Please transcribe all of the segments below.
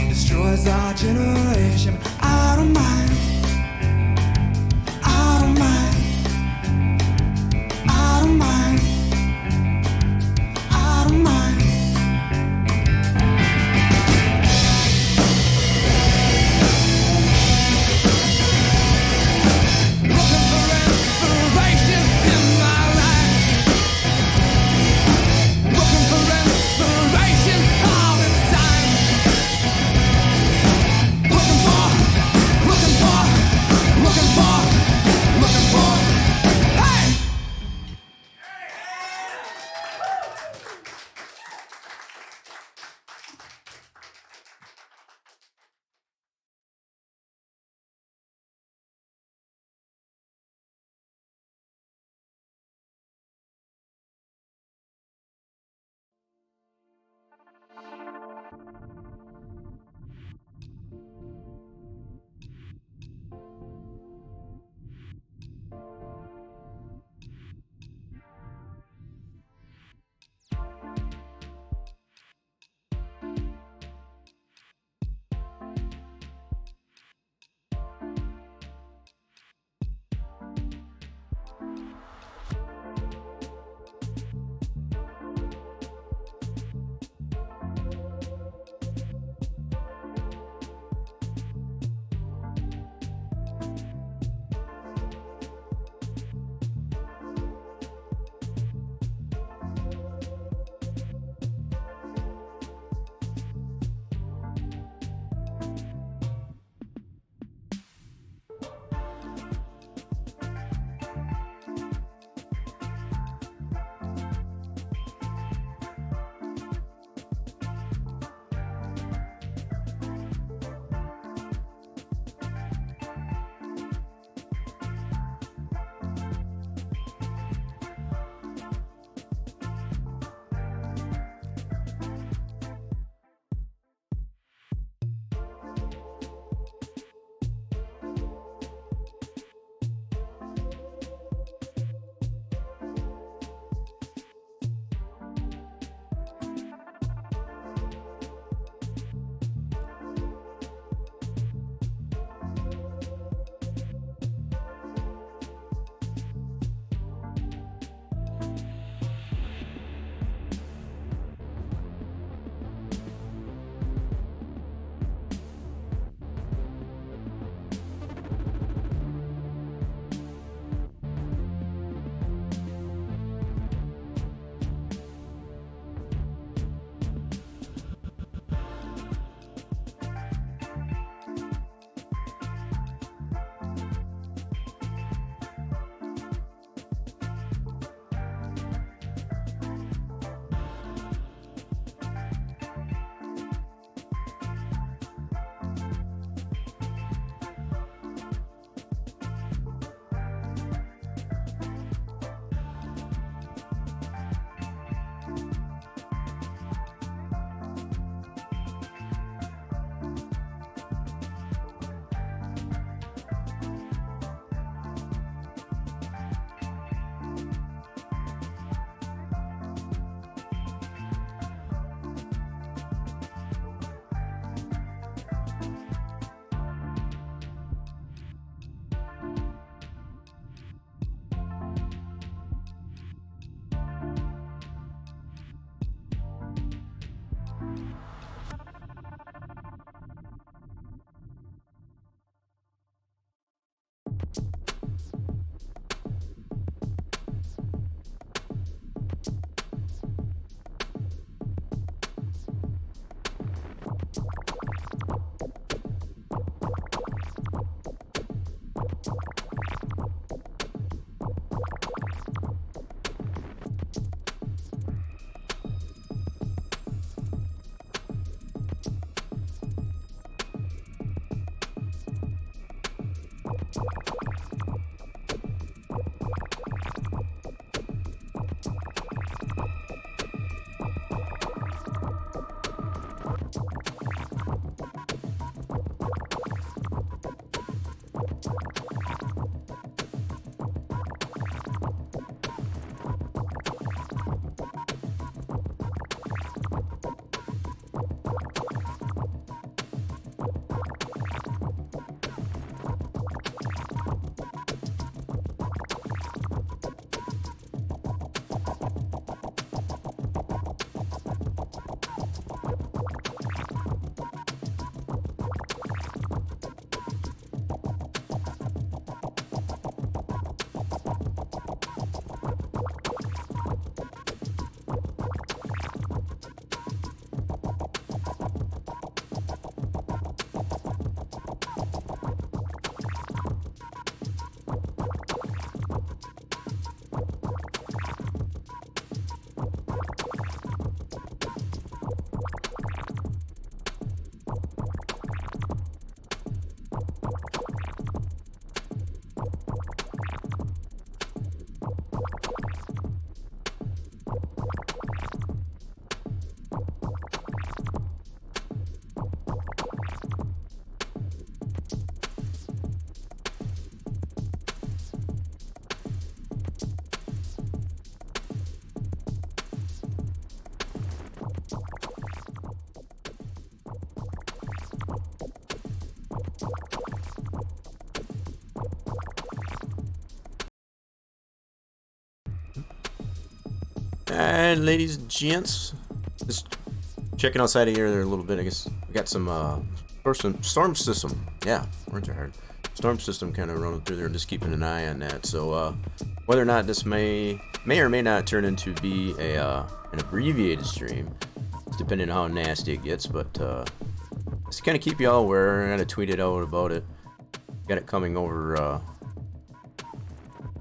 destroys our generation. I don't mind. I don't mind. I don't mind. I don't mind. Looking for inspiration in my life. Looking for inspiration all the time. Looking for And ladies and gents, just checking outside of here a little bit. I guess we got some storm system. Yeah, words are hard. Storm system kind of running through there. I'm just keeping an eye on that. So whether or not this may or may not turn into be a an abbreviated stream, depending on how nasty it gets. But just kind of keep y'all aware. I gotta tweet it out about it. Got it coming over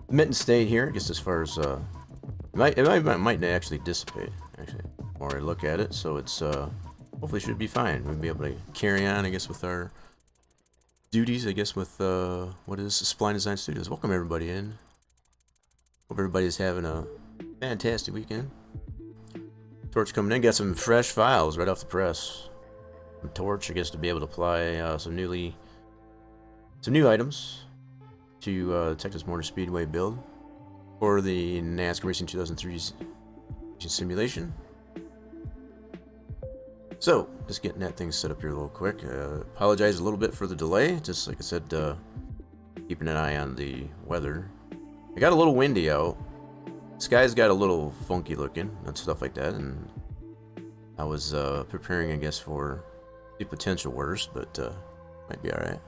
Mitten State here. I guess as far as it might actually dissipate. Actually, the more I look at it, so it's hopefully should be fine. We'll be able to carry on, I guess, with our duties. I guess with what is Spline Design Studios. Welcome everybody in. Hope everybody's having a fantastic weekend. Torch coming in, got some fresh files right off the press. From Torch, I guess, to be able to apply some new items to Texas Motor Speedway build for the NASCAR Racing 2003 simulation. So, just getting that thing set up here a little quick. Apologize a little bit for the delay. Just like I said, keeping an eye on the weather. I got a little windy out. Sky's got a little funky looking and stuff like that. And I was preparing, I guess, for the potential worst, but might be alright.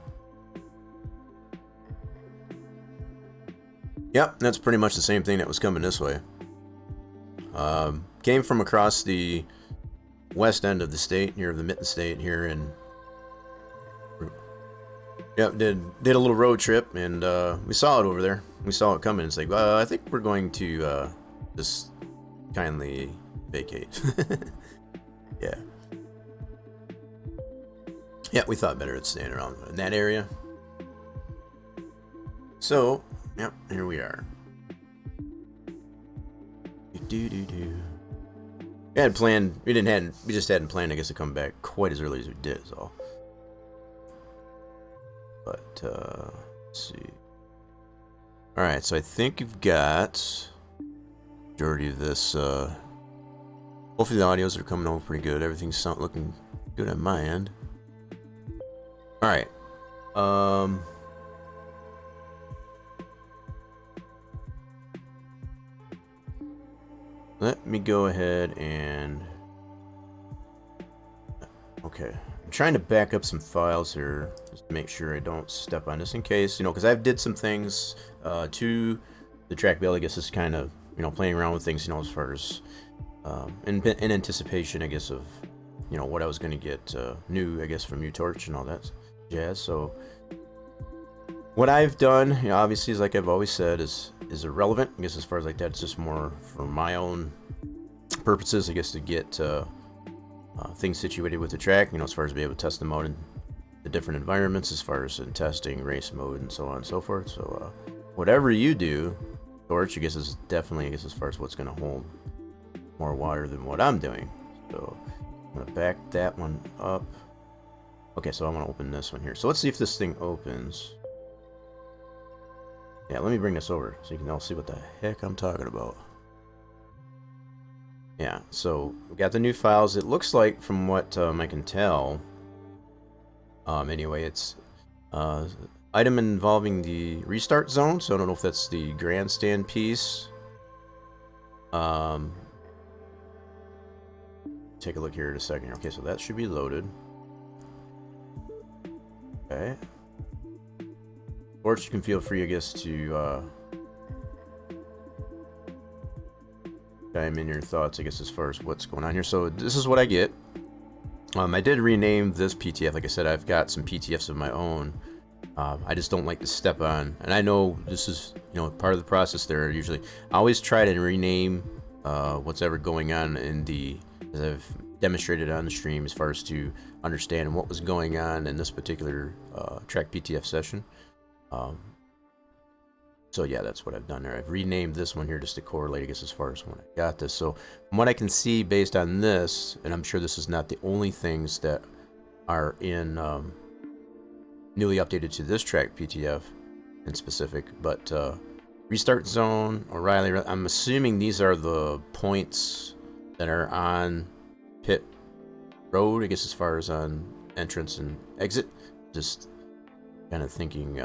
Yep, that's pretty much the same thing that was coming this way. Came from across the west end of the state, near the Mitten State here, and yep, did a little road trip, and we saw it over there. We saw it coming. It's like, I think we're going to just kindly vacate. Yeah. Yeah, we thought better at staying around in that area. So, yep, here we are. We had planned. We just hadn't planned, I guess, to come back quite as early as we did. Is all. But let's see. All right, so I think you've got majority of this. Hopefully the audios are coming over pretty good. Everything's looking good on my end. All right. Let me go ahead and... Okay. I'm trying to back up some files here, just to make sure I don't step on this in case, because I did some things to the track build. I guess is kind of, playing around with things, as far as in anticipation, I guess, of, what I was going to get new, I guess, from you, Torch, and all that jazz. So what I've done, obviously, is like I've always said, is irrelevant. I guess as far as like that, it's just more for my own purposes, I guess, to get things situated with the track, as far as be able to test them out in the different environments, as far as in testing, race mode, and so on and so forth. So whatever you do, Torch, I guess, is definitely, I guess, as far as what's going to hold more water than what I'm doing. So I'm going to back that one up. Okay, so I'm going to open this one here. So let's see if this thing opens. Yeah, let me bring this over so you can all see what the heck I'm talking about. Yeah, so we got the new files. It looks like, from what I can tell, anyway, it's item involving the restart zone. So I don't know if that's the grandstand piece. Take a look here in a second. Okay, so that should be loaded. Okay. Or you can feel free, I guess, to chime in your thoughts, I guess, as far as what's going on here. So this is what I get. I did rename this PTF. Like I said, I've got some PTFs of my own. I just don't like to step on, and I know this is, part of the process there. Usually, I always try to rename what's ever going on in the, as I've demonstrated on the stream, as far as to understand what was going on in this particular track PTF session. So yeah, that's what I've done there. I've renamed this one here just to correlate, I guess, as far as when I got this. So from what I can see based on this, and I'm sure this is not the only things that are in newly updated to this track PTF in specific, but restart zone, O'Reilly, I'm assuming these are the points that are on pit road, I guess, as far as on entrance and exit. Just kind of thinking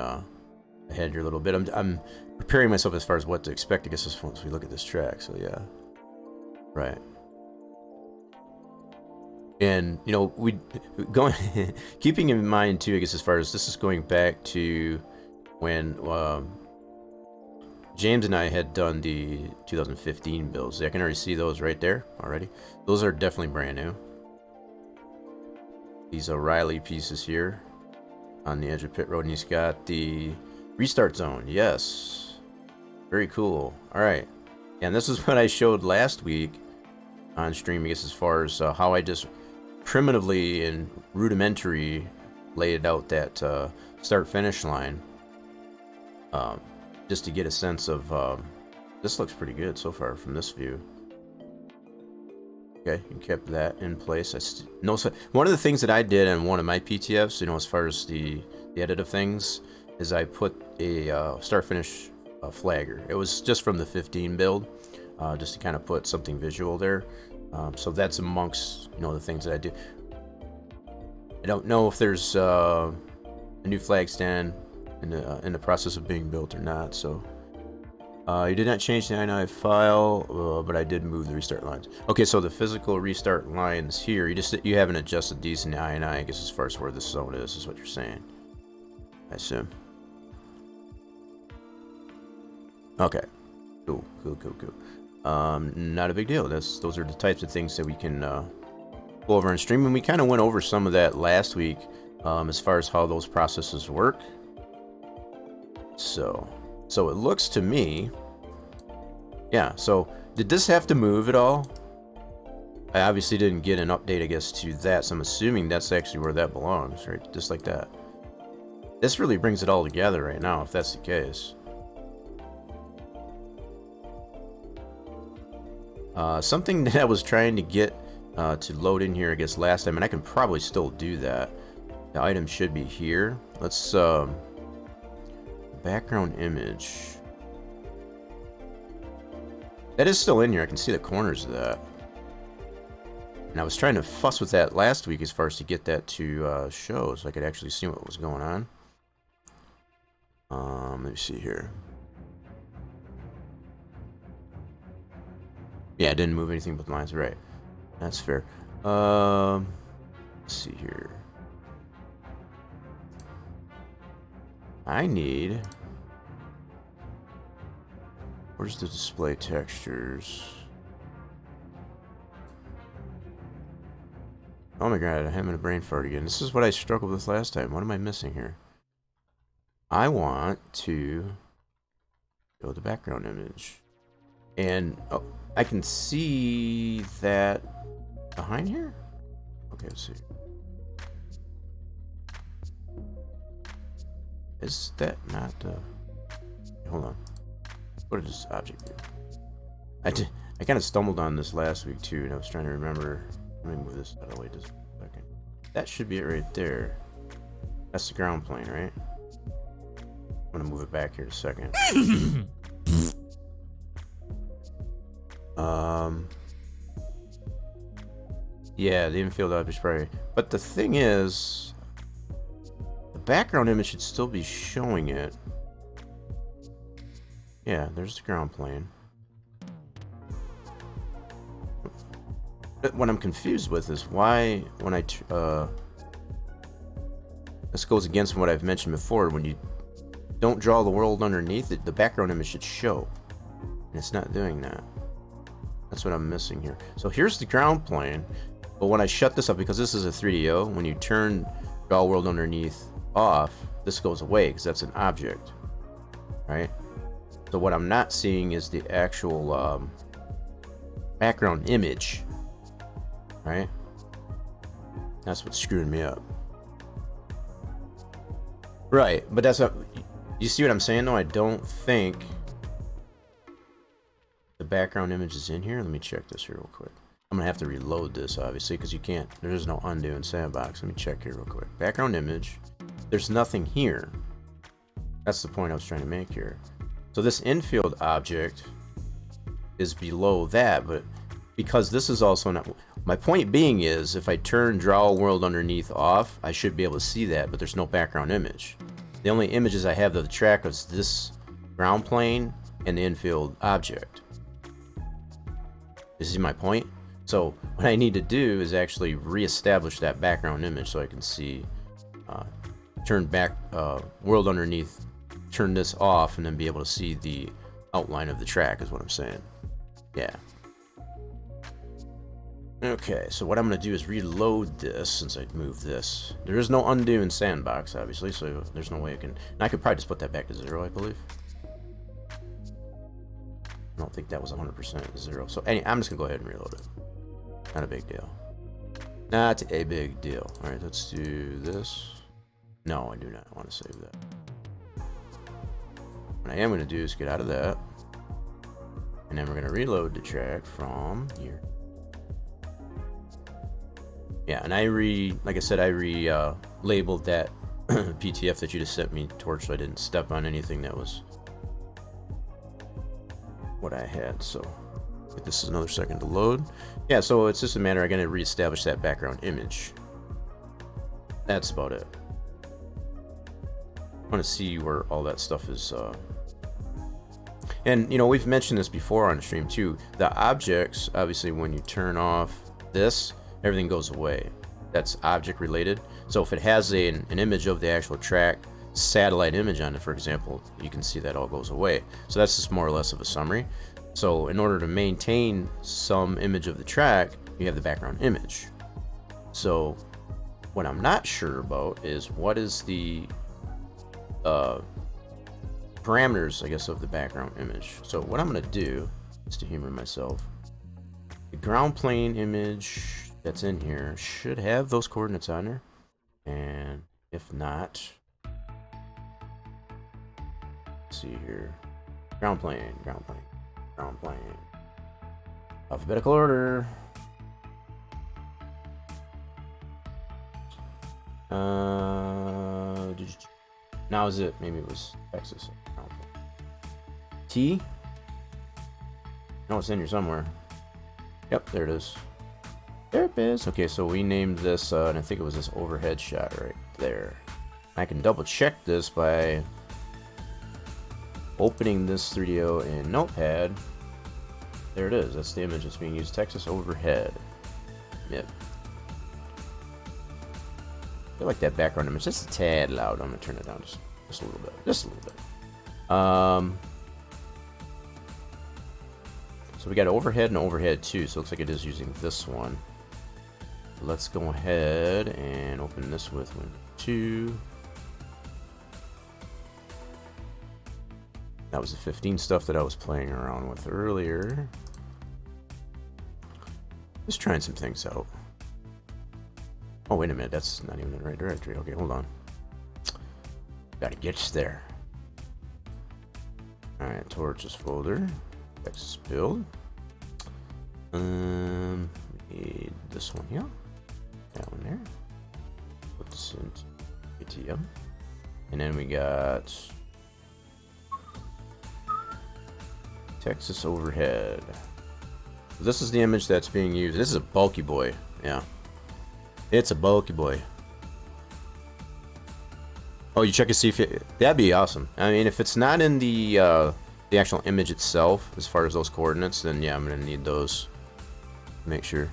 ahead here a little bit. I'm preparing myself as far as what to expect, I guess, as we look at this track. So yeah. Right. And you know, we going keeping in mind too, I guess, as far as this is going back to when James and I had done the 2015 builds. I can already see those right there already. Those are definitely brand new. These O'Reilly pieces here on the edge of pit road, and he's got the restart zone. Yes, very cool. All right, and this is what I showed last week on stream, I guess, as far as how I just primitively and rudimentary laid out that start finish line, just to get a sense of this looks pretty good so far from this view. Okay, and kept that in place. So one of the things that I did in one of my PTFs, you know, as far as the edit of things, is I put a start finish flagger. It was just from the 15 build, just to kind of put something visual there. So that's amongst, you know, the things that I do. I don't know if there's a new flag stand in the process of being built or not. So you did not change the INI file, but I did move the restart lines. Okay, so the physical restart lines here, you haven't adjusted these in the INI, I guess, as far as where this zone is what you're saying, I assume. Okay, cool. Not a big deal. Those are the types of things that we can go over on stream, and we kind of went over some of that last week, as far as how those processes work. So it looks to me, yeah. So did this have to move at all? I obviously didn't get an update, I guess, to that, so I'm assuming that's actually where that belongs, right? Just like that. This really brings it all together right now, if that's the case. Something that I was trying to get to load in here, I guess, last time, and I can probably still do that. The item should be here. Let's background image. That is still in here. I can see the corners of that. And I was trying to fuss with that last week as far as to get that to show, so I could actually see what was going on. Let me see here. Yeah, I didn't move anything but the lines. Right. That's fair. Let's see here. I need... Where's the display textures? Oh my god, I'm having a brain fart again. This is what I struggled with last time. What am I missing here? I want to go the background image. And oh, I can see that behind here? Okay, let's see. Is that not hold on. What is this object here? I kind of stumbled on this last week too, and I was trying to remember. Let me move this out of the way just a second. That should be it right there. That's the ground plane, right? I'm gonna move it back here in a second. Yeah, the infield object probably. But the thing is, the background image should still be showing it. Yeah, there's the ground plane. What I'm confused with is why, when I this goes against what I've mentioned before. When you don't draw the world underneath it, the background image should show, and it's not doing that. That's what I'm missing here. So here's the ground plane, but when I shut this up, because this is a 3DO, when you turn draw world underneath off, this goes away because that's an object, right? So what I'm not seeing is the actual background image, right? That's what's screwing me up. Right, but that's what you see what I'm saying though. I don't think the background image is in here. Let me check this here real quick. I'm gonna have to reload this obviously because you can't, there's no undo in sandbox. Let me check here real quick. Background image, there's nothing here. That's the point I was trying to make here. So this infield object is below that, but because this is also not, my point being is if I turn draw world underneath off, I should be able to see that, but there's no background image. The only images I have of the track is this ground plane and the infield object. You see my point? So what I need to do is actually reestablish that background image so I can see, turn back, world underneath, turn this off, and then be able to see the outline of the track is what I'm saying. Yeah. Okay, so what I'm going to do is reload this since I moved this. There is no undo in Sandbox, obviously, so there's no way I can... And I could probably just put that back to 0, I believe. I don't think that was 100% 0. So anyway, I'm just going to go ahead and reload it. Not a big deal. Not a big deal. Alright, let's do this. No, I do not want to save that. What I am going to do is get out of that. And then we're going to reload the track from here. Yeah, and like I said, I labeled that PTF that you just sent me, Torch, so I didn't step on anything that was what I had. So this is another second to load. Yeah, so it's just a matter of going to reestablish that background image. That's about it. I want to see where all that stuff is. And, you know, we've mentioned this before on the stream too. The objects, obviously, when you turn off this, everything goes away. That's object related. So if it has an image of the actual track, satellite image on it, for example, you can see that all goes away. So that's just more or less of a summary. So in order to maintain some image of the track, you have the background image. So what I'm not sure about is what is the parameters, I guess, of the background image. So what I'm going to do is, to humor myself, the ground plane image that's in here should have those coordinates on there, and if not, let's see here, ground plane, alphabetical order. Now is it? Maybe it was Texas. T? No, it's in here somewhere. Yep, there it is. There it is. Okay, so we named this, and I think it was this overhead shot right there. I can double check this by opening this 3DO in Notepad. There it is. That's the image that's being used. Texas overhead. Yep. I feel like that background image just a tad loud. I'm gonna turn it down just a little bit. Just a little bit. So we got overhead and overhead too. So it looks like it is using this one. Let's go ahead and open this with Windows 2. That was the 15 stuff that I was playing around with earlier. Just trying some things out. Oh, wait a minute. That's not even in the right directory. Okay, hold on. Gotta get there. Alright, Torches folder. Texas build. We need this one here. That one there. Put this into ATM. And then we got Texas overhead. This is the image that's being used. This is a bulky boy. Yeah. It's a bulky boy. Oh, you check to see if that'd be awesome. I mean, if it's not in the actual image itself, as far as those coordinates, then yeah, I'm gonna need those. Make sure.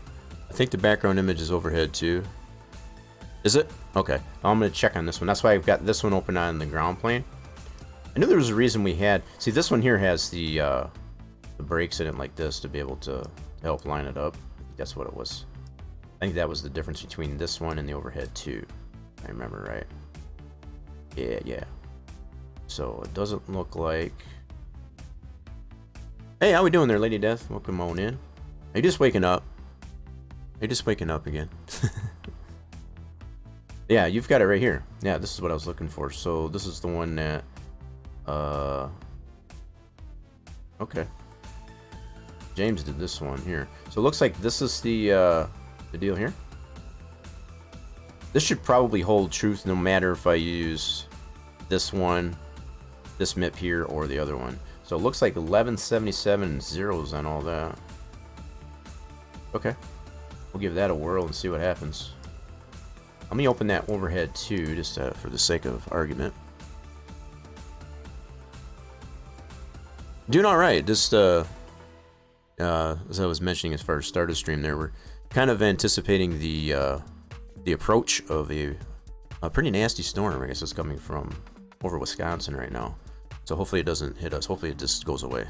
I think the background image is overhead too. Is it? Okay. I'm gonna check on this one. That's why I've got this one open on the ground plane. I knew there was a reason we had. See, this one here has the brakes in it like this to be able to help line it up. I think that's what it was. I think that was the difference between this one and the overhead too. I remember right. Yeah. So it doesn't look like. Hey, how we doing there, Lady Death? Welcome on in. Are you just waking up? Are you just waking up again? Yeah, you've got it right here. Yeah, this is what I was looking for. So this is the one that. Okay. James did this one here. So it looks like this is the deal here. This should probably hold truth no matter if I use this one, this MIP here, or the other one. So it looks like 1177 zeros on all that. Okay. We'll give that a whirl and see what happens. Let me open that overhead too, just for the sake of argument. Doing all right. Just as I was mentioning as far as start of stream there, we're kind of anticipating the approach of a pretty nasty storm. I guess it's coming from over Wisconsin right now. So hopefully it doesn't hit us. Hopefully it just goes away.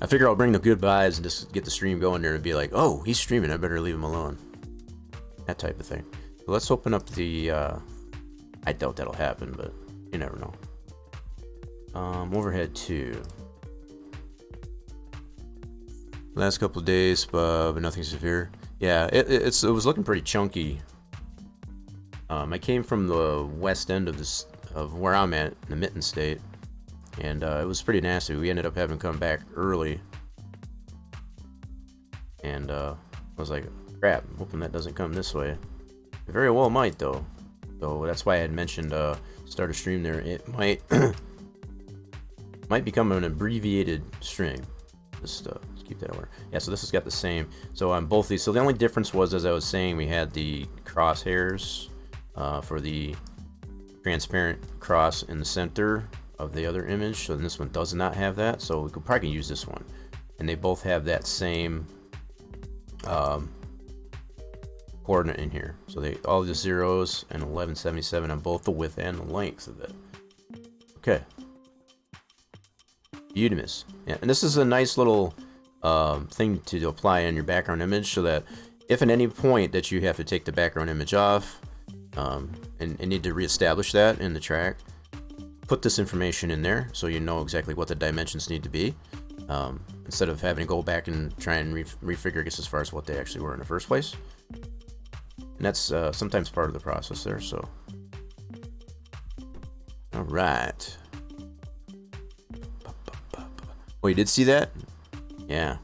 I figure I'll bring the good vibes and just get the stream going there and be like, oh, he's streaming, I better leave him alone. That type of thing. So let's open up the, I doubt that'll happen, but you never know. Overhead 2. Last couple of days, but nothing severe. Yeah, it was looking pretty chunky. I came from the west end of where I'm at, in the Mitten State, and it was pretty nasty. We ended up having to come back early, and I was like, crap, I'm hoping that doesn't come this way. It very well might, though. So that's why I had mentioned start a stream there. It might might become an abbreviated stream. Just keep that over. Yeah, so this has got the same. So on both these, so the only difference was, as I was saying, we had the crosshairs for the transparent cross in the center of the other image. So this one does not have that. So we could probably use this one, and they both have that same coordinate in here. So they all the zeros and 1177 on both the width and the length of it. Okay. Utimus. Yeah, and this is a nice little thing to apply in your background image, so that if at any point that you have to take the background image off and need to reestablish that in the track, put this information in there so you know exactly what the dimensions need to be, instead of having to go back and try and refigure, I guess, as far as what they actually were in the first place. And that's sometimes part of the process there. So, all right. Oh, you did see that? Yeah.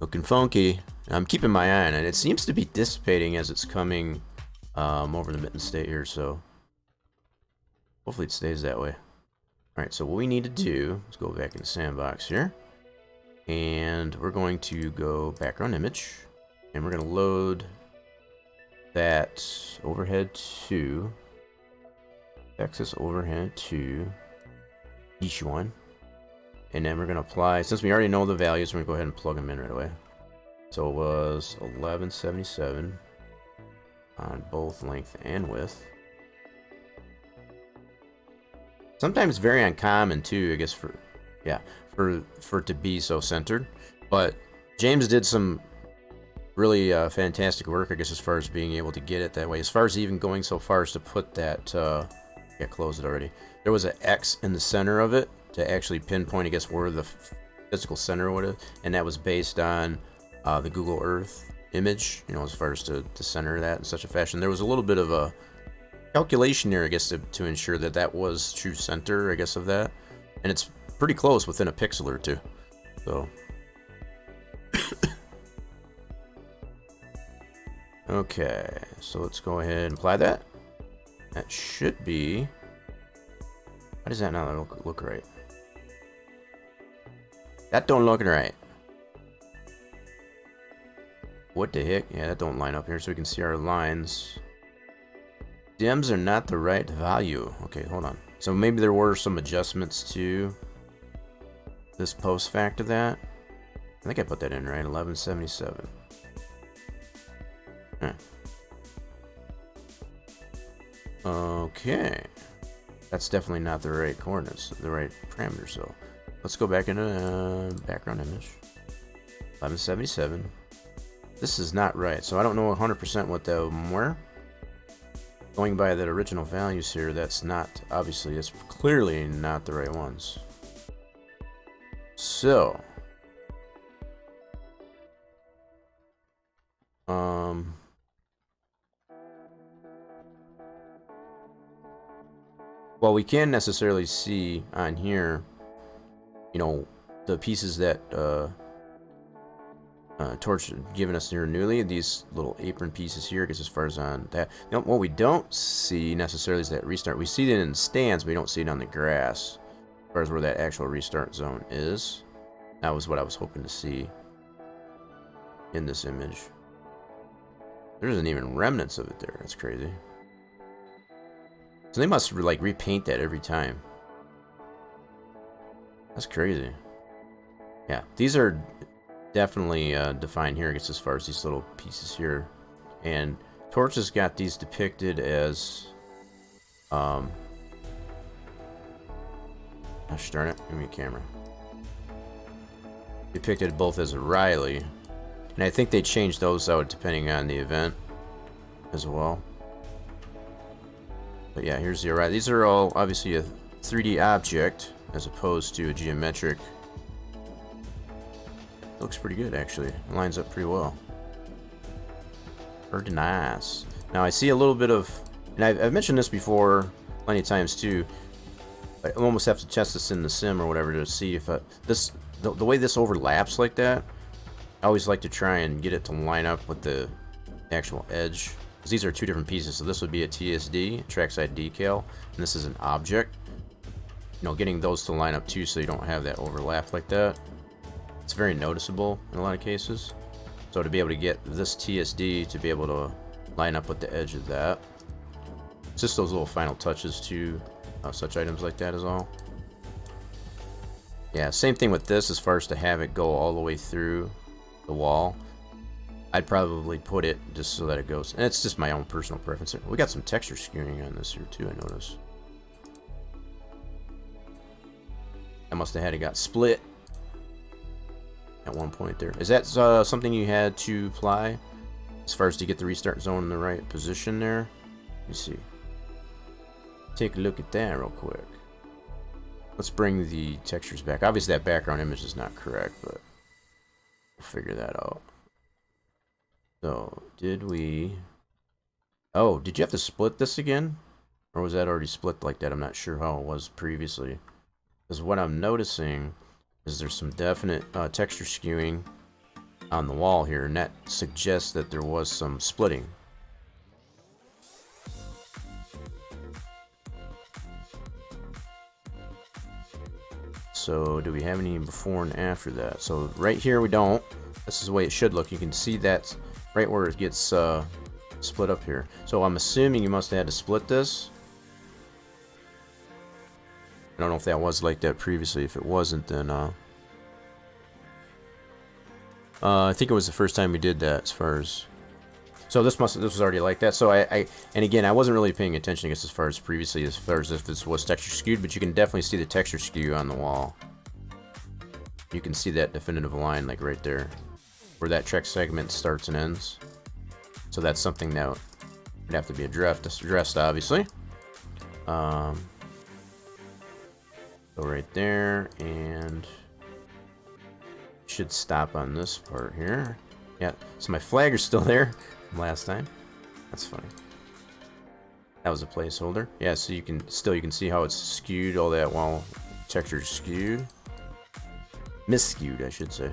Looking funky. I'm keeping my eye on it. It seems to be dissipating as it's coming over the Mitten State here, so hopefully it stays that way. Alright, so what we need to do is go back in the sandbox here, and we're going to go background image, and we're going to load that overhead to Texas overhead to each one. And then we're going to apply, since we already know the values, we're going to go ahead and plug them in right away. So it was 1177 on both length and width. Sometimes very uncommon too, I guess, for it to be so centered. But James did some really fantastic work, I guess, as far as being able to get it that way. As far as even going so far as to put that, yeah, closed it already. There was an X in the center of it to actually pinpoint, I guess, where the physical center would have, and that was based on the Google Earth image, you know, as far as to center that in such a fashion. There was a little bit of a calculation there, I guess, to ensure that that was true center, I guess, of that, and it's pretty close, within a pixel or two. So okay, so let's go ahead and apply that. That should be, why does that not look right? That don't look right. What the heck? Yeah, that don't line up here, so we can see our lines. Dims are not the right value. Okay, hold on. So maybe there were some adjustments to this post fact of that. I think I put that in right. 1177. Huh. Okay. That's definitely not the right coordinates, the right parameters, so let's go back into background image. 1177. This is not right, so I don't know 100% what they were. Going by that original values here, that's not, obviously, it's clearly not the right ones. So, well, we can't necessarily see on here, you know, the pieces that Torch given us here newly, these little apron pieces here, I guess, as far as on that. You know, what we don't see necessarily is that restart. We see it in the stands, but we don't see it on the grass, as far as where that actual restart zone is. That was what I was hoping to see in this image. There isn't even remnants of it there. That's crazy. So they must like repaint that every time. That's crazy. Yeah, these are definitely defined here, I guess, as far as these little pieces here. And Torch has got these depicted as, gosh darn it, give me a camera. Depicted both as a Riley, and I think they changed those out depending on the event as well. But yeah, here's the Riley. These are all obviously a 3D object as opposed to a geometric. Looks pretty good, actually. It lines up pretty well. Pretty nice. Now I see a little bit of, and I've mentioned this before plenty of times too. I almost have to test this in the sim or whatever to see if the way this overlaps like that. I always like to try and get it to line up with the actual edge, because these are two different pieces. So this would be a TSD, trackside decal, and this is an object. You know, getting those to line up too, so you don't have that overlap like that. It's very noticeable in a lot of cases. So to be able to get this TSD to be able to line up with the edge of that, it's just those little final touches to such items like that is all. Yeah, same thing with this as far as to have it go all the way through the wall. I'd probably put it just so that it goes, and it's just my own personal preference. We got some texture skewing on this here too, I noticed. I must have had it got split at one point there. Is that something you had to apply as far as to get the restart zone in the right position there? Let me see. Take a look at that real quick. Let's bring the textures back. Obviously that background image is not correct, but we'll figure that out. So, did we... Oh, did you have to split this again? Or was that already split like that? I'm not sure how it was previously. Because what I'm noticing is there's some definite texture skewing on the wall here, and that suggests that there was some splitting. So do we have any before and after that? So right here we don't. This is the way it should look. You can see that right where it gets split up here. So I'm assuming you must have had to split this. I don't know if that was like that previously. If it wasn't, then I think it was the first time we did that. As far as so this was already like that. So and again, I wasn't really paying attention, I guess, as far as previously, as far as if this was texture skewed, but you can definitely see the texture skew on the wall. You can see that definitive line like right there, where that track segment starts and ends. So that's something that would have to be addressed, obviously. Go right there, and should stop on this part here. Yeah, so my flag is still there from last time. That's funny. That was a placeholder. Yeah, so you can see how it's skewed, all that while texture skewed. Misskewed, I should say.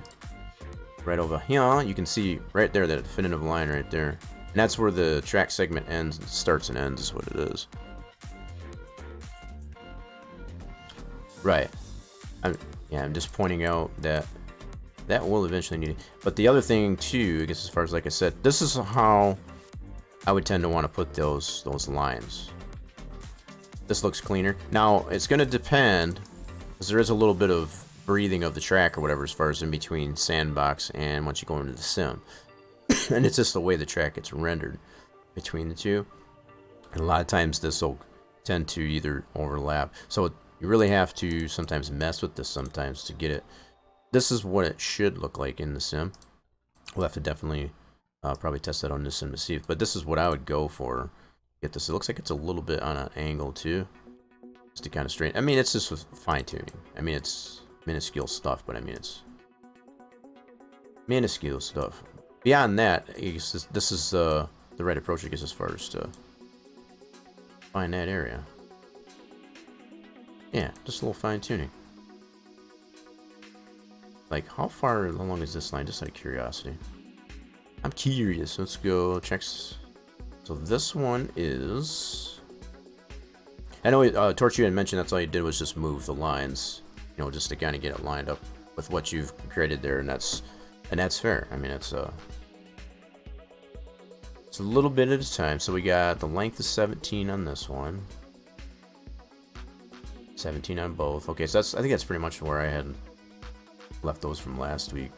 Right over here, you can see right there that definitive line right there. And that's where the track segment ends, starts and ends is what it is. Right. I'm just pointing out that will eventually need it. But the other thing too, I guess, as far as like I said, this is how I would tend to want to put those lines. This looks cleaner. Now it's going to depend, because there is a little bit of breathing of the track or whatever as far as in between sandbox and once you go into the sim. And it's just the way the track gets rendered between the two. And a lot of times this will tend to either overlap. So you really have to sometimes mess with this sometimes to get it. This is what it should look like in the sim. We'll have to definitely probably test that on this sim to see. But this is what I would go for. Get this. It looks like it's a little bit on an angle too, just to kind of straighten. I mean, it's just fine tuning. I mean, it's minuscule stuff, but I mean, it's minuscule stuff. Beyond that, I guess this is the right approach, I guess, as far as to find that area. Yeah, just a little fine tuning. Like, how long is this line? Just out of curiosity. I'm curious. Let's go check. So this one is... I know Torch, you had mentioned that's all you did was just move the lines, you know, just to kind of get it lined up with what you've created there, and that's fair. I mean, it's a little bit at a time. So we got the length is 17 on this one. 17 on both. Okay, so I think that's pretty much where I had left those from last week.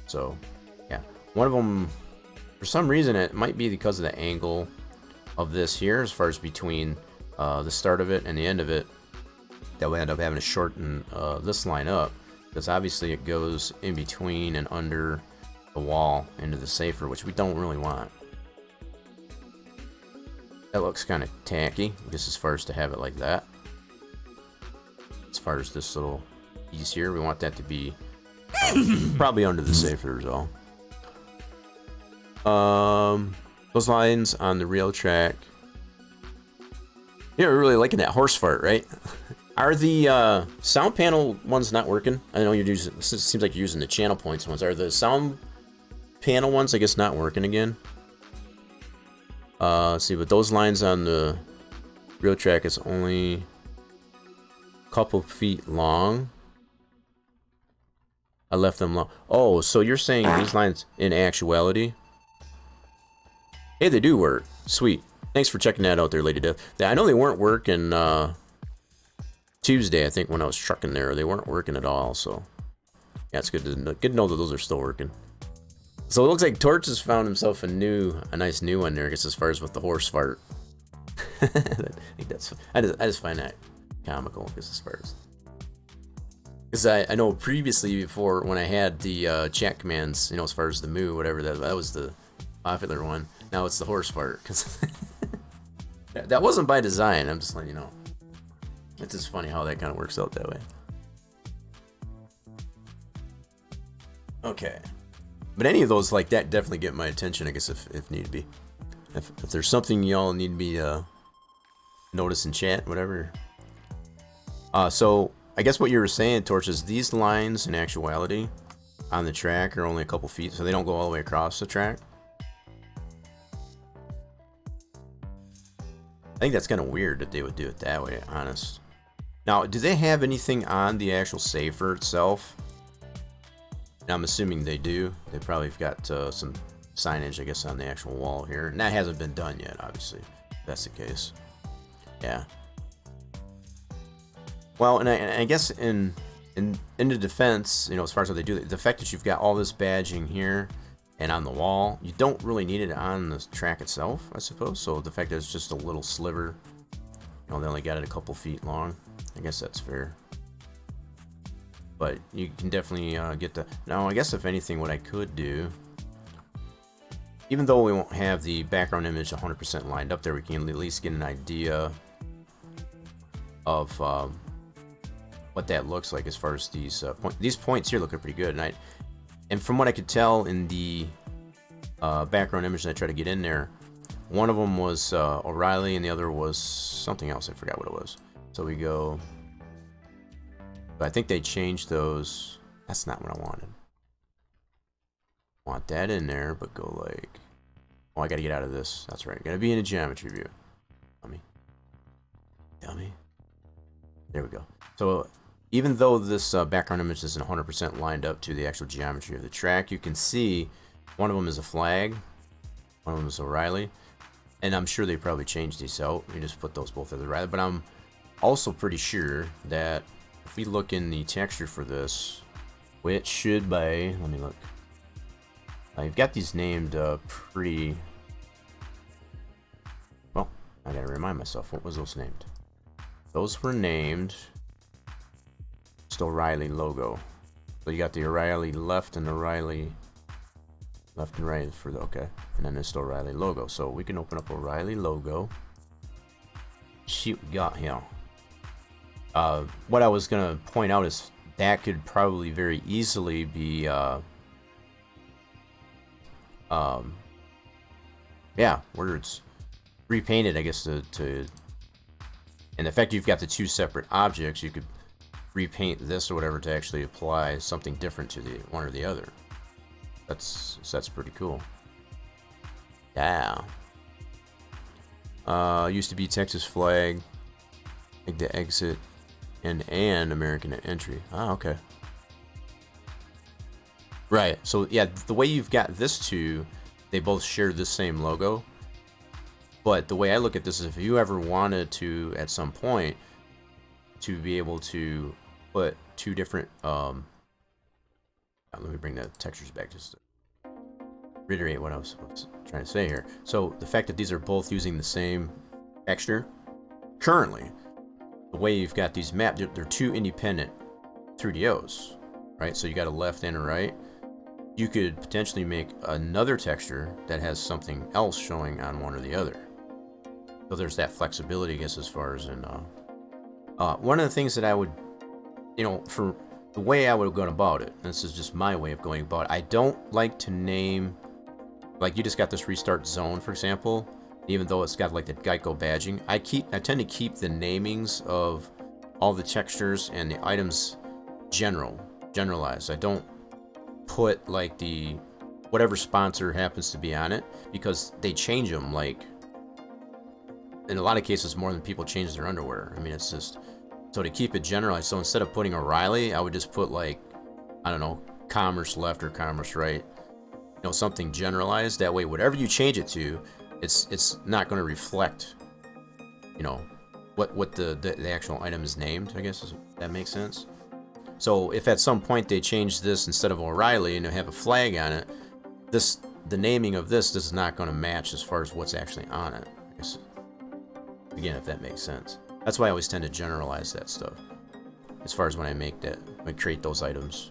So, yeah. One of them, for some reason, it might be because of the angle of this here, as far as between the start of it and the end of it, that we end up having to shorten this line up, because obviously it goes in between and under the wall into the safer, which we don't really want. That looks kind of tacky, just as far as to have it like that. As far as this little piece here, we want that to be probably under the safer is all. Those lines on the rail track. You're really liking that horse fart, right? Are the sound panel ones not working? I know you're using. It seems like you're using the channel points ones. Are the sound panel ones, I guess, not working again? Let's see, but those lines on the rail track is only a couple feet long. I left them long. Oh, so you're saying these lines in actuality? Hey, they do work. Sweet. Thanks for checking that out there, Lady Death. I know they weren't working Tuesday, I think, when I was trucking there. They weren't working at all, so yeah, it's good to know that those are still working. So it looks like Torch has found himself a nice new one there, I guess, as far as with the horse fart. I think that's, I just find that comical, I guess, as far as. Because I know previously, before, when I had the chat commands, you know, as far as the moo, whatever, that was the popular one. Now it's the horse fart, because that wasn't by design, I'm just letting you know. It's just funny how that kind of works out that way. Okay. But any of those like that definitely get my attention, I guess, if need be. If there's something y'all need me to notice in chat, whatever. So, I guess what you were saying, Torch, is these lines, in actuality, on the track are only a couple feet, so they don't go all the way across the track. I think that's kind of weird that they would do it that way, honest. Now, do they have anything on the actual safer itself? I'm assuming they do. They probably have got some signage, I guess, on the actual wall here. And that hasn't been done yet, obviously, if that's the case. Yeah. Well, and I guess in the defense, you know, as far as what they do, the fact that you've got all this badging here and on the wall, you don't really need it on the track itself, I suppose. So the fact that it's just a little sliver, you know, they only got it a couple feet long, I guess that's fair. But you can definitely get the... Now, I guess if anything, what I could do, even though we won't have the background image 100% lined up there, we can at least get an idea of what that looks like as far as these these points here look pretty good. And from what I could tell in the background image that I tried to get in there, one of them was O'Reilly and the other was something else. I forgot what it was. So we go... But I think they changed those. That's not what I wanted. Want that in there, but go like... Oh, I gotta get out of this. That's right. Gotta be in a geometry view. Dummy. There we go. So, even though this background image isn't 100% lined up to the actual geometry of the track, you can see one of them is a flag, one of them is O'Reilly, and I'm sure they probably changed these out. You just put those both as O'Reilly, but I'm also pretty sure that if we look in the texture for this, which should be, let me look. You've got these named pretty, well, I gotta remind myself, what was those named? Those were named just O'Reilly logo. So you got the O'Reilly left and O'Reilly left and right for the, okay. And then this O'Reilly logo. So we can open up O'Reilly logo. See what we got here. What I was gonna point out is that could probably very easily be, yeah, words repainted, I guess, to, and the fact you've got the two separate objects, you could repaint this or whatever to actually apply something different to the one or the other. That's pretty cool. Yeah. Used to be Texas flag, like the exit, and American entry. Ah, okay. Right. So yeah, the way you've got this two, they both share the same logo. But the way I look at this is, if you ever wanted to, at some point, to be able to put two different, let me bring the textures back just to reiterate what I was trying to say here. So the fact that these are both using the same texture, currently, the way you've got these mapped, they're two independent 3DOs, right? So you got a left and a right. You could potentially make another texture that has something else showing on one or the other. So there's that flexibility, I guess, as far as in one of the things that I would, for the way I would have gone about it, and this is just my way of going about it, I don't like to name, like you just got this restart zone, for example, even though it's got like the Geico badging, I tend to keep the namings of all the textures and the items generalized. I don't put like the whatever sponsor happens to be on it, because they change them like in a lot of cases more than people change their underwear. I mean, it's just, so to keep it generalized, so instead of putting O'Reilly, I would just put like, I don't know, Commerce Left or Commerce Right, something generalized. That way, whatever you change it to, it's not going to reflect, what the actual item is named, I guess, if that makes sense. So if at some point they change this, instead of O'Reilly and have a flag on it, the naming of this is not going to match as far as what's actually on it, I guess. Again, if that makes sense. That's why I always tend to generalize that stuff. As far as when I create those items.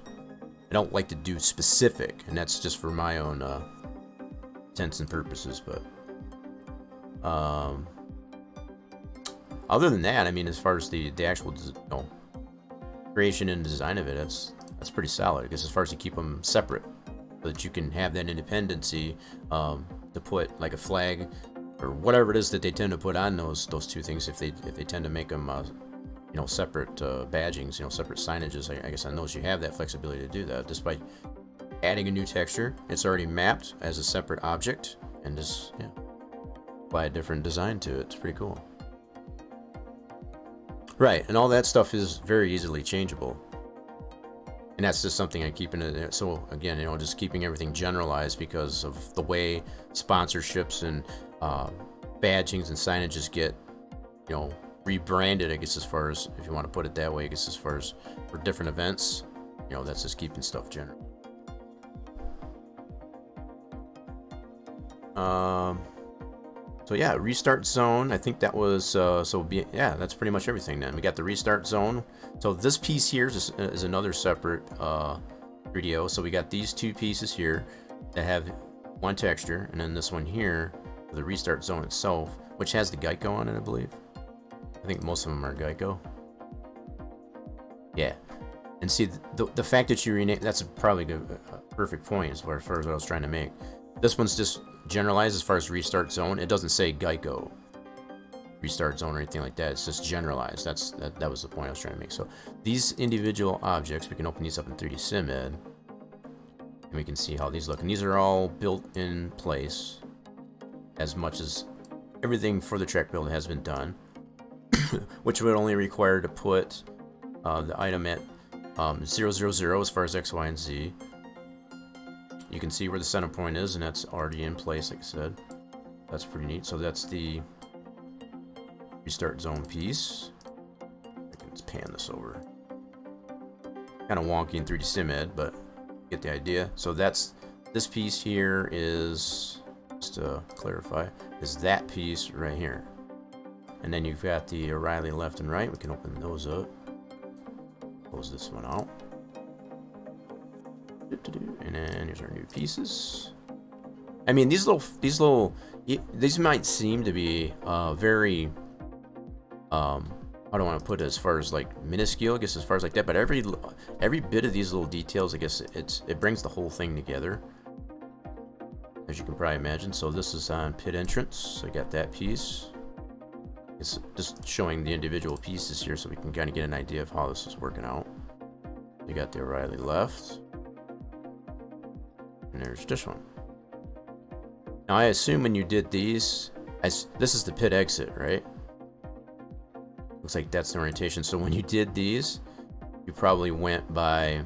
I don't like to do specific, and that's just for my own intents and purposes, but other than that, I mean, as far as the actual creation and design of it, that's pretty solid. Because as far as you keep them separate, so that you can have that independency to put like a flag or whatever it is that they tend to put on those two things, if they tend to make them separate badgings, separate signages. I guess on those you have that flexibility to do that, just by adding a new texture. It's already mapped as a separate object, and just apply a different design to it. It's pretty cool. Right, and all that stuff is very easily changeable. And that's just something I keep in it. So again, just keeping everything generalized, because of the way sponsorships and badgings and signages get, rebranded, I guess, as far as, if you want to put it that way, I guess, as far as for different events, that's just keeping stuff general. So yeah, restart zone. I think that was that's pretty much everything. Then we got the restart zone. So this piece here is another separate 3DO. So we got these two pieces here that have one texture, and then this one here, the restart zone itself, which has the Geico on it, I believe. I think most of them are Geico. Yeah, and see the fact that you rename, that's probably a perfect point as far as what I was trying to make. This one's just generalized as far as restart zone. It doesn't say Geico restart zone or anything like that. It's just generalized. That was the point I was trying to make. So these individual objects, we can open these up in 3D Sim Ed, and we can see how these look. And these are all built in place, as much as everything for the track build has been done, which would only require to put the item at 000 as far as X, Y, and Z. You can see where the center point is, and that's already in place, like I said. That's pretty neat. So that's the restart zone piece. I can just pan this over. Kind of wonky in 3D Sim Ed, but get the idea. So that's this piece here is, just to clarify, is that piece right here. And then you've got the O'Reilly left and right. We can open those up. Close this one out. And then here's our new pieces. I mean, these might seem to be very I don't want to put it as far as like minuscule, I guess, as far as like that, but every bit of these little details, I guess, it brings the whole thing together, as you can probably imagine. So this is on pit entrance. So I got that piece. It's just showing the individual pieces here, so we can kind of get an idea of how this is working out. You got the O'Reilly left. And there's this one. Now I assume when you did these, this is the pit exit, right? Looks like that's the orientation. So when you did these, you probably went by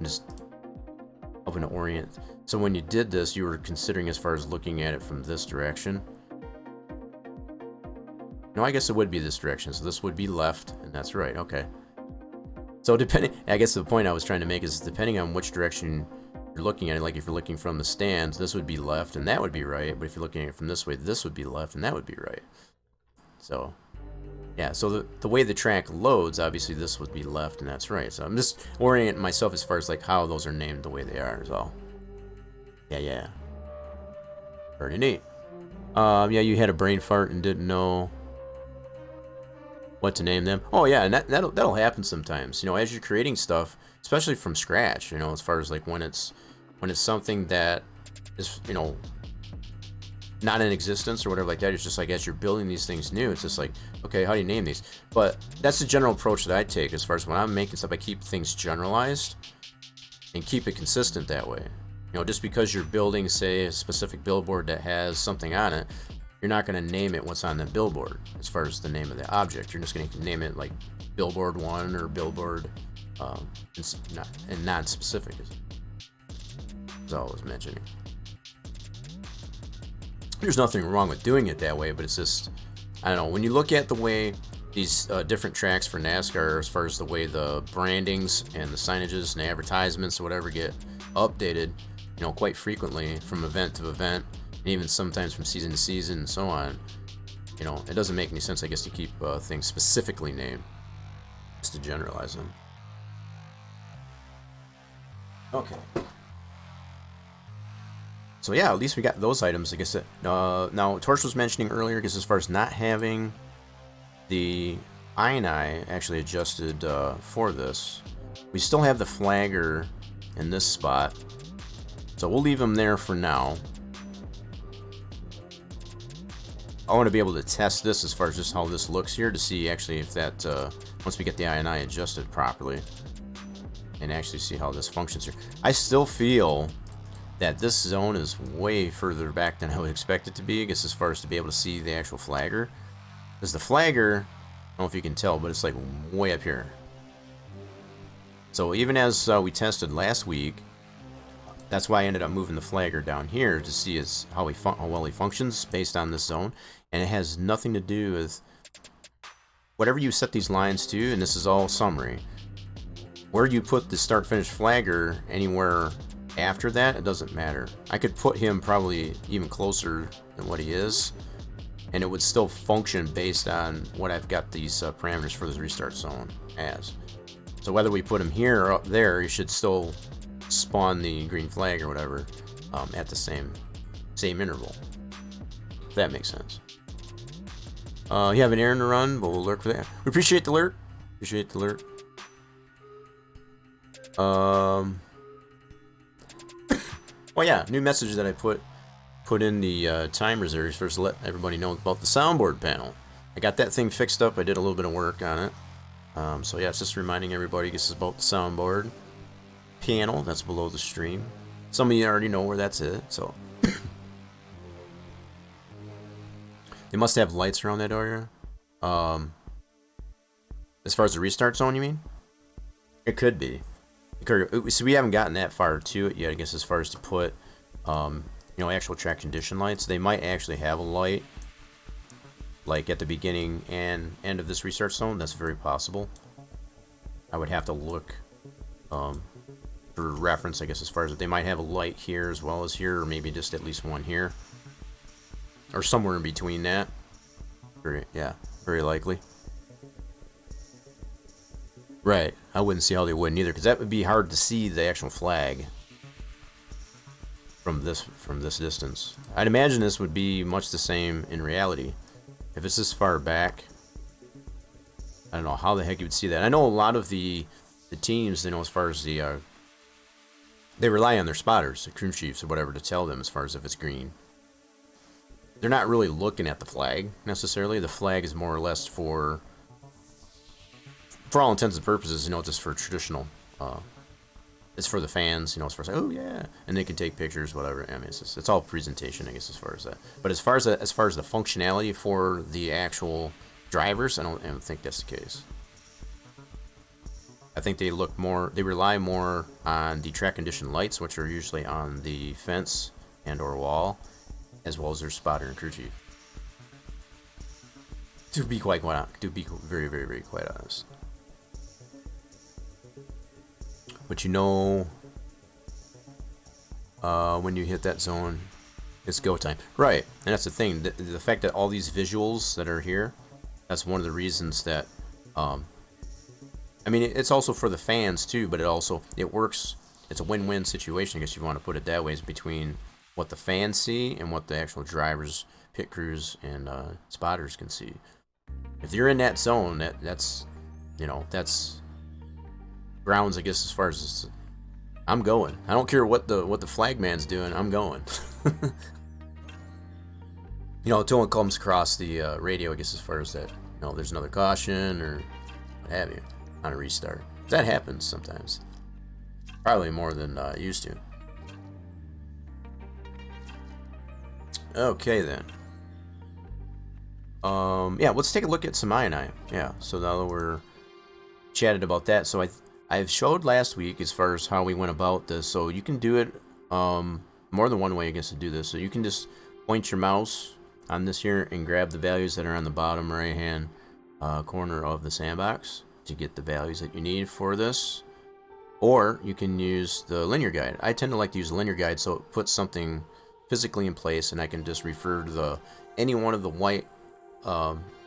just hoping to orient. So when you did this, you were considering as far as looking at it from this direction. No, I guess it would be this direction. So this would be left, and that's right. Okay. So depending, I guess the point I was trying to make is depending on which direction you're looking at it, like if you're looking from the stands, this would be left and that would be right. But if you're looking at it from this way, this would be left and that would be right. So, yeah, so the way the track loads, obviously this would be left and that's right. So I'm just orienting myself as far as like how those are named the way they are as well. Yeah. Pretty neat. Yeah, you had a brain fart and didn't know what to name them. Oh yeah, and that'll happen sometimes. You know, as you're creating stuff, especially from scratch. You know, as far as like when it's something that is, you know, not in existence or whatever like that. It's just like as you're building these things new, it's just like, okay, how do you name these? But that's the general approach that I take as far as when I'm making stuff. I keep things generalized and keep it consistent that way. You know, just because you're building, say, a specific billboard that has something on it, you're not going to name it what's on the billboard as far as the name of the object. You're just going to name it like Billboard 1 or Billboard and non-specific, as I was mentioning. There's nothing wrong with doing it that way, but it's just, I don't know, when you look at the way these different tracks for NASCAR, as far as the way the brandings and the signages and the advertisements or whatever get updated, you know, quite frequently from event to event, and even sometimes from season to season and so on, you know, it doesn't make any sense, I guess, to keep things specifically named, just to generalize them. Okay. So yeah, at least we got those items. I guess now Torch was mentioning earlier, because as far as not having the INI actually adjusted for this, we still have the flagger in this spot, so we'll leave them there for now. I want to be able to test this as far as just how this looks here to see actually if that once we get the INI adjusted properly, and actually see how this functions here. I still feel that this zone is way further back than I would expect it to be, I guess, as far as to be able to see the actual flagger. Because the flagger, I don't know if you can tell, but it's like way up here. So even as we tested last week, that's why I ended up moving the flagger down here to see how well he functions based on this zone. And it has nothing to do with whatever you set these lines to, and this is all summary. Where you put the start-finish flagger anywhere after that, it doesn't matter. I could put him probably even closer than what he is, and it would still function based on what I've got these parameters for the restart zone as. So whether we put him here or up there, he should still spawn the green flag or whatever at the same interval. If that makes sense. You have an errand to run, but we'll lurk for that. We appreciate the alert. Appreciate the alert. Well, yeah, new message that I put in the time reserves first to let everybody know about the soundboard panel. I got that thing fixed up. I did a little bit of work on it. So yeah, it's just reminding everybody this is about the soundboard panel that's below the stream. Some of you already know where that's at, so they must have lights around that area. As far as the restart zone, you mean? It could be. So we haven't gotten that far to it yet, I guess, as far as to put, you know, actual track condition lights. They might actually have a light, like at the beginning and end of this restart zone. That's very possible. I would have to look for reference, I guess, as far as they might have a light here as well as here, or maybe just at least one here, or somewhere in between that. Very likely. Right, I wouldn't see how they wouldn't either, because that would be hard to see the actual flag from this distance. I'd imagine this would be much the same in reality. If it's this far back, I don't know how the heck you would see that. I know a lot of the teams, you know, as far as the they rely on their spotters, the crew chiefs or whatever, to tell them as far as if it's green. They're not really looking at the flag necessarily. The flag is more or less for all intents and purposes, you know, just for traditional. It's for the fans, you know, as far as like, oh yeah, and they can take pictures, whatever. I mean, it's all presentation, I guess, as far as that. But as far as the functionality for the actual drivers, I don't think that's the case. I think they rely more on the track condition lights, which are usually on the fence and or wall, as well as their spotter and crew chief. To be quite honest, to be very, very, very quite honest. But you know, when you hit that zone, it's go time. Right, and that's the thing. The fact that all these visuals that are here, that's one of the reasons that, I mean, it's also for the fans too, but it works. It's a win-win situation, I guess you want to put it that way, is between what the fans see and what the actual drivers, pit crews, and spotters can see. If you're in that zone, that's, you know, that's grounds, I guess, as far as I'm going. I don't care what the flagman's doing. I'm going. You know, until it comes across the radio, I guess, as far as that, you know, there's another caution or what have you on a restart. That happens sometimes. Probably more than used to. Okay then. Yeah, let's take a look at some I. Yeah, so now that we're chatted about that, so I've showed last week as far as how we went about this. So you can do it more than one way, I guess, to do this. So you can just point your mouse on this here and grab the values that are on the bottom right hand corner of the sandbox to get the values that you need for this. Or you can use the linear guide. I tend to like to use the linear guide so it puts something physically in place, and I can just refer to any one of the white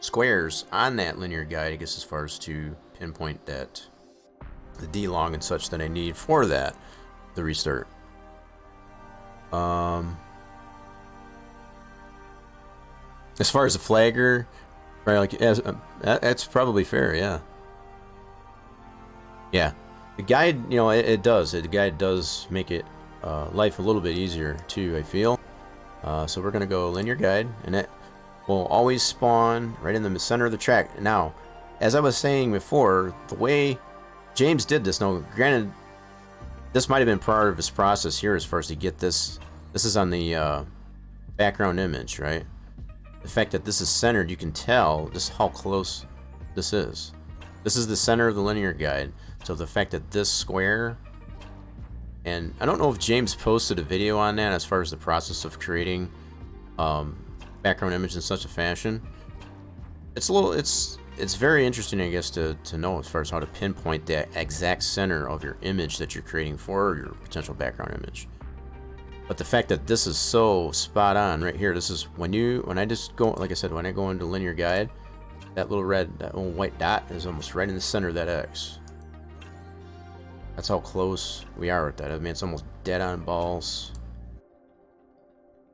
squares on that linear guide, I guess, as far as to pinpoint that the D-long and such that I need for the restart. As far as the flagger, right? Like, that's probably fair. Yeah. Yeah. The guide, you know, it does. The guide does make it life a little bit easier too, I feel. So we're gonna go linear guide, and it will always spawn right in the center of the track. Now, as I was saying before, the way James did this, now granted, this might have been part of his process here as far as to get this. This is on the background image, right? The fact that this is centered, you can tell just how close this is. This is the center of the linear guide. So the fact that this square, and I don't know if James posted a video on that as far as the process of creating background image in such a fashion. It's very interesting, I guess, to know as far as how to pinpoint the exact center of your image that you're creating for your potential background image. But the fact that this is so spot on right here, this is when I just go, like I said, when I go into linear guide, that little white dot is almost right in the center of that X. That's how close we are with that. I mean, it's almost dead on balls.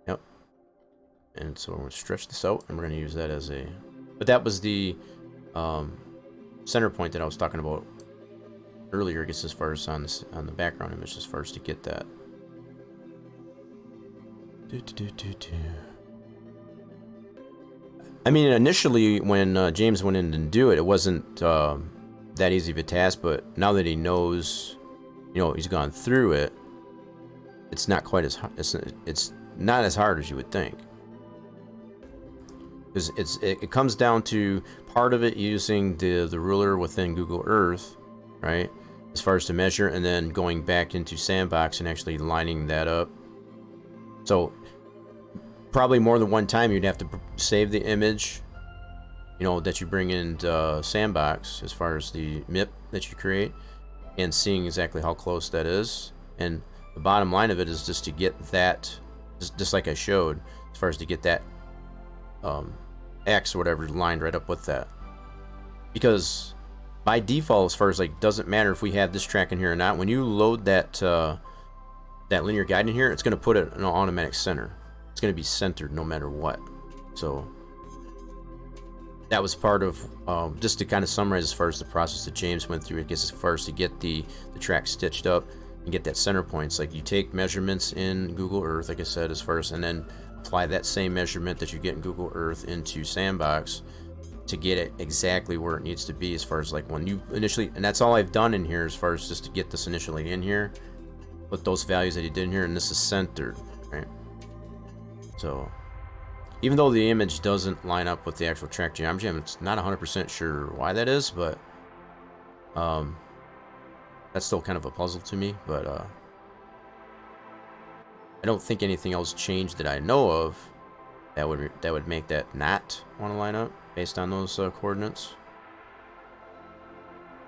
Yep. And so we're going to stretch this out, and we're going to use that as a... But that was the center point that I was talking about earlier, I guess, as far as on the background image, as far as to get that. I mean, initially when James went in and do it, it wasn't that easy of a task, but now that he knows, you know, he's gone through it, it's not quite as hard. It's not as hard as you would think, because it comes down to part of it using the ruler within Google Earth, right, as far as to measure, and then going back into Sandbox and actually lining that up. So probably more than one time you'd have to save the image, you know, that you bring in Sandbox as far as the MIP that you create, and seeing exactly how close that is. And the bottom line of it is just to get that, just like I showed, as far as to get that X or whatever lined right up with that. Because by default, as far as like, doesn't matter if we have this track in here or not, when you load that linear guide in here, it's going to put it in an automatic center. It's going to be centered no matter what. So that was part of, just to kind of summarize as far as the process that James went through, I guess, as far as to get the track stitched up and get that center point. It's like you take measurements in Google Earth, like I said, as far as, and then apply that same measurement that you get in Google Earth into Sandbox to get it exactly where it needs to be, as far as like when you initially, and that's all I've done in here as far as just to get this initially in here, put those values that he did in here, and this is centered, right? So even though the image doesn't line up with the actual track geometry, I'm not 100% sure why that is, but that's still kind of a puzzle to me. But I don't think anything else changed that I know of that would make that not want to line up. based on those coordinates.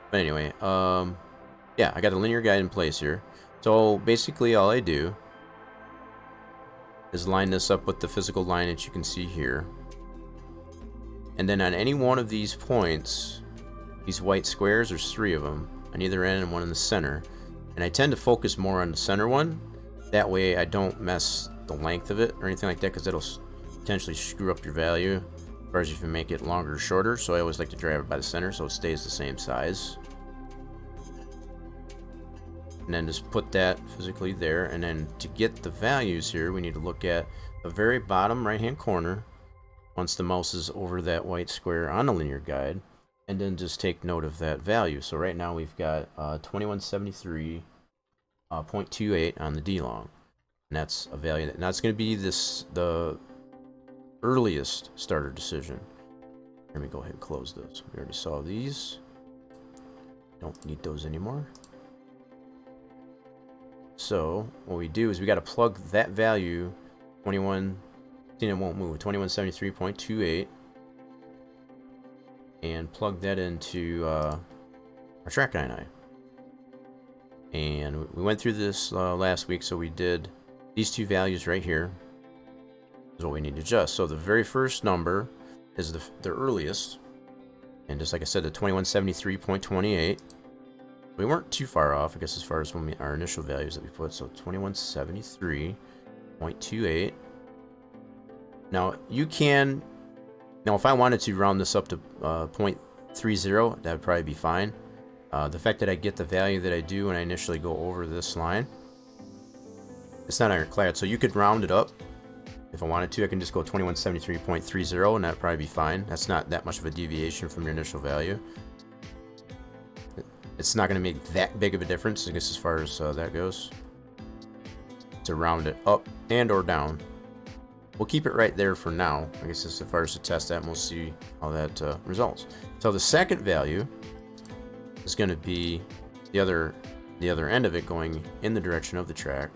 But anyway, yeah, I got a linear guide in place here. So basically all I do is line this up with the physical line that you can see here. And then on any one of these points, these white squares, there's 3 of them on either end and one in the center. And I tend to focus more on the center one. That way I don't mess the length of it or anything like that, because it'll potentially screw up your value as far as if you make it longer or shorter. So I always like to drive it by the center so it stays the same size. And then just put that physically there. And then to get the values here, we need to look at the very bottom right hand corner once the mouse is over that white square on the linear guide, and then just take note of that value. So right now we've got 2173.28 on the D-long, and that's a value that, now it's going to be the earliest starter decision. Let me go ahead and close those. We already saw these. Don't need those anymore. So what we do is we got to plug that value 21. It won't move. 2173.28, and plug that into our track INI. And we went through this last week, so we did these 2 values right here. Is what we need to adjust. So the very first number is the earliest, and just like I said, the 2173.28. We weren't too far off, I guess, as far as when our initial values that we put. So 2173.28. Now you can, if I wanted to round this up to 0.30, that would probably be fine. The fact that I get the value that I do when I initially go over this line, it's not ironclad, so you could round it up if I wanted to. I can just go 2173.30 and that'd probably be fine. That's not that much of a deviation from your initial value. It's not going to make that big of a difference, I guess, as far as that goes, to round it up and or down. We'll keep it right there for now. I guess as far as to test that, and we'll see how that results. So the second value is going to be the other end of it, going in the direction of the track.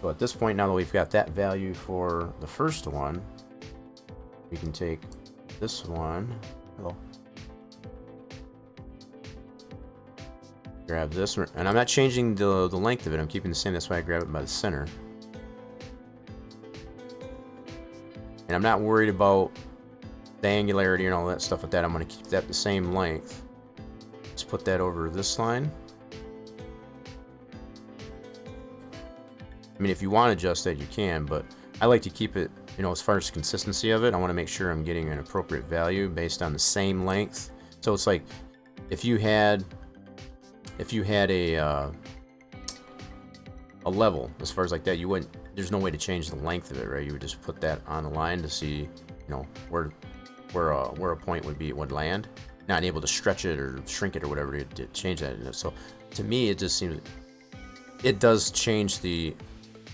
So at this point, now that we've got that value for the first one, we can take this one. Hello. Grab this, and I'm not changing the length of it. I'm keeping the same. That's why I grab it by the center. And I'm not worried about the angularity and all that stuff like that. I'm going to keep that the same length. Let's put that over this line. I mean, if you want to adjust that, you can, but I like to keep it, as far as consistency of it, I want to make sure I'm getting an appropriate value based on the same length. So it's like if you had a level, as far as like that, you wouldn't, there's no way to change the length of it, right? You would just put that on the line to see, where a point would land. Not able to stretch it or shrink it or whatever to change that. So to me, it just seems it does change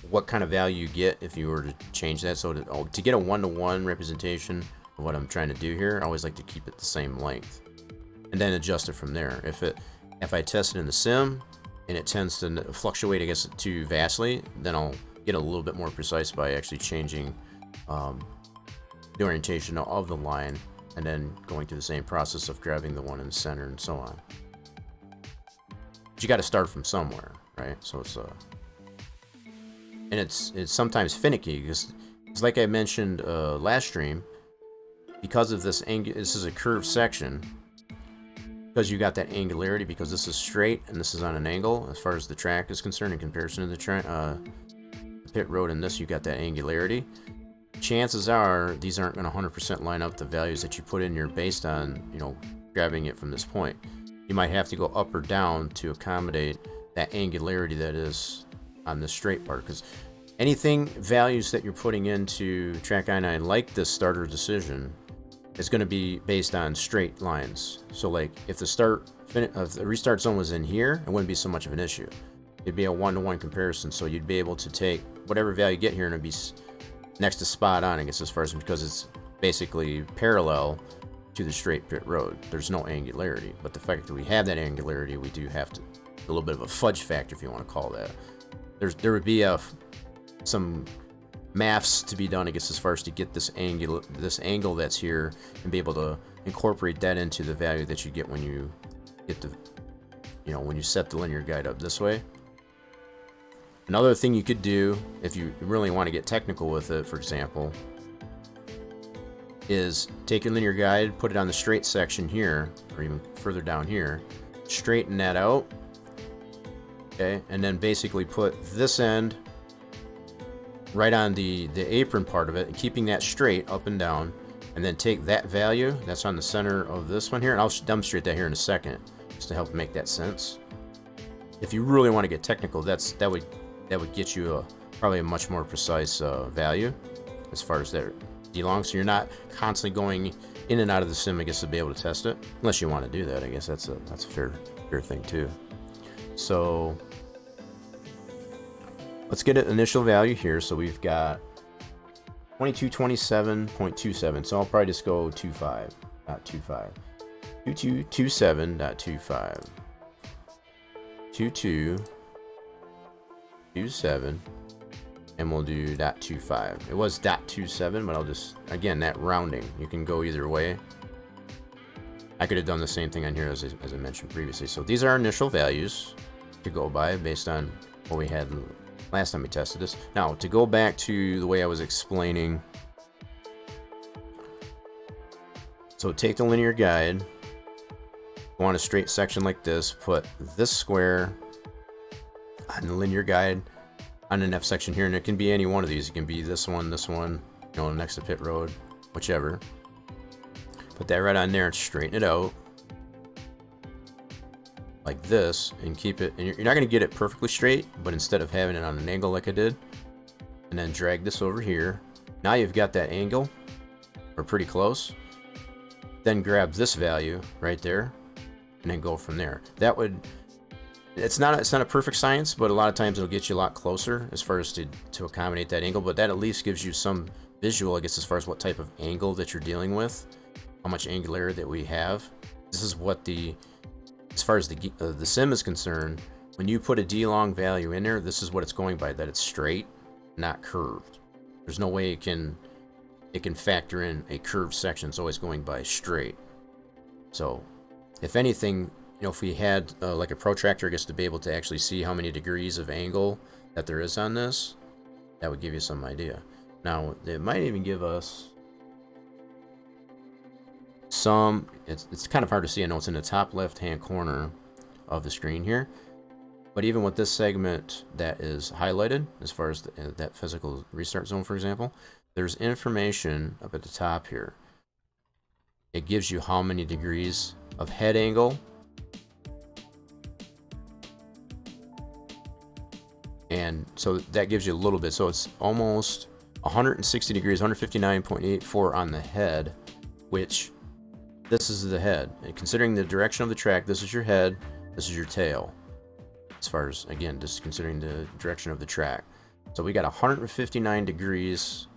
what kind of value you get if you were to change that. So to get a one-to-one representation of what I'm trying to do here, I always like to keep it the same length and then adjust it from there. If I test it in the sim and it tends to fluctuate, I guess, too vastly, then I'll get a little bit more precise by actually changing the orientation of the line and then going through the same process of grabbing the one in the center and so on. But you got to start from somewhere, right? So it's sometimes finicky because it's like I mentioned last stream, because of this is a curved section, because you got that angularity, because this is straight and this is on an angle as far as the track is concerned in comparison to the pit road, and this you got that angularity. Chances are these aren't going to 100% line up the values that you put in here based on grabbing it from this point. You might have to go up or down to accommodate that angularity that is on the straight part, because anything values that you're putting into track I9 like this starter decision is going to be based on straight lines. So like if the restart zone was in here, it wouldn't be so much of an issue. It'd be a one-to-one comparison, so you'd be able to take whatever value you get here and it'd be next to spot on, I guess, as far as because it's basically parallel to the straight pit road. There's no angularity, but the fact that we have that angularity, we do have a little bit of a fudge factor, if you want to call that. There would be some maths to be done, I guess, as far as to get this angle that's here and be able to incorporate that into the value that you get when you get the, when you set the linear guide up this way. Another thing you could do, if you really want to get technical with it, for example, is take your linear guide, put it on the straight section here, or even further down here, straighten that out, okay, and then basically put this end right on the apron part of it, and keeping that straight up and down, and then take that value that's on the center of this one here, and I'll demonstrate that here in a second, just to help make that sense. If you really want to get technical, that would get you probably a much more precise value as far as that D-long, so you're not constantly going in and out of the sim, I guess, to be able to test it, unless you want to do that. I guess that's a fair thing too. So let's get an initial value here. So we've got 2227.27. So I'll probably just go 25.25. 2227.25. 2227. And we'll do .25. It was .27, but I'll just, again, that rounding, you can go either way. I could have done the same thing on here as I mentioned previously. So these are our initial values to go by based on what we had last time we tested this. Now, to go back to the way I was explaining, so take the linear guide, go on a straight section like this, put this square on the linear guide on an F section here, and it can be any one of these. It can be this one, next to pit road, whichever. Put that right on there and straighten it out like this, and keep it, and you're not going to get it perfectly straight, but instead of having it on an angle like I did, and then drag this over here, now you've got that angle, or pretty close. Then grab this value right there, and then go from there. That would, it's not a perfect science, but a lot of times it'll get you a lot closer as far as to accommodate that angle, but that at least gives you some visual, I guess, as far as what type of angle that you're dealing with, how much angularity that we have. This is what as far as the sim is concerned, when you put a D-long value in there, this is what it's going by, that it's straight, not curved. There's no way it can factor in a curved section. It's always going by straight. So if anything, if we had like a protractor, I guess, to be able to actually see how many degrees of angle that there is on this, that would give you some idea. Now, it might even give us some, it's kind of hard to see. I know it's in the top left hand corner of the screen here, but even with this segment that is highlighted, as far as that physical restart zone, for example, there's information up at the top here. It gives you how many degrees of head angle, and so that gives you a little bit. So it's almost 160 degrees, 159.84 on the head, which this is the head. And considering the direction of the track, this is your head, this is your tail. As far as, again, just considering the direction of the track. So we got 159 degrees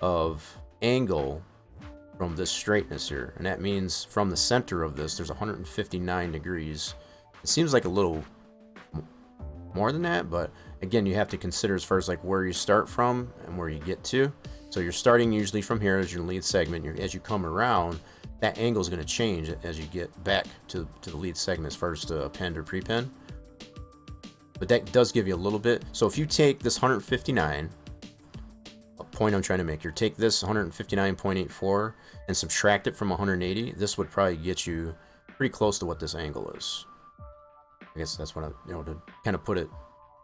of angle from this straightness here. And that means from the center of this, there's 159 degrees. It seems like a little more than that, but again, you have to consider as far as like where you start from and where you get to. So you're starting usually from here as your lead segment. As you come around, that angle is going to change as you get back to the lead segment as far as to append or prepend. But that does give you a little bit. So if you take this 159, a point I'm trying to make here, take this 159.84 and subtract it from 180, this would probably get you pretty close to what this angle is. I guess that's what I, to kind of put it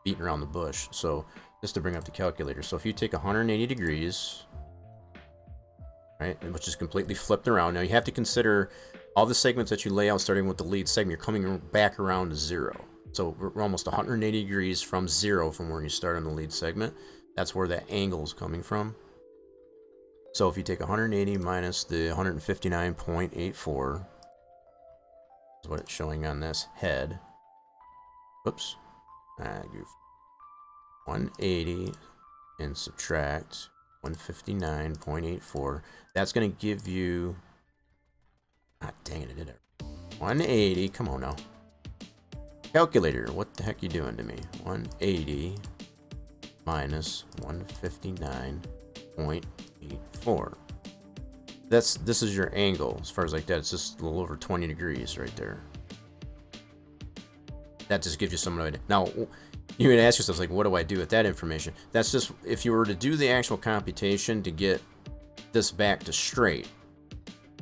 beating around the bush. So just to bring up the calculator. So if you take 180 degrees, right, which is completely flipped around. Now you have to consider all the segments that you lay out starting with the lead segment, you're coming back around to zero. So we're almost 180 degrees from zero from where you start on the lead segment. That's where that angle is coming from. So if you take 180 minus the 159.84, is what it's showing on this head. Oops. 180 and subtract 159.84. That's going to give you... Ah, dang it, I did it. 180, come on now. Calculator, what the heck are you doing to me? 180 minus 159.84. This is your angle. As far as like that, it's just a little over 20 degrees right there. That just gives you some idea. Now, you can ask yourself, like, what do I do with that information? That's just, if you were to do the actual computation to get this back to straight,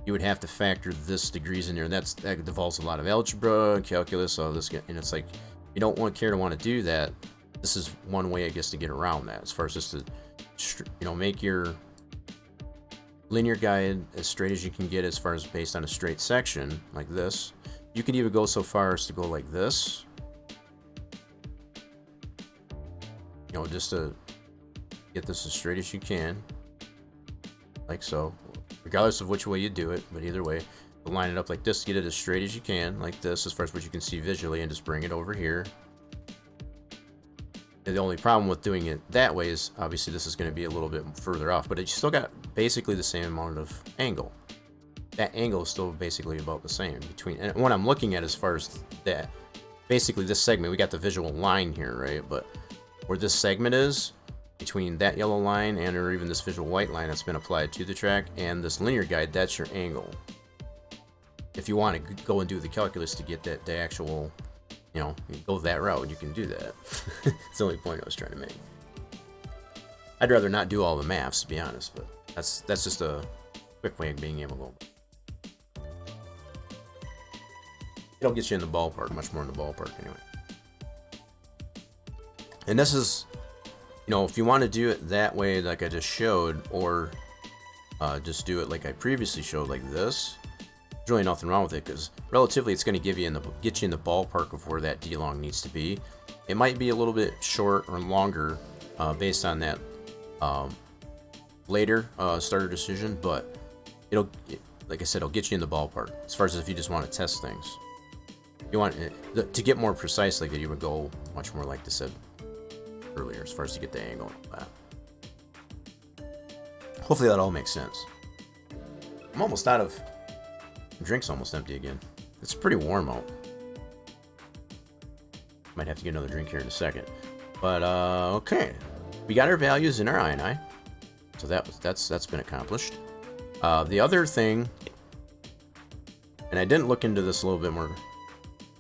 you would have to factor this degrees in there. And that involves a lot of algebra, calculus, all this. And it's like, you don't want to do that. This is one way, I guess, to get around that. As far as just to, make your linear guide as straight as you can get, as far as based on a straight section like this. You can even go so far as to go like this. Just to get this as straight as you can, like so, regardless of which way you do it. But either way, line it up like this to get it as straight as you can, like this, as far as what you can see visually, and just bring it over here. And the only problem with doing it that way is obviously this is going to be a little bit further off, but it's still got basically the same amount of angle. That angle is still basically about the same between, and what I'm looking at as far as that, basically this segment, we got the visual line here, right? But where this segment is between that yellow line and or even this visual white line that's been applied to the track and this linear guide, that's your angle. If you want to go and do the calculus to get that, the actual, go that route, you can do that. It's the only point I was trying to make. I'd rather not do all the maths, to be honest, but that's just a quick way of being able to go. It'll get you in the ballpark, much more in the ballpark anyway. And this is, if you want to do it that way like I just showed, or just do it like I previously showed, like this, there's really nothing wrong with it, because relatively it's going to get you in the ballpark of where that D long needs to be. It might be a little bit short or longer based on that later starter decision, but like I said, it'll get you in the ballpark as far as if you just want to test things. You want to get more precise like that, you would go much more like I said earlier, as far as to get the angle and all that. Hopefully that all makes sense. I'm almost out of, the drink's almost empty again. It's pretty warm out. Might have to get another drink here in a second. But okay, we got our values in our INI, so that's been accomplished. The other thing, and I didn't look into this a little bit more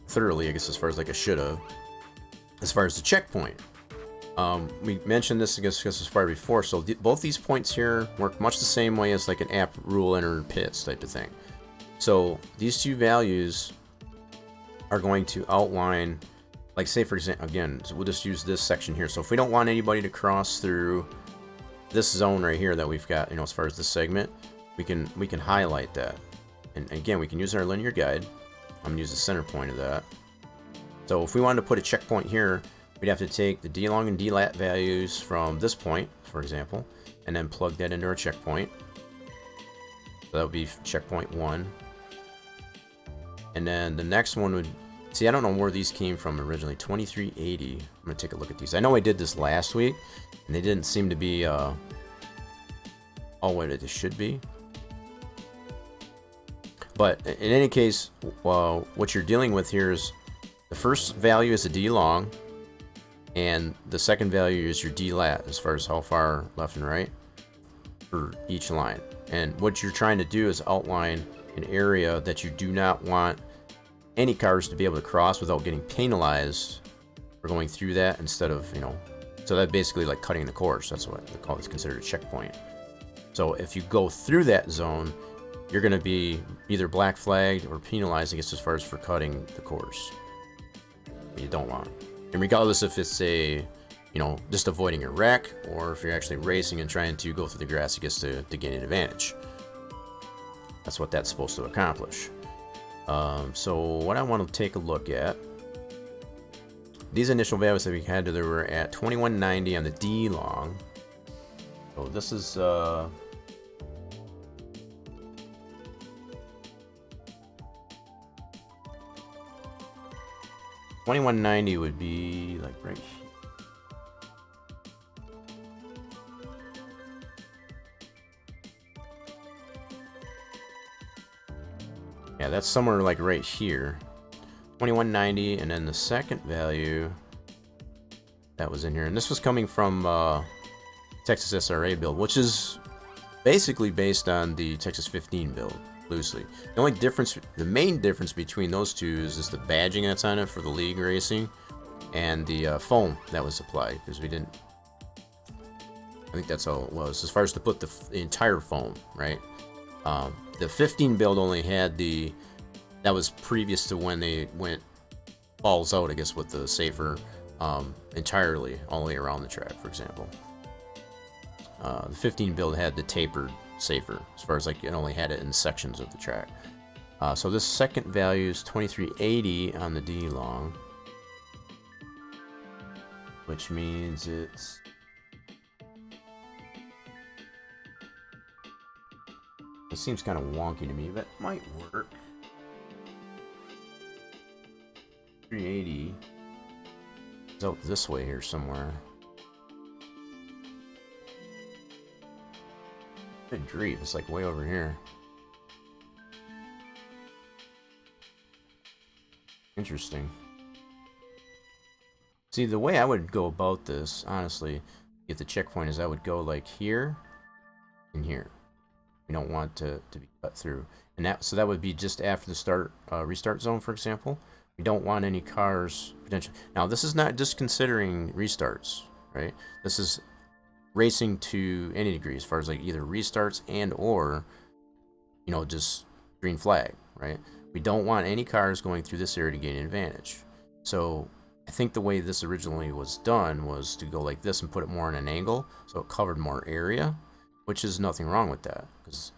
thoroughly, I guess, as far as like I should have, as far as the checkpoint. We mentioned this, I guess as far before, so both these points here work much the same way as like an app rule enter pits type of thing. So these two values are going to outline, like say for example, again, so we'll just use this section here. So if we don't want anybody to cross through this zone right here that we've got, as far as this segment, we can highlight that. And again, we can use our linear guide. I'm gonna use the center point of that. So if we wanted to put a checkpoint here, we'd have to take the D long and D lat values from this point, for example, and then plug that into our checkpoint. So that would be checkpoint 1. And then the next one would, see, I don't know where these came from originally, 2380. I'm gonna take a look at these. I know I did this last week, and they didn't seem to be all what it should be. But in any case, what you're dealing with here is the first value is a D long, and the second value is your D lat, as far as how far left and right for each line. And what you're trying to do is outline an area that you do not want any cars to be able to cross without getting penalized for going through that, instead of, so that basically like cutting the course. That's what they call this, considered a checkpoint. So if you go through that zone, you're going to be either black flagged or penalized, I guess, as far as for cutting the course. You don't want. And regardless if it's a, just avoiding a wreck, or if you're actually racing and trying to go through the grass, I guess, to gain an advantage. That's what that's supposed to accomplish. So what I want to take a look at, these initial values that we had, they were at 2190 on the D long. So this is 2190 would be like right here. Yeah, that's somewhere like right here. 2190, and then the second value, that was in here. And this was coming from Texas SRA build, which is basically based on the Texas 15 build, loosely. The only difference, the main difference between those two is just the badging that's on it for the league racing and the foam that was applied, because we didn't, I think that's all it was, as far as to put the entire foam, right? The 15 build only had the, that was previous to when they went balls out, I guess, with the safer entirely all the way around the track, for example. The 15 build had the tapered safer, as far as like it only had it in sections of the track. So this second value is 2380 on the D long, which means it's it seems kind of wonky to me, but it might work. 380 is out this way here somewhere. Good grief, it's like way over here. Interesting. See, the way I would go about this, honestly, get the checkpoint, is I would go like here and here. We don't want to be cut through. And that, so that would be just after the start restart zone, for example. We don't want any cars potentially. Now, this is not just considering restarts, right? This is racing to any degree, as far as like either restarts and or, you know, just green flag, right? We don't want any cars going through this area to gain an advantage. So I think the way this originally was done was to go like this and put it more on an angle, so it covered more area, which is nothing wrong with that, because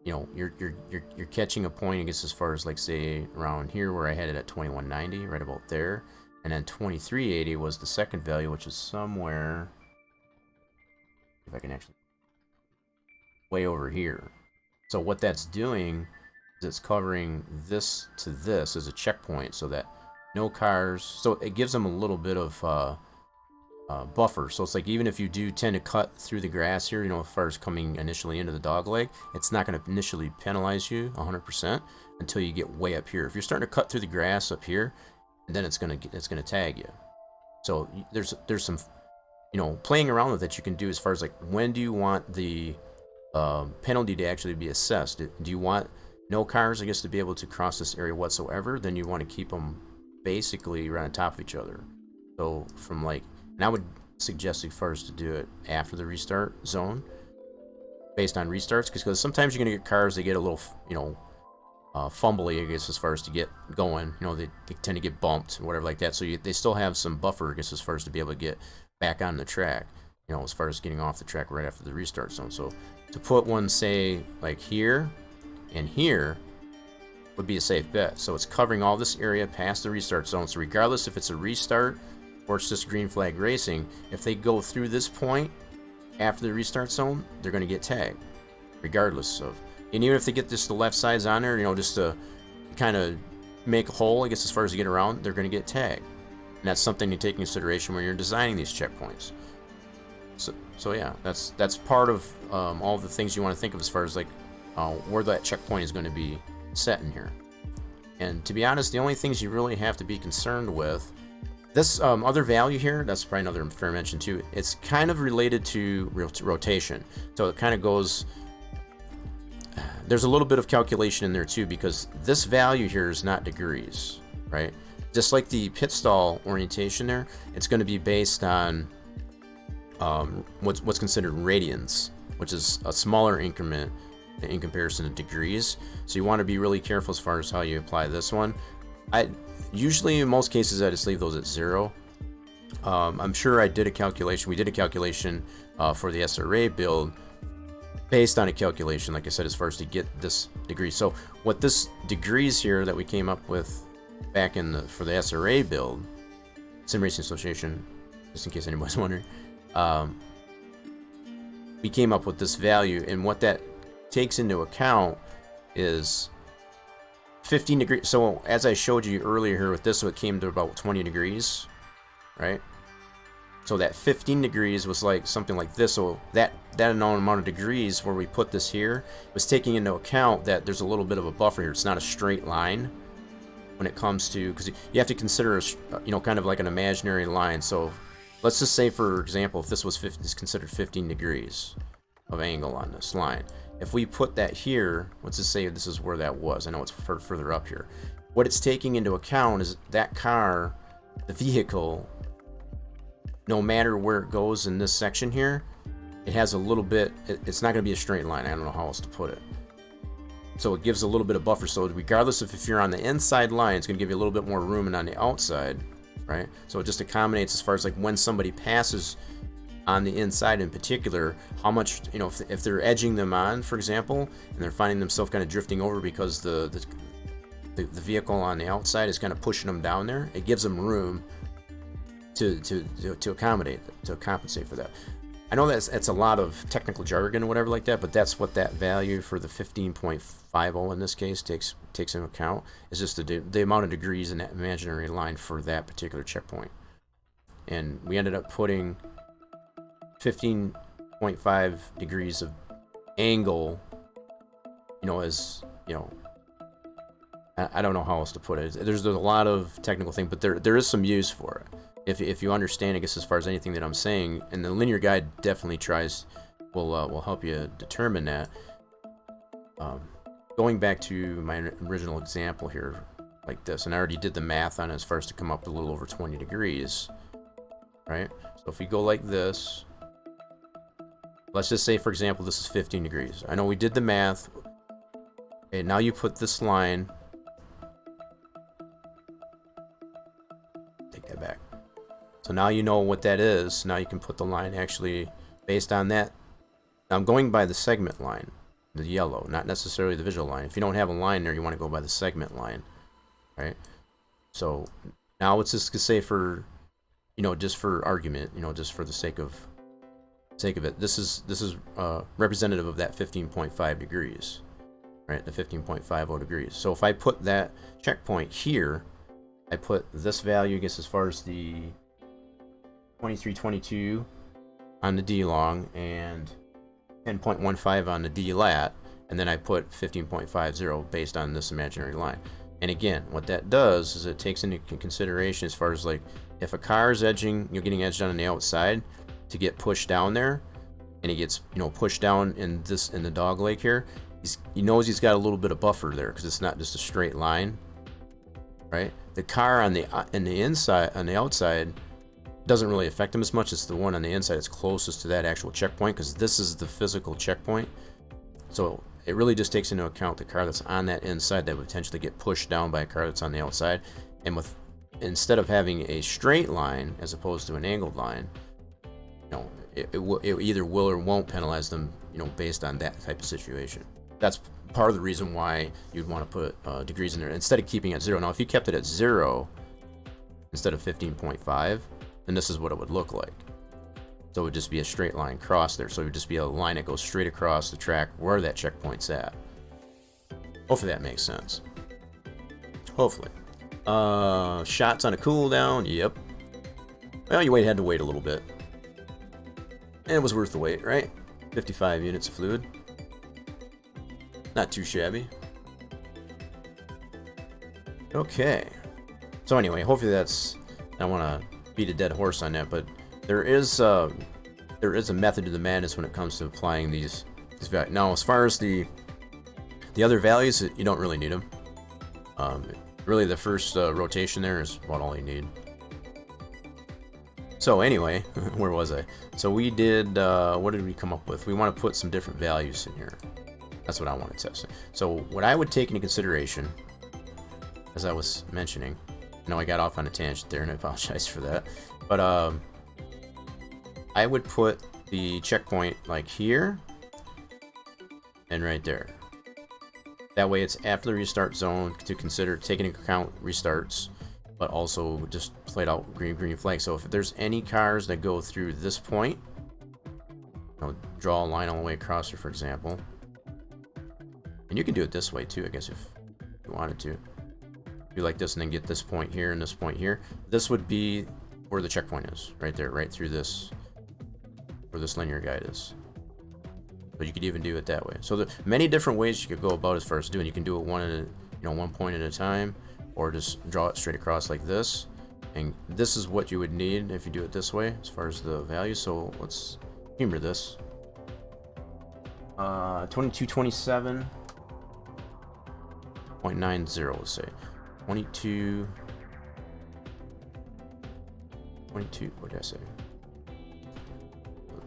you know you're catching a point, I guess, as far as like say around here where I had it at 2190, right about there, and then 2380 was the second value, which is somewhere, if I can actually, way over here. So what that's doing is it's covering this to this as a checkpoint, so that no cars, so it gives them a little bit of buffer. So it's like, even if you do tend to cut through the grass here, you know, as far as coming initially into the dog leg, it's not going to initially penalize you 100% until you get way up here. If you're starting to cut through the grass up here, then it's going to tag you. So there's some, you know, playing around with it you can do, as far as like, when do you want the penalty to actually be assessed? Do you want no cars, I guess, to be able to cross this area whatsoever? Then you want to keep them basically right on top of each other. So from like, and I would suggest at first to do it after the restart zone, based on restarts, because sometimes you're gonna get cars that get a little, you know, fumbly, I guess, as far as to get going. You know, they tend to get bumped and whatever like that. So they still have some buffer, I guess, as far as to be able to get back on the track. You know, as far as getting off the track right after the restart zone. So to put one, say, like here and here, would be a safe bet. So it's covering all this area past the restart zone. So regardless if it's a restart or it's just green flag racing, if they go through this point after the restart zone, they're going to get tagged, regardless of. And even if they get just the left sides on there, you know, just to kind of make a hole, I guess, as far as to get around, they're going to get tagged. And that's something to take into consideration when you're designing these checkpoints. So yeah, that's part of all the things you want to think of as far as like where that checkpoint is going to be set in here. And to be honest, the only things you really have to be concerned with, this other value here, that's probably another fair mention too, it's kind of related to rotation. So it kind of goes, there's a little bit of calculation in there too, because this value here is not degrees, right? Just like the pit stall orientation there, it's going to be based on what's considered radians, which is a smaller increment in comparison to degrees. So you want to be really careful as far as how you apply this one. Usually in most cases I just leave those at 0. I'm sure I did a calculation. We did a calculation for the SRA build based on a calculation, like I said, as far as to get this degree. So what this degrees here that we came up with back in for the SRA build, Sim Racing Association, just in case anybody's wondering, we came up with this value, and what that takes into account is 15 degrees. So as I showed you earlier here with this, so it came to about 20 degrees, right? So that 15 degrees was like something like this. So that known amount of degrees where we put this here was taking into account that there's a little bit of a buffer here. It's not a straight line when it comes to, because you have to consider, you know, kind of like an imaginary line. So let's just say, for example, if this was is considered 15 degrees of angle on this line. If we put that here, let's just say this is where that was. I know it's further up here. What it's taking into account is that car, the vehicle, no matter where it goes in this section here, it has a little bit, it's not going to be a straight line. I don't know how else to put it. So it gives a little bit of buffer. So regardless of if you're on the inside line, it's going to give you a little bit more room, and on the outside, right? So it just accommodates as far as like when somebody passes on the inside in particular, how much, you know, if they're edging them on, for example, and they're finding themselves kind of drifting over because the vehicle on the outside is kind of pushing them down there, it gives them room to accommodate, to compensate for that. I know that's a lot of technical jargon or whatever like that, but that's what that value for the 15.50 in this case takes into account, is just the amount of degrees in that imaginary line for that particular checkpoint. And we ended up putting 15.5 degrees of angle, you know, as, you know, I don't know how else to put it. There's a lot of technical thing, but there is some use for it. If you understand, I guess, as far as anything that I'm saying, and the linear guide definitely will help you determine that. Going back to my original example here, like this, and I already did the math on it as far as to come up a little over 20 degrees, right? So if we go like this, let's just say, for example, this is 15 degrees. I know we did the math. Okay, now you put this line. Take that back. So now you know what that is. Now you can put the line actually based on that. Now I'm going by the segment line, the yellow, not necessarily the visual line. If you don't have a line there, you want to go by the segment line, right? So now let's just say, for, you know, just for argument, you know, just for the sake of it, this is representative of that 15.5 degrees, right? The 15.50 degrees. So if I put that checkpoint here, I put this value, I guess, as far as the 2322 on the D long and 10.15 on the D lat, and then I put 15.50 based on this imaginary line. And again, what that does is it takes into consideration as far as like if a car is edging, you're getting edged on the outside to get pushed down there, and he gets, you know, pushed down in the dog leg here, he knows he's got a little bit of buffer there because it's not just a straight line, right? The car on the inside, on the outside, doesn't really affect him as much. It's the one on the inside that's closest to that actual checkpoint, because this is the physical checkpoint. So it really just takes into account the car that's on that inside that would potentially get pushed down by a car that's on the outside. And instead of having a straight line as opposed to an angled line, you know, it either will or won't penalize them, you know, based on that type of situation. That's part of the reason why you'd want to put degrees in there instead of keeping it at 0. Now, if you kept it at 0 instead of 15.5, then this is what it would look like. So it would just be a straight line across there. So it would just be a line that goes straight across the track where that checkpoint's at. Hopefully that makes sense. Hopefully. Shots on a cooldown. Yep. Well, you had to wait a little bit. And it was worth the wait, right? 55 units of fluid. Not too shabby. Okay. So anyway, hopefully that's... I don't want to beat a dead horse on that, but there is a method to the madness when it comes to applying these values. Now, as far as the other values, you don't really need them. Really, the first rotation there is about all you need. So anyway, where was I? So we did, what did we come up with? We want to put some different values in here. That's what I want to test. So what I would take into consideration, as I was mentioning, I know I got off on a tangent there, and I apologize for that. But I would put the checkpoint like here and right there. That way it's after the restart zone to consider taking into account restarts, but also just played out green flag. So if there's any cars that go through this point, you know, draw a line all the way across here, for example. And you can do it this way too, I guess, if you wanted to. Do like this and then get this point here and this point here. This would be where the checkpoint is, right there, right through this, where this linear guide is. But you could even do it that way. So there are many different ways you could go about as far as doing. You can do it one point at a time, or just draw it straight across like this. And this is what you would need if you do it this way, as far as the value. So let's humor this. 2227.90, let's say. 22, what did I say?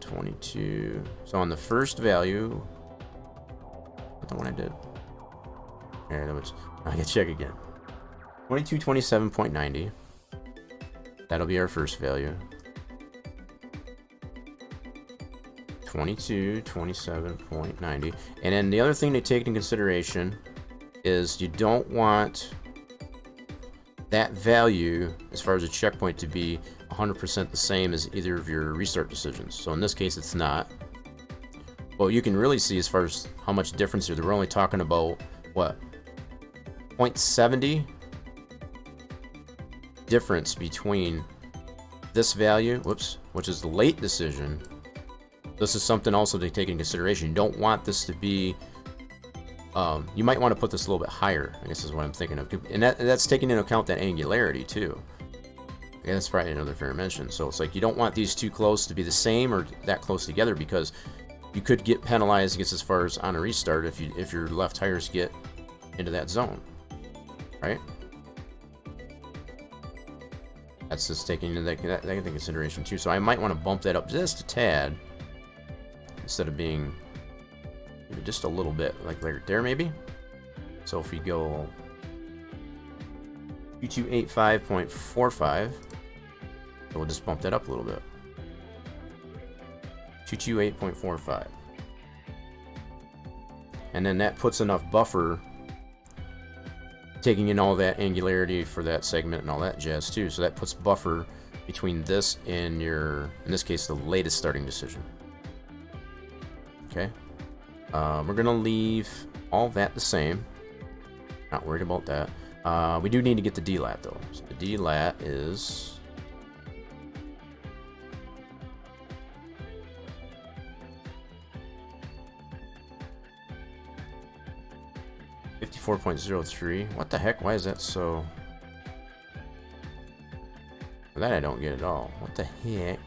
22. So on the first value, not the one I did. There, that was, I can check again. 2227.90. That'll be our first value. 2227.90. And then the other thing to take into consideration is you don't want that value, as far as a checkpoint, to be 100% the same as either of your restart decisions. So in this case, it's not. Well, you can really see as far as how much difference here. We're only talking about, what, 0.70 difference between this value, whoops, which is the late decision. This is something also to take into consideration. You don't want this to be, you might want to put this a little bit higher, I guess is what I'm thinking of. And that's taking into account that angularity too. Yeah, that's probably another fair mention. So it's like you don't want these too close to be the same or that close together, because you could get penalized, I guess, as far as on a restart if your left tires get into that zone, right? That's just taking into that into consideration too. So I might want to bump that up just a tad instead of being maybe just a little bit, like right there maybe. So if we go 2285.45, so we'll just bump that up a little bit. 228.45. And then that puts enough buffer, taking in all that angularity for that segment and all that jazz too. So that puts buffer between this and your, in this case, the latest starting decision. Okay. We're gonna leave all that the same. Not worried about that. We do need to get the DLAT though. So the DLAT is 54.03. What the heck? Why is that so? That I don't get at all. What the heck?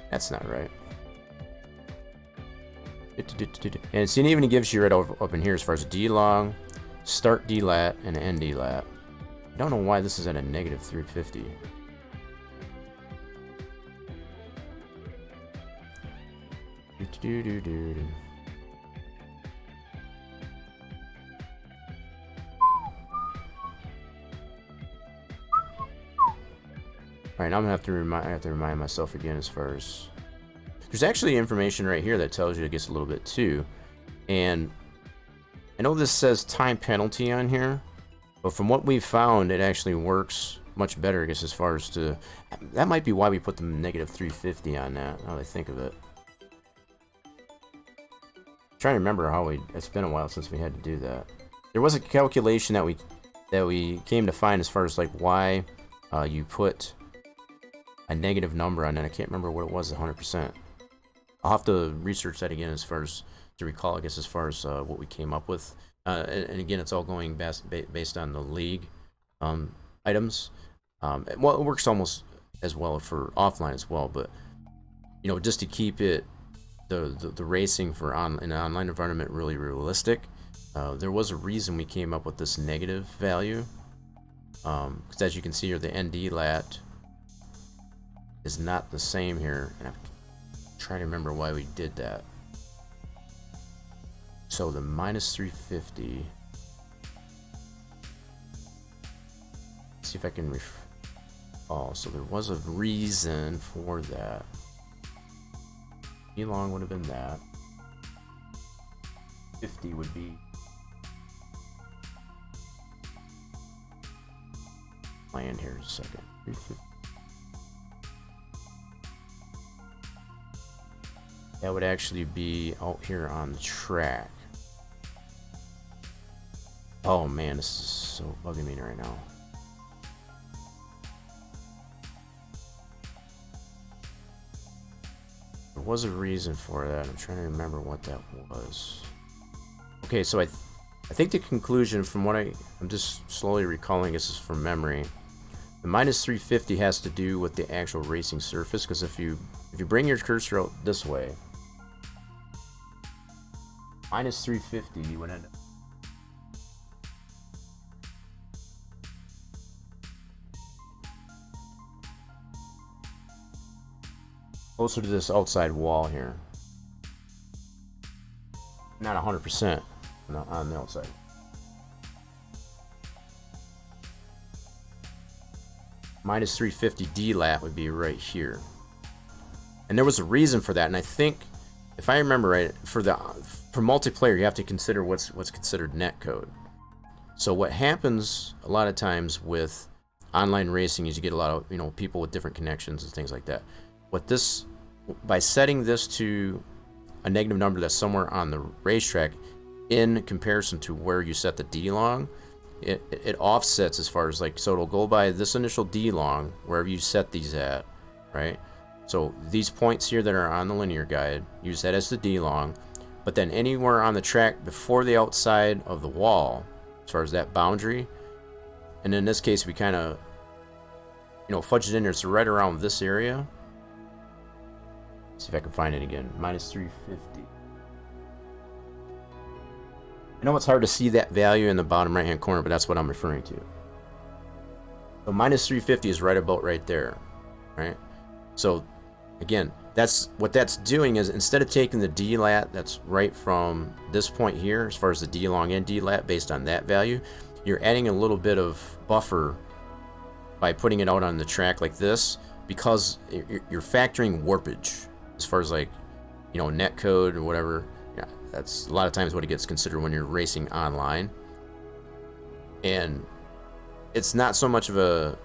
That's not right. And see, it even gives you right up in here as far as D-long, start DLAT, and end DLAT. I don't know why this is at a negative 350. Alright, now I'm gonna have to remind myself again as far as there's actually information right here that tells you, I guess, a little bit too. And I know this says time penalty on here, but from what we've found, it actually works much better, I guess, as far as to, that might be why we put the negative 350 on that, now that I think of it. I'm trying to remember how it's been a while since we had to do that. There was a calculation that we came to find as far as like why you put a negative number on it. I can't remember what it was 100%. I'll have to research that again as far as to recall, I guess, as far as what we came up with. And again, it's all going based on the league items. Well, it works almost as well for offline as well, but you know, just to keep it the racing for in an online environment really realistic, there was a reason we came up with this negative value. Because as you can see here, the ND lat is not the same here, and I'm trying to remember why we did that. So the minus 350. Let's see if I can oh, so there was a reason for that. E-long would have been that. 50 would be land here in a second. 350. That would actually be out here on the track. Oh man, this is so bugging me right now. There was a reason for that. I'm trying to remember what that was. Okay, so I I think the conclusion from what I'm just slowly recalling, this is from memory. The minus 350 has to do with the actual racing surface, because if you bring your cursor out this way, minus 350, you would end up closer to this outside wall here. Not 100% on the outside. Minus 350 D-lat would be right here. And there was a reason for that, and I think, if I remember right, for multiplayer, you have to consider what's considered netcode. So what happens a lot of times with online racing is you get a lot of people with different connections and things like that. By setting this to a negative number that's somewhere on the racetrack in comparison to where you set the D-long, it offsets as far as like, so it'll go by this initial D-long wherever you set these at, right? So these points here that are on the linear guide, use that as the D-long, but then anywhere on the track before the outside of the wall, as far as that boundary, and in this case we kind of fudged it in there, so right around this area. See if I can find it again. Minus 350. I know it's hard to see that value in the bottom right hand corner, but that's what I'm referring to. So minus 350 is right about right there, right? So again, what that's doing is, instead of taking the D-lat that's right from this point here, as far as the D-long and D-lat based on that value, you're adding a little bit of buffer by putting it out on the track like this, because you're factoring warpage as far as like net code or whatever. Yeah, that's a lot of times what it gets considered when you're racing online, and it's not so much of a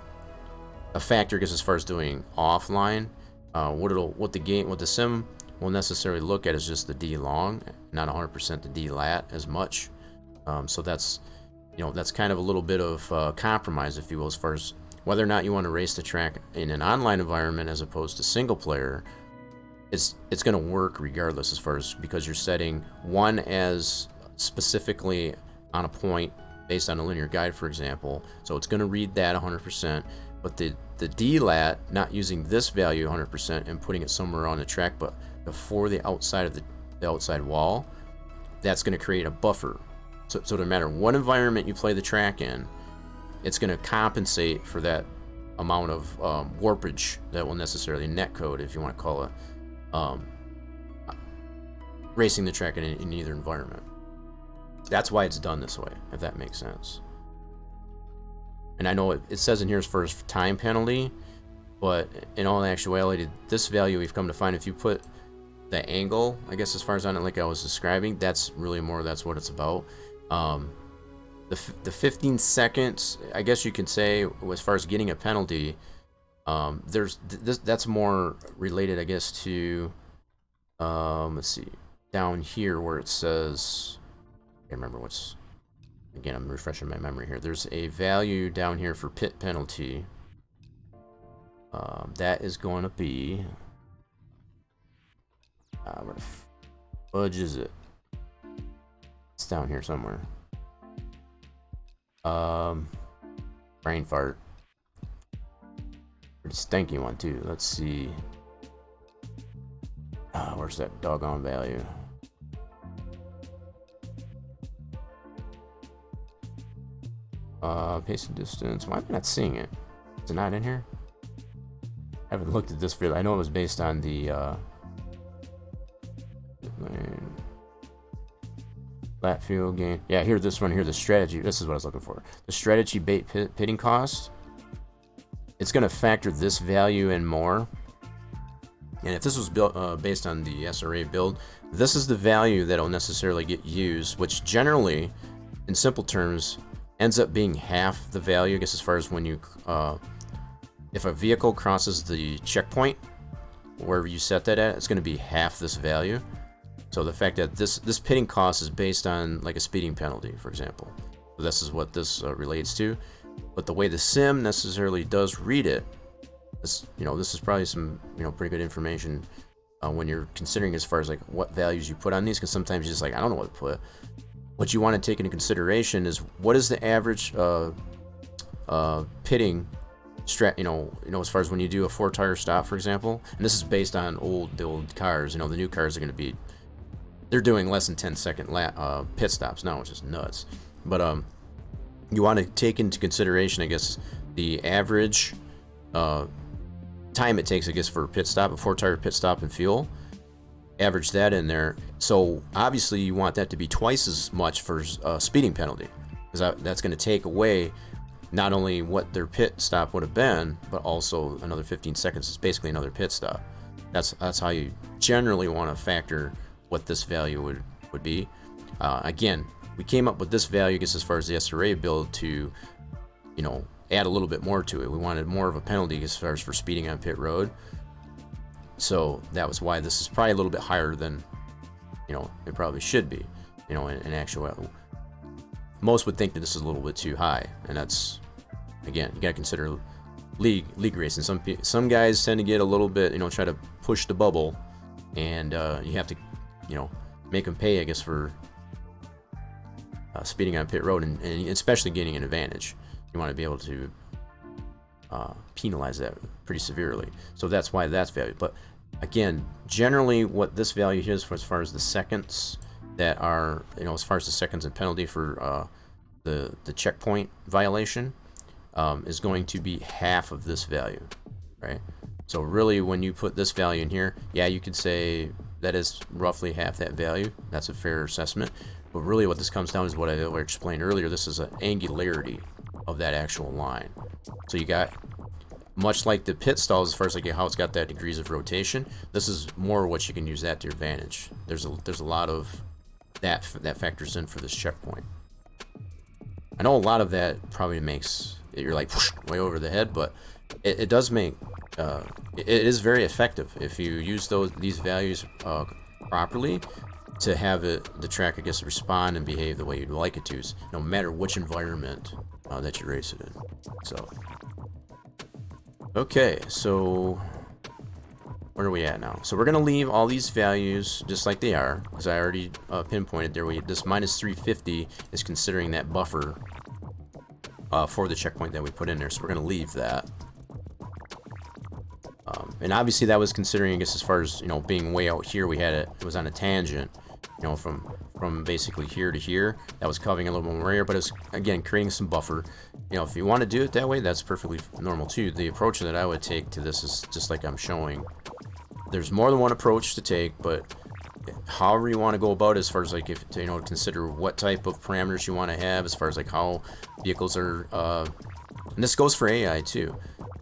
factor as far as doing offline. What the sim will necessarily look at is just the D long, not 100% the D lat as much. So that's that's kind of a little bit of compromise, if you will, as far as whether or not you want to race the track in an online environment as opposed to single player. It's going to work regardless, as far as, because you're setting one as specifically on a point based on a linear guide, for example. So it's going to read that 100%, but the D-lat, not using this value 100% and putting it somewhere on the track, but before the outside of the outside wall, that's going to create a buffer. So no matter what environment you play the track in, it's going to compensate for that amount of warpage that will necessarily netcode, if you want to call it, racing the track in either environment. That's why it's done this way, if that makes sense. And I know it says in here as far as time penalty, but in all actuality, this value we've come to find, if you put the angle, I guess, as far as on it, like I was describing, that's really that's what it's about. The 15 seconds, I guess you can say, as far as getting a penalty, that's more related, I guess, to let's see, down here where it says, I can't remember what's, again, I'm refreshing my memory here. There's a value down here for pit penalty. That is going to be, where the fudge is it? It's down here somewhere. Brain fart. Pretty stinky one too. Let's see. Where's that doggone value? Pace and distance. Why am I not seeing it? Is it not in here? I haven't looked at this field. I know it was based on the flat field gain. Yeah, here, this one here, the strategy. This is what I was looking for. The strategy bait pitting cost. It's going to factor this value in more. And if this was built based on the SRA build, this is the value that will necessarily get used, which generally, in simple terms, ends up being half the value, I guess, as far as when you, if a vehicle crosses the checkpoint, wherever you set that at, it's going to be half this value. So the fact that this pitting cost is based on like a speeding penalty, for example. So this is what this relates to. But the way the sim necessarily does read it, this is probably some pretty good information when you're considering as far as like what values you put on these, because sometimes you're just like, I don't know what to put. what you want to take into consideration is what is the average pitting strat, as far as when you do a 4-tire stop, for example. And this is based on the old cars. The new cars are going to be, they're doing less than 10-second pit stops now, which is nuts. But you want to take into consideration, I guess, the average time it takes, I guess, for a pit stop, a 4-tire pit stop and fuel. Average that in there. So obviously you want that to be twice as much for a speeding penalty, because that's going to take away not only what their pit stop would have been, but also another 15 seconds. It's basically another pit stop. That's how you generally want to factor what this value would be. Again, we came up with this value, I guess, as far as the SRA build to, add a little bit more to it. We wanted more of a penalty as far as for speeding on pit road. So that was why this is probably a little bit higher than, it probably should be. In actuality, most would think that this is a little bit too high, and that's, again, you got to consider league racing. Some guys tend to get a little bit, try to push the bubble, and you have to, make them pay, I guess, for speeding on pit road, and especially getting an advantage. You want to be able to penalize that pretty severely. So that's why that's valued. But again, generally what this value is for as far as the seconds that are, as far as the seconds and penalty for the checkpoint violation is going to be half of this value, right? So really, when you put this value in here, yeah, you could say that is roughly half that value. That's a fair assessment. But really what this comes down is what I explained earlier. This is an angularity of that actual line. So you got, much like the pit stalls, as far as like how it's got that degrees of rotation, this is more what you can use that to your advantage. There's a lot of that factors in for this checkpoint. I know a lot of that probably makes you're like whoosh, way over the head, but it does make it is very effective if you use these values properly to have the track, I guess, respond and behave the way you'd like it to, no matter which environment that you race it in. So, okay, so where are we at now? So we're gonna leave all these values just like they are, because I already pinpointed there. This minus 350 is considering that buffer for the checkpoint that we put in there, so we're gonna leave that. And obviously that was considering, I guess, as far as being way out here, we had it was on a tangent, from basically here to here. That was covering a little more area, but it's again creating some buffer. If you want to do it that way, that's perfectly normal too. The approach that I would take to this is just like I'm showing. There's more than one approach to take, but however you want to go about it, as far as like if consider what type of parameters you want to have, as far as like how vehicles are, and this goes for AI too.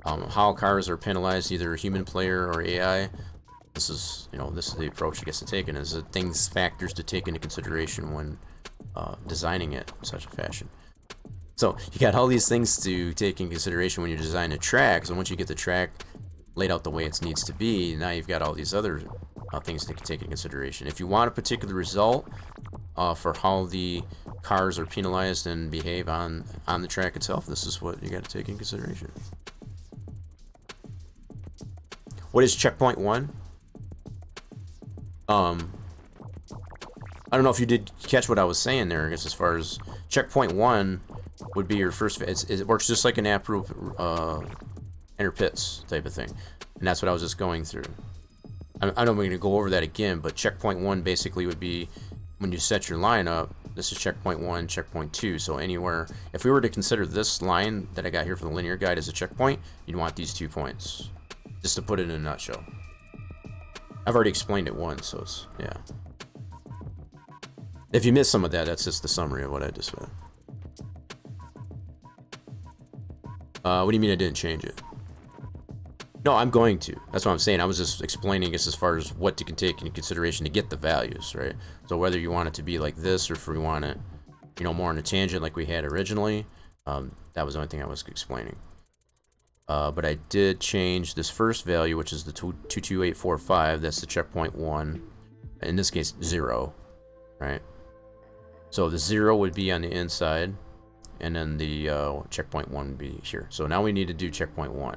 How cars are penalized, either human player or AI. This is the approach I guess to take, and is factors to take into consideration when designing it in such a fashion. So you got all these things to take in consideration when you design a track. So once you get the track laid out the way it needs to be, now you've got all these other things to take in consideration. If you want a particular result for how the cars are penalized and behave on the track itself, this is what you got to take in consideration. What is checkpoint 1? I don't know if you did catch what I was saying there. I guess as far as checkpoint 1 would be your first. It works just like an app group enter pits type of thing, and that's what I was just going through. I don't know if I'm going to go over that again, but checkpoint 1 basically would be when you set your line up. This is checkpoint 1, checkpoint 2. So anywhere, if we were to consider this line that I got here for the linear guide as a checkpoint, you'd want these 2 points. Just to put it in a nutshell. I've already explained it once, so it's, yeah. If you missed some of that, that's just the summary of what I just said. What do you mean I didn't change it? No, I'm going to. That's what I'm saying. I was just explaining this as far as what you can take into consideration to get the values, right? So whether you want it to be like this, or if we want it, more on a tangent like we had originally, that was the only thing I was explaining. But I did change this first value, which is the 22845. That's the checkpoint 1. In this case, 0, right? So the 0 would be on the inside, and then the checkpoint 1 would be here. So now we need to do checkpoint 1.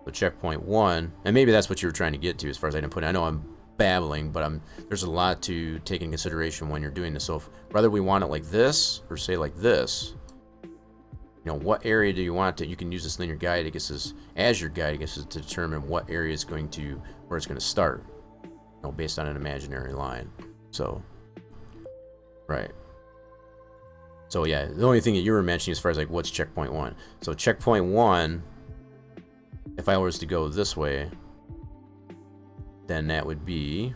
So checkpoint 1, and maybe that's what you were trying to get to as far as I didn't put it. I know I'm babbling, but there's a lot to take in consideration when you're doing this. So whether we want it like this or say like this, you know, what area do you want it? You can use this linear guide, I guess, as your guide, I guess, to determine what area is going to, where it's going to start, you know, based on an imaginary line. So, right. So yeah, the only thing that you were mentioning as far as like what's checkpoint 1. So checkpoint 1, if I was to go this way, then that would be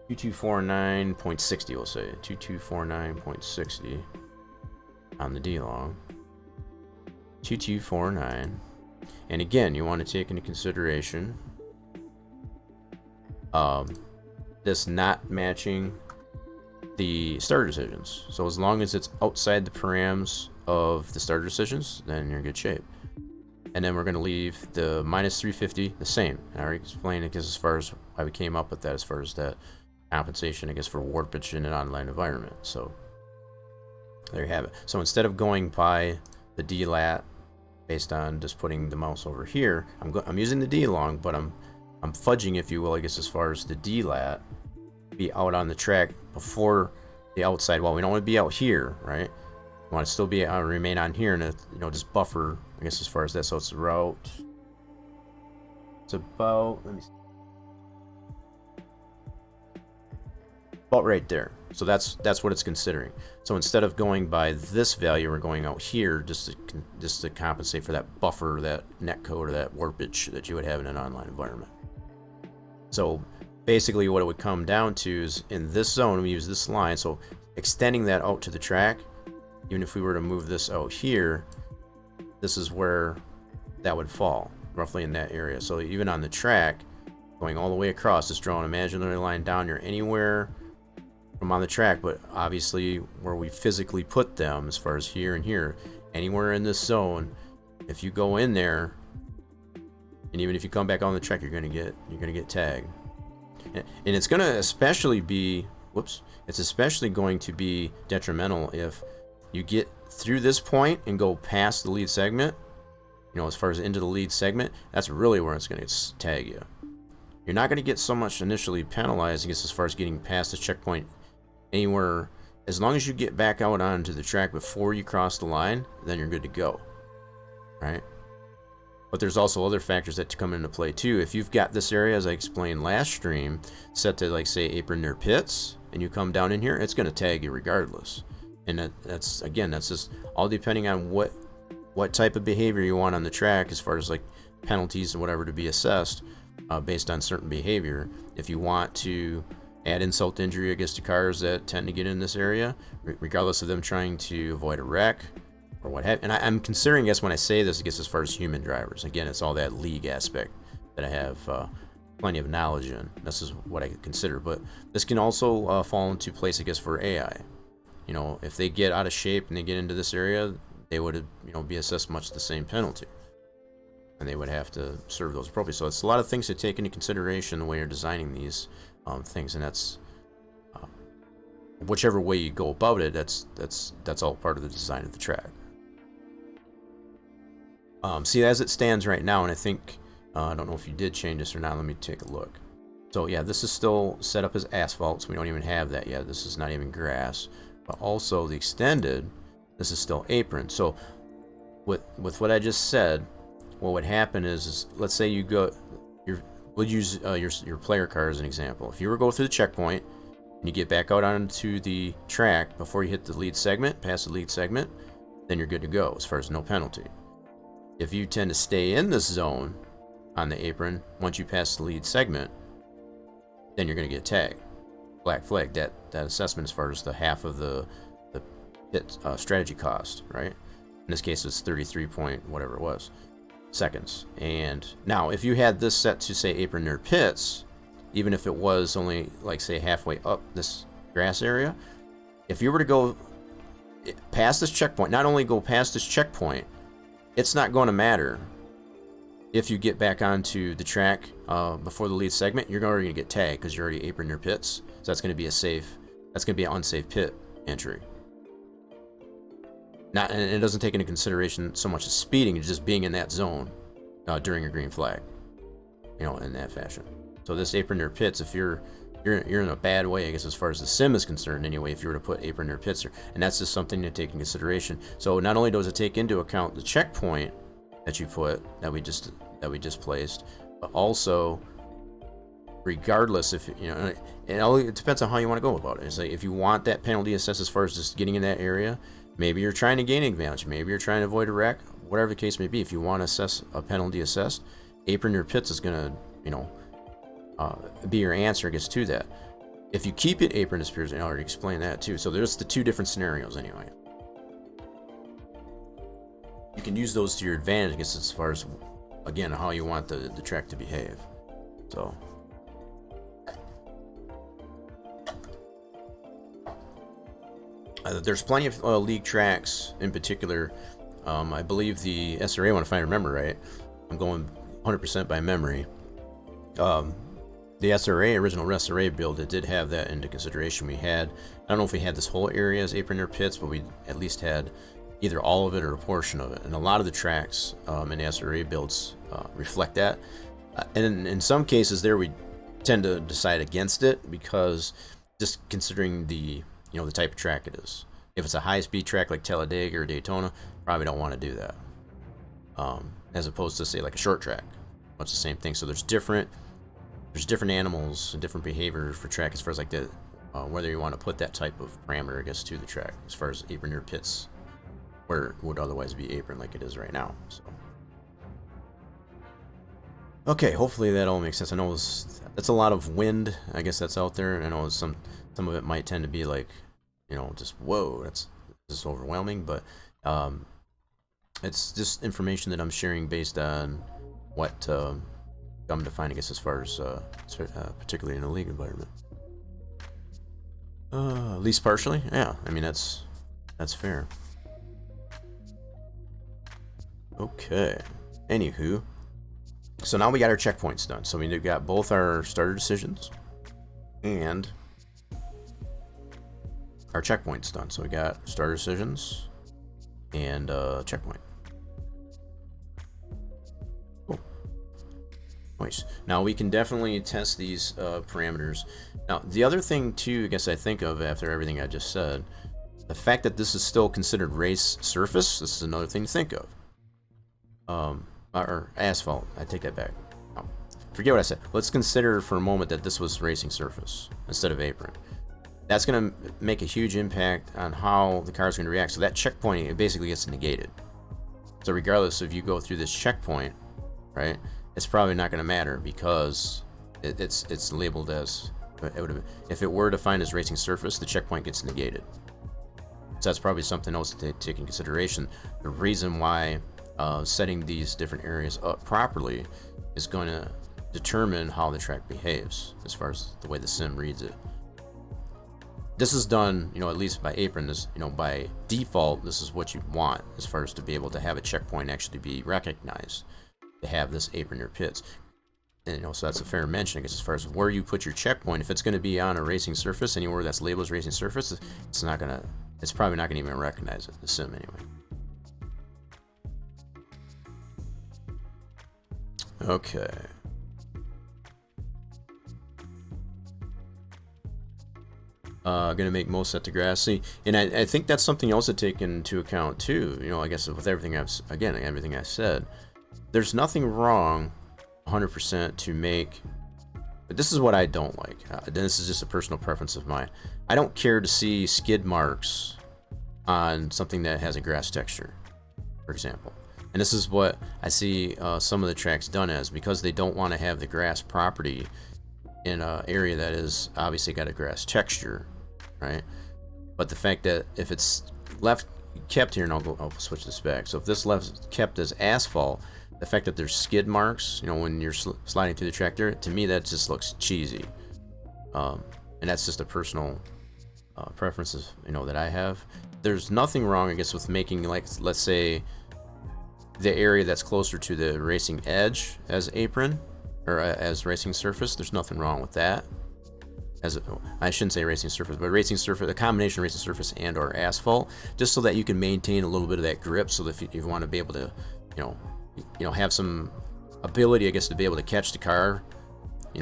2249.60, we'll say 2249.60 on the D long. 2249, and again, you want to take into consideration this not matching the starter decisions. So as long as it's outside the params of the starter decisions, then you're in good shape. And then we're going to leave the minus 350 the same. I already explained it, because as far as why we came up with that, as far as that compensation, I guess, for warpage in an online environment. So there you have it. So instead of going by the DLAT based on just putting the mouse over here, I'm using the D long, but I'm fudging, if you will, I guess, as far as the DLAT be out on the track before the outside. Well, we don't want to be out here, right? We want to still be remain on here, and you know, just buffer, I guess, as far as that. So it's route. It's about, let me see, about right there. So that's what it's considering. So instead of going by this value, we're going out here just to compensate for that buffer, that netcode, or that warpage that you would have in an online environment. So basically what it would come down to is, in this zone, we use this line, so extending that out to the track, even if we were to move this out here, this is where that would fall, roughly in that area. So even on the track, going all the way across, just drawing an imaginary line down here, anywhere from on the track, but obviously where we physically put them, as far as here and here, anywhere in this zone, if you go in there, and even if you come back on the track, you're gonna get tagged. And it's gonna especially be, it's especially going to be detrimental if you get through this point and go past the lead segment, you know, as far as into the lead segment. That's really where it's going to tag you. You're not going to get so much initially penalized, I guess, as far as getting past the checkpoint anywhere. As long as you get back out onto the track before you cross the line, then you're good to go, right? But there's also other factors that come into play too. If you've got this area, as I explained last stream, set to, like, say, apron near pits, and you come down in here, it's going to tag you regardless. And that's just all depending on what type of behavior you want on the track, as far as like penalties and whatever to be assessed based on certain behavior. If you want to add insult to injury, I guess, to cars that tend to get in this area, regardless of them trying to avoid a wreck or what have you. And I'm considering, I guess, when I say this, I guess, as far as human drivers, again, it's all that league aspect that I have plenty of knowledge in. This is what I could consider. But this can also fall into place, I guess, for AI. You know, if they get out of shape and they get into this area, they would, you know, be assessed much the same penalty, and they would have to serve those appropriately. So it's a lot of things to take into consideration the way you're designing these things, and that's whichever way you go about it. That's all part of the design of the track. See, as it stands right now, and I think I don't know if you did change this or not. Let me take a look. So yeah, this is still set up as asphalt, so we don't even have that yet. This is not even grass. But also the extended, this is still apron. So with what I just said, what would happen is let's say you go, we'll use your player car as an example. If you were to go through the checkpoint and you get back out onto the track before you hit the lead segment, past the lead segment, then you're good to go as far as no penalty. If you tend to stay in this zone on the apron once you pass the lead segment, then you're going to get tagged. Black flag, that assessment as far as the half of the pit strategy cost, right? In this case, it's 33 point whatever it was seconds. And now, if you had this set to say apron near pits, even if it was only, like, say, halfway up this grass area, if you were to go past this checkpoint, not only go past this checkpoint, it's not going to matter if you get back onto the track before the lead segment. You're already going to get tagged because you're already apron near pits. So that's going to be an unsafe pit entry. And it doesn't take into consideration so much as speeding, it's just being in that zone during a green flag. you know, in that fashion. So this apron near pits, if you're in a bad way, I guess, as far as the sim is concerned anyway, if you were to put apron near pits, and that's just something to take in consideration. So not only does it take into account the checkpoint that you put, that we just placed, but also, regardless if, you know, it depends on how you want to go about it. It's like, if you want that penalty assessed as far as just getting in that area, maybe you're trying to gain advantage, maybe you're trying to avoid a wreck, whatever the case may be. If you want to assess a penalty assessed, apron near pits is going to, you know, be your answer, I guess, to that. If you keep it apron disappears, I already explained that too. So there's the two different scenarios anyway. You can use those to your advantage, I guess, as far as, again, how you want the track to behave. So there's plenty of league tracks in particular. I believe the SRA one, if I remember right, I'm going 100% by memory. The SRA, original SRA build, it did have that into consideration. We had, I don't know if we had this whole area as apron near pits, but we at least had either all of it or a portion of it. And a lot of the tracks in the SRA builds reflect that. And in some cases there, we tend to decide against it, because just considering the, you know, the type of track it is. If it's a high-speed track like Talladega or Daytona, probably don't want to do that. As opposed to, say, like a short track. It's the same thing. So there's different animals and different behaviors for track as far as like the whether you want to put that type of parameter, I guess, to the track as far as apron near pits, where it would otherwise be apron like it is right now. So okay, hopefully that all makes sense. I know that's a lot of wind, I guess, that's out there. I know some of it might tend to be like, you know, just whoa, that's just overwhelming, but it's just information that I'm sharing based on what I'm defining, I guess, as far as particularly in a league environment. At least partially, yeah. I mean, that's fair. Okay. Anywho, so now we got our checkpoints done. So we got both our starter decisions and our checkpoints done. So we got starter decisions and checkpoint. Nice. Now we can definitely test these parameters. Now the other thing too, I guess, I think of after everything I just said, the fact that this is still considered race surface, this is another thing to think of. Or asphalt, I take that back. Forget what I said. Let's consider for a moment that this was racing surface instead of apron. That's going to make a huge impact on how the car is going to react. So that checkpoint, it basically gets negated. So regardless if you go through this checkpoint, right, it's probably not going to matter, because it's labeled as, if it were defined as racing surface, the checkpoint gets negated. So that's probably something else to take in consideration. The reason why setting these different areas up properly is going to determine how the track behaves as far as the way the sim reads it. This is done, you know, at least by apron. This, you know, by default, this is what you want as far as to be able to have a checkpoint actually be recognized, to have this apron near pits. And, you know, so that's a fair mention, I guess, as far as where you put your checkpoint. If it's going to be on a racing surface, anywhere that's labeled as racing surface, it's probably not going to even recognize it, the sim anyway. Okay. Gonna make most set to grass. See, and I think that's something else to take into account too. You know, I guess with everything everything I said, there's nothing wrong 100% to make, but this is what I don't like. This is just a personal preference of mine. I don't care to see skid marks on something that has a grass texture, for example. And this is what I see some of the tracks done as, because they don't want to have the grass property in an area that is obviously got a grass texture, right? But the fact that if it's left kept here, and I'll switch this back. So if this left kept as asphalt, the fact that there's skid marks, you know, when you're sliding through the track there, to me that just looks cheesy. And that's just a personal preferences, you know, that I have. There's nothing wrong, I guess, with making, like, let's say, the area that's closer to the racing edge as apron, or as racing surface. There's nothing wrong with that. I shouldn't say racing surface, but racing surface, a combination of racing surface and or asphalt, just so that you can maintain a little bit of that grip, so that if you want to be able to, you know, have some ability, I guess, to be able to catch the car.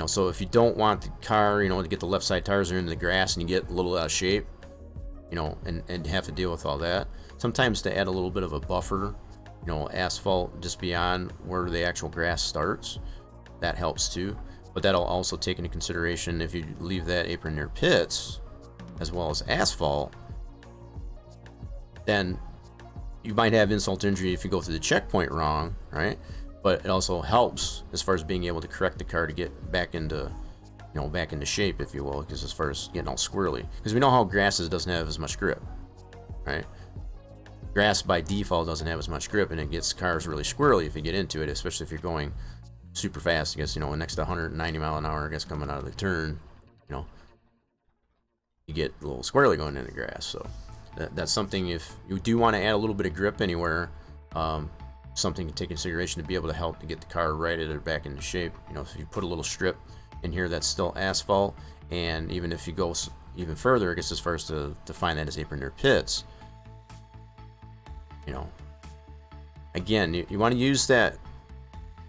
So if you don't want the car, to get the left side tires are into the grass and you get a little out of shape, and have to deal with all that. Sometimes to add a little bit of a buffer, asphalt just beyond where the actual grass starts, that helps too. But that'll also take into consideration if you leave that apron near pits as well as asphalt, then you might have insult to injury if you go through the checkpoint wrong, right? But it also helps as far as being able to correct the car to get back into shape, if you will, because as far as getting all squirrely, because we know how grasses doesn't have as much grip, right? Grass by default doesn't have as much grip, and it gets cars really squirrely if you get into it, especially if you're going super fast. I guess, next to 190 mile an hour, I guess, coming out of the turn, you get a little squirrely going into grass. So that's something, if you do want to add a little bit of grip anywhere, something to take into consideration to be able to help to get the car righted or back into shape. If you put a little strip in here that's still asphalt, and even if you go even further, I guess, as far as to define that as apron near pits, again, you want to use that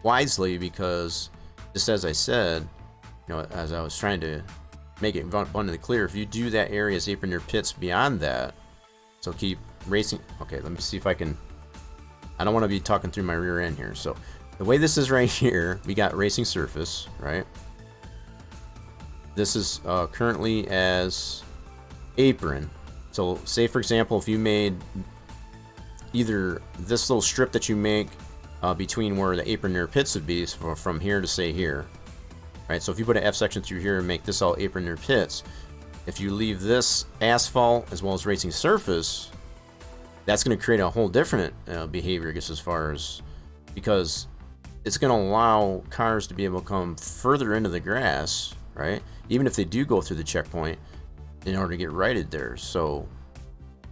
wisely, because just as I said, as I was trying to make it abundantly clear, if you do that area as apron near pits beyond that, so keep racing. Okay, let me see if I can. I don't want to be talking through my rear end here. So the way this is right here, we got racing surface, right? This is currently as apron. So say, for example, if you made either this little strip that you make between where the apron near pits would be, so from here to say here, right? So if you put an F section through here and make this all apron near pits, if you leave this asphalt as well as racing surface, that's going to create a whole different behavior, I guess, as far as, because it's going to allow cars to be able to come further into the grass, right? Even if they do go through the checkpoint in order to get righted there. So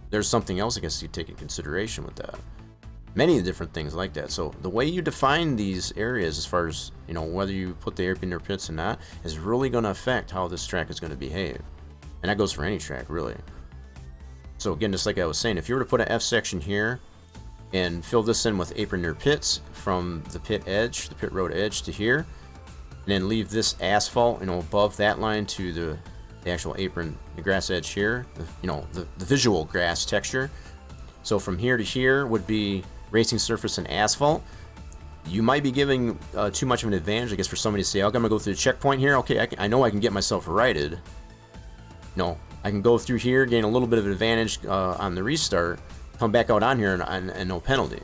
there's something else, I guess, you take in consideration with that. Many different things like that. So the way you define these areas, as far as, whether you put the apron near pits or not, is really going to affect how this track is going to behave. And that goes for any track, really. So again, just like I was saying, if you were to put an F section here and fill this in with apron near pits from the pit edge, the pit road edge to here, and then leave this asphalt, above that line to the actual apron, the grass edge here, the visual grass texture. So from here to here would be racing surface and asphalt. You might be giving too much of an advantage, I guess, for somebody to say, "Oh, I'm gonna go through the checkpoint here. Okay, I know I can get myself righted. I can go through here, gain a little bit of an advantage on the restart, come back out on here and no penalty."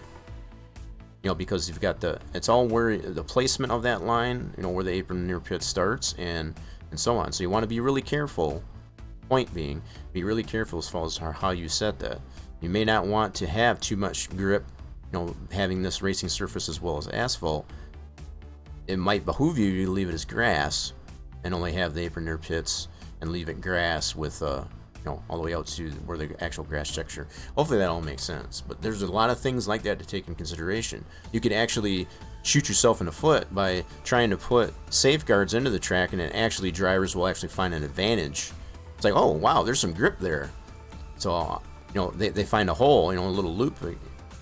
Because you've got it's all where the placement of that line, where the apron near pit starts and so on. So you want to be really careful. Point being, be really careful as far as how you set that. You may not want to have too much grip, having this racing surface as well as asphalt. It might behoove you to leave it as grass and only have the apron near pits and leave it grass with all the way out to where the actual grass texture. Hopefully that all makes sense. But there's a lot of things like that to take in consideration. You could actually shoot yourself in the foot by trying to put safeguards into the track, and then actually drivers will actually find an advantage. It's like, oh wow, there's some grip there. So they find a hole, a little loop,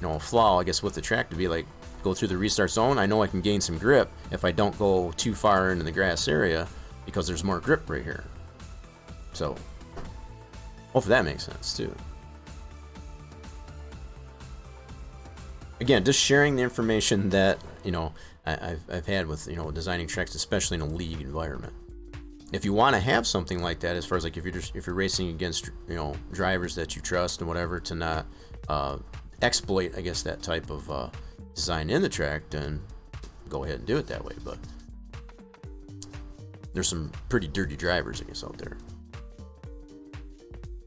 a flaw, I guess, with the track to be like, go through the restart zone. I know I can gain some grip if I don't go too far into the grass area because there's more grip right here. So hopefully that makes sense too. Again, just sharing the information that I've had with designing tracks, especially in a league environment. If you want to have something like that, as far as like if you're racing against drivers that you trust and whatever, to not exploit, I guess, that type of design in the track, then go ahead and do it that way. But there's some pretty dirty drivers, I guess, out there,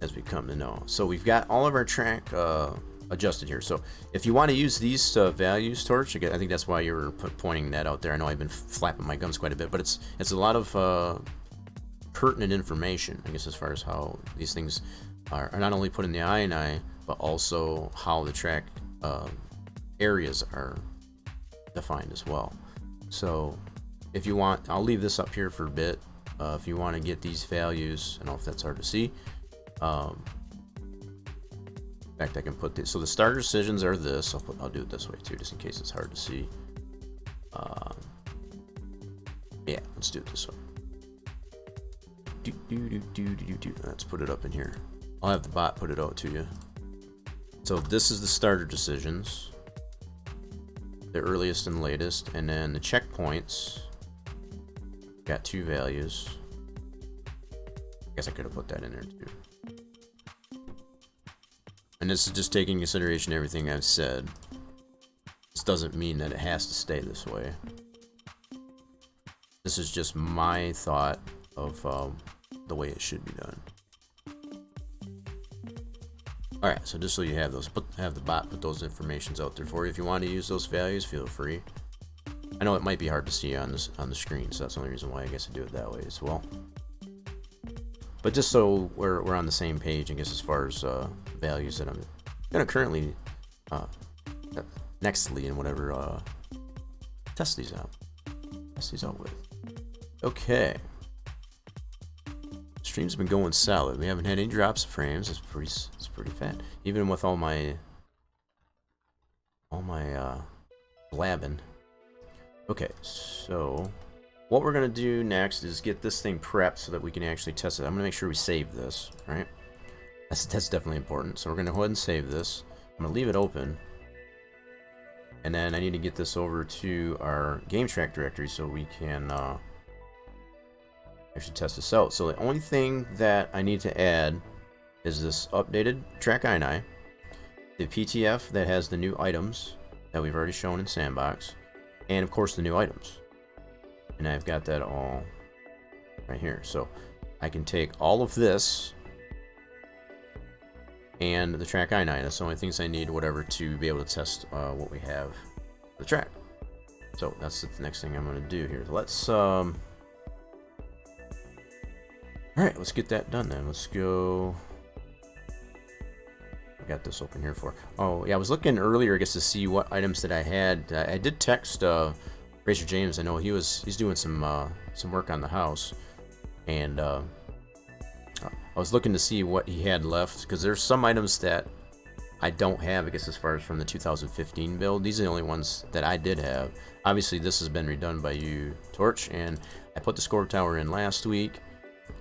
as we come to know. So we've got all of our track adjusted here. So if you want to use these values, Torch, again, I think that's why you were pointing that out there. I know I've been flapping my gums quite a bit, but it's a lot of pertinent information, I guess, as far as how these things are not only put in the INI, but also how the track areas are defined as well. So if you want, I'll leave this up here for a bit. If you want to get these values, I don't know if that's hard to see. In fact, I can put this. So the starter decisions are this. I'll do it this way too, just in case it's hard to see. Yeah, let's do it this way. Let's put it up in here. I'll have the bot put it out to you. So this is the starter decisions, the earliest and latest, and then the checkpoints. Got 2 values. I guess I could have put that in there too. And this is just taking into consideration everything I've said. This doesn't mean that it has to stay this way. This is just my thought of the way it should be done. Alright, so just so you have those, have the bot put those informations out there for you. If you want to use those values, feel free. I know it might be hard to see on the screen, so that's the only reason why I guess I do it that way as well. But just so we're on the same page, I guess, as far as values that I'm gonna currently nextly and whatever test these out with. Okay, stream's been going solid. We haven't had any drops of frames. It's pretty fat, even with all my blabbing. Okay, so what we're gonna do next is get this thing prepped so that we can actually test it. I'm gonna make sure we save this, right? That's definitely important. So we're gonna go ahead and save this. I'm gonna leave it open, and then I need to get this over to our game track directory so we can actually test this out. So the only thing that I need to add is this updated track ini, the PTF that has the new items that we've already shown in Sandbox, and of course the new items. And I've got that all right here. So I can take all of this and the track ini. That's the only things I need, whatever, to be able to test what we have the track. So that's the next thing I'm going to do here. Let's all right, let's get that done then. Let's go. I got this open here for. Oh yeah, I was looking earlier, I guess, to see what items that I had. I did text Racer James. I know he's doing some work on the house, and I was looking to see what he had left, because there's some items that I don't have, I guess, as far as from the 2015 build. These are the only ones that I did have. Obviously, this has been redone by you, Torch, and I put the score tower in last week.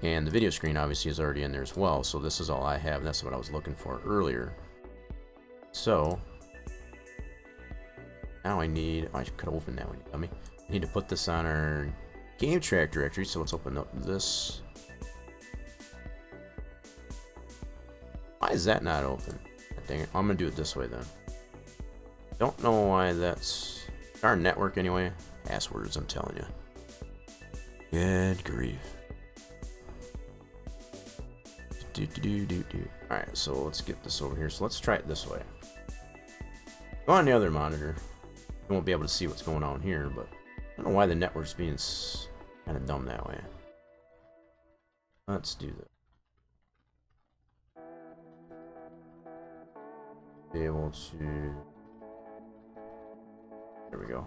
And the video screen obviously is already in there as well, so this is all I have. That's what I was looking for earlier. So now I could have opened that one, you dummy. I need to put this on our game track directory, so let's open up this. Why is that not open? Dang it. I'm gonna do it this way then. Don't know why that's our network anyway. Passwords, I'm telling you. Good grief. Alright, so let's get this over here. So let's try it this way. Go on the other monitor. You won't be able to see what's going on here, but I don't know why the network's being kind of dumb that way. Let's do this. Be able to. There we go.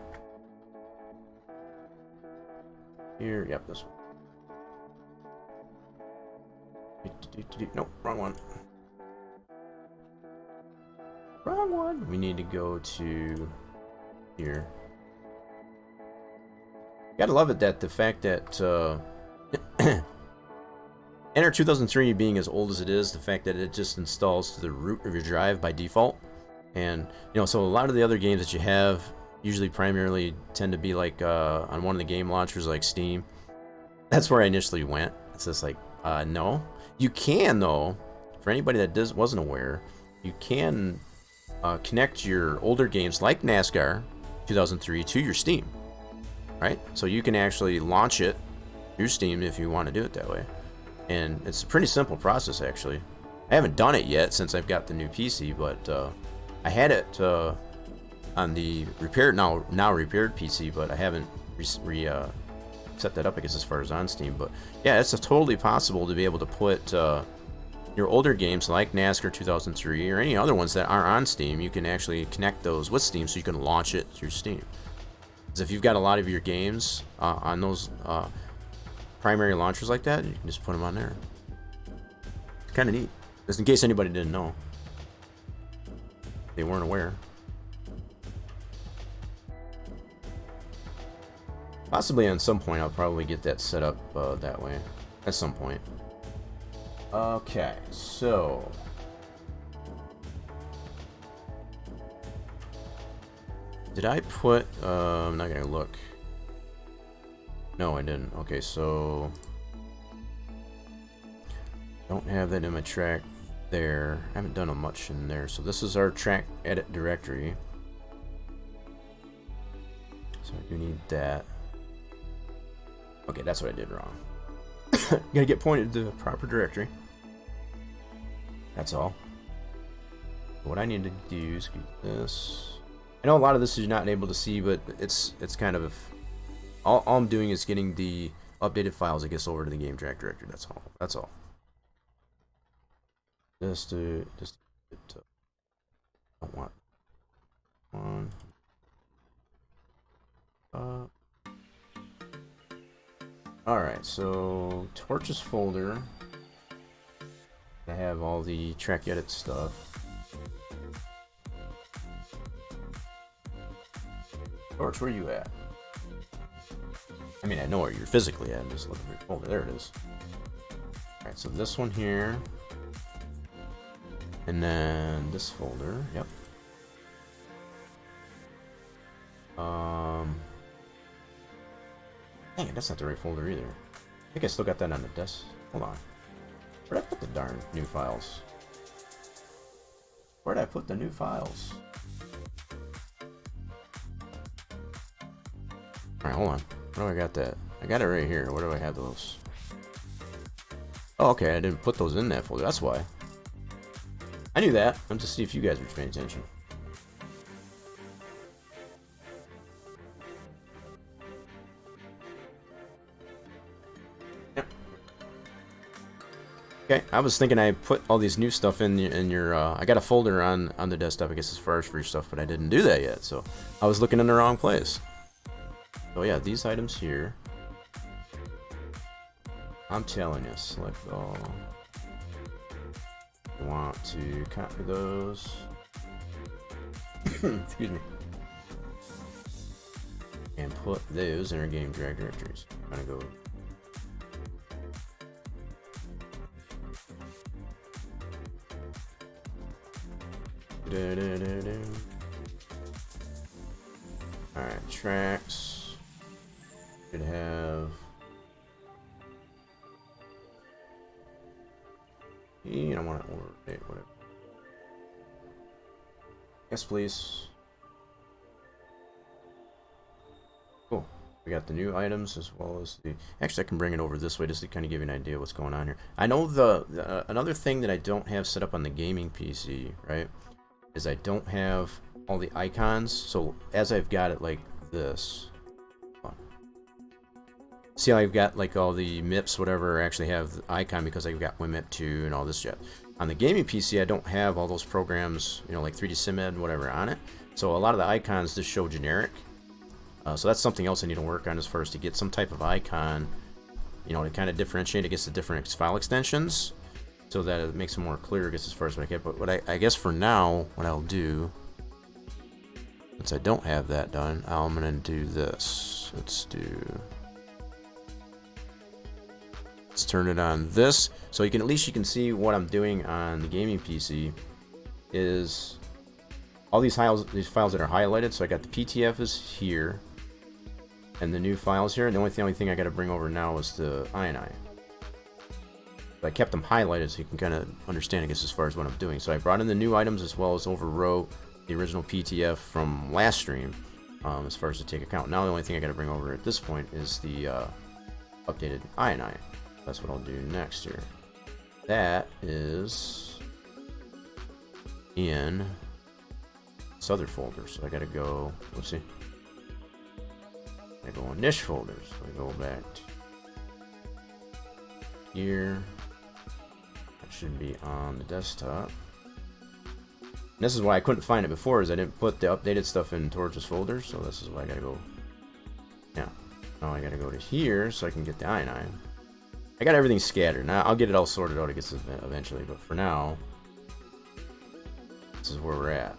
Here, yep, this one. Nope, wrong one. Wrong one. We need to go to here. Gotta love it that the fact that Enter 2003 being as old as it is, the fact that it just installs to the root of your drive by default. And so a lot of the other games that you have usually primarily tend to be like on one of the game launchers like Steam. That's where I initially went. It's just like no. You can, though, for anybody that wasn't aware, you can connect your older games like NASCAR 2003 to your Steam, right? So you can actually launch it through Steam if you want to do it that way. And it's a pretty simple process, actually. I haven't done it yet since I've got the new PC, but I had it on the repaired now repaired PC, but I haven't set that up, I guess, as far as on Steam. But yeah, it's totally possible to be able to put your older games like NASCAR 2003 or any other ones that aren't on Steam. You can actually connect those with Steam so you can launch it through Steam. Because if you've got a lot of your games on those primary launchers like that, you can just put them on there. It's kind of neat, just in case anybody didn't know, they weren't aware. Possibly at some point I'll probably get that set up that way. At some point. Okay, so... Did I put... I'm not gonna look. No, I didn't. Okay, so... Don't have that in my track there. I haven't done much in there. So this is our track edit directory. So I do need that. Okay, that's what I did wrong. Gotta get pointed to the proper directory. That's all. What I need to do is do this. I know a lot of this is not able to see, but it's kind of... All I'm doing is getting the updated files, I guess, over to the game track directory. That's all. That's all. Just to don't want one. Alright, so torches folder. I have all the track edit stuff. Torch, where you at? I mean, I know where you're physically at. I'm just looking for your folder. There it is. Alright, so this one here. And then this folder. Yep. Dang it, that's not the right folder either. I think I still got that on the desk. Hold on. Where'd I put the darn new files? Where'd I put the new files? Alright, hold on. Where do I got that? I got it right here. Where do I have those? Oh, okay, I didn't put those in that folder. That's why. I knew that. I'm just see if you guys were paying attention. Yep. Okay, I was thinking I put all these new stuff in your I got a folder on the desktop, I guess, as far as for your stuff, but I didn't do that yet, so I was looking in the wrong place. So yeah, these items here. I'm telling you, select all. Want to copy those. Excuse me. And put those in our game drag directories. I'm gonna go. Alright, tracks. Should have. I don't want to order it, whatever. Yes, please. Cool. We got the new items as well as the... Actually, I can bring it over this way just to kind of give you an idea of what's going on here. I know another thing that I don't have set up on the gaming PC, right, is I don't have all the icons. So as I've got it like this... See how I've got like all the MIPs, whatever, actually have the icon because I've got WinMip 2 and all this shit. On the gaming PC, I don't have all those programs, you know, like 3D SimEd and whatever on it. So a lot of the icons just show generic. So that's something else I need to work on as far as to get some type of icon, you know, to kind of differentiate against the different file extensions so that it makes it more clear, I guess, as far as what I get. But what I guess for now, what I'll do, since I don't have that done, I'm going to do this. Let's turn it on this, so you can at least you can see what I'm doing on the gaming PC. Is all these files that are highlighted. So I got the PTF is here, and the new files here. And the only thing I got to bring over now is the INI. But I kept them highlighted so you can kind of understand, I guess, as far as what I'm doing. So I brought in the new items as well as overwrote the original PTF from last stream, as far as to take account. Now the only thing I got to bring over at this point is the updated INI. That's what I'll do next here. That is in this other folder. So I gotta go, let's see. I go on niche folders. So I go back to here. That should be on the desktop. And this is why I couldn't find it before, is I didn't put the updated stuff in Torch's folder. So this is why I gotta go. Yeah. Now I gotta go to here so I can get the i9. I got everything scattered. Now I'll get it all sorted out, I guess, eventually. But for now, this is where we're at.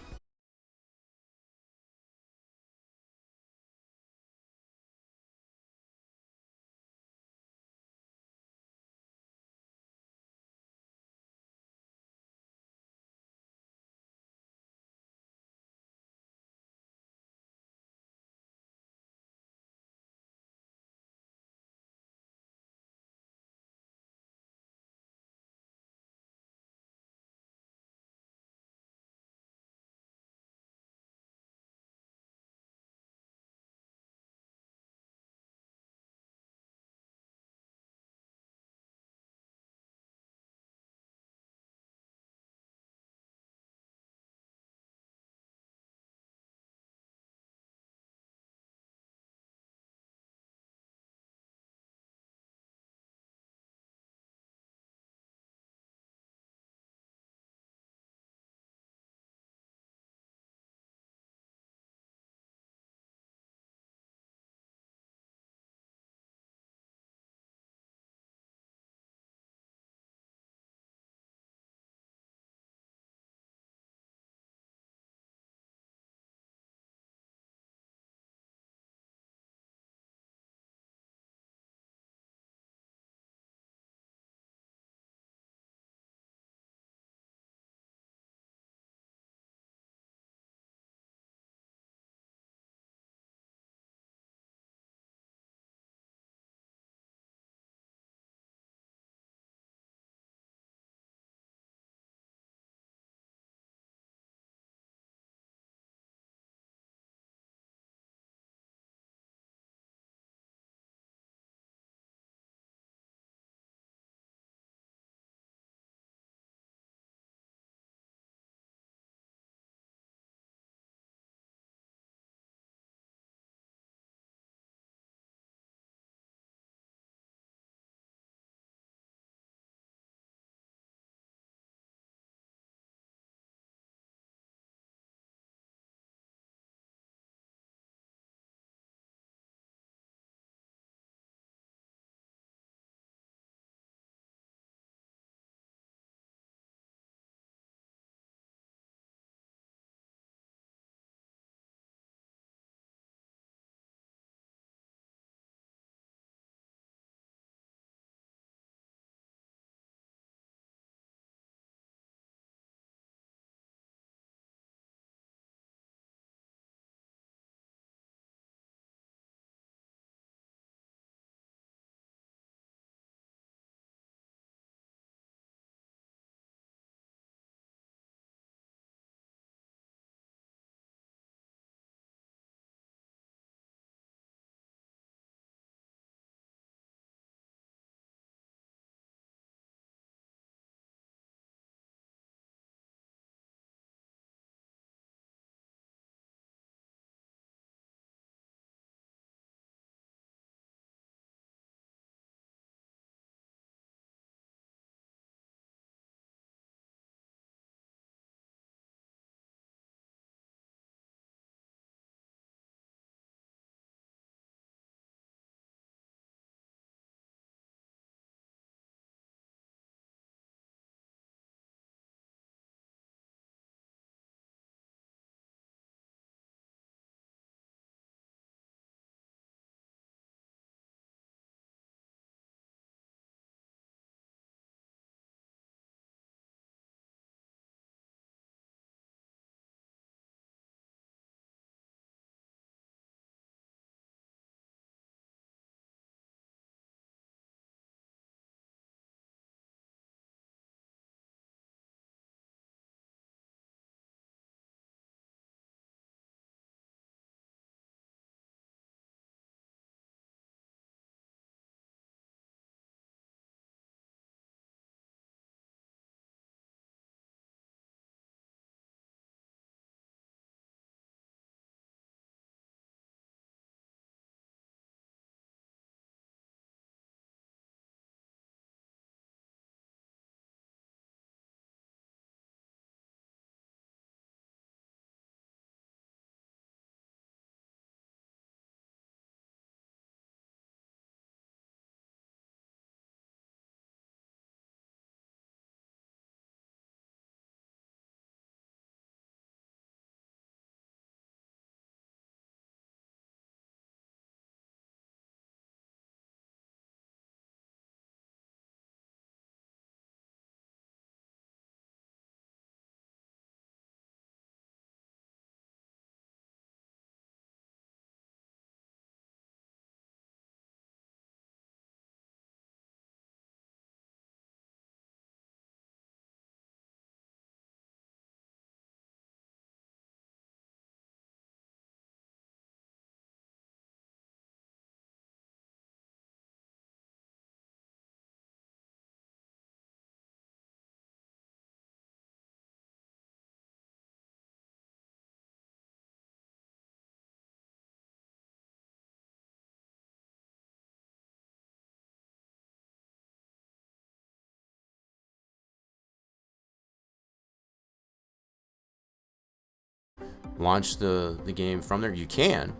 launch the game from there. You can,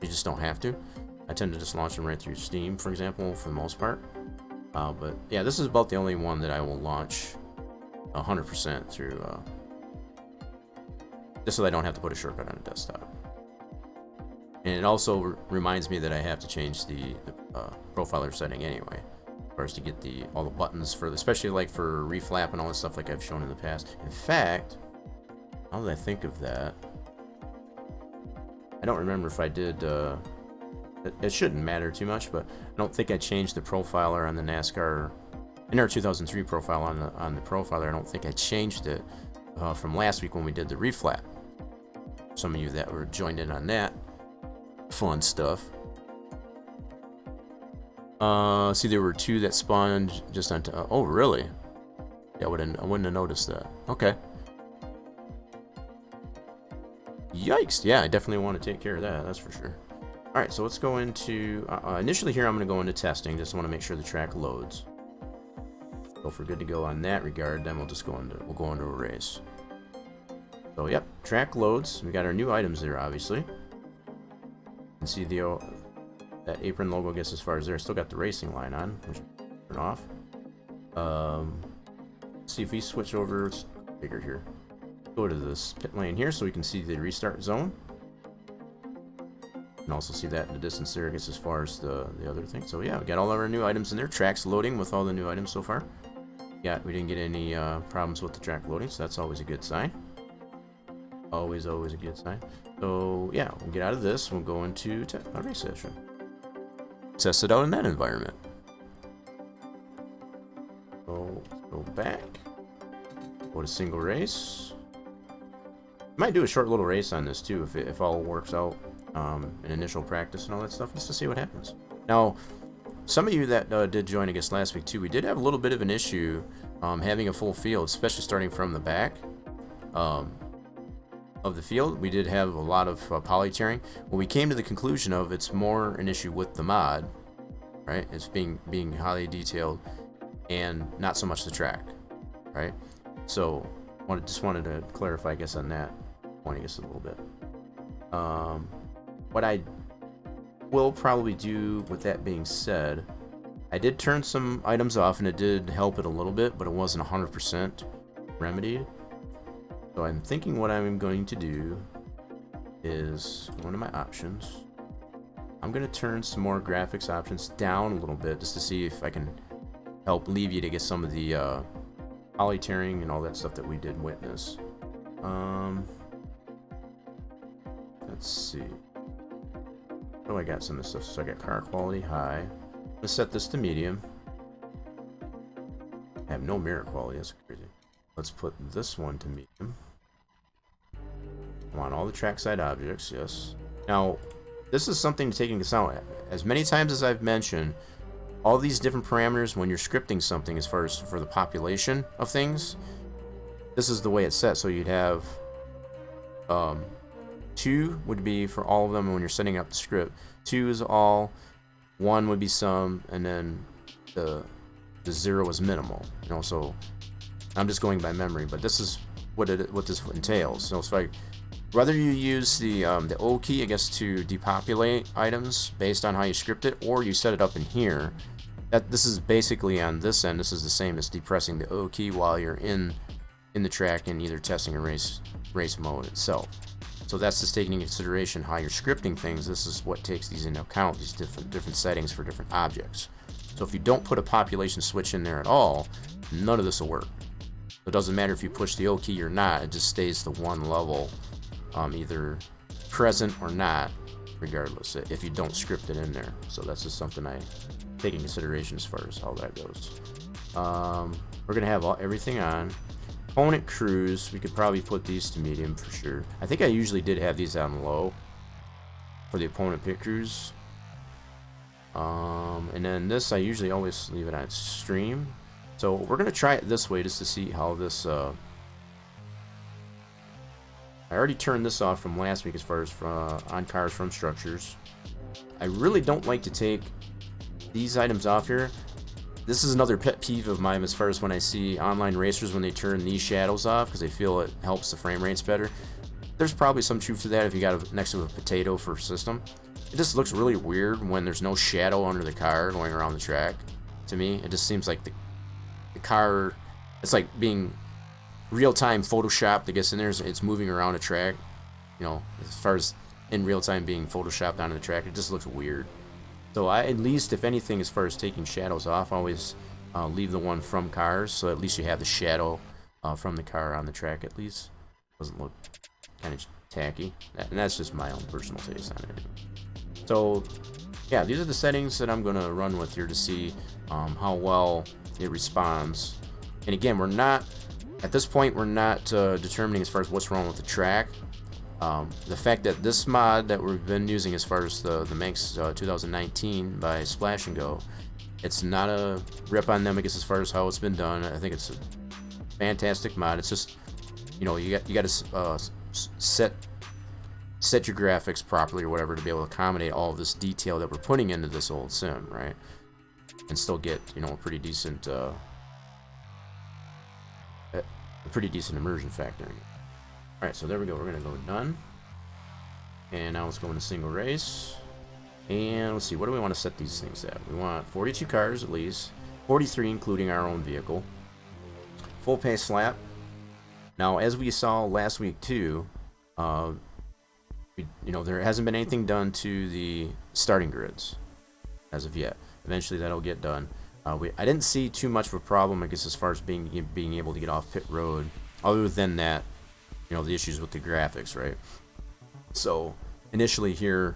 you just don't have to. I tend to just launch them right through Steam, for example, for the most part. But yeah, this is about the only one that I will launch 100% through, just so I don't have to put a shortcut on a desktop. And it also reminds me that I have to change the profiler setting anyway, as far as to get all the buttons for, especially like for reflap and all that stuff like I've shown in the past. In fact, now that I think of that, I don't remember if I did. It shouldn't matter too much, but I don't think I changed the profiler on the NASCAR in our 2003 profile on the profiler. I don't think I changed it from last week when we did the reflap. Some of you that were joined in on that fun stuff. See, there were 2 that spawned just on. Oh, really? Yeah, I wouldn't have noticed that. Okay. Yikes! Yeah, I definitely want to take care of that. That's for sure. All right, so let's go into initially here. I'm going to go into testing. Just want to make sure the track loads. So if we're good to go on that regard, then we'll go into a race. So yep, track loads. We got our new items there, obviously. You can see that apron logo gets as far as there. Still got the racing line on, which turn off. See if we switch over. It's bigger here. Go to this pit lane here so we can see the restart zone. You can also see that in the distance there. It gets as far as the other thing. So yeah, we got all of our new items in there. Track's loading with all the new items so far. Yeah, we didn't get any problems with the track loading, so that's always a good sign. Always a good sign. So yeah, we'll get out of this. We'll go into a race session. Test it out in that environment. So let's go back. Go to single race. Might do a short little race on this too if all works out in initial practice and all that stuff, just to see what happens. Now, some of you that did join, I guess, last week too, we did have a little bit of an issue having a full field, especially starting from the back of the field. We did have a lot of poly tearing. Well, we came to the conclusion of it's more an issue with the mod, right? It's being highly detailed and not so much the track, right? So just wanted to clarify, I guess, on that point, I guess, a little bit. What I will probably do with that being said, I did turn some items off and it did help it a little bit, but it wasn't 100% remedied. So I'm thinking what I'm going to do is go into my options. I'm going to turn some more graphics options down a little bit just to see if I can help alleviate, I guess, some of the poly tearing and all that stuff that we did witness. Let's see. Oh, I got some of this stuff. So I got car quality high. I'm gonna set this to medium. I have no mirror quality. That's crazy. Let's put this one to medium. I want all the trackside objects. Yes. Now, this is something to take into account. As many times as I've mentioned, all these different parameters when you're scripting something, as far as for the population of things, this is the way it's set. So you'd have 2 would be for all of them when you're setting up the script. 2 is all, 1 would be some, and then the 0 is minimal. You know, so I'm just going by memory, but this is what this entails. So it's like whether you use the O key, I guess, to depopulate items based on how you script it, or you set it up in here. This is basically on this end. This is the same as depressing the O key while you're in the track and either testing a race mode itself. So that's just taking into consideration how you're scripting things. This is what takes these into account, these different settings for different objects. So if you don't put a population switch in there at all, none of this will work. It doesn't matter if you push the O key or not, it just stays the one level, either present or not, regardless, if you don't script it in there. So that's just something I take into consideration as far as how that goes. We're going to have everything on. Opponent crews, we could probably put these to medium for sure. I think I usually did have these on low for the opponent pit crews. And then this, I usually always leave it on stream. So we're going to try it this way just to see how this... I already turned this off from last week as far as on cars from structures. I really don't like to take these items off here. This is another pet peeve of mine as far as when I see online racers when they turn these shadows off because they feel it helps the frame rates better. there's probably some truth to that if you got it next to a potato for system. It just looks really weird when there's no shadow under the car going around the track. To me, it just seems like the car, it's like being real-time photoshopped. I guess in there, it's moving around a track. You know, as far as in real time being photoshopped onto the track, it just looks weird. So I, at least if anything, as far as taking shadows off, I always leave the one from cars, so at least you have the shadow from the car on the track at least. Doesn't look kind of tacky, and that's just my own personal taste on it. So yeah, these are the settings that I'm gonna run with here to see how well it responds. And again, we're not at this point, we're not determining as far as what's wrong with the track. The fact that this mod that we've been using as far as the Manx 2019 by Splash and Go, it's not a rip on them, I guess, as far as how it's been done. I think it's a fantastic mod. It's just, you know, you got to set your graphics properly or whatever to be able to accommodate all of this detail that we're putting into this old sim, right? And still get, you know, a pretty decent immersion factor. Alright, so there we go. We're going to go done. And now let's go into single race. And let's see, what do we want to set these things at? We want 42 cars at least. 43 including our own vehicle. Full pace lap. Now, as we saw last week too, you know, there hasn't been anything done to the starting grids as of yet. Eventually that'll get done. I didn't see too much of a problem, I guess, as far as being able to get off pit road. Other than that, you know, the issues with the graphics, right? So initially here,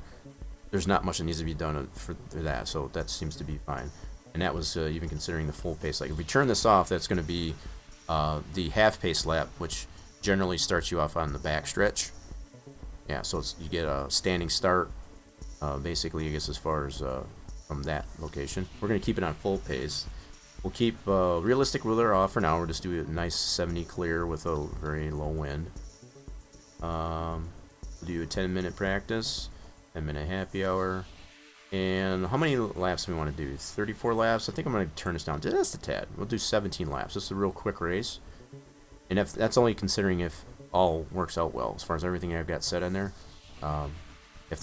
there's not much that needs to be done for that, so that seems to be fine. And that was even considering the full pace. Like if we turn this off, that's going to be the half pace lap, which generally starts you off on the back stretch. Yeah, so you get a standing start, basically, I guess, as far as from that location. We're going to keep it on full pace. We'll keep realistic ruler off for now. We'll just do a nice 70 clear with a very low wind. We'll do a 10-minute practice, 10-minute happy hour. And how many laps do we want to do? 34 laps? I think I'm going to turn this down just a tad. We'll do 17 laps. This is a real quick race. And if that's only considering if all works out well, as far as everything I've got set in there. If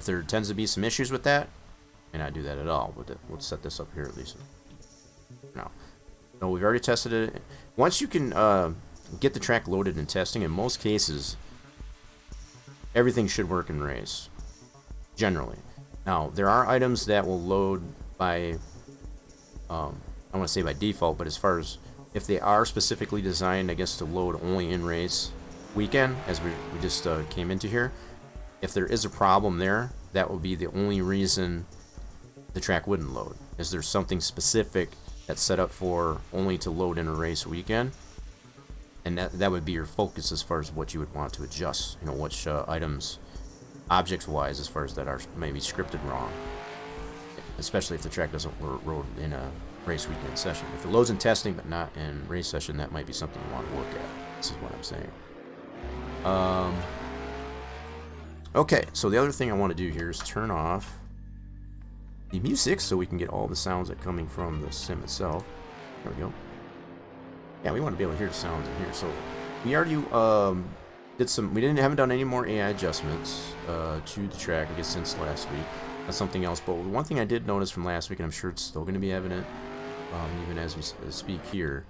there tends to be some issues with that, may not do that at all. We'll set this up here at least. Now, so we've already tested it. Once you can get the track loaded in testing, in most cases, everything should work in race, generally. Now, there are items that will load by, I don't want to say by default, but as far as if they are specifically designed, I guess, to load only in race weekend, as we just came into here, if there is a problem there, that will be the only reason the track wouldn't load. Is there something specific that's set up for only to load in a race weekend? And that would be your focus as far as what you would want to adjust, you know, which items, objects-wise, as far as that are maybe scripted wrong. Especially if the track doesn't load in a race weekend session. If it loads in testing but not in race session, that might be something you want to look at. This is what I'm saying. Okay, so the other thing I want to do here is turn off the music so we can get all the sounds that are coming from the sim itself. There we go. Yeah, we want to be able to hear the sounds in here. So we already haven't done any more AI adjustments to the track, I guess, since last week. That's something else. But one thing I did notice from last week, and I'm sure it's still going to be evident even as we speak here,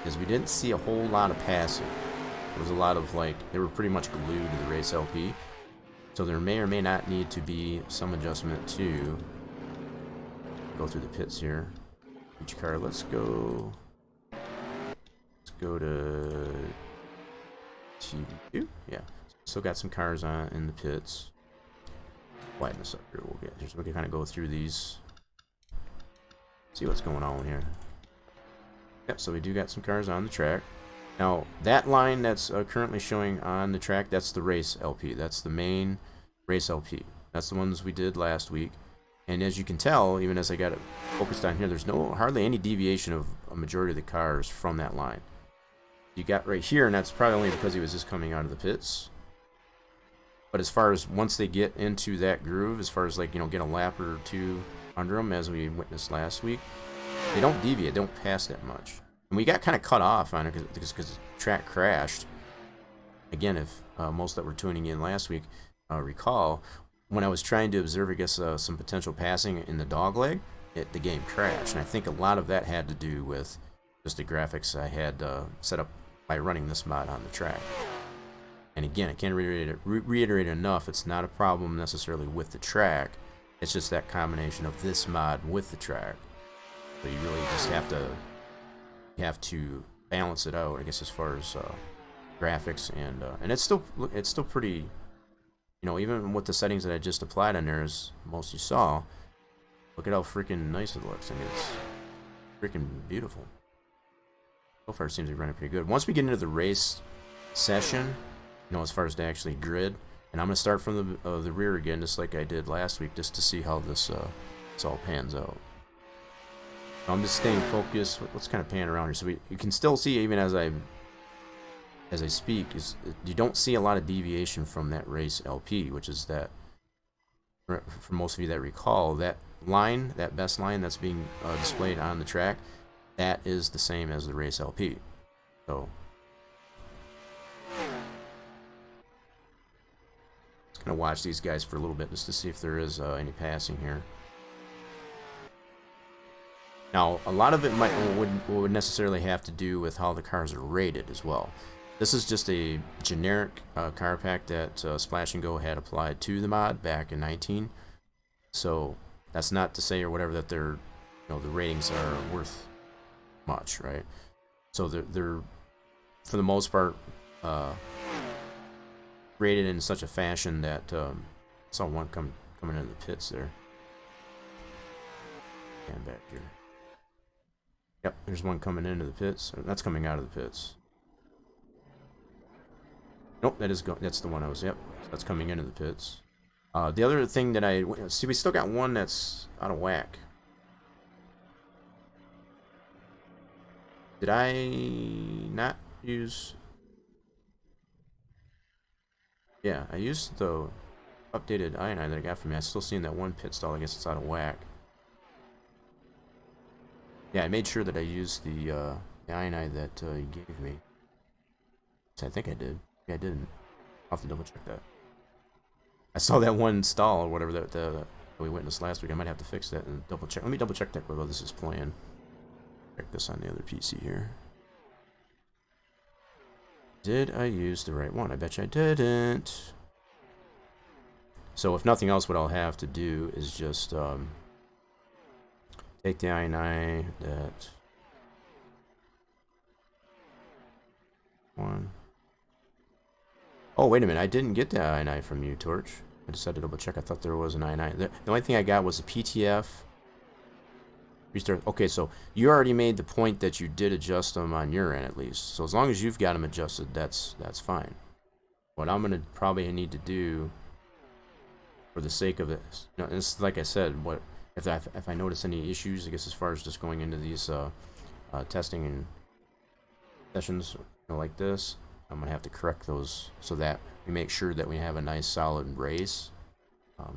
is we didn't see a whole lot of passing. There was a lot of, like, they were pretty much glued to the race LP. So there may or may not need to be some adjustment to go through the pits here. Each car, let's go to TV2. Yeah, still got some cars on in the pits. Widen this up here. We can kind of go through these, see what's going on here. Yep, so we do got some cars on the track. Now, that line that's currently showing on the track, that's the race LP. That's the main race LP. That's the ones we did last week. And as you can tell, even as I got it focused on here, there's hardly any deviation of a majority of the cars from that line. You got right here, and that's probably only because he was just coming out of the pits. But as far as once they get into that groove, as far as, like, you know, get a lap or two under them, as we witnessed last week, they don't deviate, they don't pass that much. And we got kind of cut off on it because the track crashed. again, if most that were tuning in last week recall, when I was trying to observe, I guess, some potential passing in the dog leg, the game crashed. And I think a lot of that had to do with just the graphics I had set up by running this mod on the track. And again, I can't reiterate enough, it's not a problem necessarily with the track. It's just that combination of this mod with the track. So you really just have to balance it out, I guess, as far as graphics, and it's still pretty, you know, even with the settings that I just applied on there, as most you saw. Look at how freaking nice it looks. I mean, it's freaking beautiful. So far, it seems to be running pretty good. Once we get into the race session, you know, as far as the actually grid, and I'm gonna start from the rear again, just like I did last week, just to see how this all pans out. I'm just staying focused. Let's kind of pan around here, so you can still see, even as I speak, you don't see a lot of deviation from that race LP, which is that, for most of you that recall, that line, that best line that's being displayed on the track, that is the same as the race LP. So just gonna watch these guys for a little bit just to see if there is any passing here. Now, a lot of it would necessarily have to do with how the cars are rated as well. This is just a generic car pack that Splash and Go had applied to the mod back in 19. So that's not to say or whatever that they're, you know, the ratings are worth much, right? So they're for the most part rated in such a fashion that I saw one coming into the pits there. And back here. Yep, there's one coming into the pits. That's coming out of the pits. Nope, that's the one I was. Yep, that's coming into the pits. The other thing that I see, we still got one that's out of whack. Did I not use? Yeah, I used the updated iodine that I got from you. I'm still seeing that one pit stall. I guess it's out of whack. Yeah, I made sure that I used the iodine that you gave me. So I think I did. Yeah, I didn't. I'll have to double check that. I saw that one stall or whatever that we witnessed last week. I might have to fix that and double check. Let me double check that while this is playing. Check this on the other PC here. Did I use the right one? I bet you I didn't. So if nothing else, what I'll have to do is just take the I9, that one. Oh, wait a minute. I didn't get the I9 from you, Torch. I just had to double check. I thought there was an I9. The only thing I got was a PTF. Restart. Okay, so you already made the point that you did adjust them on your end, at least. So as long as you've got them adjusted, that's fine. What I'm going to probably need to do, for the sake of this, you know, it's like I said, what if I notice any issues, I guess, as far as just going into these testing and sessions, you know, like this, I'm going to have to correct those so that we make sure that we have a nice solid race.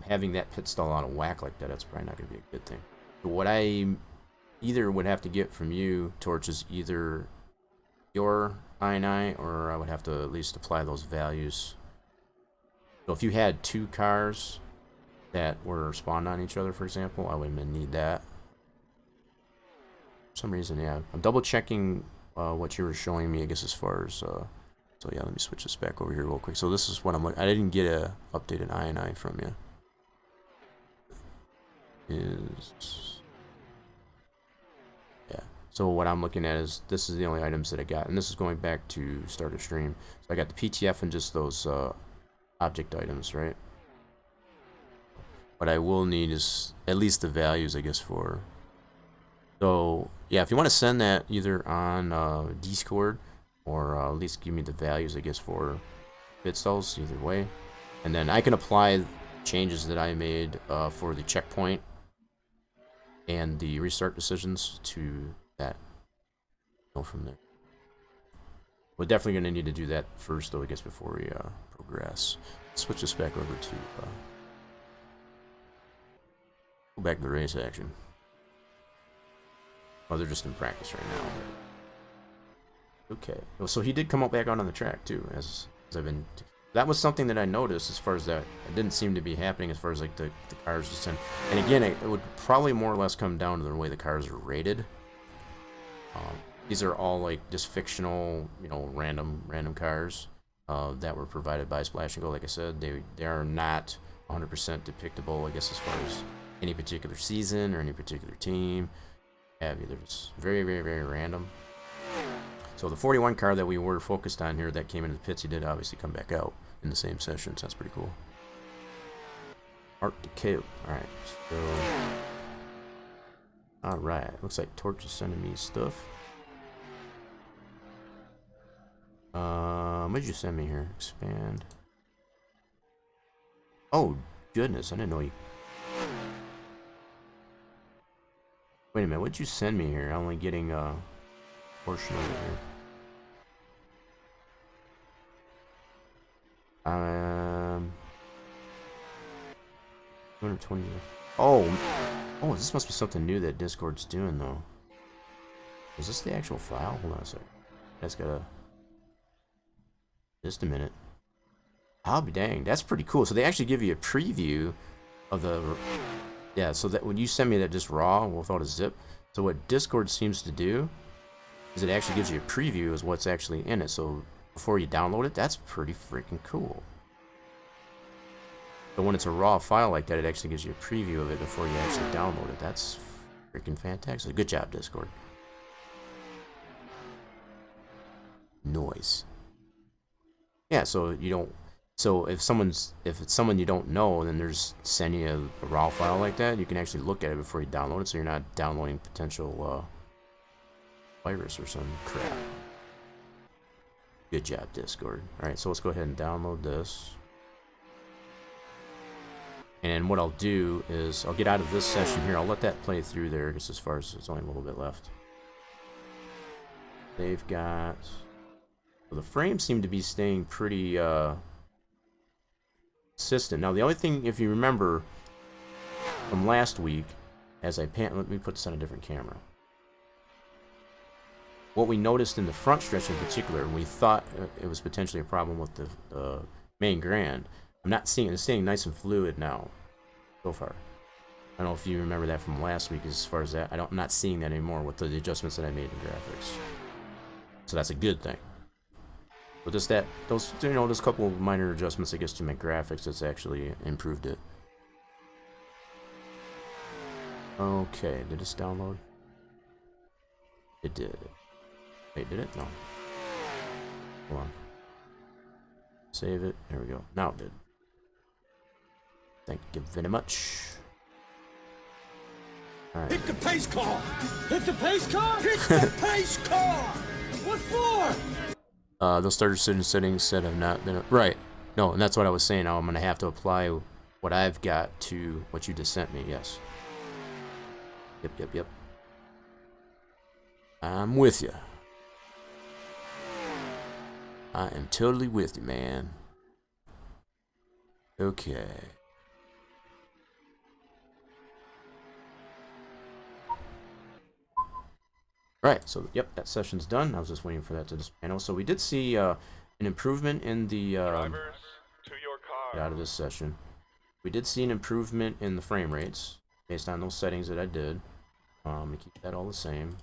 Having that pit stall out of whack like that, that's probably not going to be a good thing. But what I either would have to get from you, Torch, is either your I9, or I would have to at least apply those values. So if you had two cars that were spawned on each other, for example, I would need that. For some reason, yeah. I'm double checking what you were showing me, I guess, as far as... So yeah, let me switch this back over here real quick. So this is what I'm looking. I didn't get a updated I9 from you. Yeah. So what I'm looking at is, this is the only items that I got, and this is going back to start a stream. So I got the PTF and just those object items, right? What I will need is at least the values, I guess, for. So yeah, if you want to send that either on Discord, or at least give me the values, I guess, for pit stalls, either way. And then I can apply changes that I made for the checkpoint and the restart decisions to that. Go from there. We're definitely going to need to do that first, though, I guess, before we progress. Switch this back over to... go back to the race action. Oh, they're just in practice right now. Okay. Well, so he did come up back out on the track, too, as That was something that I noticed as far as that. It didn't seem to be happening as far as like the cars just send. And again, it would probably more or less come down to the way the cars are rated. These are all like just fictional, you know, random cars that were provided by Splash and Go. Like I said, they are not 100% depictable, I guess, as far as any particular season or any particular team. They're just very, very, very random. So the 41 car that we were focused on here that came into the pits, he did obviously come back out in the same session, so that's pretty cool. Art Decay. Alright, so... Alright, looks like Torch is sending me stuff. What did you send me here? Expand. Oh, goodness, I didn't know you... Wait a minute, what did you send me here? I'm only getting a portion of it here. 220. Oh, this must be something new that Discord's doing, though. Is this the actual file? Hold on a second. That's gotta... Just a minute. I'll be dang, that's pretty cool. So they actually give you a preview of the... Yeah, so that when you send me that just raw without a zip, so what Discord seems to do is it actually gives you a preview of what's actually in it. So before you download it, that's pretty freaking cool. But when it's a raw file like that, it actually gives you a preview of it before you actually download it. That's freaking fantastic. Good job, Discord. Noise. Yeah, so you don't... So if it's someone you don't know, then there's sending you a raw file like that, you can actually look at it before you download it, so you're not downloading potential virus or some crap. Good job, Discord. Alright, so let's go ahead and download this. And what I'll do is I'll get out of this session here. I'll let that play through there just as far as there's only a little bit left. They've got... Well, the frames seem to be staying pretty consistent. Now the only thing, if you remember from last week, as I pan, let me put this on a different camera. What we noticed in the front stretch in particular, and we thought it was potentially a problem with the main grand. I'm not seeing it. It's staying nice and fluid now, so far. I don't know if you remember that from last week. As far as that, I'm not seeing that anymore with the adjustments that I made in graphics. So that's a good thing. But just that, those, you know, there's a couple of minor adjustments, I guess, to my graphics that's actually improved it. Okay, did this download? It did. Wait, did it? No. Hold on. Save it. There we go. Now it did. Thank you very much. Alright. Hit the pace car! Hit the pace car! Hit the pace car! What for? Those starter settings said have not been... Right. No, and that's what I was saying. Now I'm going to have to apply what I've got to what you just sent me. Yes. Yep. I'm with you. I am totally with you, man. Okay. Right, so yep, that session's done. I was just waiting for that to just panel. So we did see an improvement in the Drivers, to your car. get out of this session. We did see an improvement in the frame rates based on those settings that I did. To keep that all the same.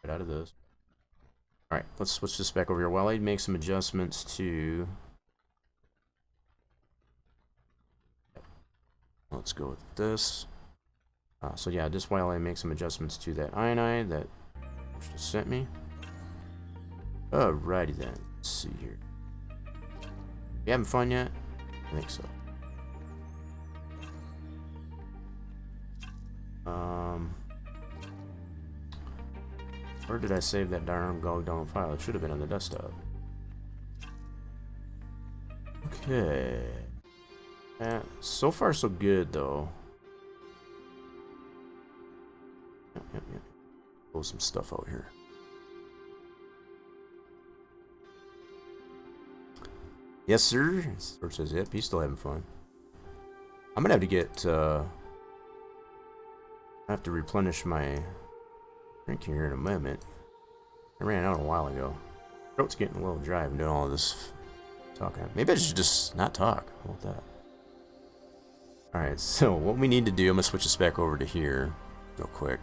Get out of this. All right, let's switch this back over here. While I make some adjustments to... Let's go with this. So yeah, just while I make some adjustments to that INI that just sent me. Alrighty then. Let's see here. You having fun yet? I think so. Where did I save that darn down file? It should have been on the desktop. Okay. So far so good though. Yep. Pull some stuff out here. Yes, sir. Sort says, yep, he's still having fun. I'm gonna have to get, I have to replenish my drink here in a moment. I ran out a while ago. Throat's getting a little dry from doing all this talking. Maybe I should just not talk. How about that? Alright, so what we need to do, I'm going to switch this back over to here real quick.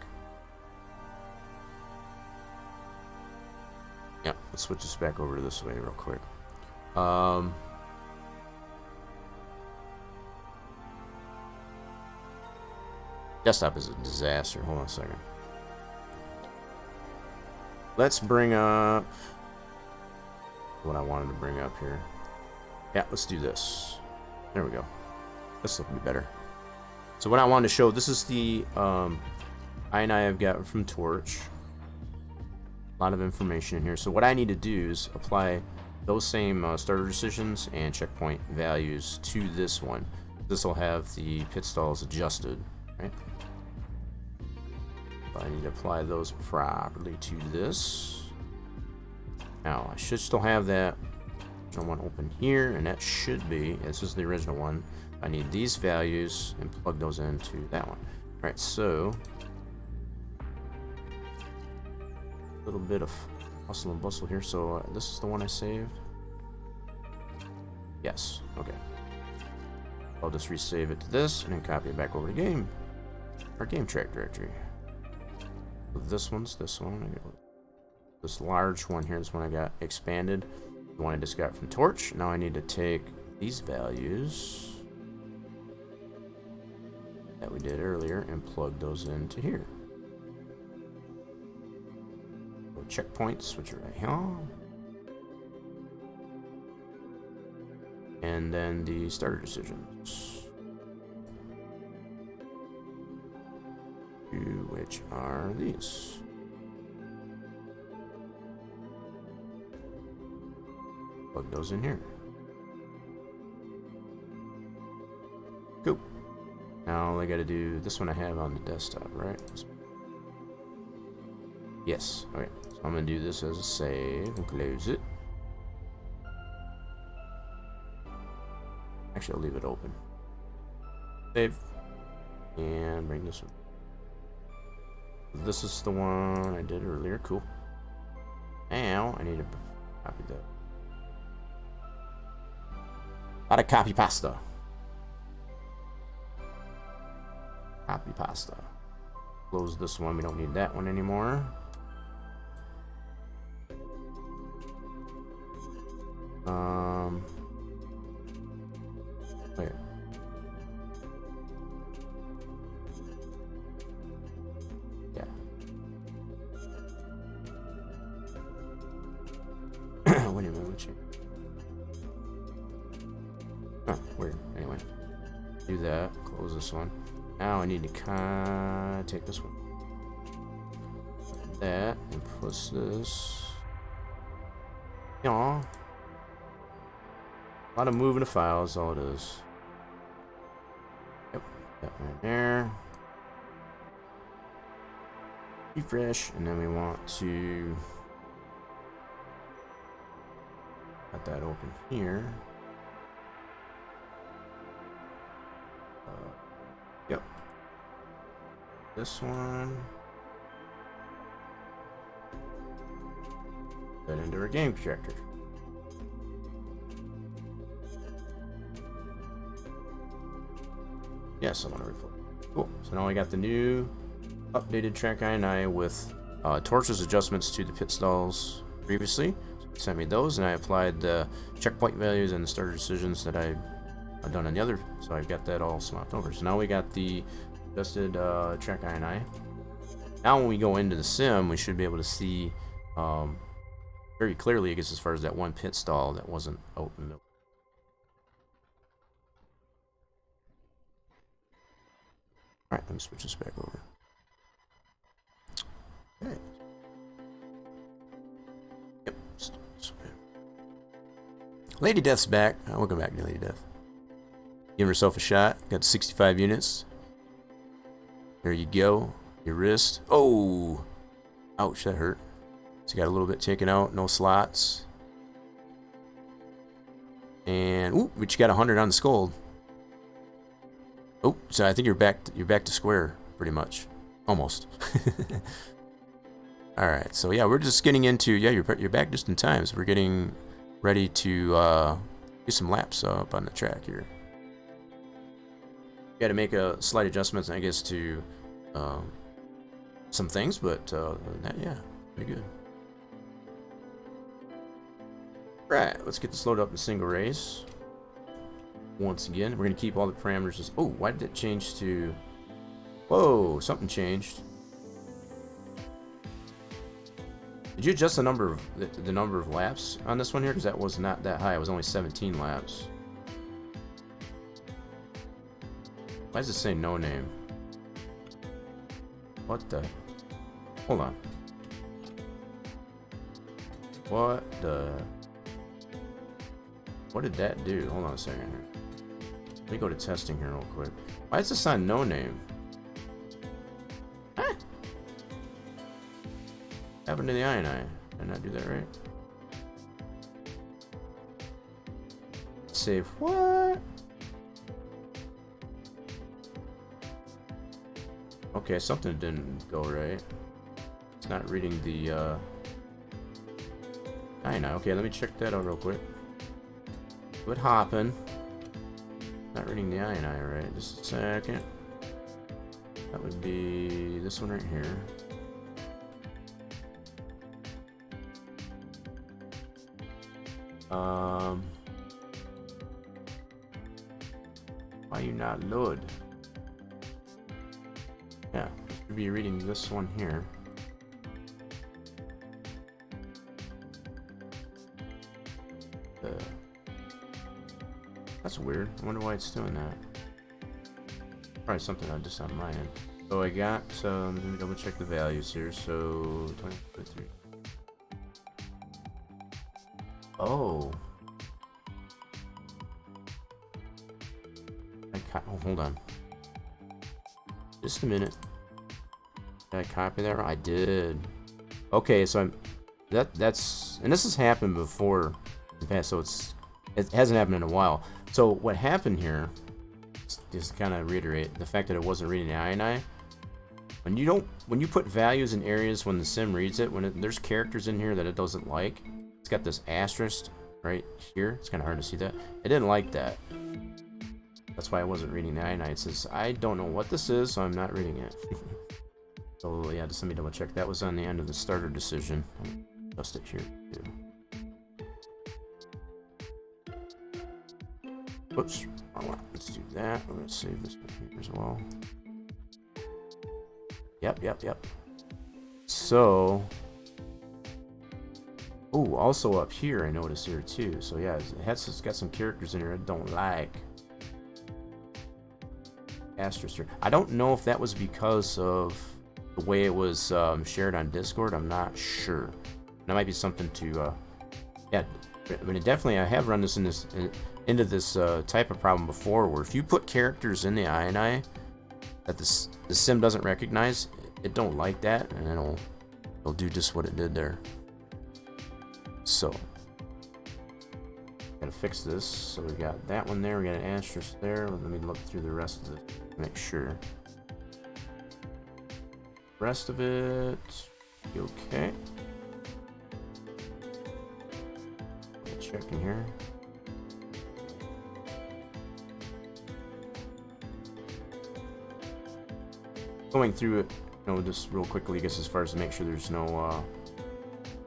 Yeah, let's switch this back over to this way real quick. Desktop is a disaster. Hold on a second. Let's bring up what I wanted to bring up here. Yeah, let's do this. There we go. This will be better. So what I wanted to show, this is the INI I've got from Torch. A lot of information in here. So what I need to do is apply those same starter decisions and checkpoint values to this one. This will have the pit stalls adjusted, right? So I need to apply those properly to this. Now I should still have that original one open here, and that should be, this is the original one. I need these values and plug those into that one. All right, so a little bit of hustle and bustle here. So this is the one I saved. Yes, okay. I'll just resave it to this and then copy it back over to our game track directory. So this one's this one. I got this large one here. This one I got expanded. The one I just got from Torch. Now I need to take these values that we did earlier and plug those into here. So checkpoints, which are right here. And then the starter decisions, which are these. Plug those in here. Cool. Now I gotta do this one I have on the desktop, right? Yes. Okay. So I'm gonna do this as a save and close it. Actually, I'll leave it open. Save. And bring this one. This is the one I did earlier. Cool. Now I need to copy that. A lot of copy pasta. Copy pasta. Close this one. We don't need that one anymore. Wait. Yeah. Wait a minute. Oh, weird. Anyway, do that. Close this one. Now I need to take this one, that, and push this. Yaw. A lot of moving of files, all it is. Yep, that right there. Refresh, and then we want to got that open here. Yep. This one. That into our game projector. Yes, I want to replay. Cool. So now I got the new updated track INI with Torch's adjustments to the pit stalls previously. So it sent me those, and I applied the checkpoint values and the starter decisions that I've done on the other. So I've got that all swapped over. So now we got the adjusted track INI. Now when we go into the sim, we should be able to see very clearly, I guess, as far as that one pit stall that wasn't out in the middle. Alright, let me switch this back over. Okay. Yep. Lady Death's back. Welcome back to Lady Death. Giving herself a shot. Got 65 units. There you go. Your wrist. Oh! Ouch, that hurt. So you got a little bit taken out. No slots. And, ooh, but you got 100 on the skull. Oh, so I think you're back to square, pretty much. Almost. All right, so yeah, we're just getting into you're back just in time. So we're getting ready to do some laps up on the track here. Got to make a slight adjustments, I guess, to some things, but other than that, yeah, pretty good. Right, let's get this loaded up in single race. Once again, we're gonna keep all the parameters as. Oh, why did it change to? Whoa, something changed. Did you adjust the number of laps on this one here? Because that was not that high. It was only 17 laps. Why does it say no name? What the? Hold on. What the? What did that do? Hold on a second here. Let me go to testing here real quick. Why is this on no name? Huh? Happened to the INI? Did I not do that right? Save what? Okay, something didn't go right. It's not reading the INI. Okay, let me check that out real quick. What happened? Not reading the INI right. Just a second. That would be this one right here. Why you not load? Yeah, should be reading this one here. That's weird. I wonder why it's doing that. Probably something I just on my end. So I got, let me double check the values here. So 23. Oh. Oh, hold on. Just a minute. Did I copy that? I did. Okay, so I'm that's and this has happened before in the past, so it hasn't happened in a while. So what happened here, just to kind of reiterate the fact that it wasn't reading the INI. When you put values in areas when the sim reads it, there's characters in here that it doesn't like, it's got this asterisk right here. It's kind of hard to see that. It didn't like that. That's why I wasn't reading the INI. It says, I don't know what this is, so I'm not reading it. So yeah, just let me double check. That was on the end of the starter decision. Adjust it here too. Whoops. Let's do that. We're gonna save this one here as well. Yep. So, oh, also up here I noticed here too. So yeah, it's got some characters in here I don't like. Asterisk. I don't know if that was because of the way it was shared on Discord. I'm not sure. That might be something to yeah. I mean, definitely I have run this into this type of problem before, where if you put characters in the INI that the sim doesn't recognize, it don't like that, and it'll do just what it did there. So gotta fix this. So we got that one there, we got an asterisk there. Let me look through the rest of it to make sure. Rest of it okay. Checking here. Going through it, just real quickly, I guess, as far as to make sure there's no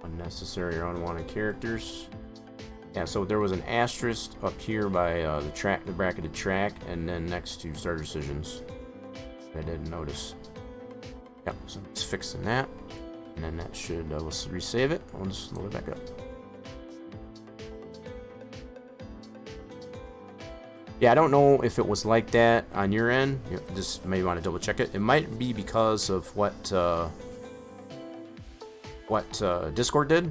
unnecessary or unwanted characters. Yeah, so there was an asterisk up here by the bracketed track, and then next to starter decisions. I didn't notice. Yep, so I'm just fixing that, and then that should we'll resave it. I'll just load it back up. Yeah, I don't know if it was like that on your end. You just maybe want to double check it. It might be because of what Discord did.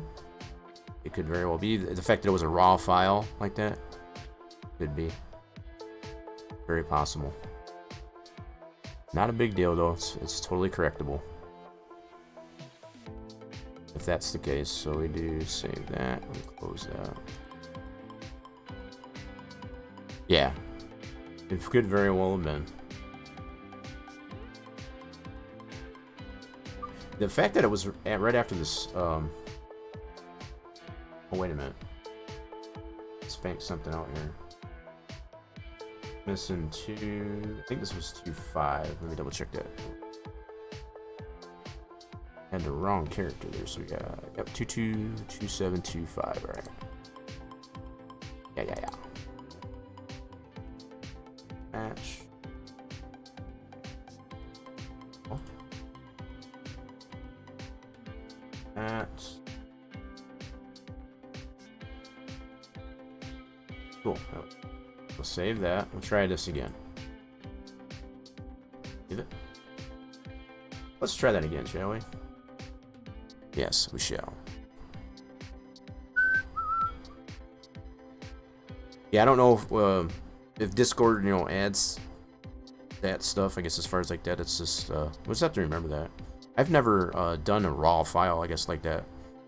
It could very well be the fact that it was a raw file like that. Could be very possible. Not a big deal though. It's totally correctable if that's the case. So we do save that and close that. Yeah, it could very well have been. The fact that it was right after this, oh, wait a minute. Spank something out here. Missing 2, I think this was 2.5. Let me double check that. And the wrong character there, so we got, yep, 2.2, 2.7, 2.5, alright. Yeah. Match. Oh. Match. Cool. We'll save that. We'll try this again. Save it. Let's try that again, shall we? Yes, we shall. Yeah, I don't know if Discord, you know, adds that stuff. I guess as far as like that, it's just we'll just have to remember that. I've never done a raw file, I guess, like that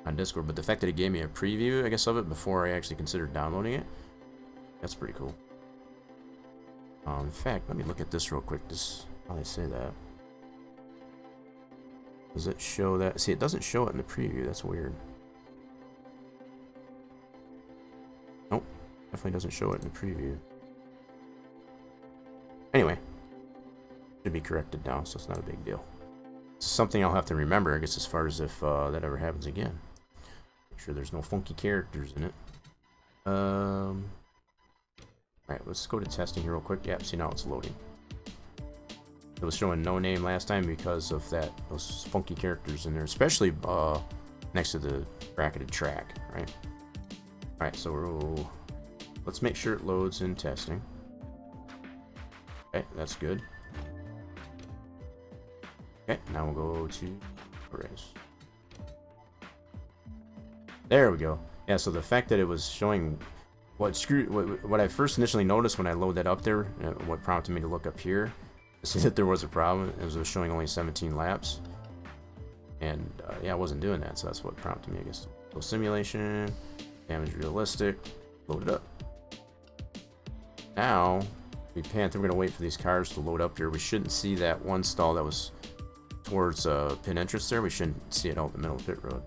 on Discord, but the fact that it gave me a preview, I guess, of it before I actually considered downloading it, that's pretty cool. In fact, let me look at this real quick. This, how they say that. Does it show that? See, it doesn't show it in the preview. That's weird. Nope. Definitely doesn't show it in the preview. Anyway. Should be corrected now, so it's not a big deal. It's something I'll have to remember, I guess, as far as if that ever happens again. Make sure there's no funky characters in it. Alright, let's go to testing here real quick. Yep, see, now it's loading. It was showing no name last time because of those funky characters in there, especially next to the bracketed track, right? Alright, so let's make sure it loads in testing. Okay, that's good. Okay, now we'll go to race. There we go. Yeah, so the fact that it was showing what I first initially noticed when I load that up there, what prompted me to look up here, to see that there was a problem, it was showing only 17 laps. And yeah, I wasn't doing that, so that's what prompted me, I guess. So simulation, damage realistic, load it up. Now, we're gonna wait for these cars to load up here. We shouldn't see that one stall that was towards pit entrance there. We shouldn't see it out in the middle of the pit road.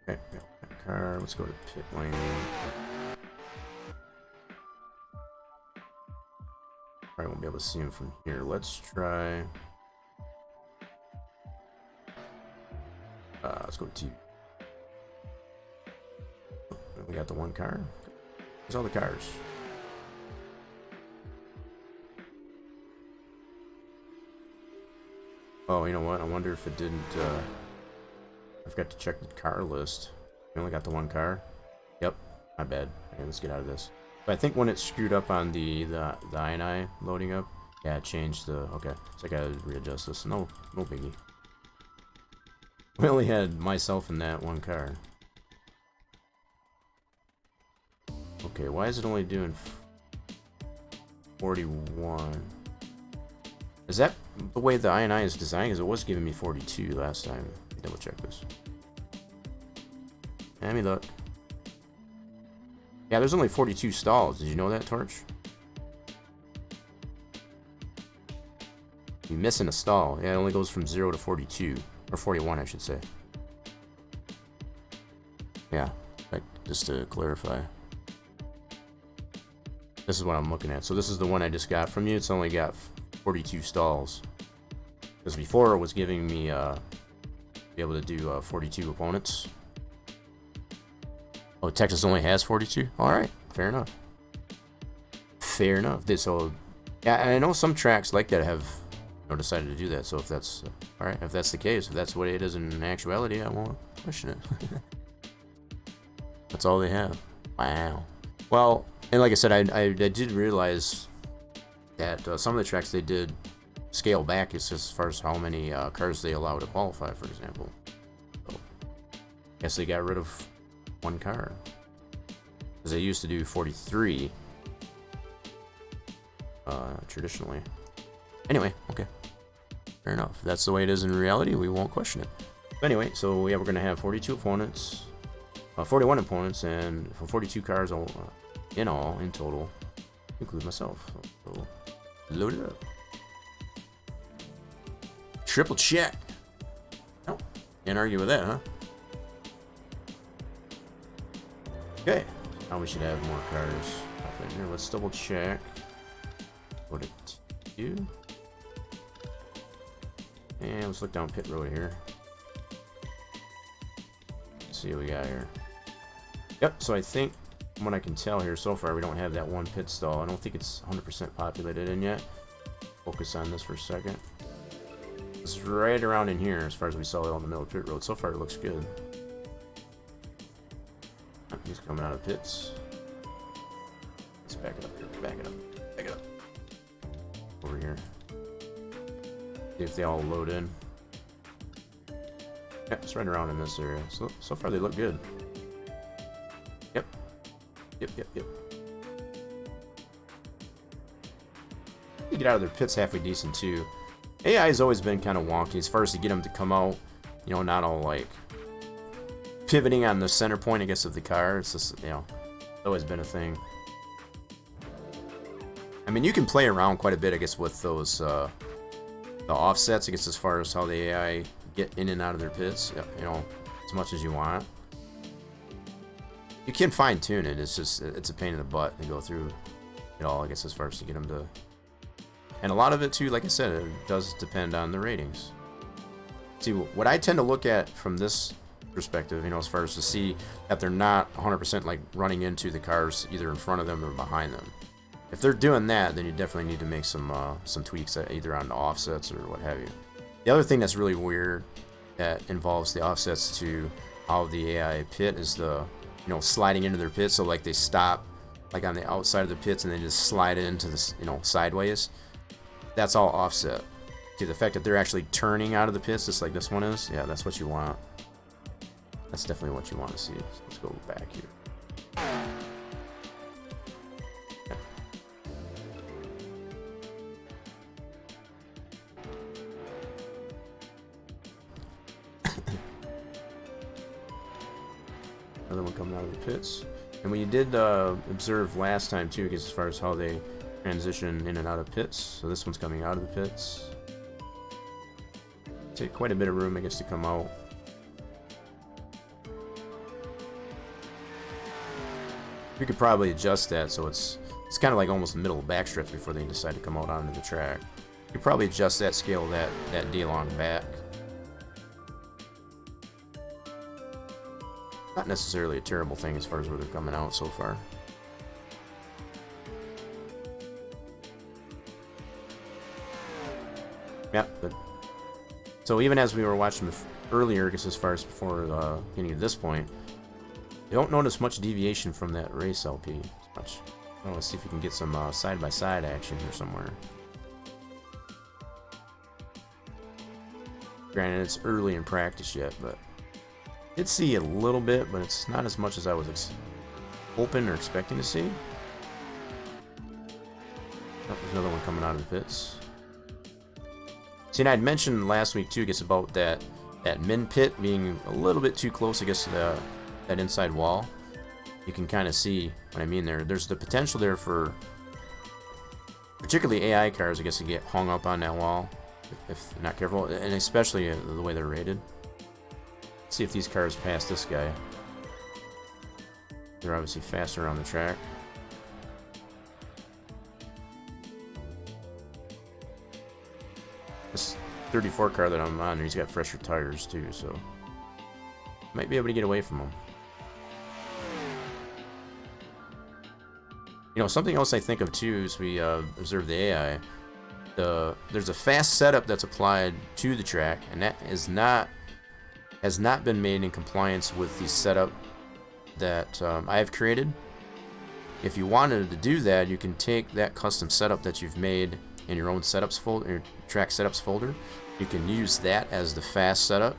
Okay, that car. Let's go to pit lane. Probably won't be able to see him from here. Let's try. Let's go to. We got the one car. There's all the cars. Oh, you know what? I wonder if it didn't. I forgot to check the car list. We only got the one car. Yep, my bad. Okay, let's get out of this. But I think when it screwed up on the INI loading up, yeah, it changed the. Okay, so I gotta readjust this. No biggie. We only had myself in that one car. Okay, why is it only doing 41? Is that the way the INI is designed? Because it was giving me 42 last time. Let me double check this. Let me look. Yeah, there's only 42 stalls. Did you know that, Torch? You're missing a stall. Yeah, it only goes from 0 to 42. Or 41, I should say. Yeah, like, just to clarify. This is what I'm looking at. So this is the one I just got from you. It's only got 42 stalls. Because before it was giving me be able to do 42 opponents. Oh, Texas only has 42? Alright, fair enough. Fair enough. So, yeah, I know some tracks like that have decided to do that. So if that's, alright, if that's the case, if that's what it is in actuality, I won't question it. That's all they have. Wow. Well, and like I said, I did realize that some of the tracks they did scale back as far as how many cars they allow to qualify, for example. So, I guess they got rid of one car. Because they used to do 43 traditionally. Anyway, okay. Fair enough. If that's the way it is in reality, we won't question it. But anyway, so yeah, we're going to have 42 opponents, 41 opponents, and 42 cars in total, include myself. So, load it up. triple check. Oh, can't argue with that, huh? Okay, now we should have more cars up in here. Let's double check. Go to you. And let's look down pit road here. Let's see what we got here. Yep, so I think from what I can tell here so far, we don't have that one pit stall. I don't think it's 100% populated in yet. Focus on this for a second. It's right around in here as far as we saw it on the middle of pit road. So far it looks good. He's coming out of pits. Let's back it up here. Back it up. Back it up. Over here. See if they all load in. Yeah, it's right around in this area. So far they look good. Yep. Yep. You get out of their pits halfway decent too. AI has always been kind of wonky as far as to get them to come out, you know, not all like pivoting on the center point, I guess, of the car. It's just, you know, it's always been a thing. I mean, you can play around quite a bit, I guess, with those the offsets, I guess, as far as how the AI get in and out of their pits, you know, as much as you want. You can fine tune it. It's just, it's a pain in the butt to go through it all, I guess, as far as to get them to. And a lot of it too, like I said, it does depend on the ratings. See, what I tend to look at from this perspective, you know, as far as to see that they're not 100% like running into the cars either in front of them or behind them. If they're doing that, then you definitely need to make some tweaks either on the offsets or what have you. The other thing that's really weird that involves the offsets to how the AI pit is the, you know, sliding into their pit. So like they stop like on the outside of the pits and they just slide into this, you know, sideways. That's all offset. See, the fact that they're actually turning out of the pits just like this one is, yeah, that's what you want. That's definitely what you want to see. So let's go back here. Okay. Another one coming out of the pits. And we did observe last time too, as far as how they transition in and out of pits. So this one's coming out of the pits. Take quite a bit of room, I guess, to come out. You could probably adjust that so it's kind of like almost middle backstretch before they decide to come out onto the track. You could probably adjust that scale that D along back. Not necessarily a terrible thing as far as where they're coming out so far. Yeah, but so even as we were watching earlier, I guess as far as before getting to this point, you don't notice much deviation from that race LP. Much. Let's see if we can get some side-by-side action here somewhere. Granted, it's early in practice yet, but I did see a little bit, but it's not as much as I was hoping or expecting to see. Oh, there's another one coming out of the pits. See, and I'd mentioned last week too, I guess, about that min pit being a little bit too close, I guess, to that inside wall. You can kind of see what I mean there. There's the potential there for particularly AI cars, I guess, to get hung up on that wall if not careful, and especially the way they're rated. Let's see if these cars pass this guy. They're obviously faster on the track. This 34 car that I'm on, he's got fresher tires too, so might be able to get away from him. You know, something else I think of too as we observe the AI. There's a fast setup that's applied to the track, and that has not been made in compliance with the setup that I have created. If you wanted to do that, you can take that custom setup that you've made in your own setups folder, your track setups folder. You can use that as the fast setup.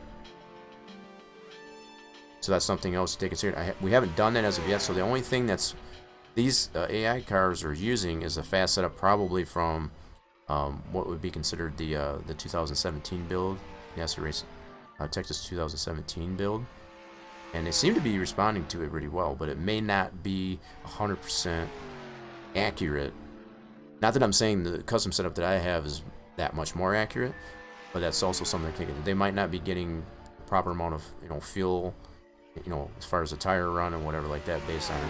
So that's something else to take consideration. We haven't done that as of yet. So the only thing that's these AI cars are using is a fast setup, probably from what would be considered the 2017 build, NASCAR Racing, Texas 2017 build, and they seem to be responding to it pretty well. But it may not be 100% accurate. Not that I'm saying the custom setup that I have is that much more accurate, but that's also something they might not be getting the proper amount of fuel, as far as the tire run and whatever like that, based on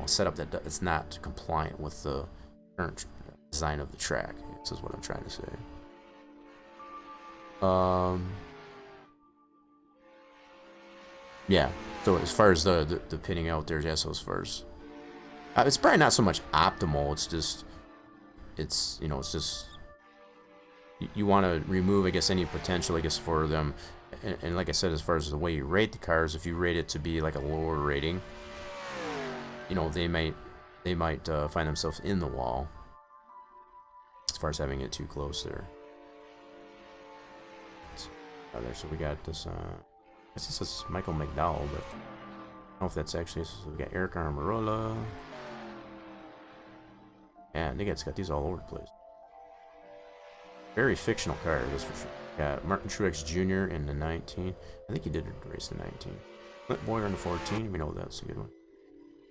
a setup that it's not compliant with the current design of the track. This is what I'm trying to say. Yeah. So as far as the pitting out there, yeah. So as far as it's probably not so much optimal. It's just you want to remove, I guess, any potential, I guess, for them. And like I said, as far as the way you rate the cars, if you rate it to be like a lower rating, they might find themselves in the wall as far as having it too close there. So we got this. I guess this is Michael McDowell, but I don't know if that's actually. So we got Eric Armarola. Yeah, it's got these all over the place. Very fictional car, that's for sure. Got Martin Truex Jr. in the 19. I think he did race the 19. Clint Boyer in the 14. We know that's a good one.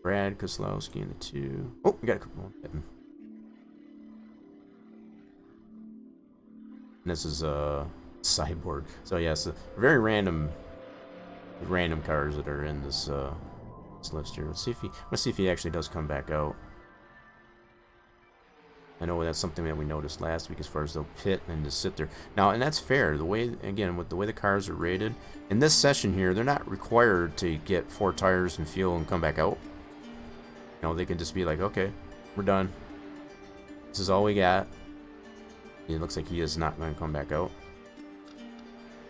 Brad Keselowski in the 2. Oh, we got a couple more. And this is Cyborg. So yeah, so very random cars that are in this list here. Let's see if he actually does come back out. I know that's something that we noticed last week as far as they'll pit and just sit there. Now, and that's fair. The way, again, with the way the cars are rated, in this session here, they're not required to get 4 tires and fuel and come back out. They can just be like, okay, we're done. This is all we got. It looks like he is not going to come back out.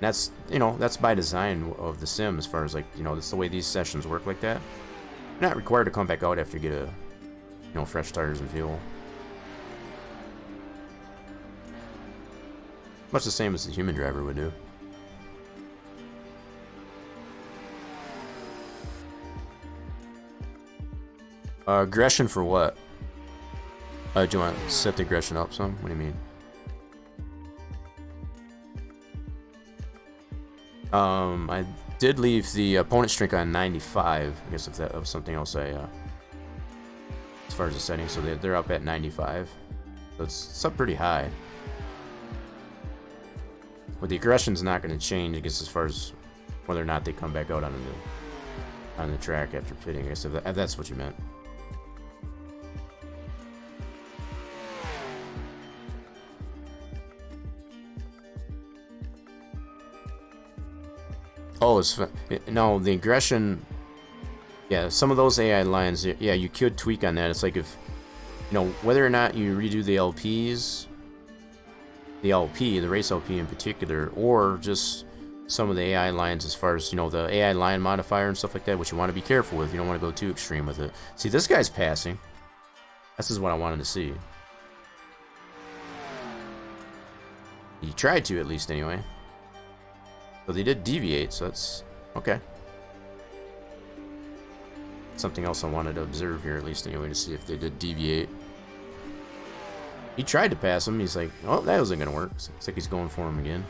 That's, that's by design of the sim as far as like, that's the way these sessions work like that. You're not required to come back out after you get fresh tires and fuel. Much the same as the human driver would do. Aggression for what? Do you want to set the aggression up some? What do you mean? I did leave the opponent strength on 95. I guess if that was something else as far as the settings, so they're up at 95. So it's up pretty high. But the aggression's not going to change, I guess, as far as whether or not they come back out on the track after pitting. I guess if that's what you meant. Oh, no, the aggression. Yeah, some of those AI lines. Yeah, you could tweak on that. It's like if whether or not you redo the LPs. The LP, the race LP in particular, or just some of the AI lines as far as, the AI line modifier and stuff like that, which you want to be careful with. You don't want to go too extreme with it. See, this guy's passing. This is what I wanted to see. He tried to, at least, anyway. So they did deviate, so that's okay. Something else I wanted to observe here, at least, anyway, to see if they did deviate. He tried to pass him. He's like, oh, that wasn't going to work. Looks like he's going for him again.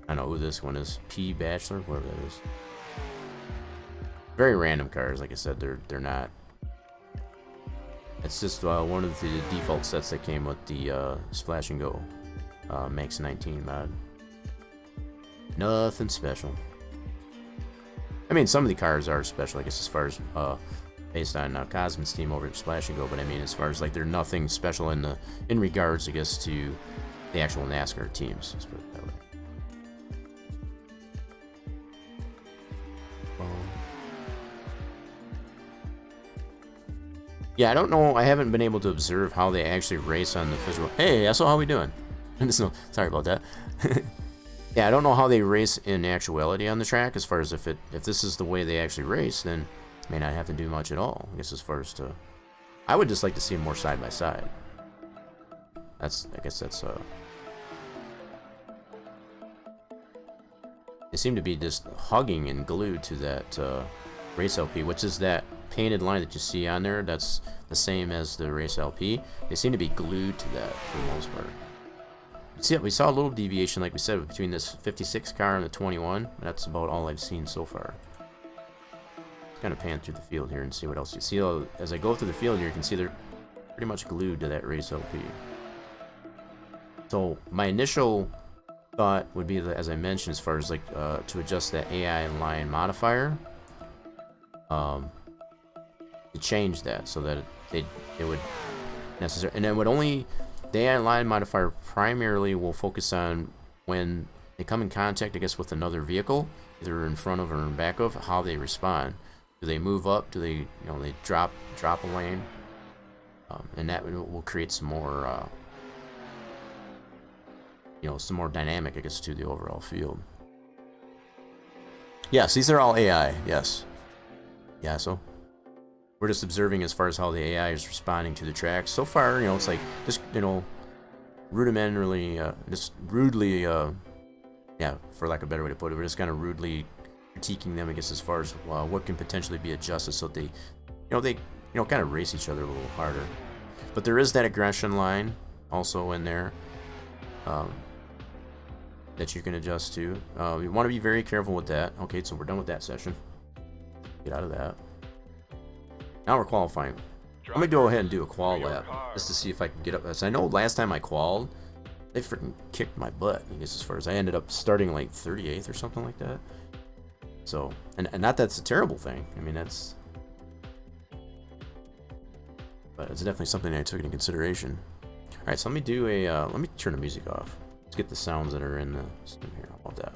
I know who this one is. P. Bachelor, whoever that is. Very random cars. Like I said, they're not. It's just one of the default sets that came with the Splash and Go Max 19 mod. Nothing special. I mean, some of the cars are special, I guess, as far as based on Cosmin's team over at Splash and Go, but I mean, as far as like, they're nothing special in regards, I guess, to the actual NASCAR teams. Let's put it that way. Yeah, I don't know. I haven't been able to observe how they actually race on the physical. Hey, so how we doing? Sorry about that. Yeah, I don't know how they race in actuality on the track. As far as if this is the way they actually race, then may not have to do much at all. I guess as far as I would just like to see them more side by side. I guess that's they seem to be just hugging and glued to that race LP, which is that painted line that you see on there. That's the same as the race LP. They seem to be glued to that for the most part. See, we saw a little deviation, like we said, between this 56 car and the 21. That's about all I've seen so far. Kind of pan through the field here and see what else you see. As I go through the field here, you can see they're pretty much glued to that race LP. So my initial thought would be that, as I mentioned, as far as like to adjust that AI line modifier, to change that so that it would necessarily, and it would only, the AI line modifier primarily will focus on when they come in contact, I guess, with another vehicle, either in front of or in back of, how they respond. Do they move up? Do they, they drop a lane? And that will create some more, some more dynamic, I guess, to the overall field. Yes, these are all AI. Yes. Yeah. So we're just observing as far as how the AI is responding to the track. So far, it's like just, rudimentarily, just rudely, for lack of a better way to put it, we're just kind of rudely critiquing them, I guess, as far as what can potentially be adjusted so they, kind of race each other a little harder. But there is that aggression line also in there that you can adjust to. You want to be very careful with that. Okay, so we're done with that session. Get out of that. Now we're qualifying. I'm gonna go ahead and do a qual lap just to see if I can get up this. I know last time I qualled, they freaking kicked my butt, I guess, as far as I ended up starting like 38th or something like that. So, and not that's a terrible thing. I mean, but it's definitely something I took into consideration. All right, so let me do let me turn the music off. Let's get the sounds that are in the sim here. How about that?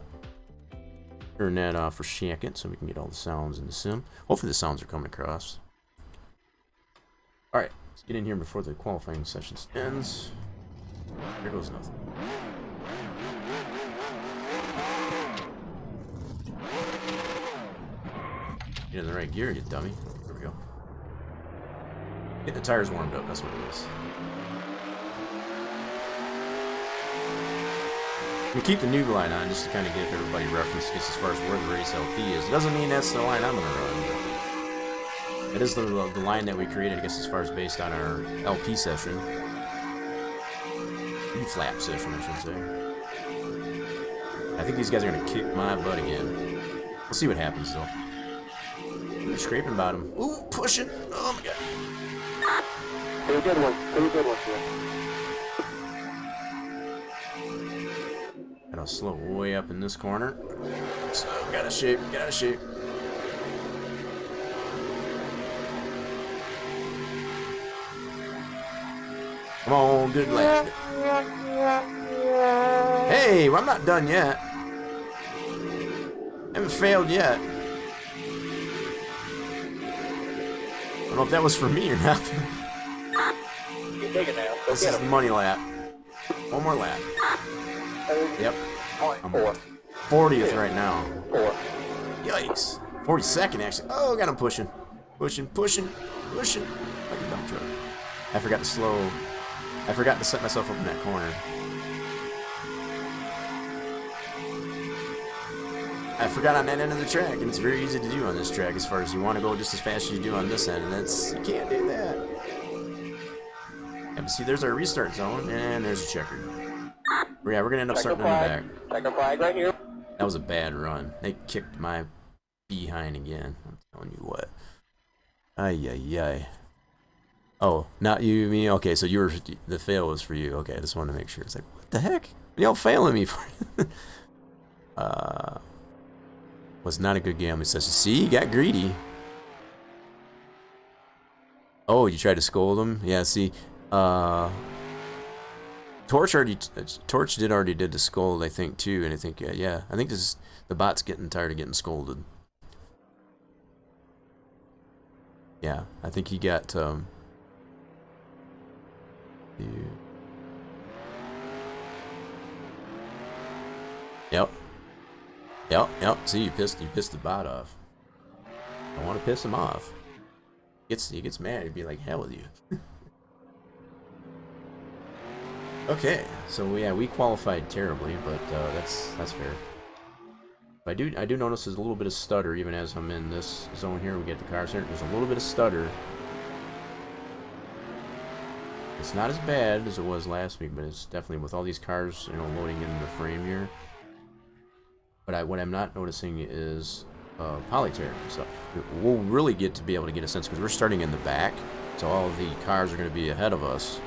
Turn that off for a second so we can get all the sounds in the sim. Hopefully the sounds are coming across. All right, let's get in here before the qualifying session ends. There goes nothing. Get in the right gear, you dummy. There we go. Get the tires warmed up, that's what it is. We keep the noob line on just to kind of give everybody reference as far as where the race LP is. It doesn't mean that's the line I'm going to run. It is the line that we created, I guess, as far as based on our LP session. E-flap session, I should say. I think these guys are going to kick my butt again. We'll see what happens, though. They're scraping bottom. Ooh, pushing. Oh, my God. Pretty good one. Pretty good one, sir. Gotta slow way up in this corner. So, got out of shape. Come on, good lap. Hey, well, I'm not done yet. Haven't failed yet. I don't know if that was for me or not. You take it now. This is the money lap. One more lap. Yep. I'm 40th right now. 4. Yikes. 42nd, actually. Oh, God, I'm pushing. Pushing. Like a dump truck. I forgot to set myself up in that corner. I forgot on that end of the track, and it's very easy to do on this track as far as you want to go just as fast as you do on this end, and you can't do that. Yeah, but see, there's our restart zone, and there's a checker. Yeah, we're going to end up starting in the back. Checker flag right here. That was a bad run. They kicked my behind again. I'm telling you what. Ay. Oh, not you, me? Okay, so the fail was for you. Okay, I just wanted to make sure. It's like, what the heck? What y'all failing me for? Was not a good gambling session. See, you got greedy. Oh, you tried to scold him? Yeah, see, Torch already did the scold, I think, too, and I think, yeah, I think the bot's getting tired of getting scolded. Yeah, I think he got, Yep. See, you pissed the bot off. I want to piss him off. He gets mad. He'd be like, hell with you. Okay, so yeah, we qualified terribly, but that's fair. But I do notice there's a little bit of stutter even as I'm in this zone here. We get the cars here. There's a little bit of stutter. It's not as bad as it was last week, but it's definitely with all these cars, loading in the frame here. But what I'm not noticing is polytear. So we'll really get to be able to get a sense because we're starting in the back, so all of the cars are going to be ahead of us.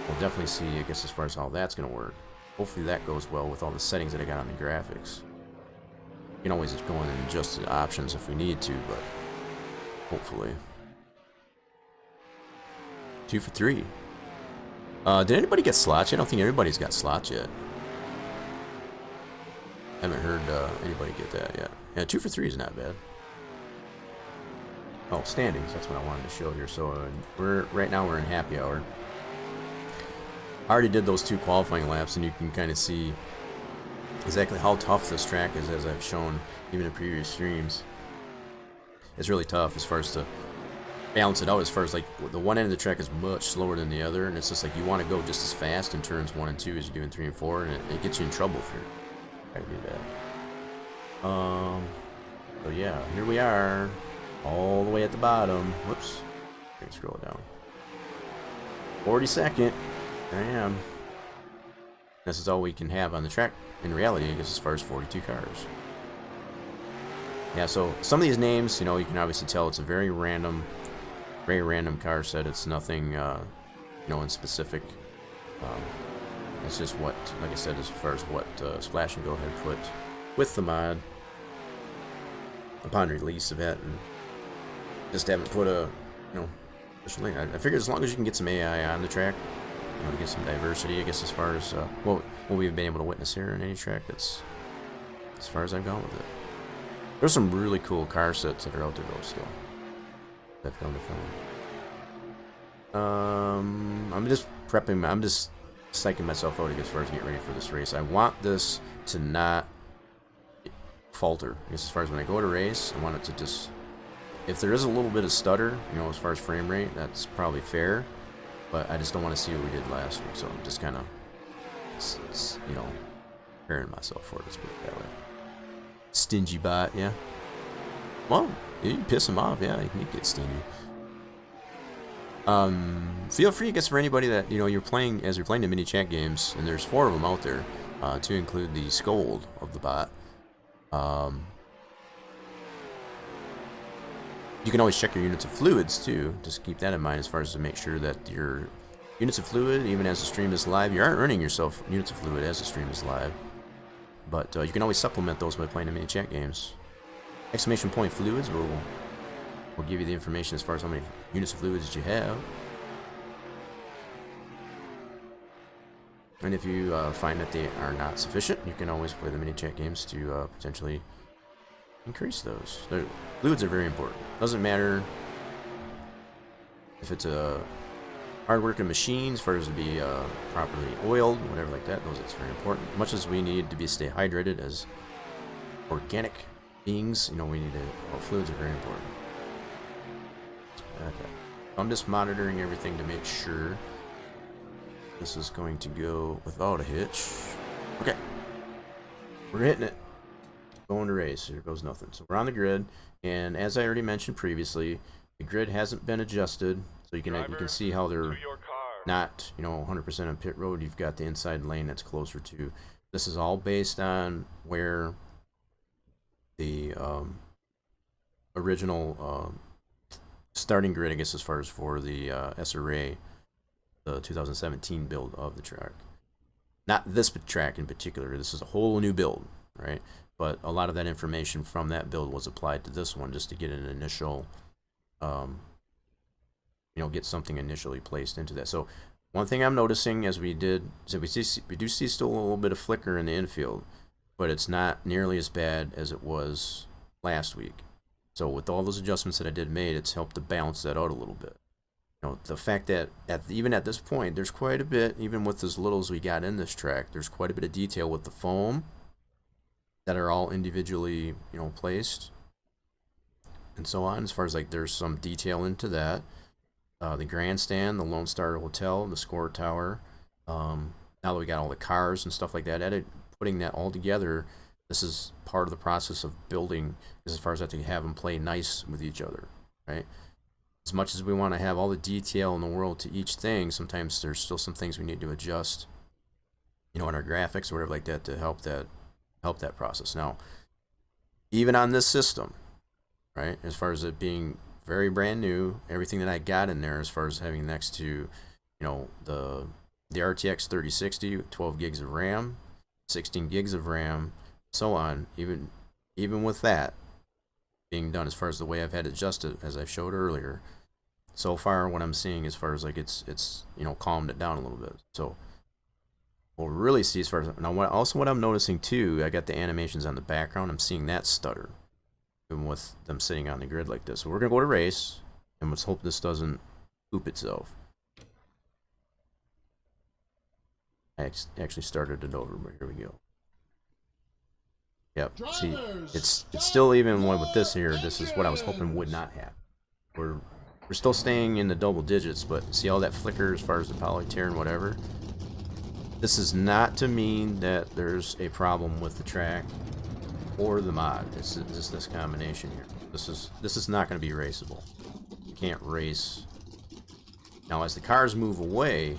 we'll definitely see, I guess, as far as how that's going to work. Hopefully that goes well with all the settings that I got on the graphics. You can always just go in and adjust the options if we need to, but hopefully. 2 for 3. Did anybody get slots? I don't think everybody's got slots yet. I haven't heard anybody get that yet. Yeah, 2 for 3 is not bad. Oh, standings. That's what I wanted to show here. So right now we're in happy hour. I already did those 2 qualifying laps, and you can kind of see exactly how tough this track is, as I've shown even in previous streams. It's really tough as far as to balance it out. As far as like the one end of the track is much slower than the other, and it's just like you want to go just as fast in turns 1 and 2 as you do in 3 and 4, and it gets you in trouble if you're trying to do that. So yeah, here we are, all the way at the bottom. Whoops, I can scroll it down. 42nd. There I am. This is all we can have on the track in reality, I guess, as far as 42 cars. Yeah, so some of these names, you know, you can obviously tell it's a very random car set. It's nothing, you know, in specific. It's just what, like I said, as far as what Splash and Go had put with the mod upon release of it, and just haven't put a, you know, special link. I figured as long as you can get some AI on the track, you know, to get some diversity, I guess, as far as what we've been able to witness here in any track, that's as far as I've gone with it. There's some really cool car sets that are out there though still. I've come to find. I'm just prepping. I'm just psyching myself out as far as getting ready for this race. I want this to not falter. I guess as far as when I go to race, I want it to just, if there is a little bit of stutter, you know, as far as frame rate, that's probably fair. But I just don't want to see what we did last week, so I'm just kind of, you know, preparing myself for it. Let's put it that way. Stingy bot, yeah. Well, you can piss him off, yeah. You can get stingy. Feel free, I guess, for anybody that, you know, you're playing the mini chat games, and there's 4 of them out there, to include the scold of the bot. You can always check your units of fluids too. Just keep that in mind as far as to make sure that your units of fluid, even as the stream is live, you are earning yourself units of fluid as the stream is live. But you can always supplement those by playing the mini chat games. Exclamation point fluids will give you the information as far as how many units of fluids that you have. And if you find that they are not sufficient, you can always play the mini chat games to potentially increase those. Fluids are very important. Doesn't matter if it's a hard-working machine, as far as to be properly oiled, whatever like that. It's very important. Much as we need to stay hydrated as organic beings, you know, we need to. Well, fluids are very important. Okay, I'm just monitoring everything to make sure this is going to go without a hitch. Okay, we're hitting it. Going to race. Here goes nothing. So we're on the grid, and as I already mentioned previously, the grid hasn't been adjusted, so you can see how they're not, you know, 100% on pit road. You've got the inside lane that's closer to. This is all based on where the original starting grid, I guess, as far as for the SRA, the 2017 build of the track. Not this track in particular. This is a whole new build, right? But a lot of that information from that build was applied to this one just to get an initial, you know, get something initially placed into that. So one thing I'm noticing as we do see still a little bit of flicker in the infield, but it's not nearly as bad as it was last week. So with all those adjustments that I did made, it's helped to balance that out a little bit. You know, the fact that even at this point, there's quite a bit, even with as little as we got in this track, there's quite a bit of detail with the foam that are all individually, you know, placed and so on. As far as like there's some detail into that, the grandstand, the Lone Star Hotel, the score tower. Now that we got all the cars and stuff like that, putting that all together, this is part of the process of building. As far as that, to have them play nice with each other, right? As much as we want to have all the detail in the world to each thing, sometimes there's still some things we need to adjust, you know, in our graphics or whatever like that to help that process. Now, even on this system, right, as far as it being very brand new, everything that I got in there as far as having next to, you know, the the RTX 3060, 12 gigs of RAM, 16 gigs of RAM, so on. Even with that being done, as far as the way I've had it adjusted, as I showed earlier, so far what I'm seeing as far as like it's you know, calmed it down a little bit. So we'll really see as far as now. What I'm noticing too, I got the animations on the background. I'm seeing that stutter, even with them sitting on the grid like this. So we're gonna go to race, and let's hope this doesn't poop itself. I actually started it over, but here we go. Yep. See, it's still, even with this here. This is what I was hoping would not happen. We're still staying in the double digits, but see all that flicker as far as the poly tear and whatever. This is not to mean that there's a problem with the track or the mod. It's just this combination here. This is not going to be raceable. You can't race. Now, as the cars move away,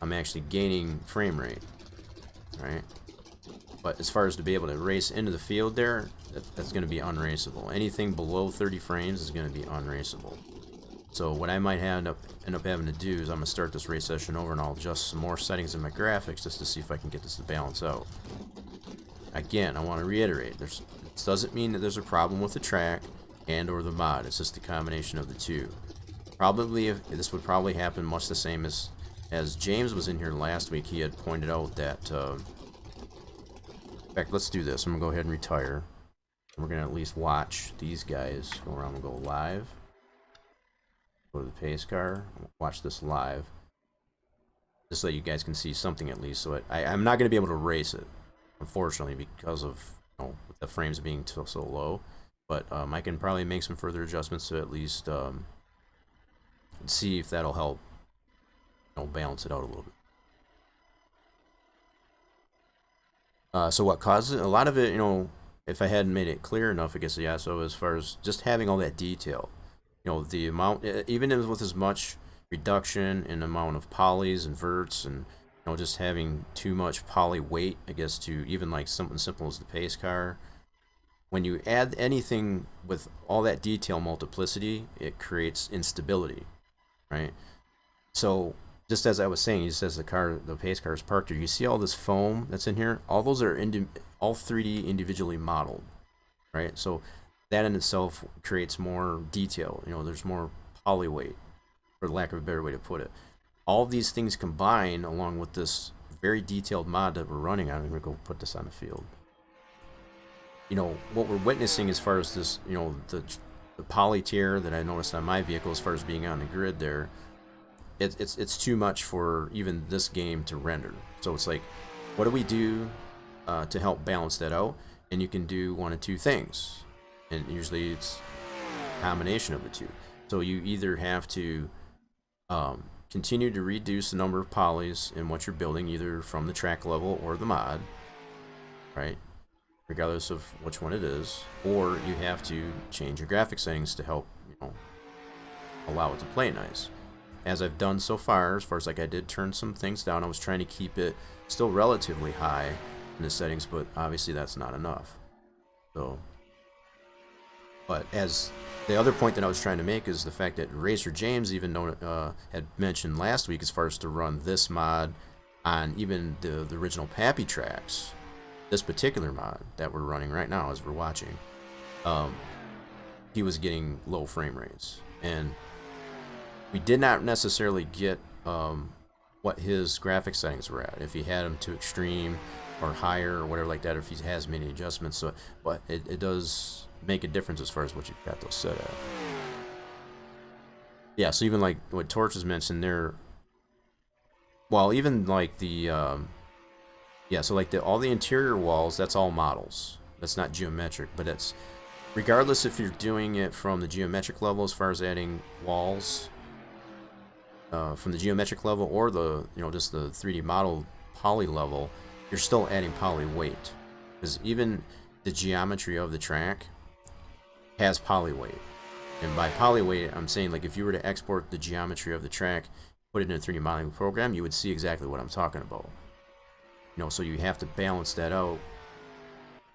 I'm actually gaining frame rate, right? But as far as to be able to race into the field there, that's going to be unraceable. Anything below 30 frames is going to be unraceable. So what I might end up having to do is I'm going to start this race session over, and I'll adjust some more settings in my graphics just to see if I can get this to balance out. Again, I want to reiterate, this doesn't mean that there's a problem with the track and or the mod. It's just a combination of the two. Probably, this would probably happen much the same as James was in here last week. He had pointed out that, in fact, let's do this. I'm going to go ahead and retire. We're going to at least watch these guys go around and go live. Go to the pace car, watch this live, just so you guys can see something at least. So I'm not going to be able to race it, unfortunately, because of, you know, the frames being so low. But I can probably make some further adjustments to at least see if that'll help, you know, balance it out a little bit. So what causes it? A lot of it, you know, if I hadn't made it clear enough, I guess, yeah. So as far as just having all that detail. You know, the amount, even with as much reduction in amount of polys and verts, and, you know, just having too much poly weight, I guess, to even like something simple as the pace car. When you add anything with all that detail multiplicity, it creates instability, right? So just as I was saying, just as the pace car is parked here, you see all this foam that's in here. All those are all 3D individually modeled, right? So that in itself creates more detail. You know, there's more poly weight, for lack of a better way to put it. All of these things combine along with this very detailed mod that we're running on. I'm going to go put this on the field. You know, what we're witnessing as far as this, you know, the poly tear that I noticed on my vehicle as far as being on the grid there, it's too much for even this game to render. So it's like, what do we do to help balance that out? And you can do one of two things. And usually it's a combination of the two. So you either have to continue to reduce the number of polys in what you're building, either from the track level or the mod, right? Regardless of which one it is. Or you have to change your graphic settings to help, you know, allow it to play nice. As I've done so far, as far as like I did turn some things down, I was trying to keep it still relatively high in the settings, but obviously that's not enough. So, but as the other point that I was trying to make is the fact that Racer James even had mentioned last week, as far as to run this mod on even the original Pappy tracks, this particular mod that we're running right now as we're watching, he was getting low frame rates, and we did not necessarily get what his graphic settings were at, if he had them to extreme or higher or whatever like that, or if he has many adjustments. So, but it does make a difference as far as what you've got those set at. Yeah, so even like what Torch has mentioned there, well, even like the yeah, so like all the interior walls, that's all models, that's not geometric. But it's regardless if you're doing it from the geometric level as far as adding walls from the geometric level, or the, you know, just the 3D model poly level, you're still adding poly weight, because even the geometry of the track has poly weight. And by poly weight, I'm saying, like, if you were to export the geometry of the track, put it in a 3D modeling program, you would see exactly what I'm talking about. You know, so you have to balance that out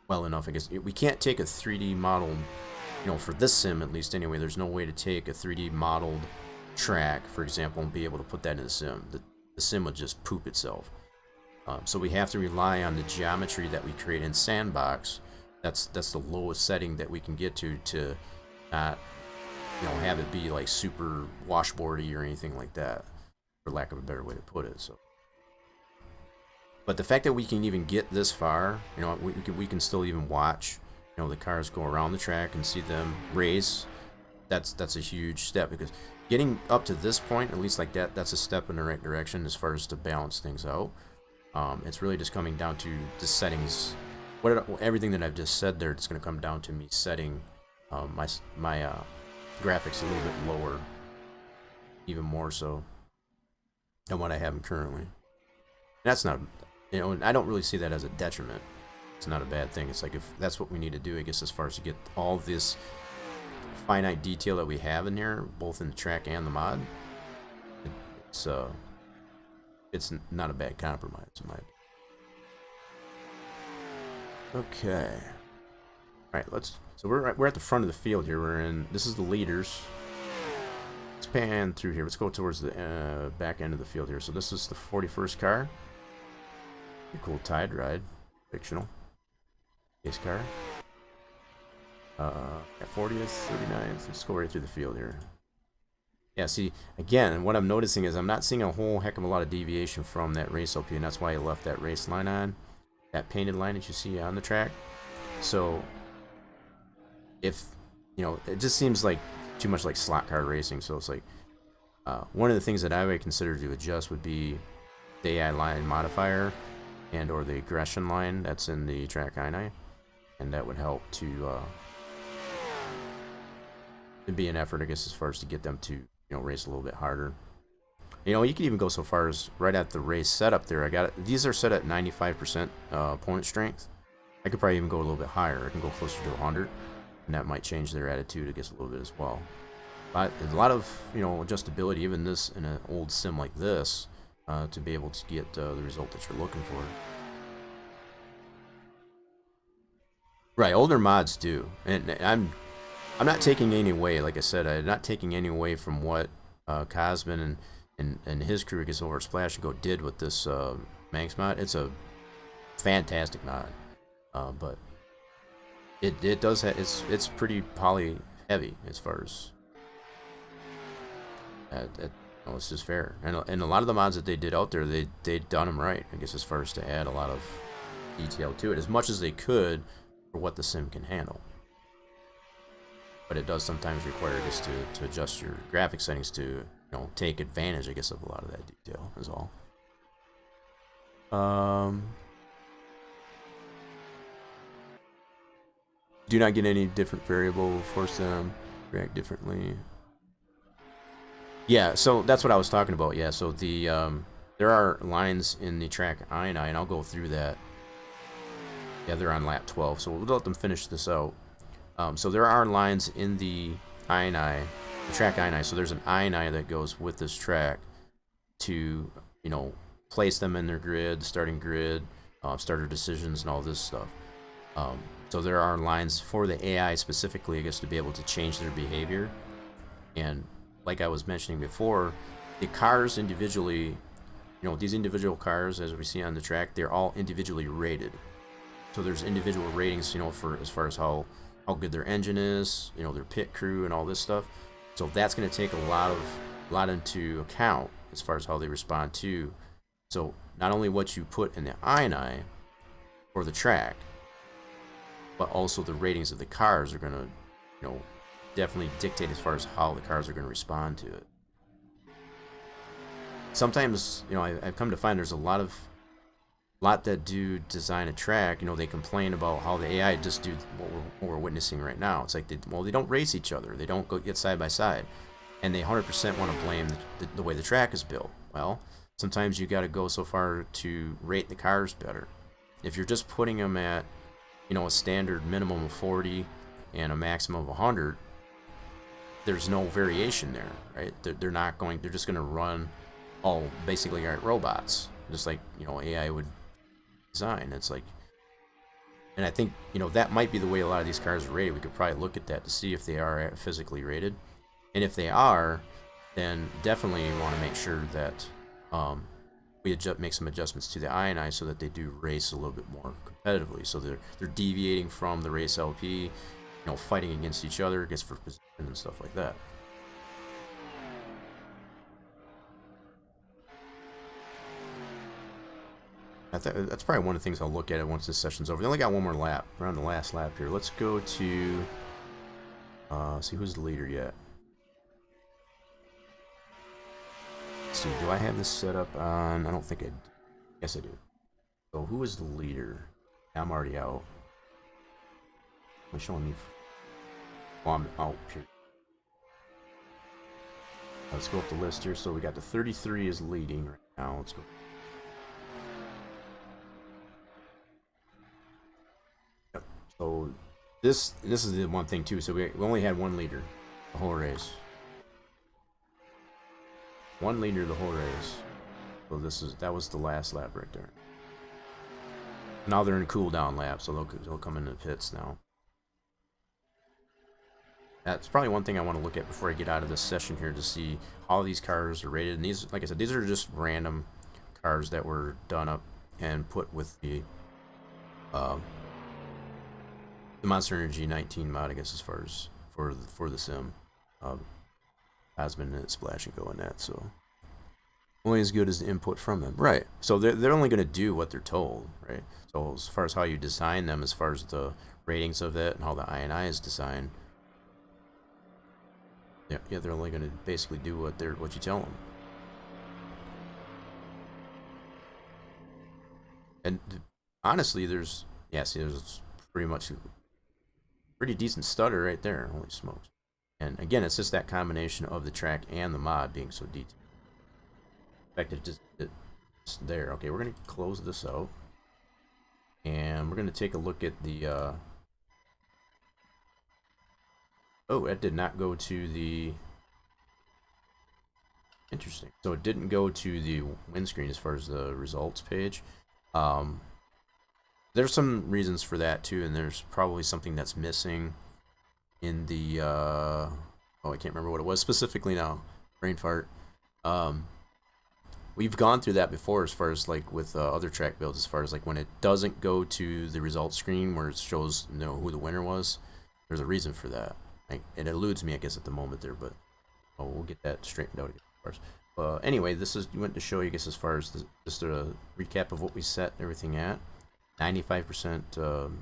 well enough. I guess we can't take a 3D model, you know, for this sim at least anyway, there's no way to take a 3D modeled track, for example, and be able to put that in a sim. the sim would just poop itself. So we have to rely on the geometry that we create in Sandbox. That's the lowest setting that we can get to not, you know, have it be like super washboardy or anything like that, for lack of a better way to put it. So, but the fact that we can even get this far, you know, we can still even watch, you know, the cars go around the track and see them race. That's a huge step, because getting up to this point, at least like that's a step in the right direction as far as to balance things out. It's really just coming down to the settings. Everything that I've just said there, it's going to come down to me setting my graphics a little bit lower, even more so than what I have them currently. That's not, you know, I don't really see that as a detriment. It's not a bad thing. It's like, if that's what we need to do, I guess, as far as to get all this finite detail that we have in here, both in the track and the mod, it's not a bad compromise in my opinion. Okay. All right, so we're at the front of the field here. This is the leaders. Let's pan through here. Let's go towards the back end of the field here. So this is the 41st car. Pretty cool Tide Ride, fictional race car. At 40th, 39th. Let's go right through the field here. Yeah, see, again, what I'm noticing is I'm not seeing a whole heck of a lot of deviation from that race LP, and that's why I left that race line on, that painted line that you see on the track. So, if, you know, it just seems like too much like slot car racing. So it's like, one of the things that I would consider to adjust would be the AI line modifier and or the aggression line that's in the track INI, and that would help to be an effort, I guess, as far as to get them to, you know, race a little bit harder. You know, you can even go so far as right at the race setup there. These are set at 95% opponent strength. I could probably even go a little bit higher. I can go closer to 100, and that might change their attitude, I guess, a little bit as well. But there's a lot of, you know, adjustability, even this in an old sim like this, to be able to get the result that you're looking for. Right, older mods do, and I'm not taking any away. Like I said, I'm not taking any away from what Cosmin and his crew, I guess, over at Splash and Go did with this Manx mod. It's a fantastic mod, but it does have, it's pretty poly heavy as far as it's just fair. And a lot of the mods that they did out there, they'd done them right, I guess, as far as to add a lot of detail to it, as much as they could for what the sim can handle. But it does sometimes require just to adjust your graphic settings to, you know, take advantage, I guess, of a lot of that detail is all. Do not get any different variable, force them react differently. Yeah, so that's what I was talking about. Yeah, so the there are lines in the track INI, and I'll go through that. Yeah, they're on lap 12, so we'll let them finish this out. So there are lines in the INI, the track INI. So there's an INI that goes with this track to, you know, place them in their grid, starting grid, starter decisions, and all this stuff. So there are lines for the AI specifically, I guess, to be able to change their behavior. And like I was mentioning before, the cars individually, you know, these individual cars, as we see on the track, they're all individually rated. So there's individual ratings, you know, for as far as how good their engine is, you know, their pit crew and all this stuff. So that's going to take a lot into account as far as how they respond to. So not only what you put in the INI or the track, but also the ratings of the cars are going to, you know, definitely dictate as far as how the cars are going to respond to it. Sometimes, you know, I've come to find there's a lot that do design a track, you know, they complain about how the AI just do what we're witnessing right now. It's like, they don't race each other. They don't get side by side. And they 100% want to blame the way the track is built. Well, sometimes you got to go so far to rate the cars better. If you're just putting them at, you know, a standard minimum of 40 and a maximum of 100, there's no variation there, right? They're just going to run all basically like robots, just like, you know, AI would design. It's like, and I think, you know, that might be the way a lot of these cars are rated. We could probably look at that to see if they are physically rated, and if they are, then definitely you want to make sure that we make some adjustments to the INI so that they do race a little bit more competitively. So they're deviating from the race LP, you know, fighting against each other, against for position and stuff like that. That's probably one of the things I'll look at it once this session's over. They only got one more lap. We're on the last lap here. Let's go to see who's the leader yet. Let's see, do I have this set up on? I don't think I do. Yes, I do. So who is the leader? I'm already out. They're showing me. Oh, I'm out. Let's go up the list here. So we got the 33 is leading right now. Let's go. Yep. So this is the one thing too. So we only had one leader the whole race. One leader the whole race. So that was the last lap right there. Now they're in cool down lap, so they'll come into the pits now. That's probably one thing I want to look at before I get out of this session here, to see how these cars are rated. And these, like I said, these are just random cars that were done up and put with the Monster Energy 19 mod, I guess, as far as for the sim. Osmond and Splash and Go in that, so only as good as the input from them, right? So they're only going to do what they're told, right? So as far as how you design them, as far as the ratings of it and how the INI is designed, yeah, they're only going to basically do what you tell them. And honestly, there's pretty decent stutter right there. Holy smokes! And again, it's just that combination of the track and the mod being so detailed. In fact, it's there. Okay, we're gonna close this out, and we're gonna take a look at the. Oh, it did not go to the. Interesting. So it didn't go to the windscreen as far as the results page. There's some reasons for that too, and there's probably something that's missing in the. Oh, I can't remember what it was specifically now. Brain fart. We've gone through that before, as far as like with other track builds, as far as like when it doesn't go to the results screen where it shows, you know, who the winner was. There's a reason for that. It eludes me, I guess, at the moment there, but we'll get that straightened out again. Anyway, this is went to show you, I guess, as far as just a recap of what we set everything at. 95%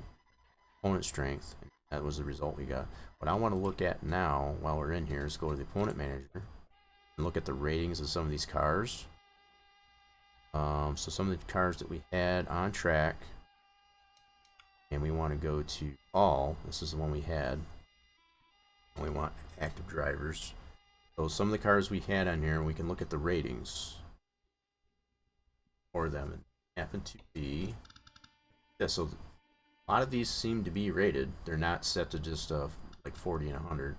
opponent strength. That was the result we got. What I want to look at now, while we're in here, is go to the opponent manager and look at the ratings of some of these cars. So some of the cars that we had on track, and we want to go to all. This is the one we had. We want active drivers. So some of the cars we had on here, we can look at the ratings for them. And happen to be, yeah. So a lot of these seem to be rated. They're not set to just like 40 and 100.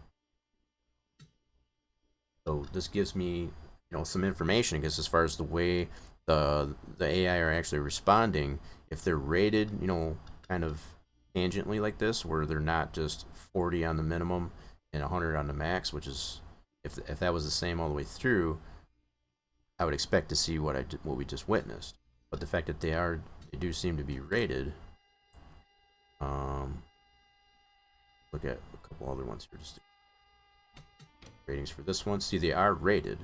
So this gives me, you know, some information, I guess, as far as the way the AI are actually responding. If they're rated, you know, kind of tangentially like this, where they're not just 40 on the minimum and 100 on the max, which is, if that was the same all the way through, I would expect to see what we just witnessed. But the fact that they do seem to be rated. Look at a couple other ones here. Just ratings for this one. See, they are rated.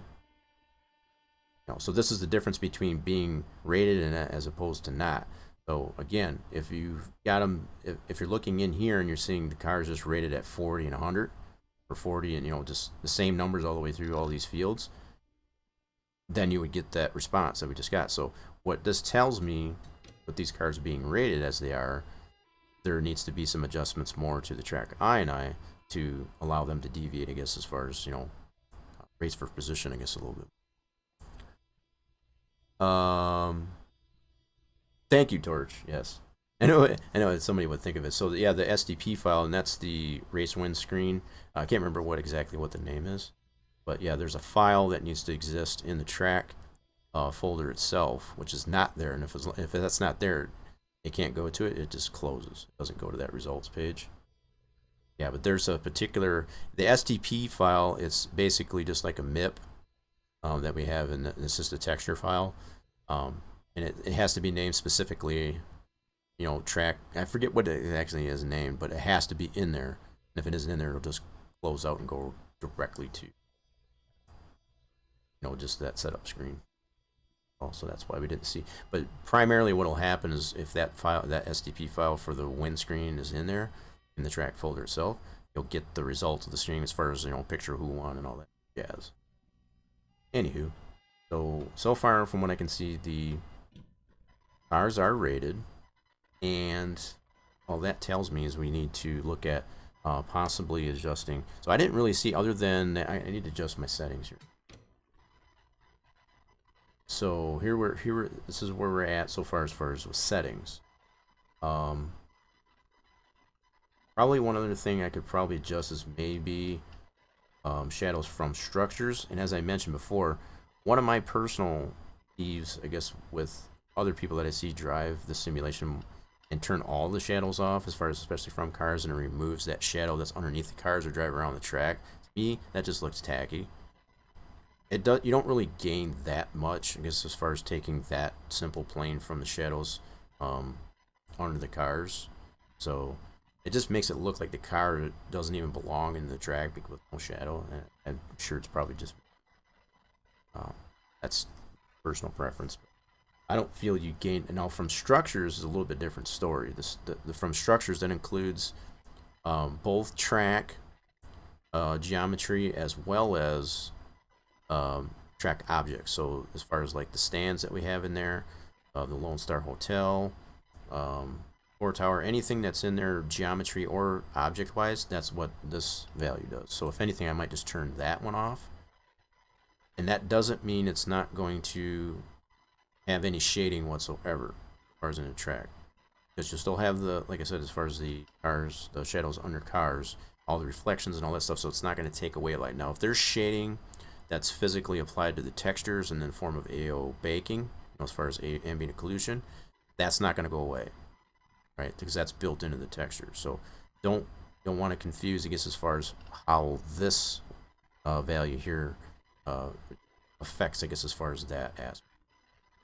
So this is the difference between being rated and as opposed to not. So again, if you've got them, if you're looking in here and you're seeing the cars just rated at 40 and 100, or 40 and, you know, just the same numbers all the way through all these fields, then you would get that response that we just got. So what this tells me, with these cars being rated as they are, there needs to be some adjustments more to the track INI to allow them to deviate, I guess, as far as, you know, race for position, I guess, a little bit. Thank you, Torch. Yes, I know somebody would think of it. So yeah, the SDP file, and that's the race win screen. I can't remember exactly what the name is, but yeah, there's a file that needs to exist in the track folder itself, which is not there. And if that's not there, it can't go to it. It just closes. It doesn't go to that results page. Yeah, but there's a particular, the SDP file. It's basically just like a MIP that we have, and it's just a texture file. And it has to be named specifically, you know, track. I forget what it actually is named, but it has to be in there. And if it isn't in there, it'll just close out and go directly to, you know, just that setup screen. Also, that's why we didn't see. But primarily, what will happen is if that file, that SDP file for the windscreen is in there, in the track folder itself, you'll get the result of the stream as far as, you know, picture who won and all that jazz. Anywho, so far from what I can see, the cars are rated, and all that tells me is we need to look at possibly adjusting. So I didn't really see, other than I need to adjust my settings here. So this is where we're at so far as with settings. Probably one other thing I could probably adjust is maybe shadows from structures. And as I mentioned before, one of my personal peeves, I guess, with other people that I see drive the simulation and turn all the shadows off, as far as especially from cars, and it removes that shadow that's underneath the cars or drive around the track. To me, that just looks tacky. You don't really gain that much, I guess, as far as taking that simple plane from the shadows under the cars. So it just makes it look like the car doesn't even belong in the track with no shadow. And I'm sure it's probably just that's personal preference. I don't feel you gain. Now from structures is a little bit different story. From structures, that includes both track geometry as well as track objects. So as far as like the stands that we have in there, the Lone Star Hotel, or tower, anything that's in there geometry or object wise, that's what this value does. So if anything, I might just turn that one off. And that doesn't mean it's not going to have any shading whatsoever as far as in the track, because you'll still have the, like I said, as far as the cars, the shadows under cars, all the reflections and all that stuff. So it's not going to take away light. Now if there's shading that's physically applied to the textures and in the form of AO baking, you know, as far as ambient occlusion, that's not going to go away, right? Because that's built into the texture. So don't want to confuse, I guess, as far as how this value here affects, I guess, as far as that aspect.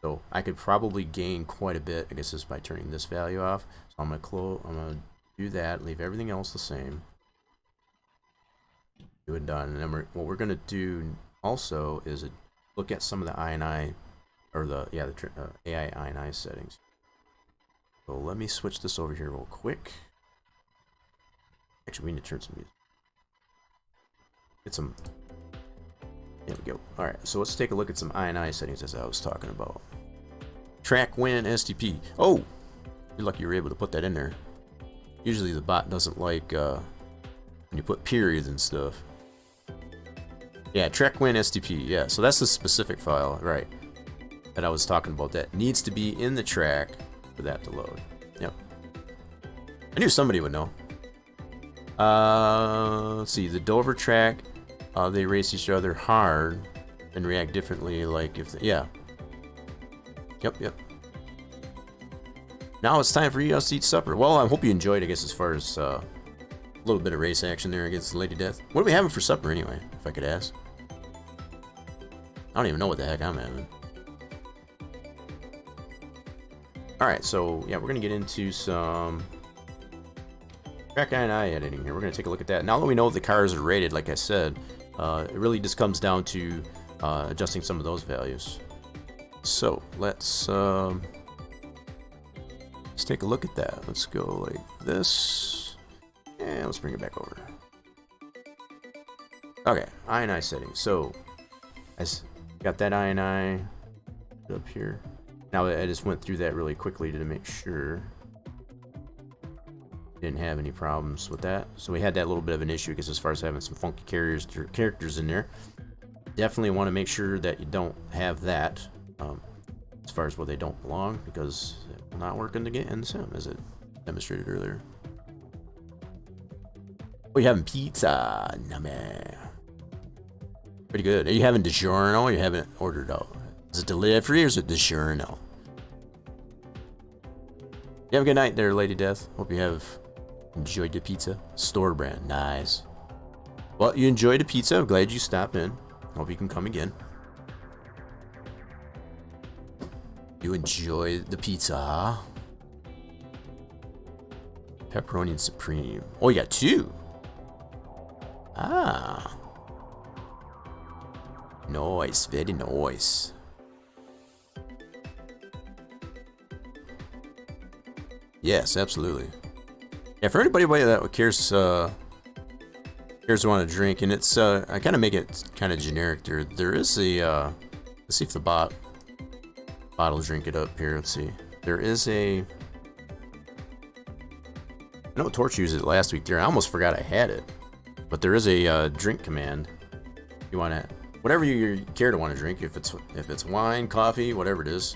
So I could probably gain quite a bit, I guess, just by turning this value off. So I'm gonna do that, leave everything else the same, do it done. And then what we're gonna do also is look at some of the INI, or the AI INI settings. So let me switch this over here real quick. Actually, we need to turn some music. Get some. There we go. All right, so let's take a look at some INI settings as I was talking about. Track win STP. Oh, you're lucky you were able to put that in there. Usually the bot doesn't like when you put periods and stuff. Yeah, track win STP. Yeah, so that's the specific file, right, that I was talking about. That needs to be in the track for that to load. Yep. I knew somebody would know. Let's see, the Dover track. They race each other hard and react differently, like if yeah. Yep. Now it's time for you to eat supper. Well, I hope you enjoyed, I guess, as far as a little bit of race action there against Lady Death. What are we having for supper anyway, if I could ask? I don't even know what the heck I'm having. Alright, so yeah, we're gonna get into some track INI editing here. We're gonna take a look at that. Now that we know the cars are rated, like I said, it really just comes down to adjusting some of those values. So let's take a look at that. Let's go like this, and let's bring it back over. Okay, INI settings. So I got that INI up here. Now I just went through that really quickly to make sure didn't have any problems with that. So we had that little bit of an issue, because as far as having some funky characters in there, definitely want to make sure that you don't have that as far as where they don't belong, because it will not work in the sim, as it demonstrated earlier. Oh, you having pizza? No, man. Pretty good. Are you having DiGiorno, or you haven't ordered out? Is it delivery, or is it DiGiorno? You have a good night there, Lady Death. Hope you have enjoyed the pizza. Store brand. Nice. Well, you enjoyed the pizza. I'm glad you stopped in. Hope you can come again. You enjoy the pizza? Pepperoni and supreme. Oh, you got 2. Ah. Nice, very nice. Yes, absolutely. Yeah, for anybody that cares to want to drink, and it's I kind of make it kind of generic. There is a let's see if the bottle drink it up here. Let's see. There is a. I know Torch used it last week there. I almost forgot I had it, but there is a drink command. You want to whatever you care to want to drink. If it's wine, coffee, whatever it is.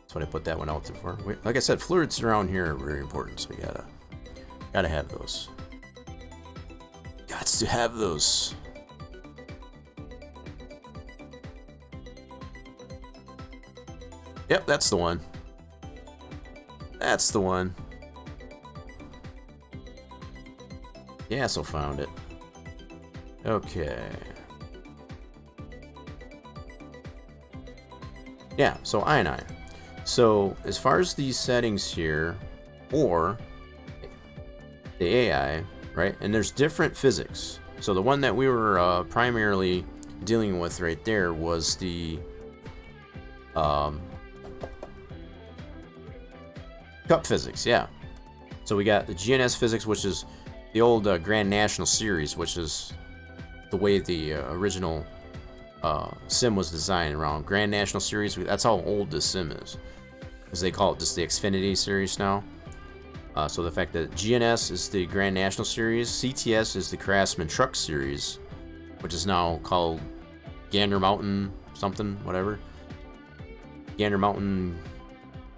That's what I put that one out there for. Like I said, fluids around here are very important, so you gotta have those. Gots to have those. Yep, that's the one. That's the one. Yeah, so found it. Okay. Yeah, so ion. So as far as these settings here, or the AI, right? And there's different physics. So the one that we were primarily dealing with right there was the cup physics, yeah. So we got the GNS physics, which is the old Grand National Series, which is the way the original sim was designed around Grand National Series. That's how old this sim is, because they call it just the Xfinity Series now. So the fact that GNS is the Grand National Series, CTS is the Craftsman Truck Series, which is now called Gander Mountain something, whatever. Gander Mountain,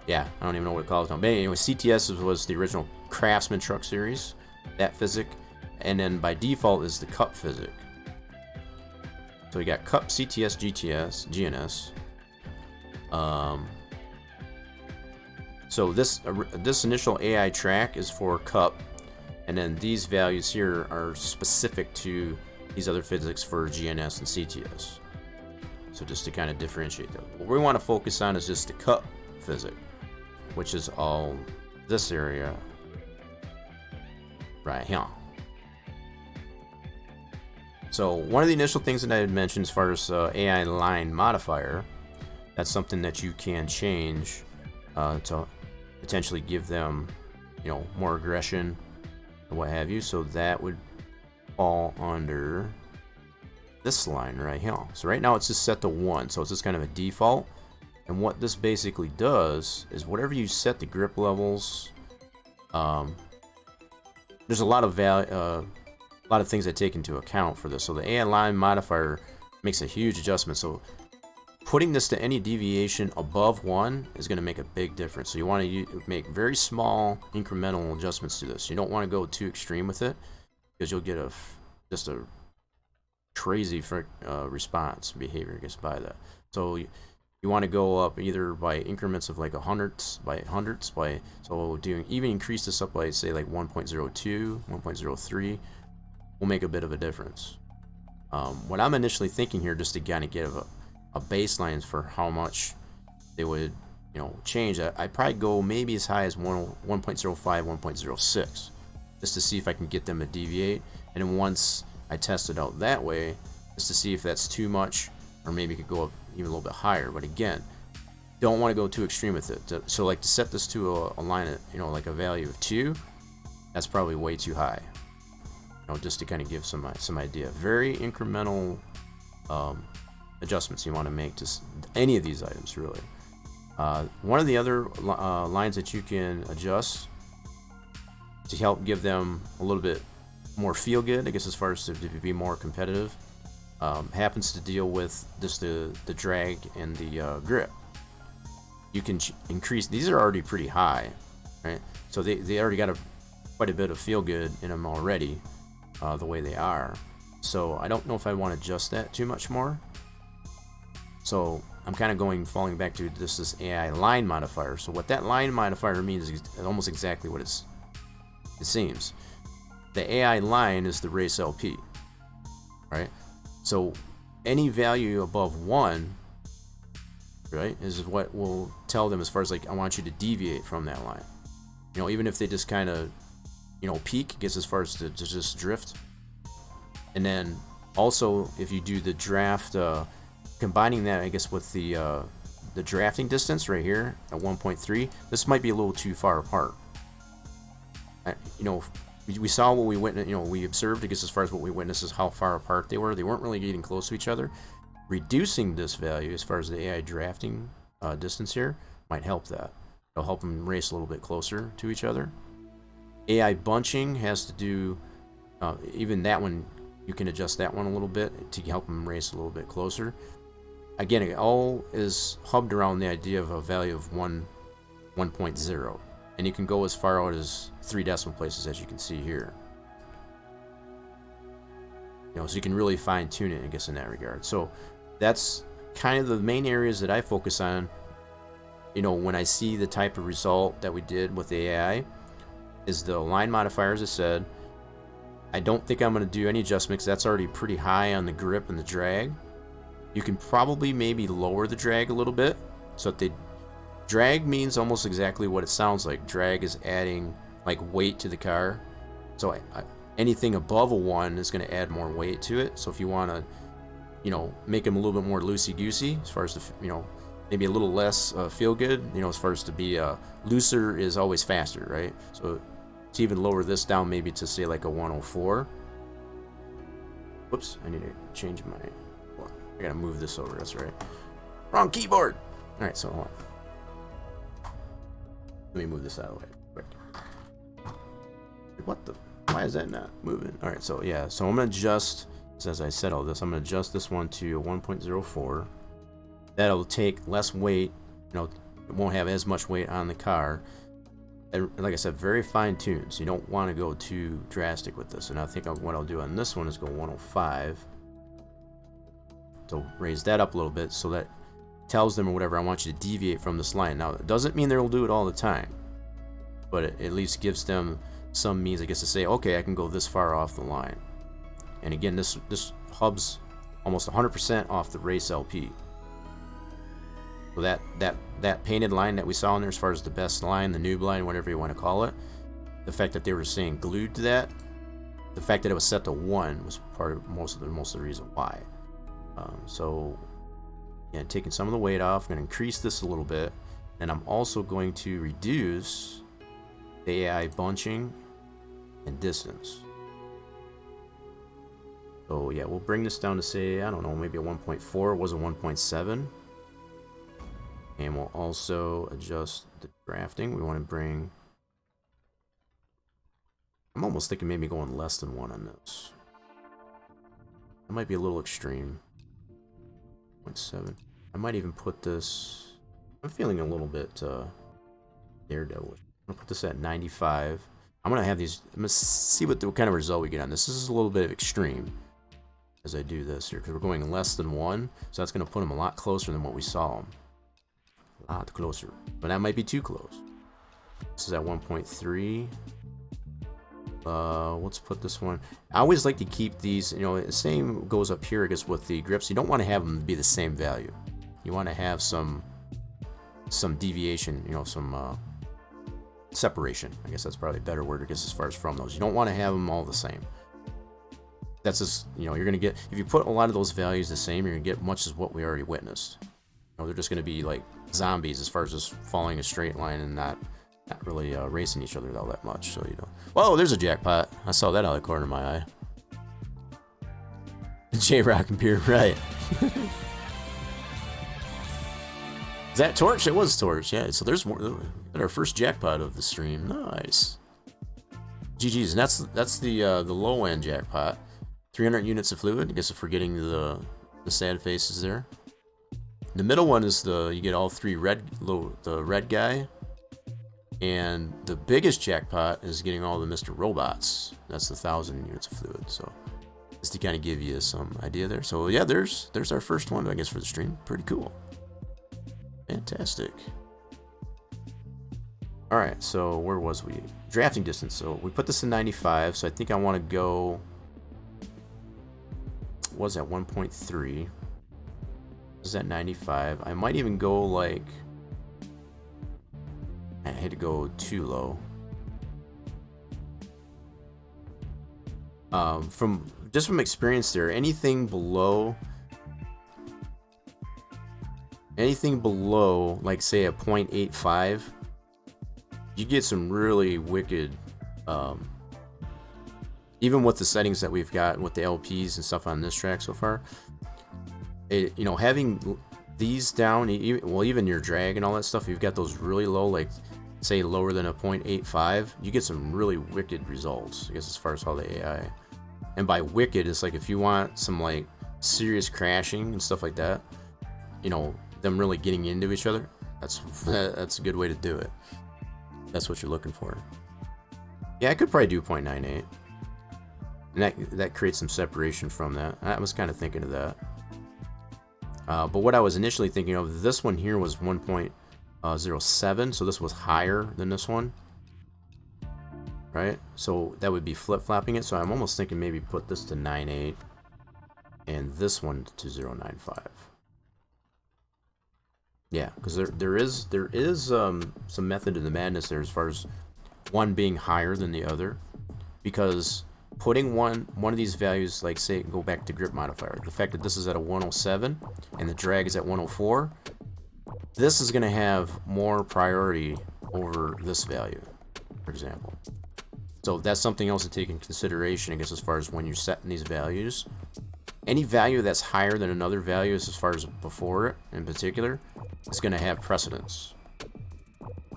yeah, I don't even know what it calls now. But anyway, CTS was the original Craftsman Truck Series, that physic, and then by default is the Cup physic. So we got Cup, CTS, GTS, GNS. So this initial AI track is for Cup, and then these values here are specific to these other physics for GNS and CTS. So just to kind of differentiate them. What we want to focus on is just the Cup physic, which is all this area right here. So one of the initial things that I had mentioned as far as AI line modifier, that's something that you can change to potentially give them, more aggression and what have you. So that would fall under this line right here. So right now it's just set to 1, so it's just kind of a default. And what this basically does is whatever you set the grip levels, there's a lot of things that take into account for this. So the AI line modifier makes a huge adjustment. So putting this to any deviation above 1 is going to make a big difference. So you want to make very small incremental adjustments to this. You don't want to go too extreme with it, because you'll get just a crazy response behavior gets by that. So you want to go up either by increments of like hundredths, so even increase this up by say like 1.02, 1.03 will make a bit of a difference. What I'm initially thinking here, just to kind of give a baseline for how much they would change, I'd probably go maybe as high as 1.05, 1.06, just to see if I can get them to deviate. And then once I test it out that way, just to see if that's too much, or maybe it could go up even a little bit higher. But again, don't want to go too extreme with it. So like to set this to a line at, like a value of 2, that's probably way too high. Just to kind of give some idea. Very incremental adjustments you want to make to any of these items, really. One of the other lines that you can adjust to help give them a little bit more feel good, I guess, as far as to be more competitive, happens to deal with just the drag and the grip. You can increase. These are already pretty high, right? So they already got quite a bit of feel good in them already, the way they are. So I don't know if I want to adjust that too much more. So I'm kind of falling back to this AI line modifier. So what that line modifier means is almost exactly what it seems. The AI line is the race LP, right? So any value above 1 right, is what will tell them as far as like, I want you to deviate from that line. You know, even if they just kind of, you know, peak, gets as far as to just drift. And then also, if you do the draft, combining that, I guess, with the drafting distance right here at 1.3, this might be a little too far apart. You know, we saw what we witnessed, you know, we observed, I guess, as far as what we witnessed is how far apart they were. They weren't really getting close to each other. Reducing this value as far as the AI drafting distance here might help that. It'll help them race a little bit closer to each other. AI bunching has to do, even that one, you can adjust that one a little bit to help them race a little bit closer. Again, it all is hubbed around the idea of a value of 1.0. And you can go as far out as 3 decimal places, as you can see here. You know, so you can really fine tune it, I guess, in that regard. So that's kind of the main areas that I focus on. You know, when I see the type of result that we did with the AI, is the line modifier, as I said. I don't think I'm going to do any adjustments. That's already pretty high on the grip and the drag. You can probably maybe lower the drag a little bit, so that they drag means almost exactly what it sounds like. Drag is adding like weight to the car. So anything above a 1 is going to add more weight to it. So if you want to, you know, make them a little bit more loosey-goosey as far as the, you know, maybe a little less feel good, you know, as far as to be looser is always faster, right? So to even lower this down maybe to say like a 104. Whoops, I need to change my, well, I gotta move this over, that's right. Wrong keyboard! Alright, so hold on. Let me move this out of the way quick. What the, why is that not moving? Alright, so yeah, so I'm gonna adjust, as I said all this, I'm gonna adjust this one to 1.04. That'll take less weight, you know, it won't have as much weight on the car. And like I said, very fine-tuned, so you don't want to go too drastic with this. And I think what I'll do on this one is go 105. So raise that up a little bit so that tells them or whatever, I want you to deviate from this line. Now, it doesn't mean they'll do it all the time, but it at least gives them some means, I guess, to say, okay, I can go this far off the line. And again, this hubs almost 100% off the race LP. So that painted line that we saw in there, as far as the best line, the noob line, whatever you want to call it, the fact that they were saying glued to that, the fact that it was set to 1 was part of most of the reason why. So yeah, taking some of the weight off, I'm going to increase this a little bit, and I'm also going to reduce the AI bunching and distance. So yeah, we'll bring this down to, say, I don't know, maybe a 1.4. It was a 1.7. And we'll also adjust the drafting. We want to bring, I'm almost thinking maybe going less than 1 on this. That might be a little extreme. 0.7. I might even put this, I'm feeling a little bit daredevil. I'm gonna put this at 95. I'm gonna have these, I'm gonna see what kind of result we get on this. This is a little bit of extreme as I do this here, because we're going less than 1, so that's gonna put them a lot closer than what we saw them. A lot closer, but that might be too close. This is at 1.3. Let's put this one. I always like to keep these, you know, the same goes up here, I guess, with the grips. You don't want to have them be the same value. You want to have some deviation, you know, some separation. I guess that's probably a better word, I guess, as far as from those. You don't want to have them all the same. That's just, you know, you're gonna get, if you put a lot of those values the same, you're gonna get much as what we already witnessed. You know, they're just gonna be like zombies as far as just following a straight line and not really racing each other all that much. So, you know, whoa, there's a jackpot. I saw that out of the corner of my eye. J-Rock computer, right? Is that Torch? It was Torch, yeah. So there's our first jackpot of the stream. Nice. GG's, and that's the low end jackpot. 300 units of fluid. I guess if we're getting the sad faces there. The middle one is you get all 3 the red guy. And the biggest jackpot is getting all the Mr. Robots. That's the 1,000 units of fluid. So just to kind of give you some idea there. So yeah, there's our first one, I guess, for the stream. Pretty cool. Fantastic. Alright, so where was we? Drafting distance. So we put this in 95, so I think I want to go, was at 1.3. This is at 95. I might even go like, I had to go too low. From experience there, anything below like say a 0.85, you get some really wicked, even with the settings that we've got with the LPs and stuff on this track so far, having these down, even your drag and all that stuff, you've got those really low, like say lower than a 0.85, you get some really wicked results, I guess, as far as all the AI. And by wicked, it's like if you want some like serious crashing and stuff like that, them really getting into each other, that's a good way to do it. That's what you're looking for. Yeah, I could probably do 0.98. And that creates some separation from that. I was kind of thinking of that. But what I was initially thinking of, this one here was 1.07, so this was higher than this one. Right? So that would be flip-flopping it. So I'm almost thinking maybe put this to 9.8 and this one to 0.95. Yeah, because there is some method to the madness there as far as one being higher than the other, because putting one of these values, like say go back to grip modifier, the fact that this is at a 107 and the drag is at 104, this is going to have more priority over this value, for example. So that's something else to take in consideration, I guess, as far as when you're setting these values. Any value that's higher than another value, as far as before it in particular, is going to have precedence.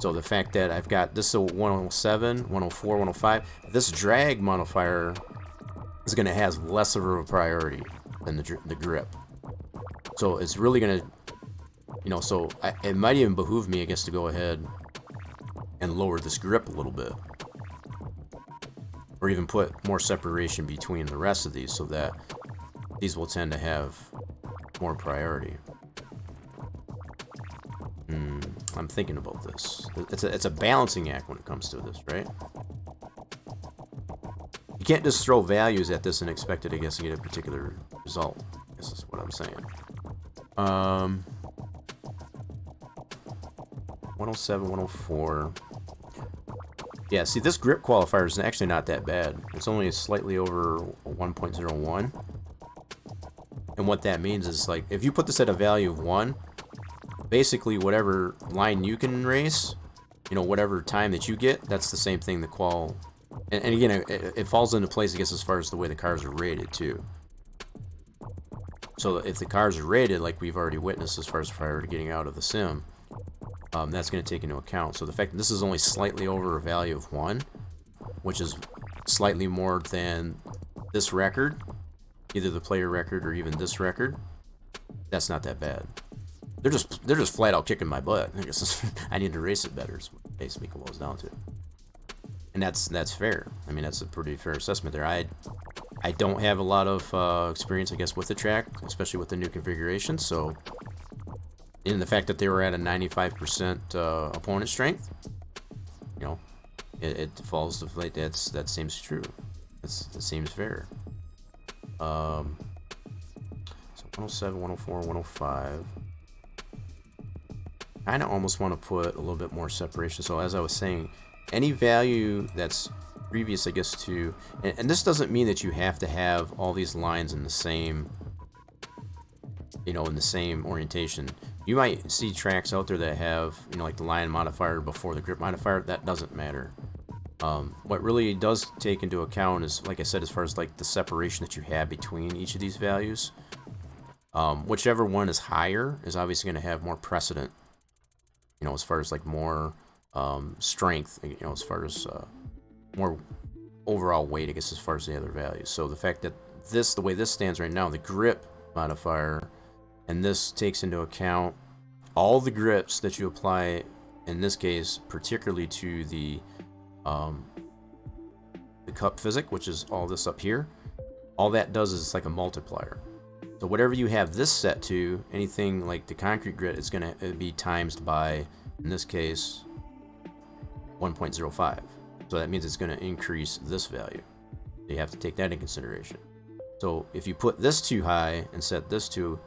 So the fact that I've got this 107, 104, 105, this drag modifier is going to have less of a priority than the grip. So it's really going to, it might even behoove me, I guess, to go ahead and lower this grip a little bit. Or even put more separation between the rest of these so that these will tend to have more priority. I'm thinking about this. It's a balancing act when it comes to this, right? You can't just throw values at this and expect it, I guess, to get a particular result. This is what I'm saying. 107, 104. Yeah, see, this grip qualifier is actually not that bad. It's only slightly over 1.01. And what that means is, like, if you put this at a value of 1, basically whatever line you can race, whatever time that you get, that's the same thing the qual. And again, it falls into place, I guess, as far as the way the cars are rated, too. So if the cars are rated, like we've already witnessed as far as prior to getting out of the sim, that's going to take into account. So the fact that this is only slightly over a value of 1, which is slightly more than this record, either the player record or even this record, that's not that bad. They're just flat out kicking my butt. I guess I need to race it better. Is what it basically boils down to. And that's fair. I mean, that's a pretty fair assessment there. I don't have a lot of experience, I guess, with the track, especially with the new configuration. So, in the fact that they were at a 95% opponent strength, it falls to plate. That seems true. That seems fair. So 107, 104, 105. I kind of almost want to put a little bit more separation. So as I was saying, any value that's previous, I guess, to, and this doesn't mean that you have to have all these lines in the same, in the same orientation. You might see tracks out there that have, like the line modifier before the grip modifier. That doesn't matter. What really does take into account is, like I said, as far as like the separation that you have between each of these values. Whichever one is higher is obviously going to have more precedent, as far as like more strength, as far as more overall weight, I guess, as far as the other values. So the fact that the way this stands right now, the grip modifier, and this takes into account all the grips that you apply, in this case, particularly to the cup physic, which is all this up here. All that does is it's like a multiplier. So whatever you have this set to, anything like the concrete grit is going to be times by, in this case, 1.05. So that means it's going to increase this value. You have to take that in consideration. So if you put this too high and set this to,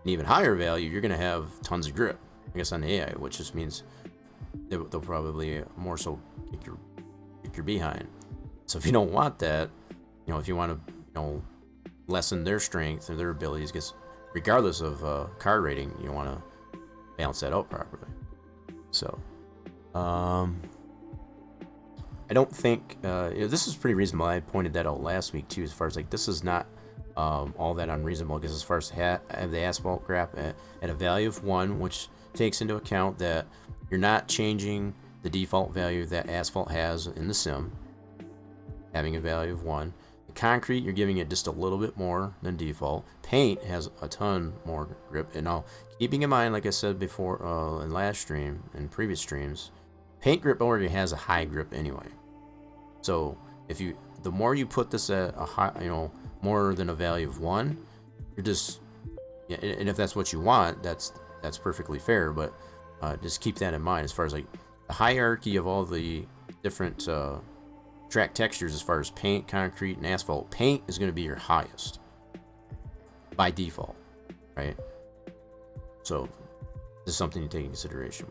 an even higher value, you're going to have tons of grip, I guess, on the AI, which just means they'll probably more so kick your behind. So if you don't want that, you know, if you want to, you know, lessen their strength or their abilities, because regardless of car rating, you want to balance that out properly. So, I don't think you know, this is pretty reasonable. I pointed that out last week too, as far as like this is not all that unreasonable, because as far as have the asphalt grap at a value of 1, which takes into account that you're not changing the default value that asphalt has in the sim, having a value of 1. The concrete, you're giving it just a little bit more than default. Paint has a ton more grip. And now, keeping in mind, like I said before in last stream and previous streams, paint grip already has a high grip anyway. So if you, the more you put this at a high, you know, more than a value of 1, you're just, yeah, and if that's what you want, that's perfectly fair. But just keep that in mind as far as like the hierarchy of all the different track textures as far as paint, concrete, and asphalt. Paint is going to be your highest by default, right? So this is something to take in consideration.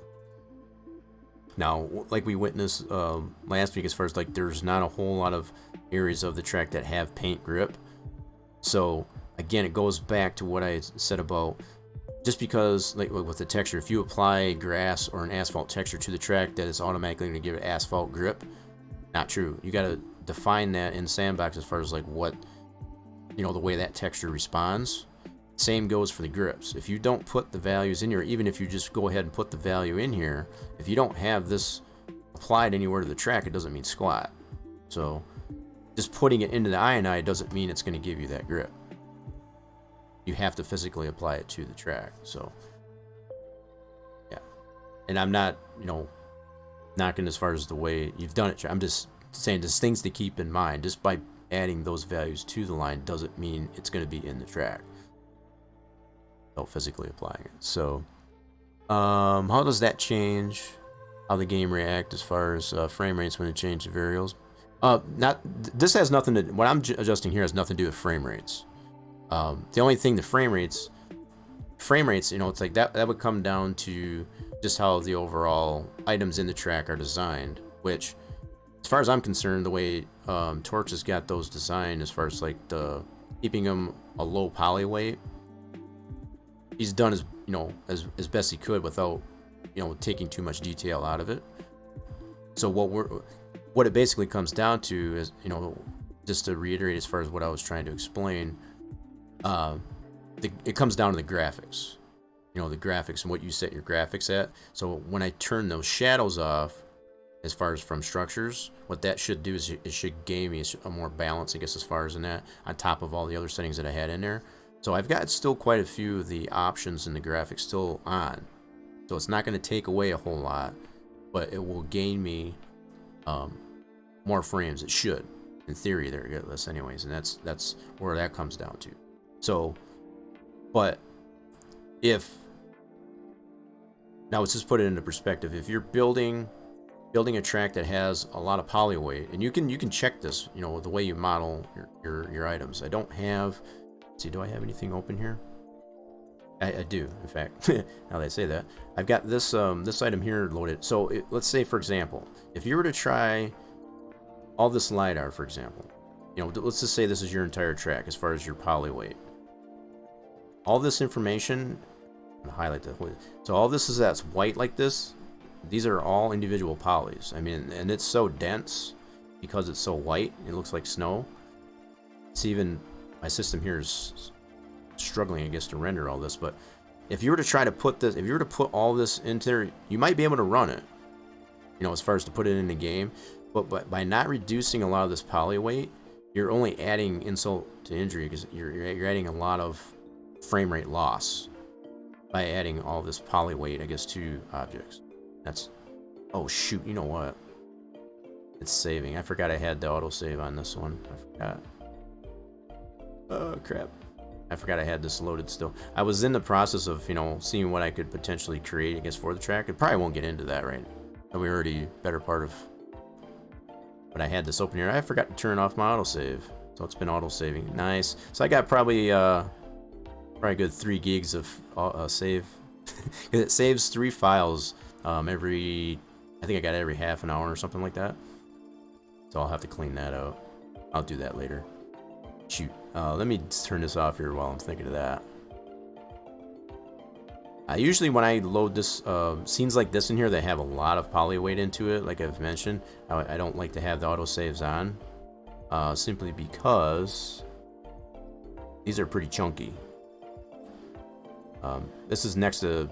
Now, like we witnessed last week, as far as like there's not a whole lot of areas of the track that have paint grip. So again, it goes back to what I said about just because, like with the texture, if you apply grass or an asphalt texture to the track, that is automatically going to give it asphalt grip. Not true. You got to define that in Sandbox as far as like what, you know, the way that texture responds. Same goes for the grips. If you don't put the values in here, even if you just go ahead and put the value in here, if you don't have this applied anywhere to the track, it doesn't mean squat. So just putting it into the INI doesn't mean it's going to give you that grip. You have to physically apply it to the track. So yeah, and I'm not, you know, knocking as far as the way you've done it. I'm just saying there's things to keep in mind. Just by adding those values to the line doesn't mean it's going to be in the track. Without physically applying it. So how does that change how the game react as far as frame rates when it changes the variables? This has nothing to, what I'm adjusting here has nothing to do with frame rates. The only thing, the frame rates, you know, it's like that would come down to just how the overall items in the track are designed, which as far as I'm concerned, the way Torch has got those designed, as far as like the keeping them a low poly weight, he's done as, you know, as best he could without, you know, taking too much detail out of it. So what it basically comes down to is, you know, just to reiterate as far as what I was trying to explain, it comes down to the graphics. You know, the graphics and what you set your graphics at. So when I turn those shadows off, as far as from structures, what that should do is it should give me a more balance, I guess, as far as in that, on top of all the other settings that I had in there. So I've got still quite a few of the options in the graphics still on. So it's not going to take away a whole lot, but it will gain me more frames. It should, in theory, there you go, this anyways, and that's where that comes down to. So, but if now let's just put it into perspective. If you're building a track that has a lot of poly weight, and you can check this, you know, the way you model your items. I don't have. Let's see, do I have anything open here? I do, in fact. Now that I say that, I've got this this item here loaded. So let's say, for example, if you were to try all this LiDAR, for example, you know, let's just say this is your entire track as far as your poly weight. All this information, I'm gonna highlight that. So all this is that's white like this. These are all individual polys. I mean, and it's so dense because it's so white. It looks like snow. It's even, my system here is struggling, I guess, to render all this. But if you were to try to put this, if you were to put all this into there, you might be able to run it, you know, as far as to put it in the game. But by not reducing a lot of this poly weight, you're only adding insult to injury, because you're adding a lot of frame rate loss by adding all this poly weight, I guess, to objects. That's, oh shoot, you know what? It's saving. I forgot I had the autosave on this one. I forgot. Oh crap. I forgot I had this loaded still. I was in the process of, you know, seeing what I could potentially create, I guess, for the track. I probably won't get into that, right? We're already better part of, but I had this open here. I forgot to turn off my autosave. So it's been autosaving. Nice. So I got probably probably a good 3 gigs of save. Because it saves 3 files every, I think I got it every half an hour or something like that. So I'll have to clean that out. I'll do that later. Shoot. Let me turn this off here while I'm thinking of that. Usually when I load this, scenes like this in here that have a lot of poly weight into it, like I've mentioned, I don't like to have the autosaves on. Simply because these are pretty chunky. This is next to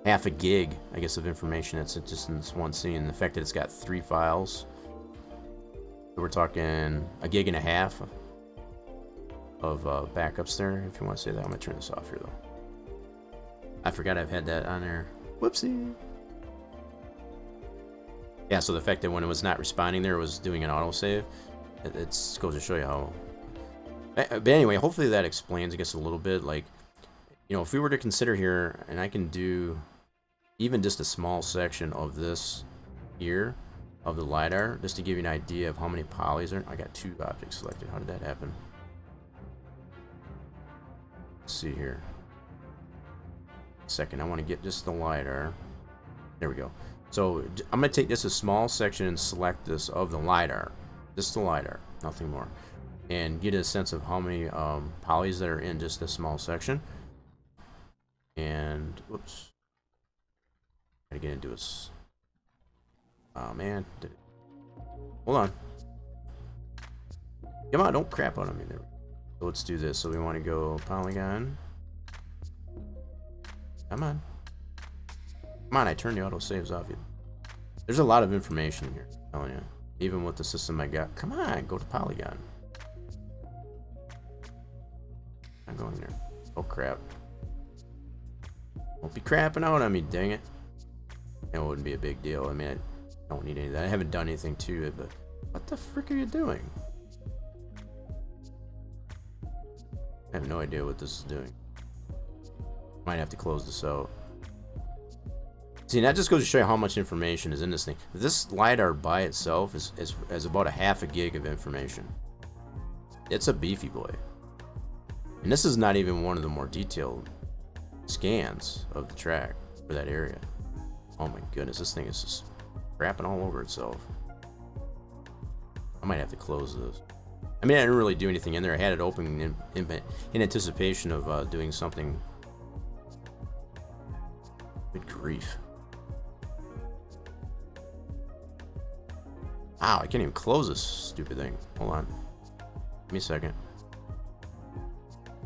half a gig, I guess, of information that's just in this one scene. The fact that it's got 3 files. So we're talking a gig and a half of backups there, if you want to say that. I'm going to turn this off here, though. I forgot I've had that on there. Whoopsie. Yeah, so the fact that when it was not responding there, it was doing an autosave. It goes to show you how... But anyway, hopefully that explains, I guess, a little bit. Like, you know, if we were to consider here, and I can do even just a small section of this here, of the LiDAR, just to give you an idea of how many polys are... I got 2 objects selected. How did that happen? Let's see here. Second, I want to get just the LiDAR. There we go. So I'm going to take this a small section and select this of the LiDAR. Just the LiDAR, nothing more. And get a sense of how many polys that are in just this small section. And, whoops. Gotta get into this. Oh, man. Hold on. Come on, don't crap on me there. So let's do this. So we want to go polygon. Come on. Come on, I turned the auto saves off. There's a lot of information in here, I'm telling you. Even with the system I got. Come on, go to polygon. I'm going there. Oh crap. Don't be crapping out on me, dang it. It wouldn't be a big deal. I mean, I don't need any of that. I haven't done anything to it, but what the frick are you doing? I have no idea what this is doing. Might have to close this out. See, that just goes to show you how much information is in this thing. This LiDAR by itself is about a half a gig of information. It's a beefy boy. And this is not even one of the more detailed scans of the track for that area. Oh my goodness, this thing is just crapping all over itself. I might have to close this. I mean, I didn't really do anything in there. I had it open in anticipation of doing something. Good grief. Wow, I can't even close this stupid thing. Hold on. Give me a second.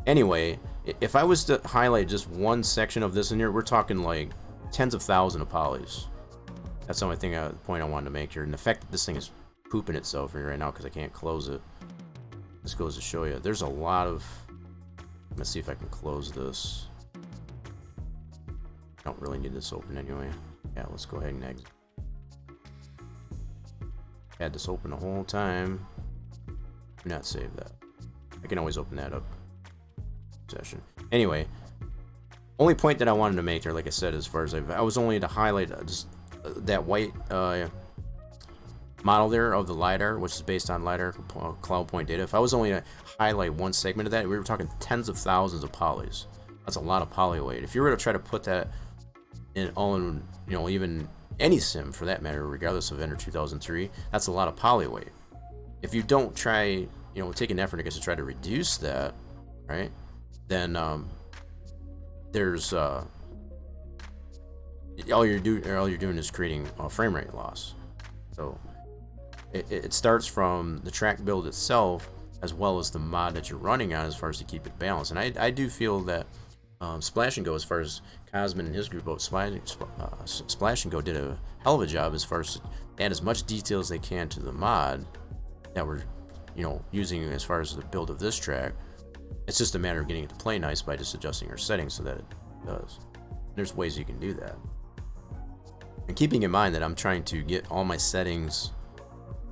Anyway, if I was to highlight just one section of this in here, we're talking like tens of thousands of polys. That's the only thing, point I wanted to make here. And the fact that this thing is pooping itself here right now because I can't close it. This goes to show you. There's a lot of... Let's see if I can close this. Don't really need this open anyway. Yeah, let's go ahead and exit. Had this open the whole time. Do not save that. I can always open that up. Session. Anyway, only point that I wanted to make there, like I said, as far as I was only to highlight just that white model there of the LiDAR, which is based on LiDAR cloud point data. If I was only to highlight one segment of that, we were talking tens of thousands of polys. That's a lot of poly weight. If you were to try to put that in all in, you know, even any sim for that matter, regardless of Ender 2003, that's a lot of poly weight. If you don't try, you know, take an effort, I guess, to try to reduce that, right? Then there's all you're doing is creating a frame rate loss. So it starts from the track build itself as well as the mod that you're running on, as far as to keep it balanced. And I do feel that Splash and Go, as far as Cosmin and his group of Splash and Go, did a hell of a job as far as to add as much detail as they can to the mod that we're, you know, using as far as the build of this track. It's just a matter of getting it to play nice by just adjusting our settings so that it does. There's ways you can do that. And keeping in mind that I'm trying to get all my settings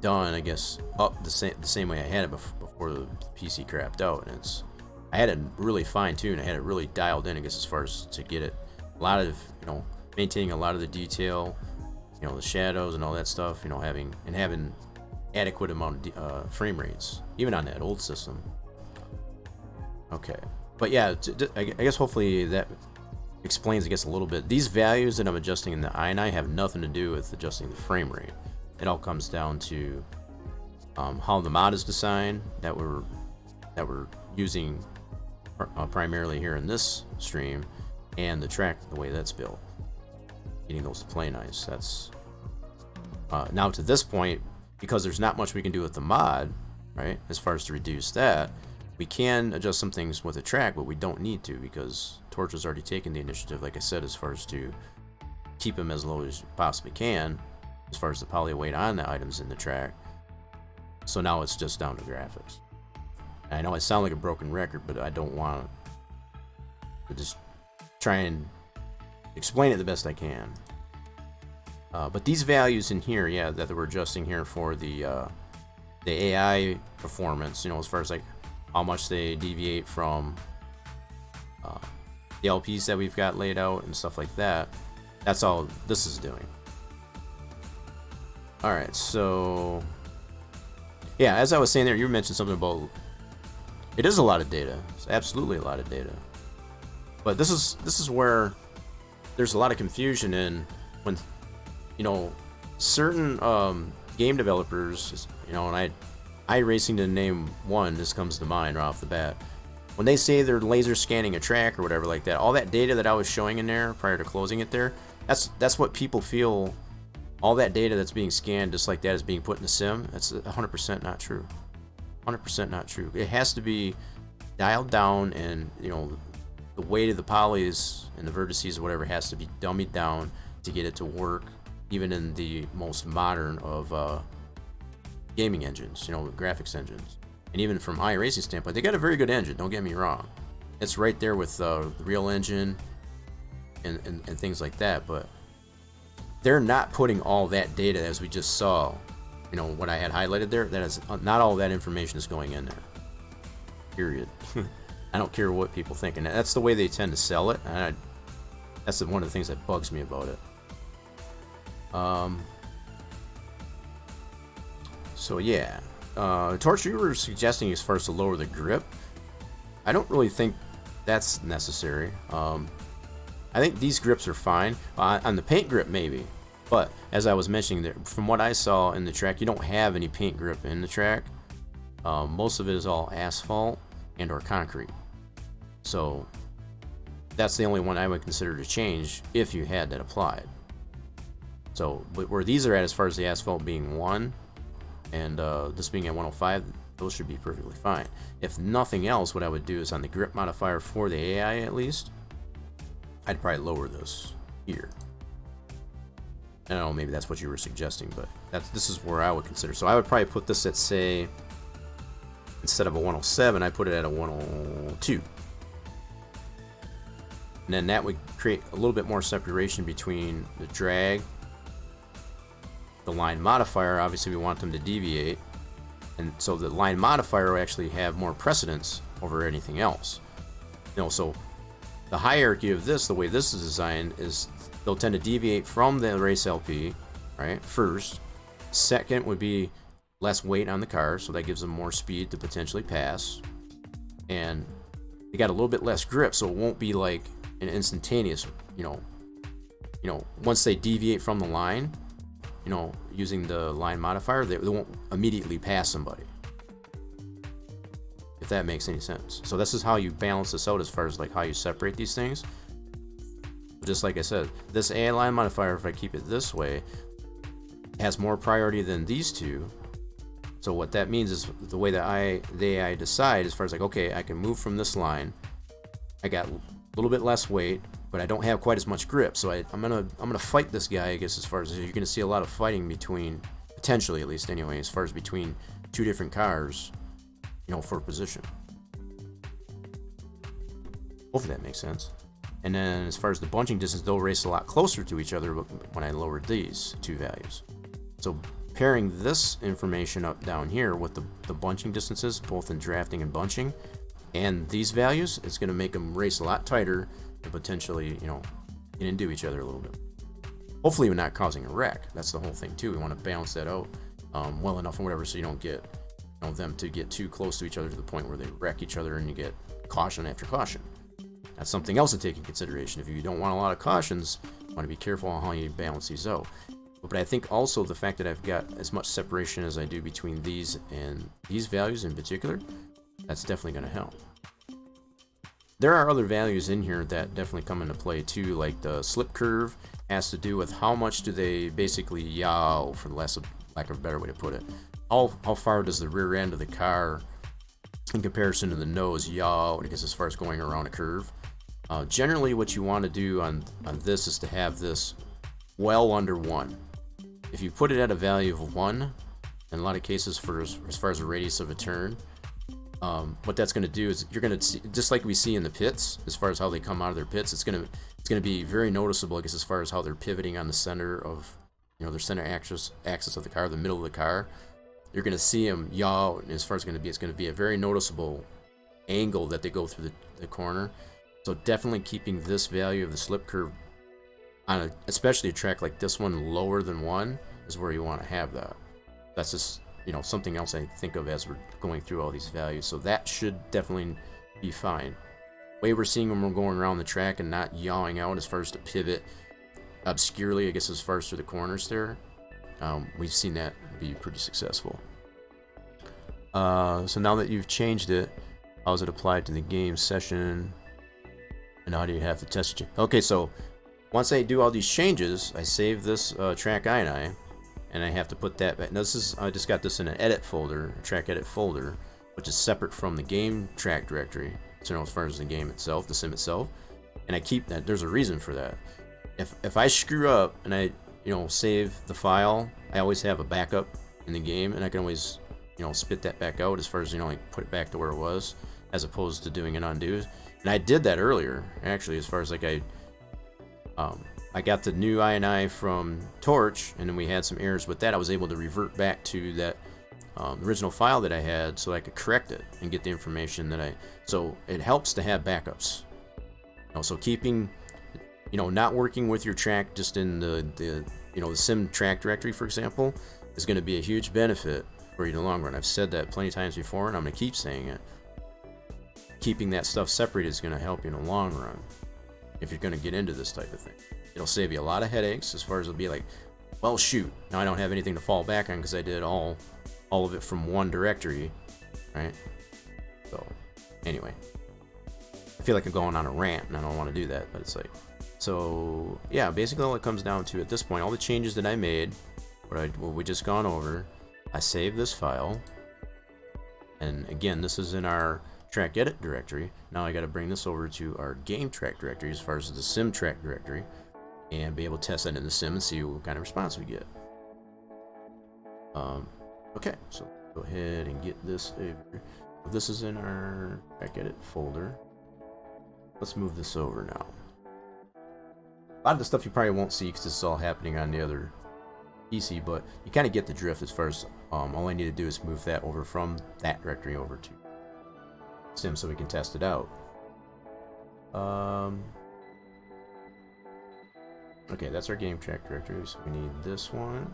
done, I guess, up the same way I had it before the PC crapped out. And I had it really fine-tuned. I had it really dialed in, I guess, as far as to get it a lot of, you know, maintaining a lot of the detail, you know, the shadows and all that stuff, you know, having adequate amount of frame rates, even on that old system. Okay, But yeah, I guess hopefully that explains, I guess, a little bit. These values that I'm adjusting in the INI have nothing to do with adjusting the frame rate. It all comes down to how the mod is designed that we're using primarily here in this stream, and the track, the way that's built, getting those to play nice. That's now to this point, because there's not much we can do with the mod, right, as far as to reduce that. We can adjust some things with the track, but we don't need to, because Torch has already taken the initiative, like I said, as far as to keep them as low as you possibly can, as far as the poly weight on the items in the track. So now it's just down to graphics. I know I sound like a broken record, but I don't want to just try and explain it the best I can. But these values in here, yeah, that we're adjusting here for the AI performance, you know, as far as like how much they deviate from the LPs that we've got laid out and stuff like that. That's all this is doing. Alright, so yeah, as I was saying there, you mentioned something about it is a lot of data. It's absolutely a lot of data. But this is where there's a lot of confusion in when, you know, certain game developers, you know, and iRacing to name one, this comes to mind right off the bat. When they say they're laser scanning a track or whatever like that, all that data that I was showing in there prior to closing it there, that's what people feel. All that data that's being scanned just like that is being put in the sim. That's 100% not true. 100% not true. It has to be dialed down, and you know, the weight of the polys and the vertices or whatever has to be dummied down to get it to work, even in the most modern of gaming engines, you know, graphics engines. And even from iRacing standpoint, they got a very good engine, don't get me wrong. It's right there with the real engine and things like that, but they're not putting all that data as we just saw, you know, what I had highlighted there. That is not all that information is going in there. Period. I don't care what people think, and that's the way they tend to sell it. And that's one of the things that bugs me about it. So yeah, Torch, you were suggesting as far as to lower the grip. I don't really think that's necessary. I think these grips are fine. On the paint grip, maybe. But as I was mentioning there, from what I saw in the track, you don't have any paint grip in the track. Most of it is all asphalt and or concrete. So that's the only one I would consider to change if you had that applied. So where these are at, as far as the asphalt being 1 and this being at 105, those should be perfectly fine. If nothing else, what I would do is on the grip modifier for the AI at least, I'd probably lower this here. I don't know, maybe that's what you were suggesting, but this is where I would consider. So I would probably put this at, say, instead of a 107, I put it at a 102. And then that would create a little bit more separation between the drag, the line modifier. Obviously we want them to deviate, and so the line modifier will actually have more precedence over anything else. You know, so the hierarchy of this, the way this is designed, is they'll tend to deviate from the race LP, right? First. Second would be less weight on the car, so that gives them more speed to potentially pass. And they got a little bit less grip, so it won't be like an instantaneous, you know, once they deviate from the line, you know, using the line modifier, they won't immediately pass somebody. If that makes any sense. So this is how you balance this out as far as like how you separate these things. Just like I said, this AI line modifier, if I keep it this way, has more priority than these two. So what that means is the way that the AI decide as far as like, okay, I can move from this line. I got a little bit less weight, but I don't have quite as much grip. So I'm gonna fight this guy, I guess, as far as you're gonna see a lot of fighting between, potentially at least anyway, as far as between two different cars, you know, for position. Hopefully that makes sense. And then as far as the bunching distance, they'll race a lot closer to each other when I lowered these two values. So pairing this information up down here with the bunching distances, both in drafting and bunching, and these values, it's going to make them race a lot tighter and potentially, you know, get into each other a little bit. Hopefully we're not causing a wreck. That's the whole thing too. We want to balance that out well enough and whatever, so you don't get, you them to get too close to each other to the point where they wreck each other and you get caution after caution. That's something else to take in consideration. If you don't want a lot of cautions, you want to be careful on how you balance these out. But I think also the fact that I've got as much separation as I do between these and these values in particular, that's definitely going to help. There are other values in here that definitely come into play too, like the slip curve has to do with how much do they basically yaw, for the lack of a better way to put it. How far does the rear end of the car in comparison to the nose yaw, I guess, as far as going around a curve. Generally what you want to do on this is to have this well under 1. If you put it at a value of 1, in a lot of cases for as far as the radius of a turn, what that's going to do is you're going to see, just like we see in the pits, as far as how they come out of their pits, it's going to be very noticeable, I guess, as far as how they're pivoting on the center of, their center axis of the car, the middle of the car. You're going to see them yaw, and as far as it's going to be a very noticeable angle that they go through the corner. So definitely keeping this value of the slip curve on especially a track like this one lower than 1 is where you want to have that. That's just something else I think of as we're going through all these values. So that should definitely be fine. The way we're seeing when we're going around the track and not yawing out as far as to pivot obscurely, I guess, as far as through the corners there, we've seen that be pretty successful. So now that you've changed it, how does it apply to the game session? And how do you have to test it? Okay, so once I do all these changes, I save this track INI, and I have to put that back. Now I just got this in an edit folder, a track edit folder, which is separate from the game track directory. So as far as the game itself, the sim itself, and I keep that. There's a reason for that. If I screw up and I save the file, I always have a backup in the game, and I can always spit that back out as far as like put it back to where it was, as opposed to doing an undo. And I did that earlier, actually, as far as like I got the new INI from Torch, and then we had some errors with that. I was able to revert back to that original file that I had so I could correct it and get the information that so it helps to have backups. So keeping, not working with your track just in the sim track directory, for example, is going to be a huge benefit for you in the long run. I've said that plenty of times before, and I'm going to keep saying it. Keeping that stuff separated is going to help you in the long run if you're going to get into this type of thing. It'll save you a lot of headaches, as far as it'll be like, well, shoot, now I don't have anything to fall back on because I did all of it from one directory, right? So anyway, I feel like I'm going on a rant, and I don't want to do that, but it's like, so yeah, basically all it comes down to at this point, all the changes that I made, what we just gone over, I saved this file, and again, this is in our track edit directory. Now I got to bring this over to our game track directory, as far as the sim track directory, and be able to test that in the sim and see what kind of response we get. Okay, so go ahead and get this over. This is in our track edit folder. Let's move this over now. A lot of the stuff you probably won't see because this is all happening on the other PC, but you kind of get the drift as far as all I need to do is move that over from that directory over to sim so we can test it out. Okay, that's our game track directory, so we need this one.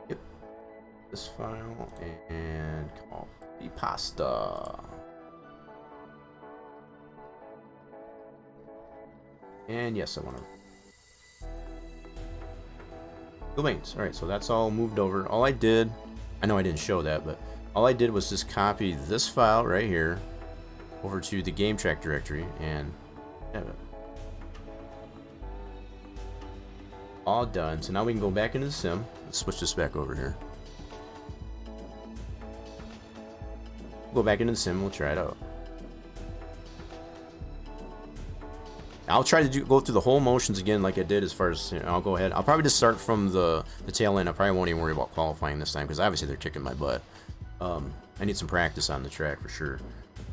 Yep, this file, and copy pasta. And yes, I want to domains. Alright, so that's all moved over. All I did, I know I didn't show that, but all I did was just copy this file right here over to the game track directory and have it all done. So now we can go back into the sim. Let's switch this back over here. Go back into the sim, we'll try it out. I'll try to go through the whole motions again like I did as far as, I'll go ahead. I'll probably just start from the tail end. I probably won't even worry about qualifying this time because obviously they're kicking my butt. I need some practice on the track for sure.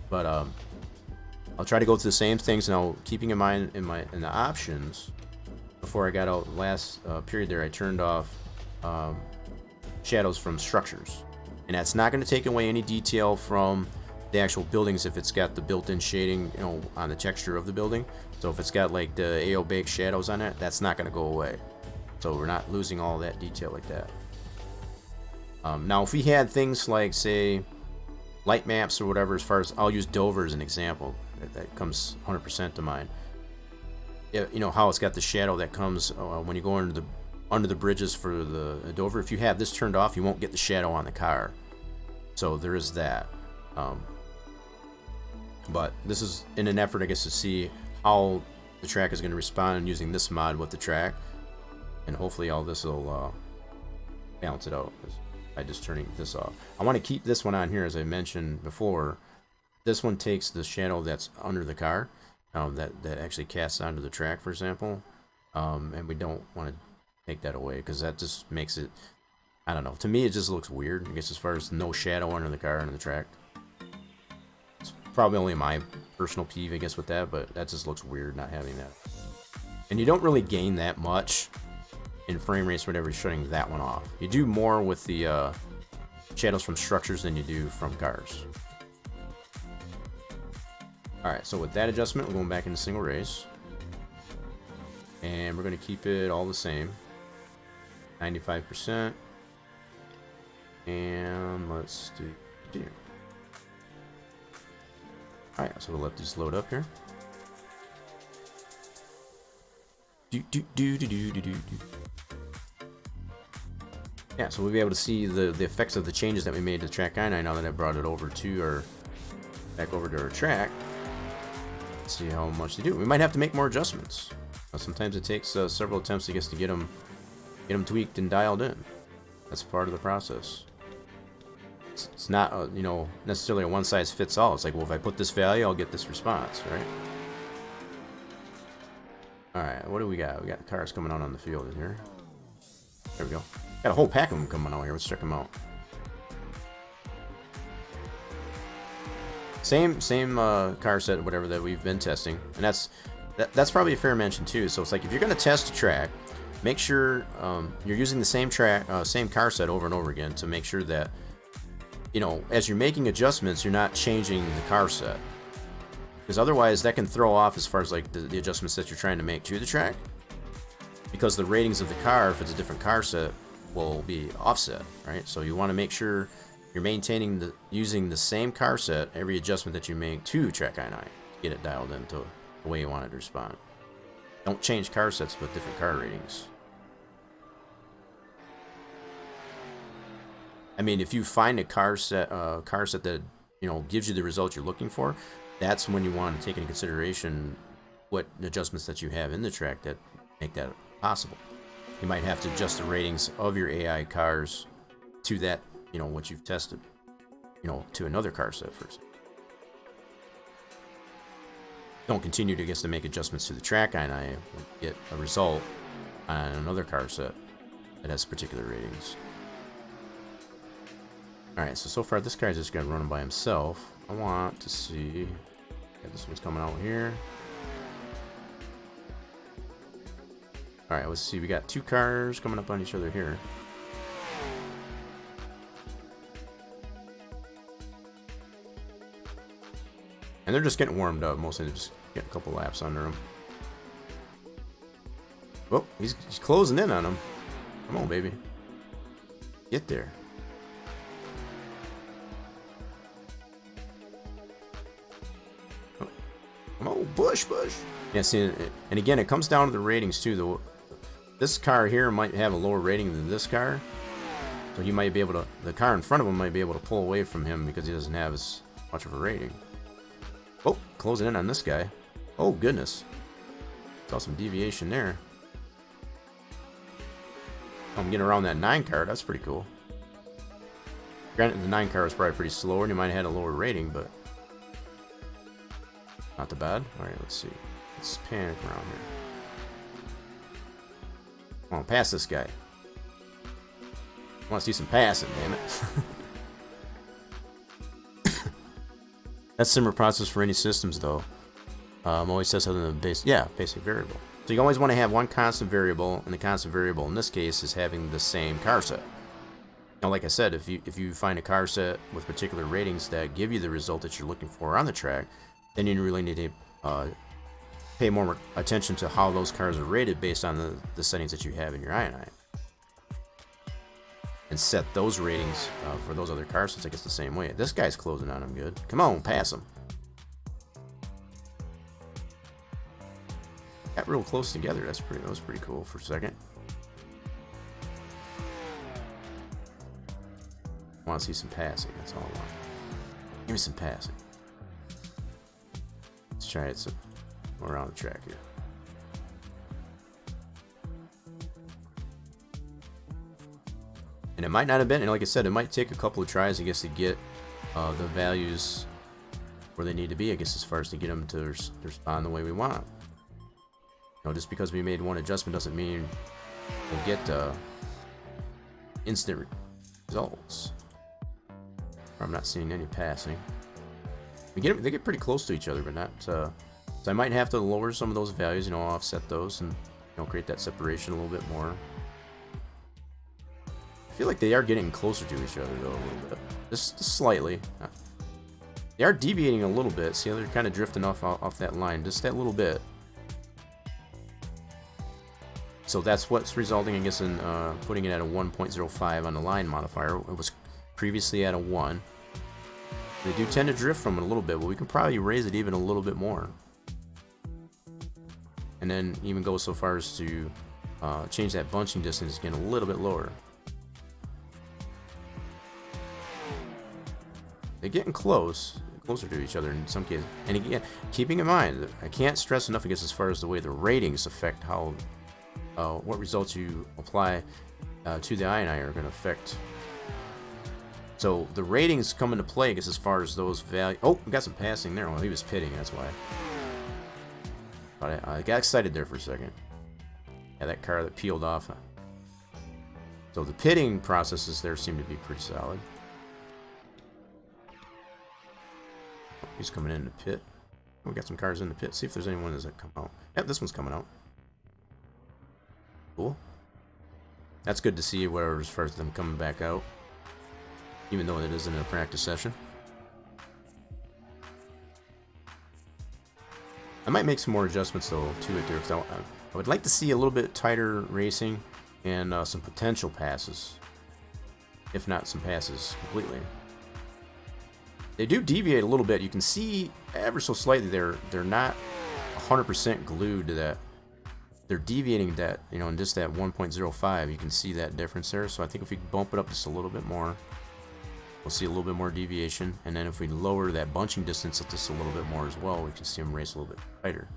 But I'll try to go through the same things now, keeping in mind in the options. Before I got out last period there, I turned off shadows from structures. And that's not going to take away any detail from the actual buildings if it's got the built-in shading, on the texture of the building. So if it's got like the AO baked shadows on it, that's not going to go away. So we're not losing all that detail like that. Now, if we had things like, say, light maps or whatever, as far as, I'll use Dover as an example. That comes 100% to mind. You know how it's got the shadow that comes when you go under the bridges for the Dover. If you have this turned off, you won't get the shadow on the car. So there is that. But this is in an effort, I guess, to see how the track is going to respond using this mod with the track. And hopefully all this will balance it out by just turning this off. I want to keep this one on here, as I mentioned before. This one takes the shadow that's under the car, that actually casts onto the track, for example. And we don't want to take that away, because that just makes it, I don't know. To me, it just looks weird, I guess, as far as no shadow under the car, under the track. It's probably only my personal peeve, I guess, with that, but that just looks weird not having that. And you don't really gain that much in frame rates or whatever, shutting that one off. You do more with the shadows from structures than you do from cars. Alright, so with that adjustment, we're going back into single race. And we're going to keep it all the same. 95%. And let's do here. Alright, so we'll let these load up here. Yeah, so we'll be able to see the effects of the changes that we made to track I9 now that I brought it over to our, back over to our track. Let's see how much they do. We might have to make more adjustments. Sometimes it takes several attempts, I guess, to get them tweaked and dialed in. That's part of the process. It's not, you know, necessarily a one-size-fits-all. It's like, well, if I put this value, I'll get this response, right? Alright, what do we got? We got cars coming out on the field in here. There we go. Got a whole pack of them coming out here. Let's check them out. Same car set, whatever, that we've been testing, and that's probably a fair mention too. So it's like, if you're going to test a track, make sure you're using the same car set over and over again to make sure that, you know, as you're making adjustments, you're not changing the car set, because otherwise that can throw off as far as like the adjustments that you're trying to make to the track, because the ratings of the car, if it's a different car set, will be offset, right? So you want to make sure you're maintaining using the same car set every adjustment that you make to track I9 to get it dialed into the way you want it to respond. Don't change car sets with different car ratings. I mean, if you find a car set that, you know, gives you the result you're looking for, that's when you want to take into consideration what adjustments that you have in the track that make that possible. You might have to adjust the ratings of your AI cars to that, you know, what you've tested, you know, to another car set first. Don't continue to, I guess, to make adjustments to the track I9 when you get a result on another car set that has particular ratings. Alright, so far this guy's just gonna run by himself. I want to see. Yeah, this one's coming out here. Alright, let's see. We got two cars coming up on each other here. And they're just getting warmed up. Mostly they're just getting a couple laps under them. Oh, he's closing in on them. Come on, baby. Get there. Oh, come on, Bush. Yeah, see, and again, it comes down to the ratings too. This car here might have a lower rating than this car, so he might be able to. The car in front of him might be able to pull away from him because he doesn't have as much of a rating. Oh, closing in on this guy. Oh goodness, saw some deviation there. I'm getting around that 9 car. That's pretty cool. Granted, the 9 car was probably pretty slow, and he might have had a lower rating, but not too bad. All right, let's see. Let's panic around here. Come on, pass this guy. I want to see some passing, damn it. That's similar process for any systems, though. Always test other than the basic variable. So you always want to have one constant variable, and the constant variable in this case is having the same car set. Now, like I said, if you find a car set with particular ratings that give you the result that you're looking for on the track, then you really need to pay more attention to how those cars are rated based on the settings that you have in your i9. and set those ratings for those other cars, since I guess the same way. This guy's closing on him good. Come on, pass him. Got real close together. That was pretty cool for a second. I want to see some passing. That's all I want. Give me some passing. Let's try it some around the track here. And it might not have been, and like I said, it might take a couple of tries, I guess, to get the values where they need to be, I guess, as far as to get them to respond the way we want. You know, just because we made one adjustment doesn't mean we'll get instant results. I'm not seeing any passing. They get pretty close to each other, but not. So I might have to lower some of those values, you know, offset those, and create that separation a little bit more. I feel like they are getting closer to each other though, a little bit, just slightly. They are deviating a little bit. See how they're kind of drifting off that line, just that little bit. So that's what's resulting, I guess, in putting it at a 1.05 on the line modifier. It was previously at a 1. They do tend to drift from it a little bit, but we can probably raise it even a little bit more. And then even go so far as to change that bunching distance again a little bit lower. They're getting closer to each other in some cases. And again, keeping in mind, I can't stress enough, I guess, as far as the way the ratings affect how what results you apply to the INI are going to affect. So the ratings come into play, I guess, as far as those values. Oh, we got some passing there. Well, he was pitting, that's why. But I got excited there for a second. Yeah, that car that peeled off. So the pitting processes there seem to be pretty solid. He's coming in the pit. We got some cars in the pit. See if there's anyone that come out. Yep, this one's coming out. Cool. That's good to see, where as far as them coming back out, even though it isn't a practice session. I might make some more adjustments though to it there, because I would like to see a little bit tighter racing and some potential passes, if not some passes completely. They do deviate a little bit. You can see ever so slightly they're not 100% glued to that. They're deviating that, in just that 1.05. You can see that difference there. So I think if we bump it up just a little bit more, we'll see a little bit more deviation. And then if we lower that bunching distance just a little bit more as well, we can see them race a little bit tighter.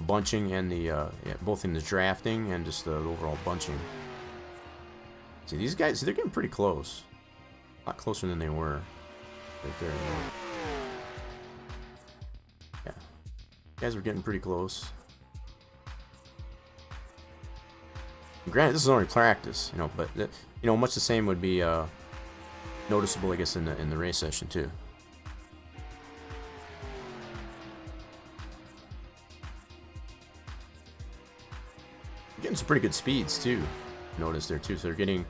Bunching and the both in the drafting and just the overall bunching. See, these guys, they're getting pretty close. A lot closer than they were. Right there. Yeah. Guys are getting pretty close. And granted, this is only practice, but much the same would be noticeable, I guess, in the race session too. Getting some pretty good speeds too. Notice there too. So they're getting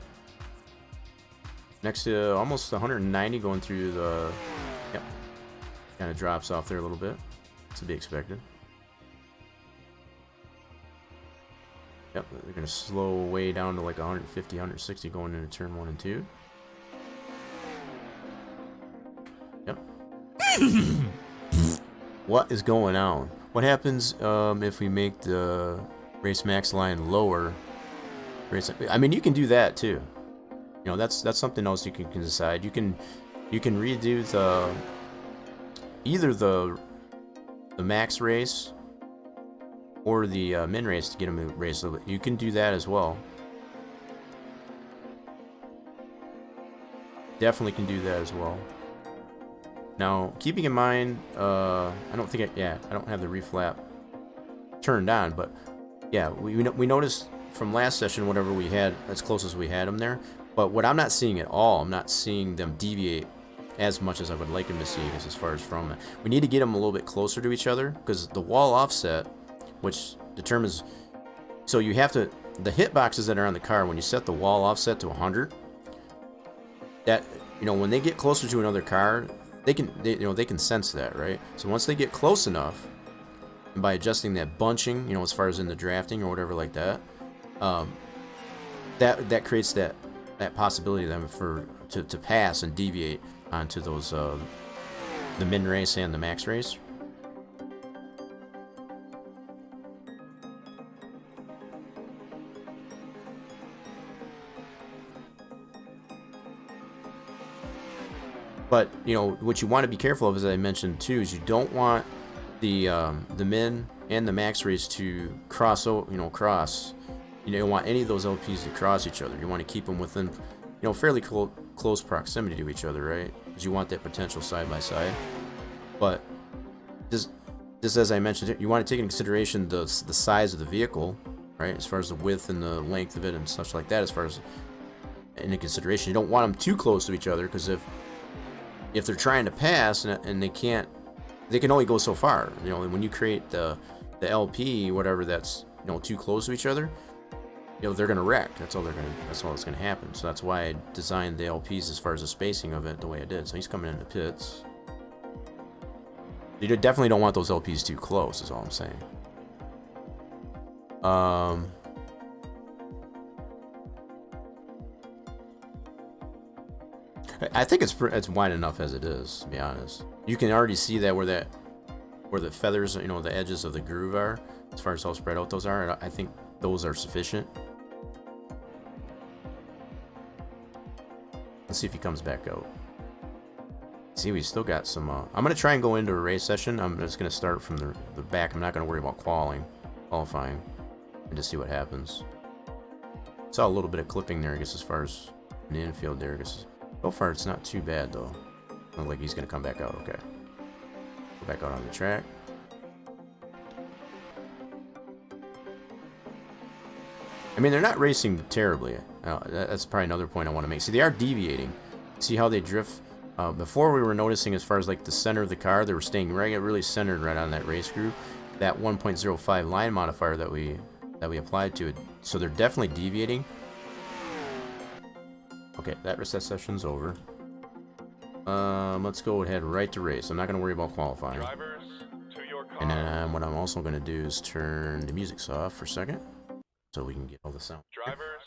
next to almost 190 going through the. Yep. Kind of drops off there a little bit. To be expected. Yep. They're going to slow way down to like 150, 160 going into turn 1 and 2. Yep. What is going on? What happens if we make the race max line lower? I mean, you can do that too. That's something else you can decide. You can redo either the max race or the min race to get them to race a little bit. You can do that as well. Definitely can do that as well. Now, keeping in mind, I don't have the reflap turned on, but yeah, we noticed from last session, whatever we had, as close as we had them there. But what I'm not seeing at all, I'm not seeing them deviate as much as I would like them to see, as far as from it. We need to get them a little bit closer to each other, because the wall offset, which determines, so you have to, the hit boxes that are on the car, when you set the wall offset to 100, that, when they get closer to another car, they can sense that, right? So once they get close enough, and by adjusting that bunching, as far as in the drafting or whatever like that, that creates that possibility then to pass and deviate onto those the min race and the max race. But you know what you want to be careful of, as I mentioned too, is you don't want the min and the max race to cross. Cross. You don't want any of those LPs to cross each other. You want to keep them within, fairly close proximity to each other, right? Because you want that potential side by side. But just as I mentioned, you want to take into consideration the size of the vehicle, right? As far as the width and the length of it and such like that. As far as into consideration, you don't want them too close to each other, because if they're trying to pass and they can't, they can only go so far. When you create the LP, whatever, that's too close to each other, they're gonna wreck. That's all that's gonna happen. So that's why I designed the LPs as far as the spacing of it the way I did. So he's coming into pits. You definitely don't want those LPs too close, is all I'm saying. I think it's wide enough as it is, to be honest. You can already see that where the feathers, the edges of the groove are, as far as how spread out those are. I think those are sufficient. Let's see if he comes back out. See, we still got some. I'm gonna try and go into a race session. I'm just gonna start from the back. I'm not gonna worry about qualifying, and just see what happens. Saw a little bit of clipping there, I guess, as far as in the infield there. I guess so far it's not too bad though. Looks like he's gonna come back out. Okay, go back out on the track. I mean, they're not racing terribly. That's probably another point I want to make. See, they are deviating. See how they drift? Before we were noticing, as far as like the center of the car, they were staying really centered right on that race group. That 1.05 line modifier that we applied to it. So they're definitely deviating. Okay, that reset session's over. Let's go ahead right to race. I'm not going to worry about qualifying. Drivers, to your car. And then what I'm also going to do is turn the music off for a second, so we can get all the sound. Drivers,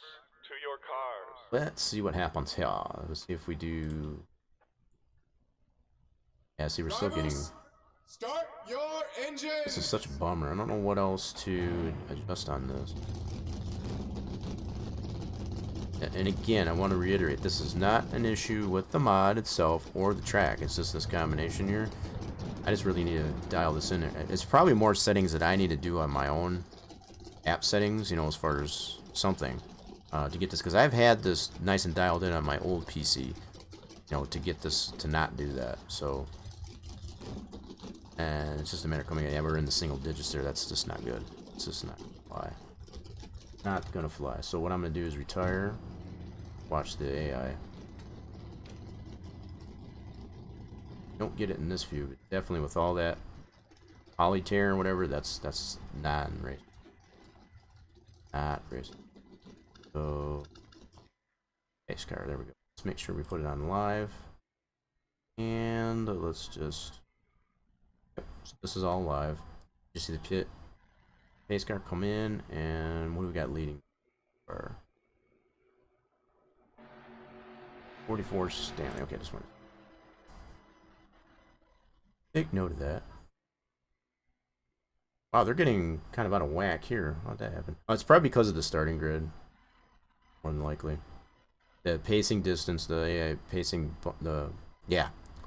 to your cars. Let's see what happens here. Let's see if we do. Yeah, see, we're still getting. Start your engine. This is such a bummer. I don't know what else to adjust on this. And again, I want to reiterate, this is not an issue with the mod itself or the track. It's just this combination here. I just really need to dial this in. It's probably more settings that I need to do on my own app settings, as far as something to get this, because I've had this nice and dialed in on my old PC, to get this to not do that. So, and it's just a matter of coming in. Yeah, we're in the single digits there. That's just not good. It's just not gonna fly. Not gonna fly. So what I'm gonna do is retire. Watch the AI. Don't get it in this view, but definitely with all that poly tear or whatever, that's non-racing. Not racing. So, pace car. There we go. Let's make sure we put it on live. And let's just. Yep, so this is all live. You see the pit. Pace car come in, and what do we got leading? 44 Stanley. Okay, just one. Take note of that. Wow, they're getting kind of out of whack here. How'd that happen? Oh, it's probably because of the starting grid. More than likely. The pacing distance, the AI pacing,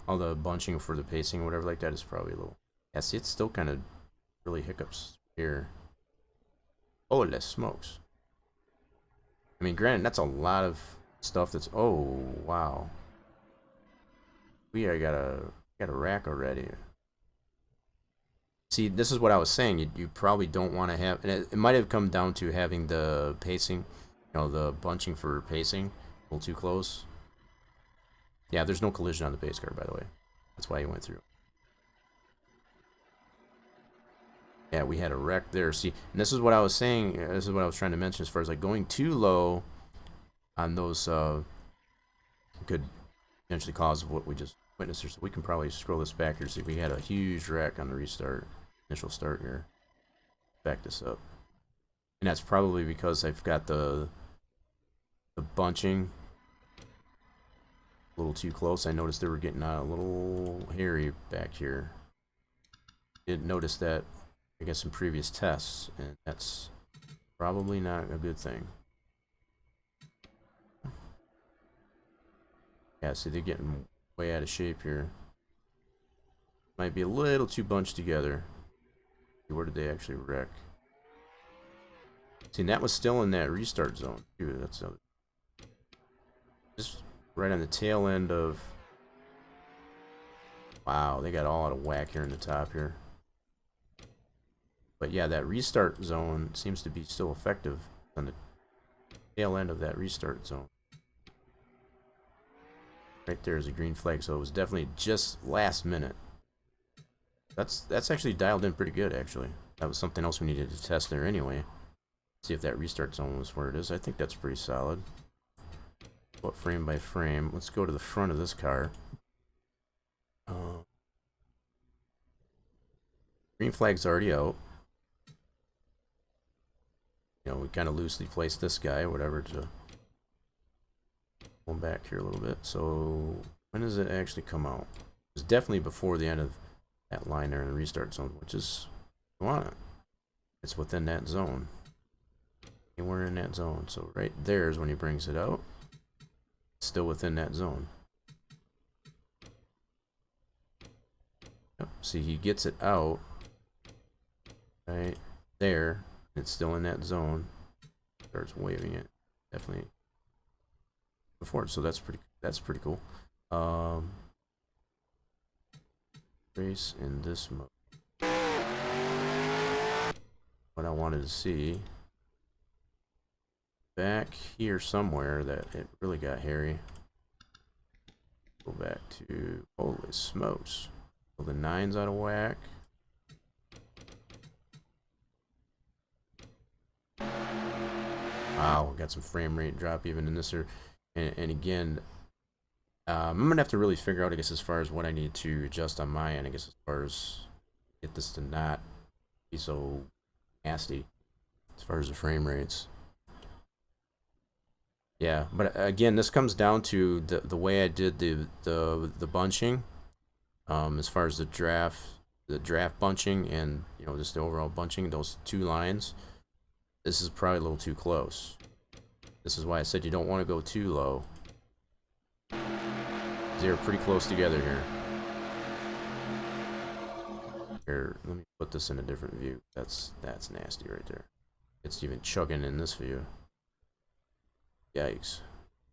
all the bunching for the pacing or whatever like that is probably a little. Yeah, see, it's still kind of really hiccups here. Holy smokes. I mean, granted, that's a lot of stuff that's. Oh, wow. We got a rack already. See, this is what I was saying. You probably don't want to have. And it might have come down to having the pacing, the bunching for pacing a little too close. Yeah, there's no collision on the pace car, by the way. That's why you went through. Yeah, we had a wreck there. See, and this is what I was saying. This is what I was trying to mention as far as like going too low on those could potentially cause what we just witnessed here. So we can probably scroll this back here. See, we had a huge wreck on the restart, initial start here. Back this up. And that's probably because I've got the bunching a little too close. I noticed they were getting a little hairy back here. Didn't notice that, I guess, in previous tests, and that's probably not a good thing. Yeah, see, they're getting way out of shape here. Might be a little too bunched together. Where did they actually wreck? See, and that was still in that restart zone too. That's just right on the tail end of. Wow, they got all out of whack here in the top here. But yeah, that restart zone seems to be still effective on the tail end of that restart zone. Right there is a green flag, so it was definitely just last minute. That's actually dialed in pretty good, actually. That was something else we needed to test there anyway. See if that restart zone was where it is. I think that's pretty solid. But frame by frame, let's go to the front of this car. Green flag's already out. You know, we kind of loosely placed this guy, whatever, to pull back here a little bit. So when does it actually come out? It's definitely before the end of that line there in the restart zone, which is, you want it. It's within that zone. Anywhere in that zone. So right there is when he brings it out. It's still within that zone. Yep. See, he gets it out right there. It's still in that zone. Starts waving it. Definitely before it. So that's pretty cool. Race in this mode. What I wanted to see back here somewhere that it really got hairy. Go back to, holy smokes. So the 9's out of whack. Wow, got some frame rate drop even in this. And again, I'm going to have to really figure out, I guess, as far as what I need to adjust on my end, I guess, as far as get this to not be so nasty as far as the frame rates. Yeah, but again, this comes down to the way I did the bunching, as far as the draft bunching and, you know, just the overall bunching, those two lines. This is probably a little too close. This is why I said you don't want to go too low. They're pretty close together here. Here, let me put this in a different view. That's nasty right there. It's even chugging in this view. Yikes.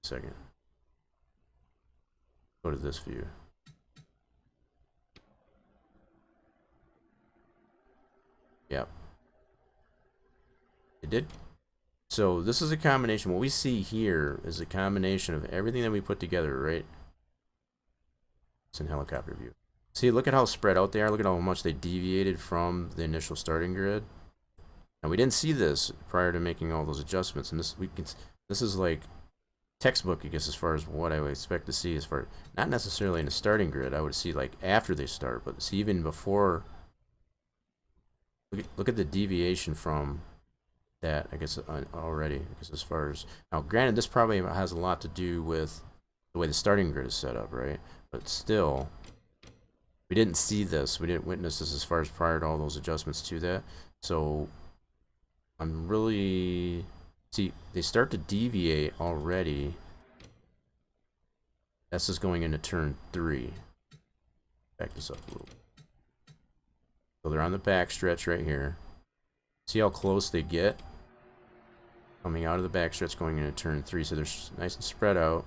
Second. Go to this view. Yep. It did. So this is a combination. What we see here is a combination of everything that we put together, right? It's in helicopter view. See, look at how spread out they are. Look at how much they deviated from the initial starting grid. And we didn't see this prior to making all those adjustments. And this is like textbook, I guess, as far as what I would expect to see, as far, not necessarily in the starting grid. I would see like after they start, but see even before. Look at the deviation from that, I guess, already. Because as far as, now granted, this probably has a lot to do with the way the starting grid is set up, right? But still, we didn't see this. We didn't witness this as far as prior to all those adjustments to that. So I'm really, see, they start to deviate already. That's just going into turn 3. Back this up a little. So they're on the back stretch right here. See how close they get? Coming out of the back stretch going into turn 3. So they're nice and spread out.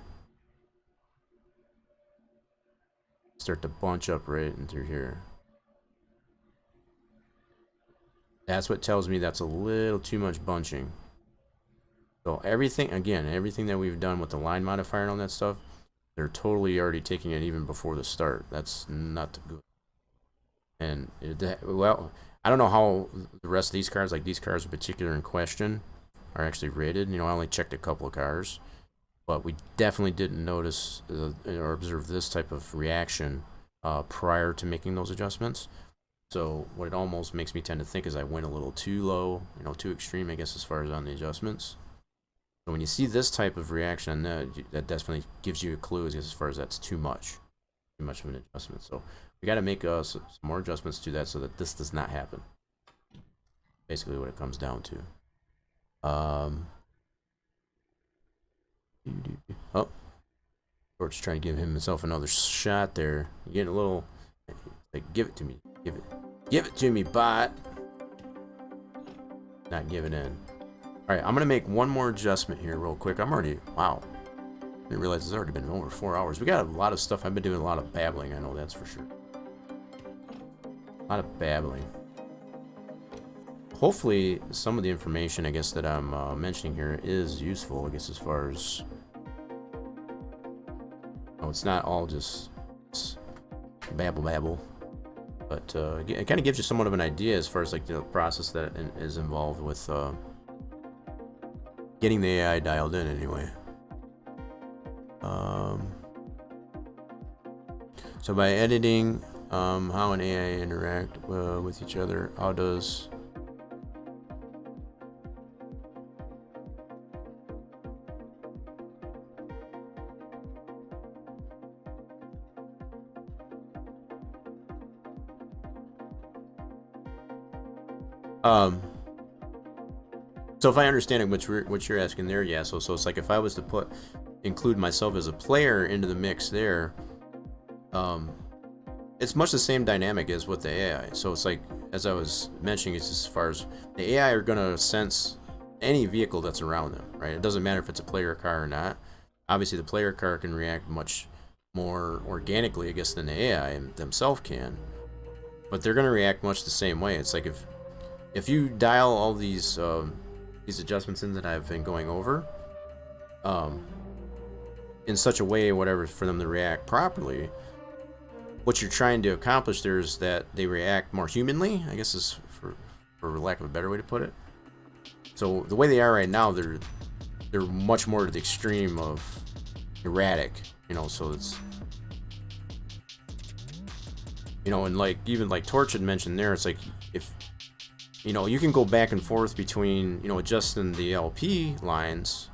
Start to bunch up right into here. That's what tells me that's a little too much bunching. So everything, again, everything that we've done with the line modifier and all that stuff, they're totally already taking it even before the start. That's not good. And, well, I don't know how the rest of these cars, like these cars in particular in question, are actually rated. You know, I only checked a couple of cars. But we definitely didn't notice or observe this type of reaction prior to making those adjustments. So what it almost makes me tend to think is I went a little too low, you know, too extreme, I guess, as far as on the adjustments. So when you see this type of reaction, that definitely gives you a clue as far as that's too much of an adjustment. So we got to make some more adjustments to that so that this does not happen. Basically what it comes down to. Oh, George's trying to give himself another shot there. You're getting a little, like, give it to me, give it to me, bot. Not giving in. All right, I'm gonna make one more adjustment here real quick. I'm already, wow, I didn't realize it's already been over 4 hours. We got a lot of stuff. I've been doing a lot of babbling, I know that's for sure. A lot of babbling. Hopefully some of the information, I guess, that I'm mentioning here is useful, I guess, as far as, oh, it's not all just babble, but it kind of gives you somewhat of an idea as far as like the process that is involved with getting the AI dialed in anyway. So by editing how an AI interact with each other, how does so if I understand what you're asking there, yeah. So it's like if I was to include myself as a player into the mix there, it's much the same dynamic as with the AI. So it's like, as I was mentioning, it's as far as the AI are gonna sense any vehicle that's around them, right? It doesn't matter if it's a player car or not. Obviously, the player car can react much more organically, I guess, than the AI themselves can. But they're gonna react much the same way. It's like if you dial all these adjustments in that I've been going over, in such a way, whatever, for them to react properly, what you're trying to accomplish there is that they react more humanly, I guess, is for lack of a better way to put it. So the way they are right now, they're much more to the extreme of erratic, you know. So it's, you know, and like even like Torch had mentioned there, it's like if, you know, you can go back and forth between, you know, adjusting the LP lines,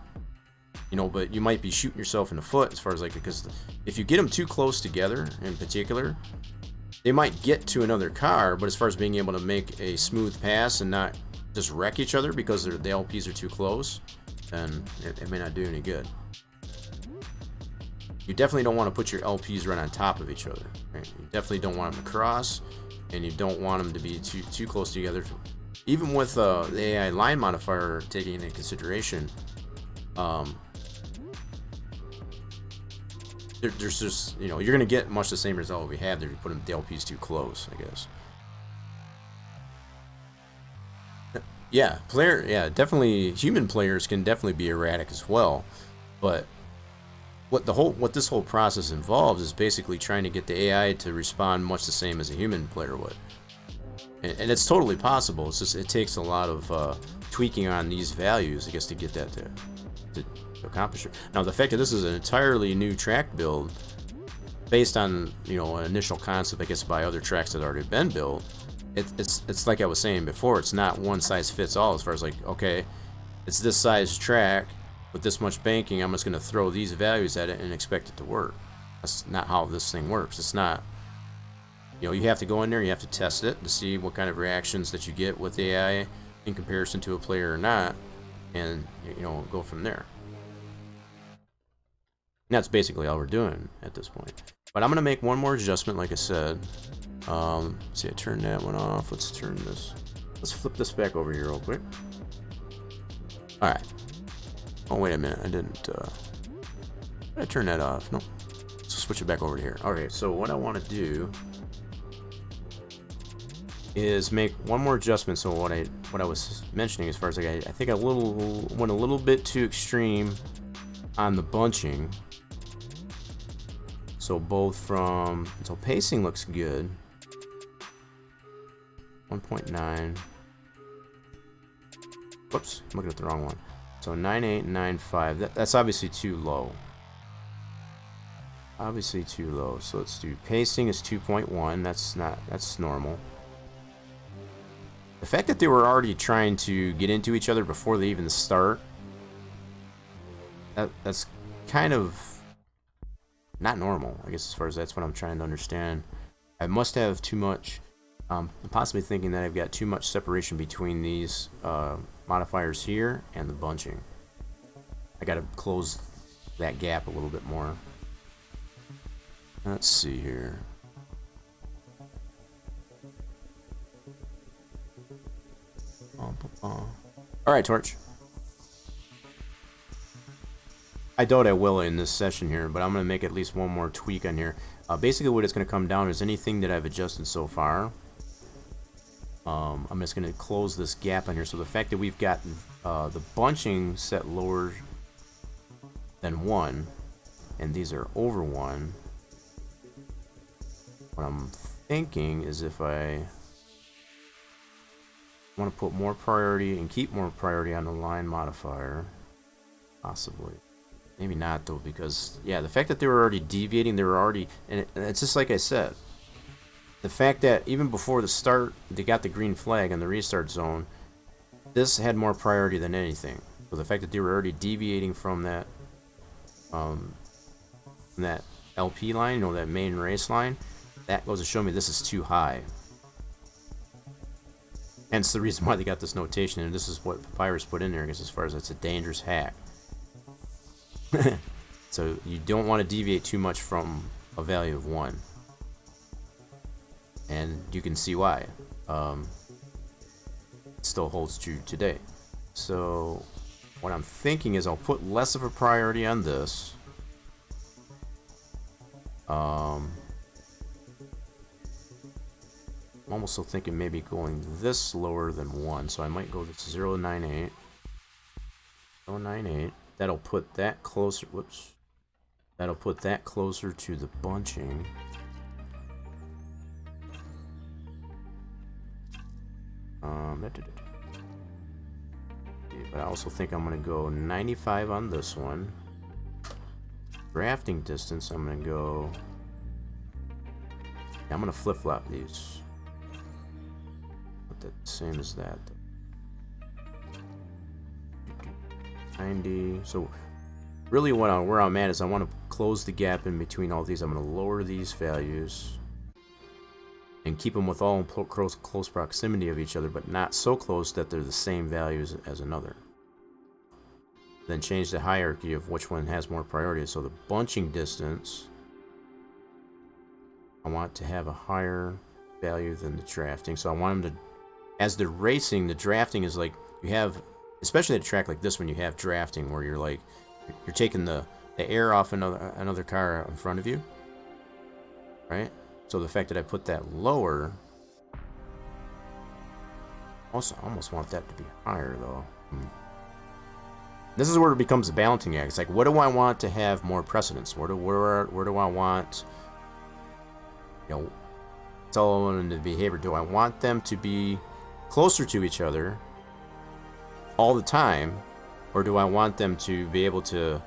you know, but you might be shooting yourself in the foot as far as like, because if you get them too close together in particular, they might get to another car, but as far as being able to make a smooth pass and not just wreck each other because the LPs are too close, then it may not do any good. You definitely don't want to put your LPs right on top of each other, right? You definitely don't want them to cross, and you don't want them to be too close together. Even with the AI line modifier taking into consideration, there's just, you know, you're gonna get much the same result we have there if you put them, the LPs too close, I guess. Yeah, definitely human players can definitely be erratic as well, but what this whole process involves is basically trying to get the AI to respond much the same as a human player would. And it's totally possible. It's just, it takes a lot of tweaking on these values, I guess, to get that to accomplish it. Now, the fact that this is an entirely new track build based on, you know, an initial concept, I guess, by other tracks that had already been built, it's like I was saying before, it's not one size fits all as far as like, okay, it's this size track with this much banking, I'm just going to throw these values at it and expect it to work. That's not how this thing works. It's not. You know, you have to go in there, you have to test it to see what kind of reactions that you get with the AI in comparison to a player or not, and, you know, go from there. And that's basically all we're doing at this point. But I'm going to make one more adjustment, like I said. See, I turned that one off. Let's flip this back over here real quick. Alright. Oh, wait a minute. I didn't, did I turn that off? No. Let's switch it back over to here. Okay, so what I want to do is make one more adjustment. So what I was mentioning as far as like, I think I went a little bit too extreme on the bunching. So so pacing looks good. 1.9. Whoops, I'm looking at the wrong one. So 9.8 and 9.5. That's obviously too low. So let's do pacing is 2.1. That's normal. The fact that they were already trying to get into each other before they even start, that's kind of not normal, I guess, as far as that's what I'm trying to understand. I must have too much, I'm possibly thinking that I've got too much separation between these modifiers here and the bunching. I gotta close that gap a little bit more. Let's see here. Alright, Torch. I doubt I will in this session here, but I'm going to make at least one more tweak on here. Basically what it's going to come down is anything that I've adjusted so far. I'm just going to close this gap on here. So the fact that we've got the bunching set lower than 1, and these are over 1, what I'm thinking is if I want to put more priority and keep more priority on the line modifier, possibly. Maybe not though, because yeah, the fact that they were already deviating, they were already, and it's just like I said, the fact that even before the start, they got the green flag in the restart zone, this had more priority than anything. So the fact that they were already deviating from that LP line, you know, that main race line, that goes to show me this is too high. Hence the reason why they got this notation, and this is what Papyrus put in there, because as far as it's a dangerous hack. So you don't want to deviate too much from a value of 1. And you can see why. It still holds true today. So what I'm thinking is I'll put less of a priority on this. I'm almost still thinking maybe going this lower than 1. So I might go with 098. 098. That'll put that closer. Whoops. That'll put that closer to the bunching. But I also think I'm gonna go 95 on this one. Drafting distance, I'm gonna go. I'm gonna flip flop these. Put that same as that. 90. So really where I'm at is I want to close the gap in between all these. I'm going to lower these values and keep them with all in close proximity of each other, but not so close that they're the same values as another. Then change the hierarchy of which one has more priority. So the bunching distance, I want to have a higher value than the drafting. So I want them to, as they're racing, the drafting is like you have, especially at a track like this when you have drafting where you're like you're taking the air off another car in front of you, right? So the fact that I put that lower, also I almost want that to be higher though. This is where it becomes a balancing act. It's like, what do I want to have more precedence? Where do I want, you know, it's all in the behavior. Do I want them to be closer to each other all the time, or do I want them to be able to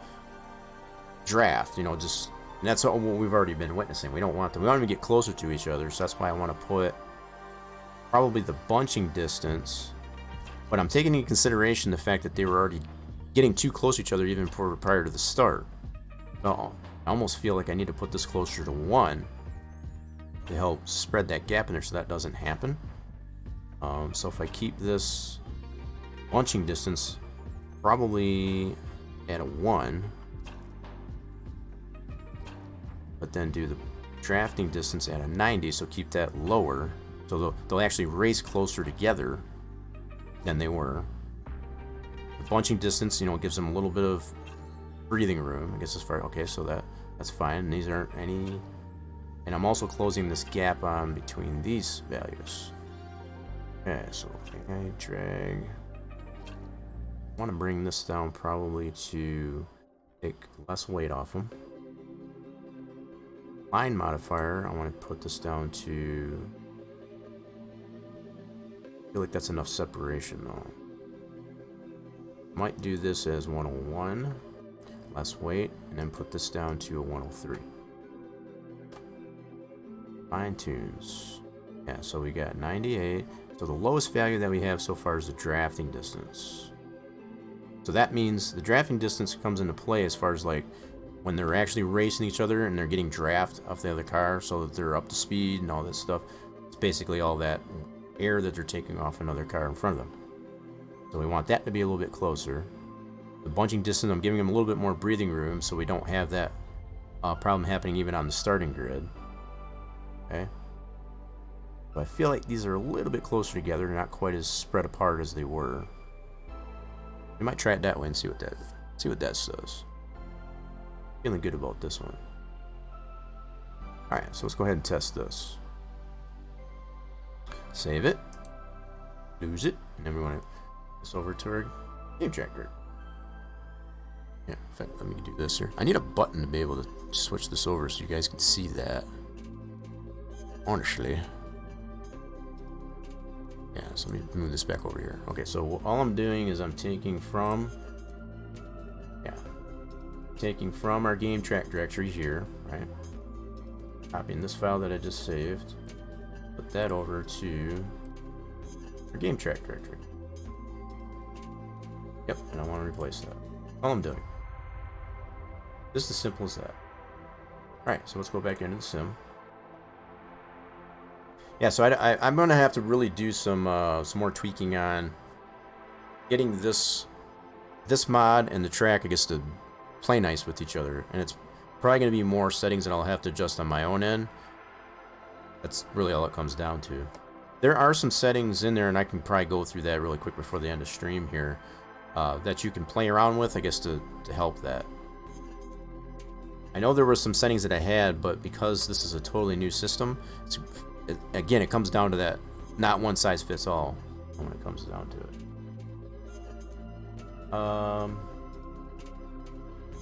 draft? You know, just, and that's what we've already been witnessing. We don't want them. We want them to get closer to each other, so that's why I want to put probably the bunching distance. But I'm taking into consideration the fact that they were already getting too close to each other even prior to the start. So I almost feel like I need to put this closer to 1 to help spread that gap in there so that doesn't happen. So if I keep this bunching distance probably at a 1, but then do the drafting distance at a 90, so keep that lower, so they'll actually race closer together than they were. The bunching distance, you know, gives them a little bit of breathing room, I guess, as far, okay, so that's fine. And these aren't any, and I'm also closing this gap on between these values. Okay, so I drag. I want to bring this down probably to take less weight off them. Line modifier, I want to put this down to, I feel like that's enough separation though. Might do this as 101, less weight, and then put this down to a 103. Fine tunes. Yeah, so we got 98, So the lowest value that we have so far is the drafting distance. So that means the drafting distance comes into play as far as like when they're actually racing each other and they're getting draft off the other car so that they're up to speed and all that stuff. It's basically all that air that they're taking off another car in front of them. So we want that to be a little bit closer. The bunching distance, I'm giving them a little bit more breathing room so we don't have that problem happening even on the starting grid. Okay. So I feel like these are a little bit closer together, not quite as spread apart as they were. We might try it that way and see what that says. Feeling good about this one. Alright, so let's go ahead and test this. Save it. Lose it. And then we want to this over to our game tracker. Yeah, in fact, let me do this here. I need a button to be able to switch this over so you guys can see that. Honestly. Yeah, so let me move this back over here. Okay, so all I'm doing is I'm taking from our game track directory here, right? Copying this file that I just saved, put that over to our game track directory. Yep, and I want to replace that. All I'm doing. Just as simple as that. Alright, so let's go back into the sim. Yeah, so I'm going to have to really do some more tweaking on getting this mod and the track, I guess, to play nice with each other. And it's probably going to be more settings that I'll have to adjust on my own end. That's really all it comes down to. There are some settings in there, and I can probably go through that really quick before the end of stream here, that you can play around with, I guess, to help that. I know there were some settings that I had, but because this is a totally new system, again, it comes down to that not one size fits all when it comes down to it. Alright,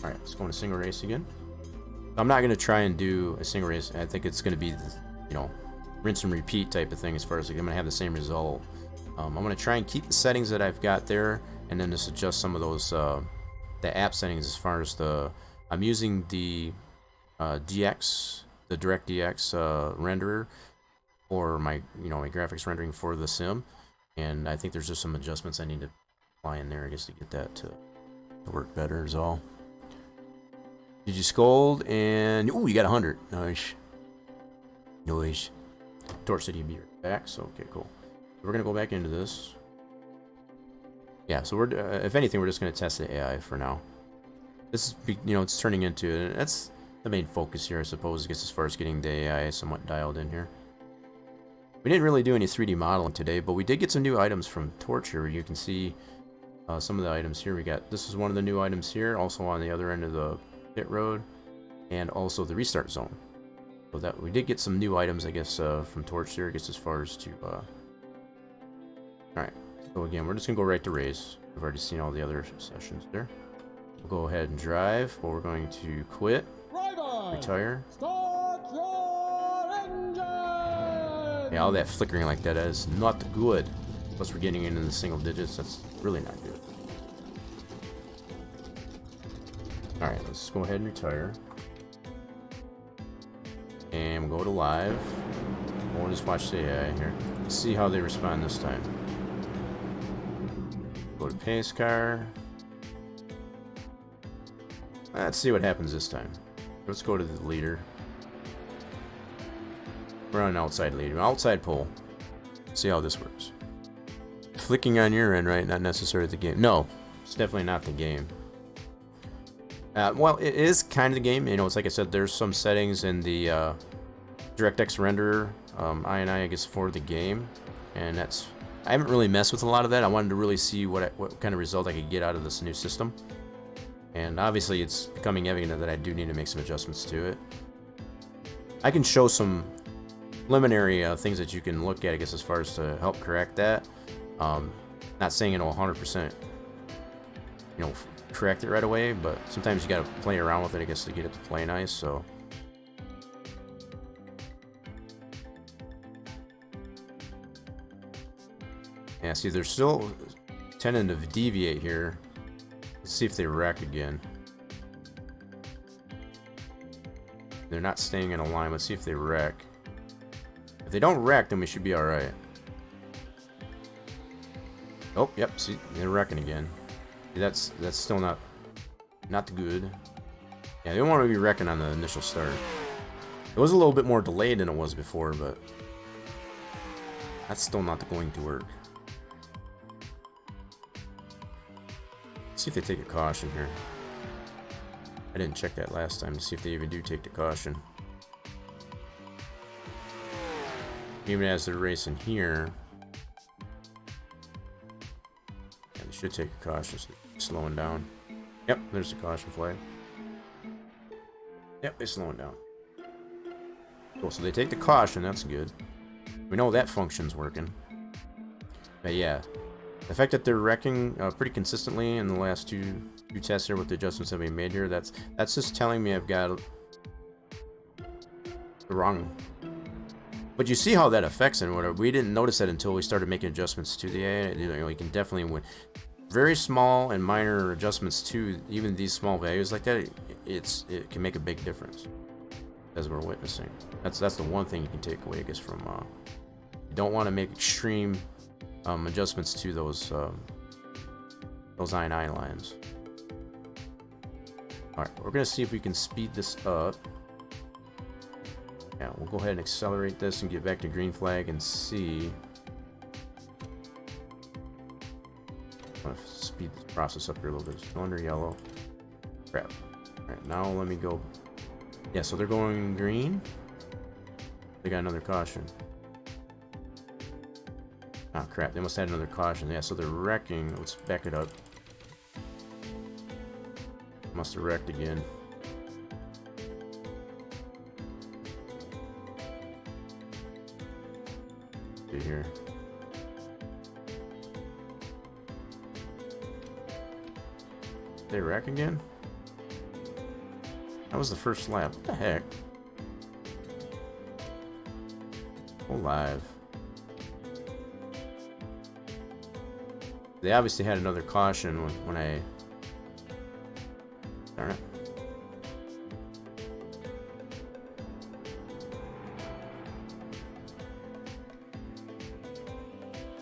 let's go into single race again. I'm not going to try and do a single race. I think it's going to be, you know, rinse and repeat type of thing as far as like, I'm going to have the same result. I'm going to try and keep the settings that I've got there and then just adjust some of those the app settings as far as I'm using the DX, the DirectDX renderer or my graphics rendering for the sim, and I think there's just some adjustments I need to apply in there, I guess, to get that to work better is all. Did you scold? And ooh, you got 100. Nice. Torch City be right back. So okay, cool. We're gonna go back into this. Yeah, so we're if anything, we're just gonna test the AI for now. This is, it's turning into, that's the main focus here, I suppose, I guess, as far as getting the AI somewhat dialed in here. We didn't really do any 3D modeling today, but we did get some new items from Torch here. You can see some of the items here. This is one of the new items here, also on the other end of the pit road, and also the restart zone. So that we did get some new items, I guess, from Torch here, I guess, as far as to. Alright, so again, we're just gonna go right to race. We've already seen all the other sessions there. We'll go ahead and drive, but we're going to quit, retire. Start your engine! Yeah, all that flickering like that is not good. Plus we're getting into the single digits, that's really not good. Alright, let's go ahead and retire. And we'll go to live. We'll just watch the AI here. Let's see how they respond this time. Go to pace car. Let's see what happens this time. Let's go to the leader. We're on an outside leader. Outside pole. See how this works. Flicking on your end, right? Not necessarily the game. No, it's definitely not the game. Well, it is kind of the game. It's like I said, there's some settings in the DirectX renderer, I guess, for the game. And I haven't really messed with a lot of that. I wanted to really see what kind of result I could get out of this new system. And obviously it's becoming evident that I do need to make some adjustments to it. I can show some preliminary things that you can look at, I guess, as far as to help correct that. Not saying it'll 100%, correct it right away, but sometimes you gotta play around with it, I guess, to get it to play nice, so. Yeah, see, they're still tending to deviate here. Let's see if they wreck again. They're not staying in a line. Let's see if they wreck. If they don't wreck, then we should be alright. Oh, yep. See, they're wrecking again. That's still not good. Yeah, they don't want to be wrecking on the initial start. It was a little bit more delayed than it was before, but that's still not going to work. Let's see if they take a caution here. I didn't check that last time to see if they even do take the caution. Even as they're racing here, yeah, they should take a caution, so they're slowing down. Yep, there's the caution flag. Yep, they're slowing down. Cool, so they take the caution, that's good. We know that function's working. But yeah, the fact that they're wrecking pretty consistently in the last two tests here with the adjustments that we made here, that's just telling me I've got the wrong. But you see how that affects it. Whatever. We didn't notice that until we started making adjustments to the AI. You know, you can definitely win. Very small and minor adjustments to even these small values like that. It can make a big difference, as we're witnessing. That's the one thing you can take away, I guess, from you don't want to make extreme adjustments to those I&I lines. All right, we're gonna see if we can speed this up. Yeah, we'll go ahead and accelerate this and get back to green flag and see. I'm gonna speed this process up here a little bit. Still under yellow. Crap. Alright, now let me go. Yeah, so they're going green. They got another caution. Oh crap, they must have had another caution. Yeah, so they're wrecking. Let's back it up. Must have wrecked again. Here. They wreck again? That was the first lap. What the heck? Go live. They obviously had another caution when I... Darn it.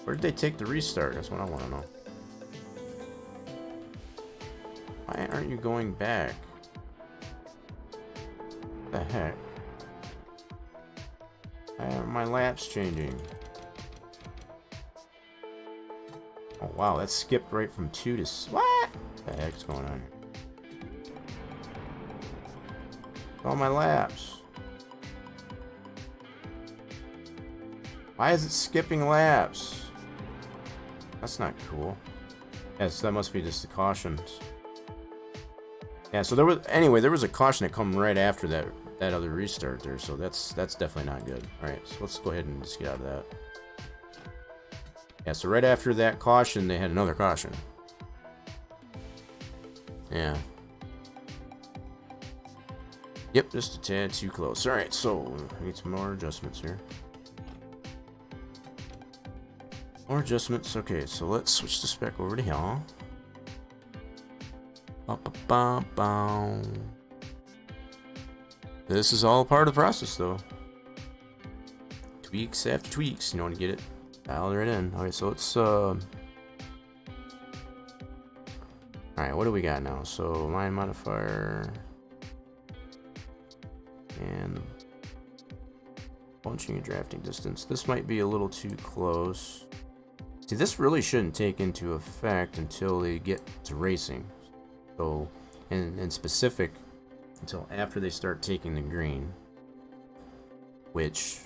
Where did they take the restart? That's what I want to know. Why aren't you going back? What the heck? Why aren't my laps changing? Oh wow, that skipped right from 2 to... What? What the heck's going on here? All my laps. Why is it skipping laps? That's not cool. Yes, that must be just the cautions. Yeah, so there was a caution that come right after that other restart there, so that's definitely not good. Alright, so let's go ahead and just get out of that. Yeah, so right after that caution, they had another caution. Yeah. Yep, just a tad too close. Alright, so we need some more adjustments here. More adjustments. Okay, so let's switch this back over to here. This is all part of the process, though. Tweaks after tweaks, you know, to get it dialed right in. Alright, so it's alright, what do we got now? So line modifier and bunching and drafting distance. This might be a little too close. See, this really shouldn't take into effect until they get to racing. So, in specific, until after they start taking the green. Which,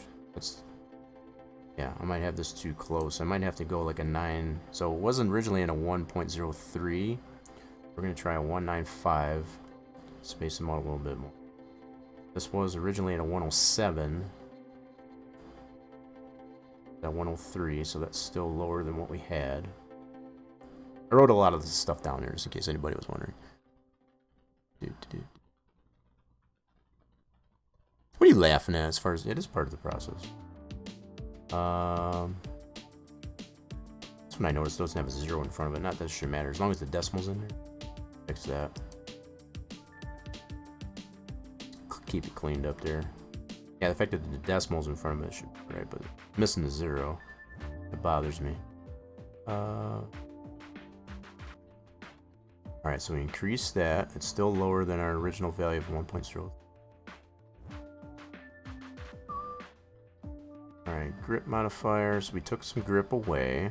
yeah, I might have this too close. I might have to go like a 9. So it wasn't originally in a 1.03. We're going to try a 1.95. Space them out a little bit more. This was originally at a 107. At 103, so that's still lower than what we had. I wrote a lot of this stuff down here, just in case anybody was wondering. What are you laughing at? As far as it is part of the process. That's when I noticed it doesn't have a 0 in front of it. Not that it should matter, as long as the decimal's in there. Fix that. Keep it cleaned up there. Yeah, the fact that the decimal's in front of it should be right, but missing the 0, it bothers me. Alright, so we increase that. It's still lower than our original value of 1.0. Alright, grip modifier. So we took some grip away.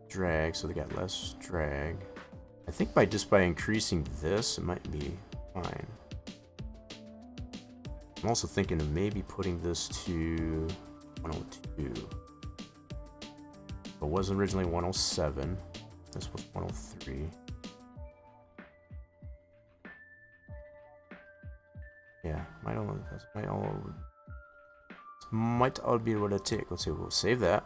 Drag, so they got less drag. I think by increasing this, it might be fine. I'm also thinking of maybe putting this to 102. It was originally 107. This was 103. Yeah, might all be what I take. Let's see, we'll save that.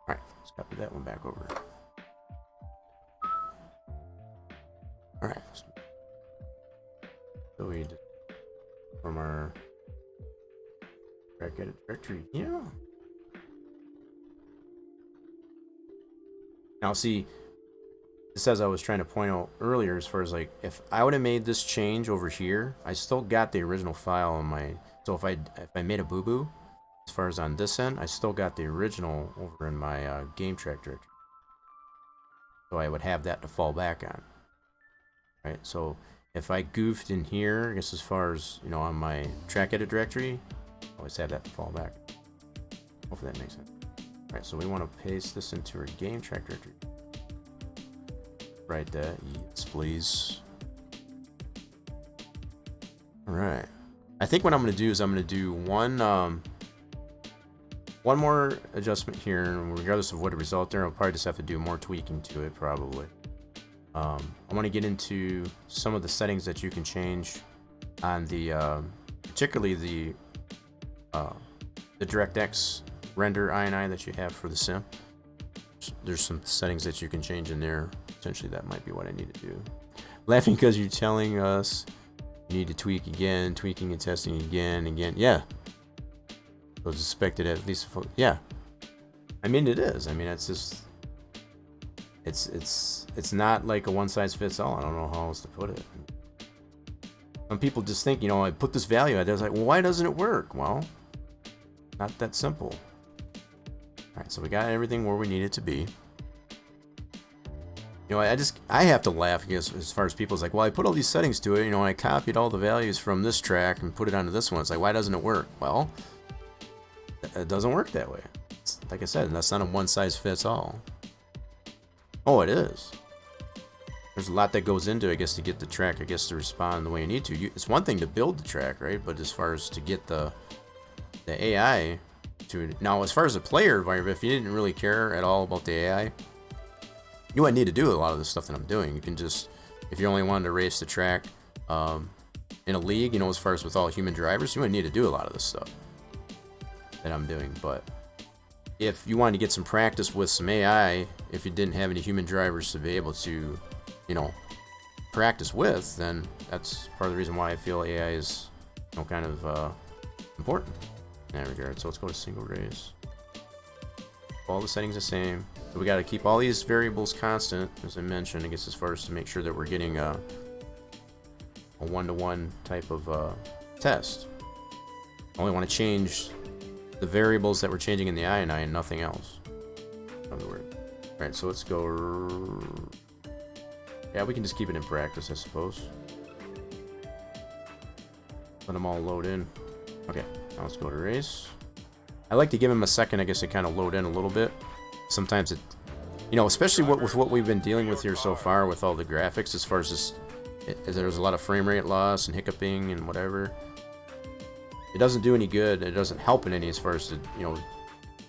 Alright, let's copy that one back over. Alright. So we did from our track edit directory. Yeah. Now see, this as I was trying to point out earlier, as far as like, if I would have made this change over here, I still got the original file on my, so if I made a boo-boo, as far as on this end, I still got the original over in my game track directory. So I would have that to fall back on. Right, so if I goofed in here, I guess as far as, you know, on my track edit directory, I always have that to fall back. Hopefully that makes sense. Alright, so we want to paste this into our game track directory. Right there, yes please. Alright. I think what I'm going to do is I'm going to do one more adjustment here, and regardless of what the result there, I'll probably just have to do more tweaking to it, probably. I want to get into some of the settings that you can change on the, particularly the DirectX render INI that you have for the sim. There's some settings that you can change in there. Potentially that might be what I need to do. Laughing because you're telling us you need to tweak again, tweaking and testing again. Yeah. It was expected at least. Yeah. I mean, it is. I mean, it's just. It's not like a one size fits all. I don't know how else to put it. Some people just think, you know, I put this value out there. It's like, well, why doesn't it work? Well, not that simple. Alright, so we got everything where we need it to be. You know, I have to laugh because as far as people's like, well, I put all these settings to it, you know, and I copied all the values from this track and put it onto this one. It's like, why doesn't it work? Well, it doesn't work that way. It's, like I said, that's not a one size fits all. Oh, it is. There's a lot that goes into, I guess, to get the track, I guess, to respond the way you need to. It's one thing to build the track, right? But as far as to get the AI to... Now, as far as the player environment, if you didn't really care at all about the AI, you wouldn't need to do a lot of the stuff that I'm doing. You can just... If you only wanted to race the track in a league, you know, as far as with all human drivers, you wouldn't need to do a lot of this stuff that I'm doing. But if you wanted to get some practice with some AI, if you didn't have any human drivers to be able to, you know, practice with, then that's part of the reason why I feel AI is, you know, kind of important in that regard. So let's go to single race. All the settings the same. So we got to keep all these variables constant, as I mentioned, I guess, as far as to make sure that we're getting a one-to-one type of test. I only want to change the variables that we're changing in the INI and nothing else. In other words. Alright, so let's go... Yeah, we can just keep it in practice, I suppose. Let them all load in. Okay, now let's go to race. I like to give them a second, I guess, to kind of load in a little bit. Sometimes it... You know, especially with what we've been dealing with here so far with all the graphics, as far as this... There's a lot of frame rate loss and hiccuping and whatever. It doesn't do any good. It doesn't help in any as far as to, you know,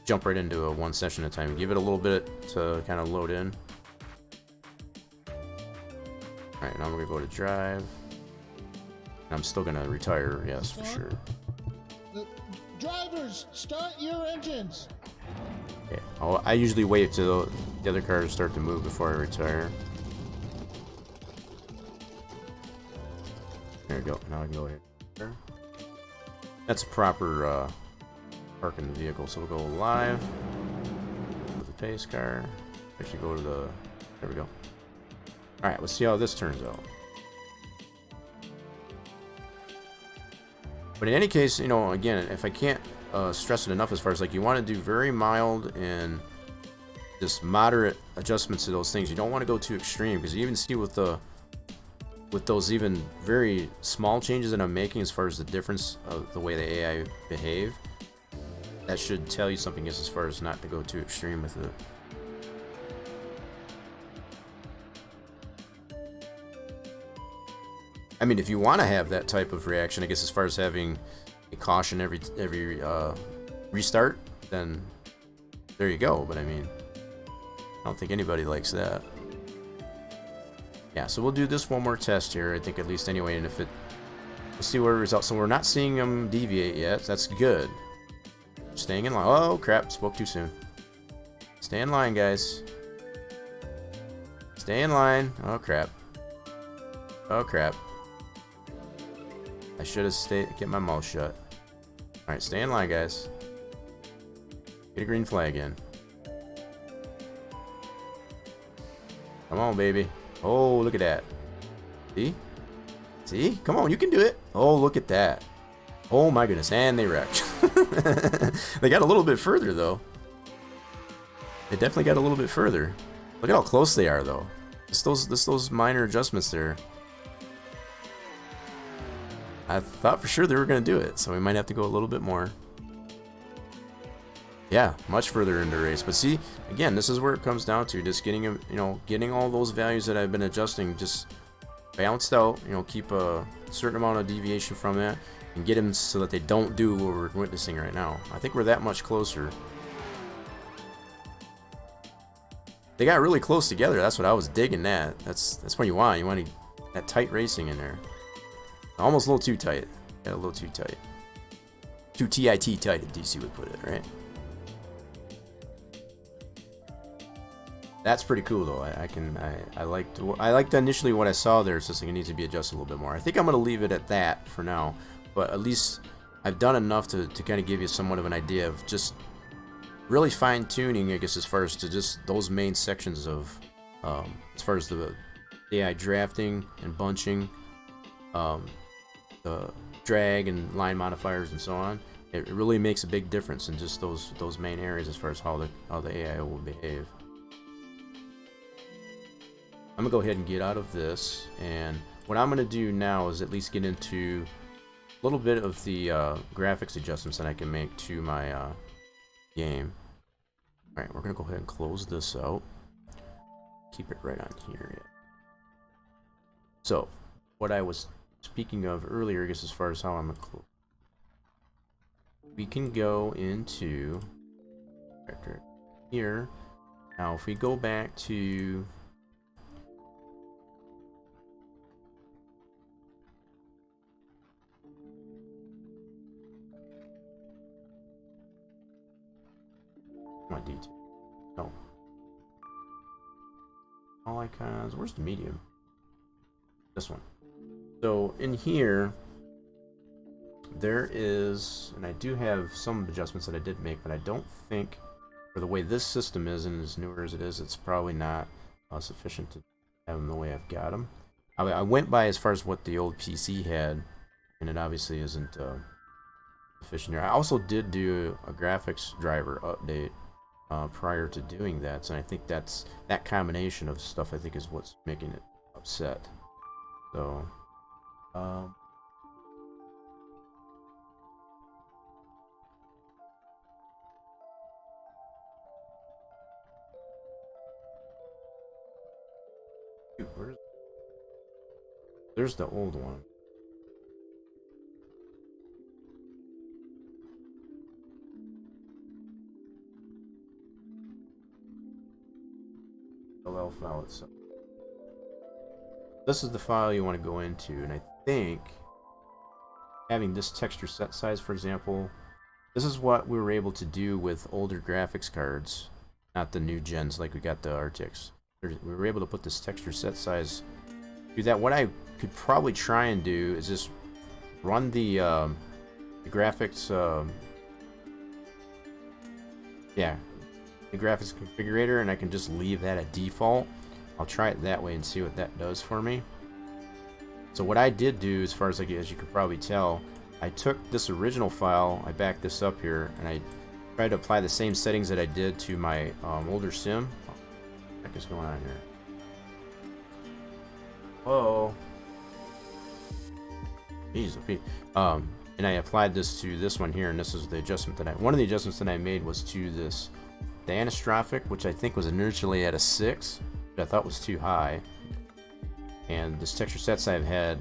jump right into a one session at a time. Give it a little bit to kind of load in. Alright, now we're going to go to drive. I'm still going to retire, yes, for sure. Drivers, start your engines. Okay. I usually wait till the other cars start to move before I retire. There we go. Now I can go ahead. That's a proper parking the vehicle. So we'll go live with the pace car. Actually go to the... There we go. Alright, let's see how this turns out. But in any case, you know, again, if I can't... stress it enough as far as like you want to do very mild and just moderate adjustments to those things. You don't want to go too extreme, because you even see with those even very small changes that I'm making as far as the difference of the way the AI behave, that should tell you something as far as not to go too extreme with it. I mean, if you want to have that type of reaction, I guess as far as having a caution every restart, then there you go. But I mean, I don't think anybody likes that. Yeah, so we'll do this one more test here, I think, at least anyway, and if it, we'll see what results. So we're not seeing them deviate yet. That's good. Staying in line. Oh crap! Spoke too soon. Stay in line, guys. Stay in line. Oh crap. Oh crap. I should have stayed. Get my mouth shut. All right, stay in line, guys. Get a green flag in. Come on, baby. Oh, look at that. See? See? Come on, you can do it. Oh, look at that. Oh my goodness, and they wrecked. They got a little bit further, though. They definitely got a little bit further. Look at how close they are, though. Just those minor adjustments there. I thought for sure they were going to do it, so we might have to go a little bit more. Yeah, much further into the race. But see, again, this is where it comes down to just getting, you know, getting all those values that I've been adjusting just balanced out. You know, keep a certain amount of deviation from that, and get them so that they don't do what we're witnessing right now. I think we're that much closer. They got really close together. That's what I was digging. That's what you want. You want that tight racing in there. Almost a little too tight. Yeah, a little too tight. Too TIT tight, as DC would put it, right? That's pretty cool, though. I liked initially what I saw there. It's just like it needs to be adjusted a little bit more. I think I'm gonna leave it at that for now. But at least I've done enough to kind of give you somewhat of an idea of just really fine tuning, I guess, as far as to just those main sections of, as far as the AI drafting and bunching. The drag and line modifiers and so on. It really makes a big difference in just those main areas as far as how the AI will behave. I'm gonna go ahead and get out of this, and what I'm gonna do now is at least get into a little bit of the graphics adjustments that I can make to my game. All right, we're gonna go ahead and close this out. Keep it right on here. So, what I was speaking of earlier, I guess, as far as how I'm gonna close, we can go into here. Now, if we go back to my detail, no, all icons. Where's the medium? This one. So in here, there is, and I do have some adjustments that I did make, but I don't think, for the way this system is and as newer as it is, it's probably not sufficient to have them the way I've got them. I went by as far as what the old PC had, and it obviously isn't sufficient here. I also did do a graphics driver update prior to doing that, so I think that combination of stuff, I think, is what's making it upset. So there's the old one. LL file itself. This is the file you want to go into, and I think having this texture set size, for example, this is what we were able to do with older graphics cards, not the new gens like we got the RTX. We were able to put this texture set size, do that. What I could probably try and do is just run the graphics, the graphics configurator, and I can just leave that at default. I'll try it that way and see what that does for me. So what I did do, as far as, like, as you could probably tell, I took this original file, I backed this up here, and I tried to apply the same settings that I did to my older sim. What the heck is going on here? Whoa. Jeez, and I applied this to this one here, and this is the adjustment that one of the adjustments that I made was to this, the anastrophic, which I think was initially at a 6, which I thought was too high. And this texture sets I've had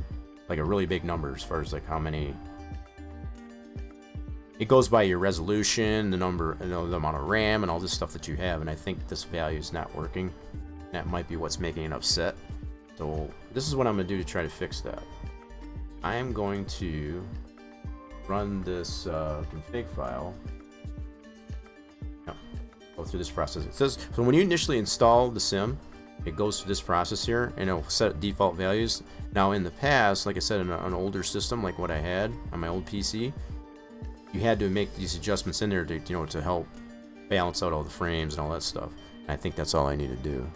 like a really big number as far as like how many. It goes by your resolution, the number, the amount of RAM, and all this stuff that you have. And I think this value is not working. That might be what's making it upset. So this is what I'm gonna do to try to fix that. I am going to run this config file. No, go through this process. It says so when you initially install the sim, it goes through this process here, and it'll set default values. Now in the past, like I said, in an older system like what I had on my old PC, you had to make these adjustments in there to, you know, to help balance out all the frames and all that stuff. And I think that's all I need to do.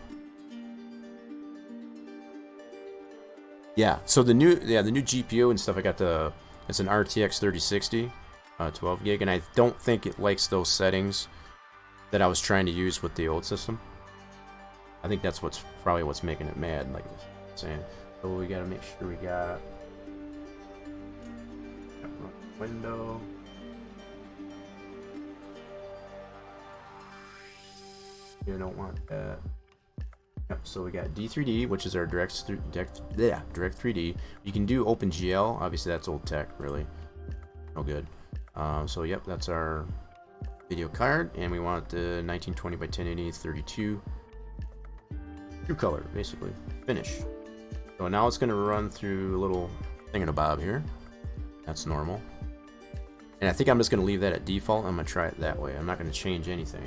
Yeah, so the new GPU and stuff, I got it's an RTX 3060, 12 gig, and I don't think it likes those settings that I was trying to use with the old system. I think that's probably what's making it mad, like I'm saying. So we gotta make sure we got window. You don't want that. Yep, so we got D3D, which is our direct 3D. You can do OpenGL. Obviously, that's old tech, really. No good. So yep, that's our video card, and we want the 1920 by 1080 32 true color, basically. Finish. So now it's going to run through a little thingamabob here. That's normal. And I think I'm just going to leave that at default. I'm going to try it that way. I'm not going to change anything.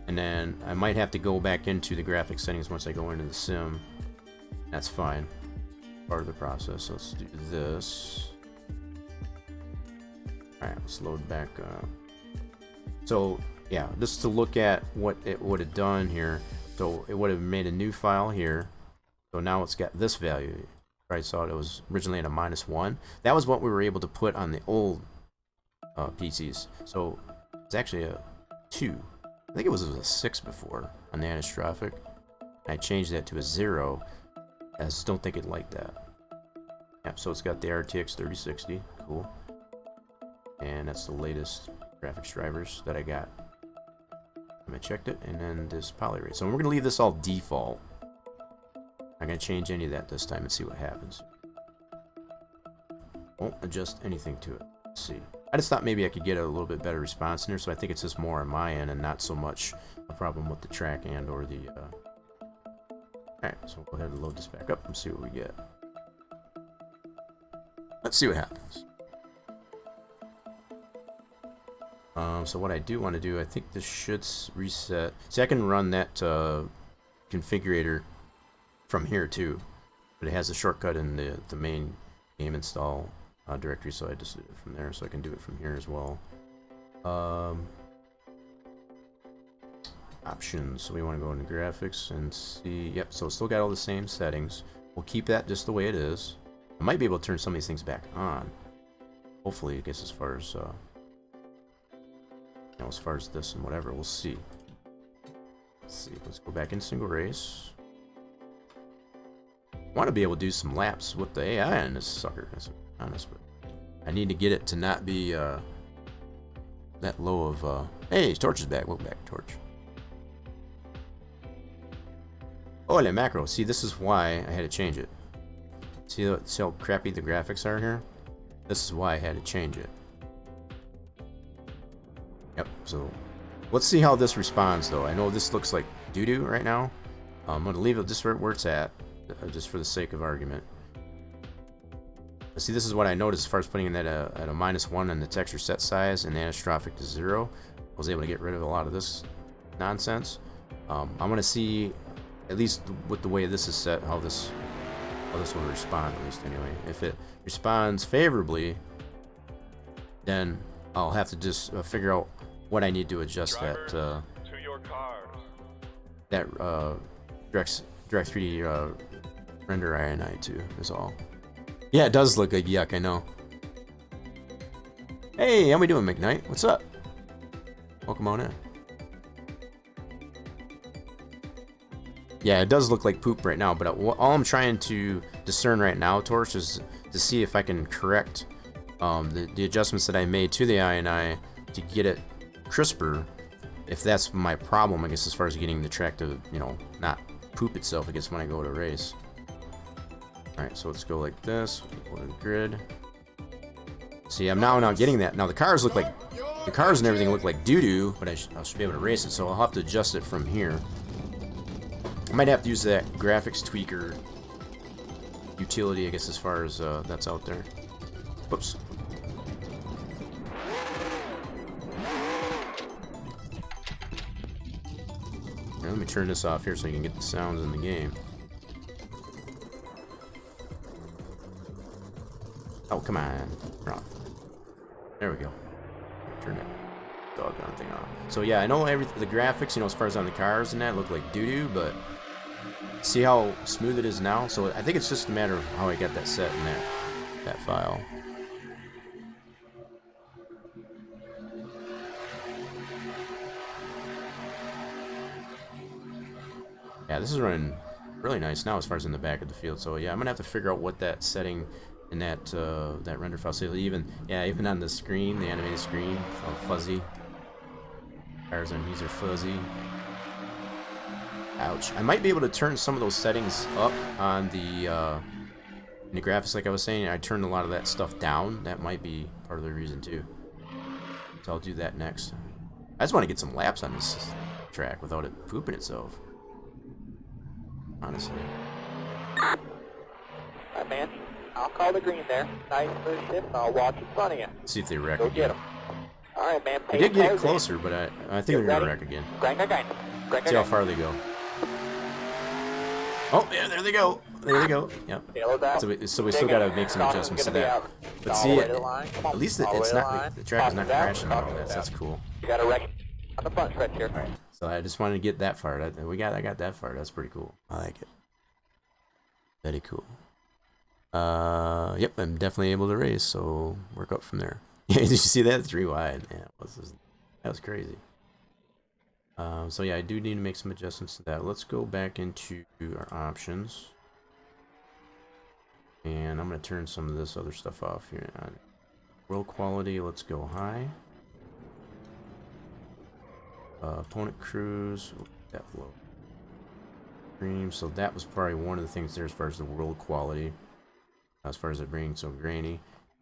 And then I might have to go back into the graphics settings once I go into the sim. That's fine. Part of the process. Let's do this. Alright, let's load back up. So, yeah, just to look at what it would have done here. So, it would have made a new file here. So now it's got this value. I saw it was originally at a -1. That was what we were able to put on the old PCs. So, it's actually a 2. I think it was a 6 before on the anastrophic. I changed that to a 0. I just don't think it liked that. Yeah, so it's got the RTX 3060. Cool. And that's the latest graphics drivers that I got. I checked it, and then this poly rate. So we're going to leave this all default. I'm going to change any of that this time and see what happens. Won't adjust anything to it. Let's see. I just thought maybe I could get a little bit better response in here, so I think it's just more on my end and not so much a problem with the track and or the... Alright, so we'll go ahead and load this back up and see what we get. Let's see what happens. So what I do want to do, I think this should reset. See, I can run that configurator from here too, but it has a shortcut in the main game install directory, so I just did it from there, so I can do it from here as well. Options, so we want to go into graphics and see, yep, so it's still got all the same settings. We'll keep that just the way it is. I might be able to turn some of these things back on. Hopefully, I guess as far as as far as this and whatever, we'll see. Let's see, let's go back in single race. I want to be able to do some laps with the AI in this sucker, to be honest, but I need to get it to not be that low of hey, Torch is back. Welcome back, Torch. Oh, and macro. See, this is why I had to change it. See how crappy the graphics are here? This is why I had to change it. Yep, so let's see how this responds, though. I know this looks like doo-doo right now. I'm going to leave it just where it's at, just for the sake of argument. But see, this is what I noticed as far as putting it at a -1 in the texture set size and the anastrophic to 0. I was able to get rid of a lot of this nonsense. I'm going to see, at least with the way this is set, how this will respond, at least anyway. If it responds favorably, then I'll have to just figure out what I need to adjust Drivers, that to your cars. that direct 3D Render INI too is all. Yeah, it does look like yuck, I know. Hey, how we doing, McKnight? What's up? Welcome on in. Yeah, it does look like poop right now, but all I'm trying to discern right now, Torch, is to see if I can correct the adjustments that I made to the INI to get it crisper. If that's my problem, I guess, as far as getting the track to, you know, not poop itself, I guess, when I go to race. Alright, so let's go like this. Go to the grid. See, I'm now getting that. Now the cars look like, the cars and everything look like doo-doo, but I should be able to race it, so I'll have to adjust it from here. I might have to use that graphics tweaker utility, I guess, as far as that's out there. Whoops. Here, let me turn this off here so you can get the sounds in the game. Oh, come on. Turn off. There we go. Turn that doggone thing off. So yeah, I know the graphics, you know, as far as on the cars and that, look like doo-doo, but see how smooth it is now? So I think it's just a matter of how I got that set in that file. Yeah, this is running really nice now as far as in the back of the field. So yeah, I'm gonna have to figure out what that setting in that render file. So even on the screen, the animated screen, it's all fuzzy. Cars on these are fuzzy. Ouch. I might be able to turn some of those settings up on the in the graphics, like I was saying. I turned a lot of that stuff down. That might be part of the reason too. So I'll do that next. I just want to get some laps on this track without it pooping itself. Honestly. Alright, man. I'll call the green there. Nice first shift. I'll watch in front of you. Let's see if they wreck Go again. get them. Alright, man. They did get it closer, but I think they're gonna wreck again. See how far they go. Oh, yeah, there they go. There they go. Yep. So we still gotta make some adjustments to that. But see, at least it's not, the track is not crashing and all that. So that's cool. You got a wreck on the front stretch here. All right. So I just wanted to get that far. I got that far. That's pretty cool. I like it. Very cool. Yep, I'm definitely able to race. So work up from there. Did you see that? 3 wide. Yeah, that was crazy. So yeah, I do need to make some adjustments to that. Let's go back into our options. And I'm going to turn some of this other stuff off here. World quality, let's go high. Opponent cruise, that low. Cream, so that was probably one of the things there as far as the world quality. As far as it being so grainy.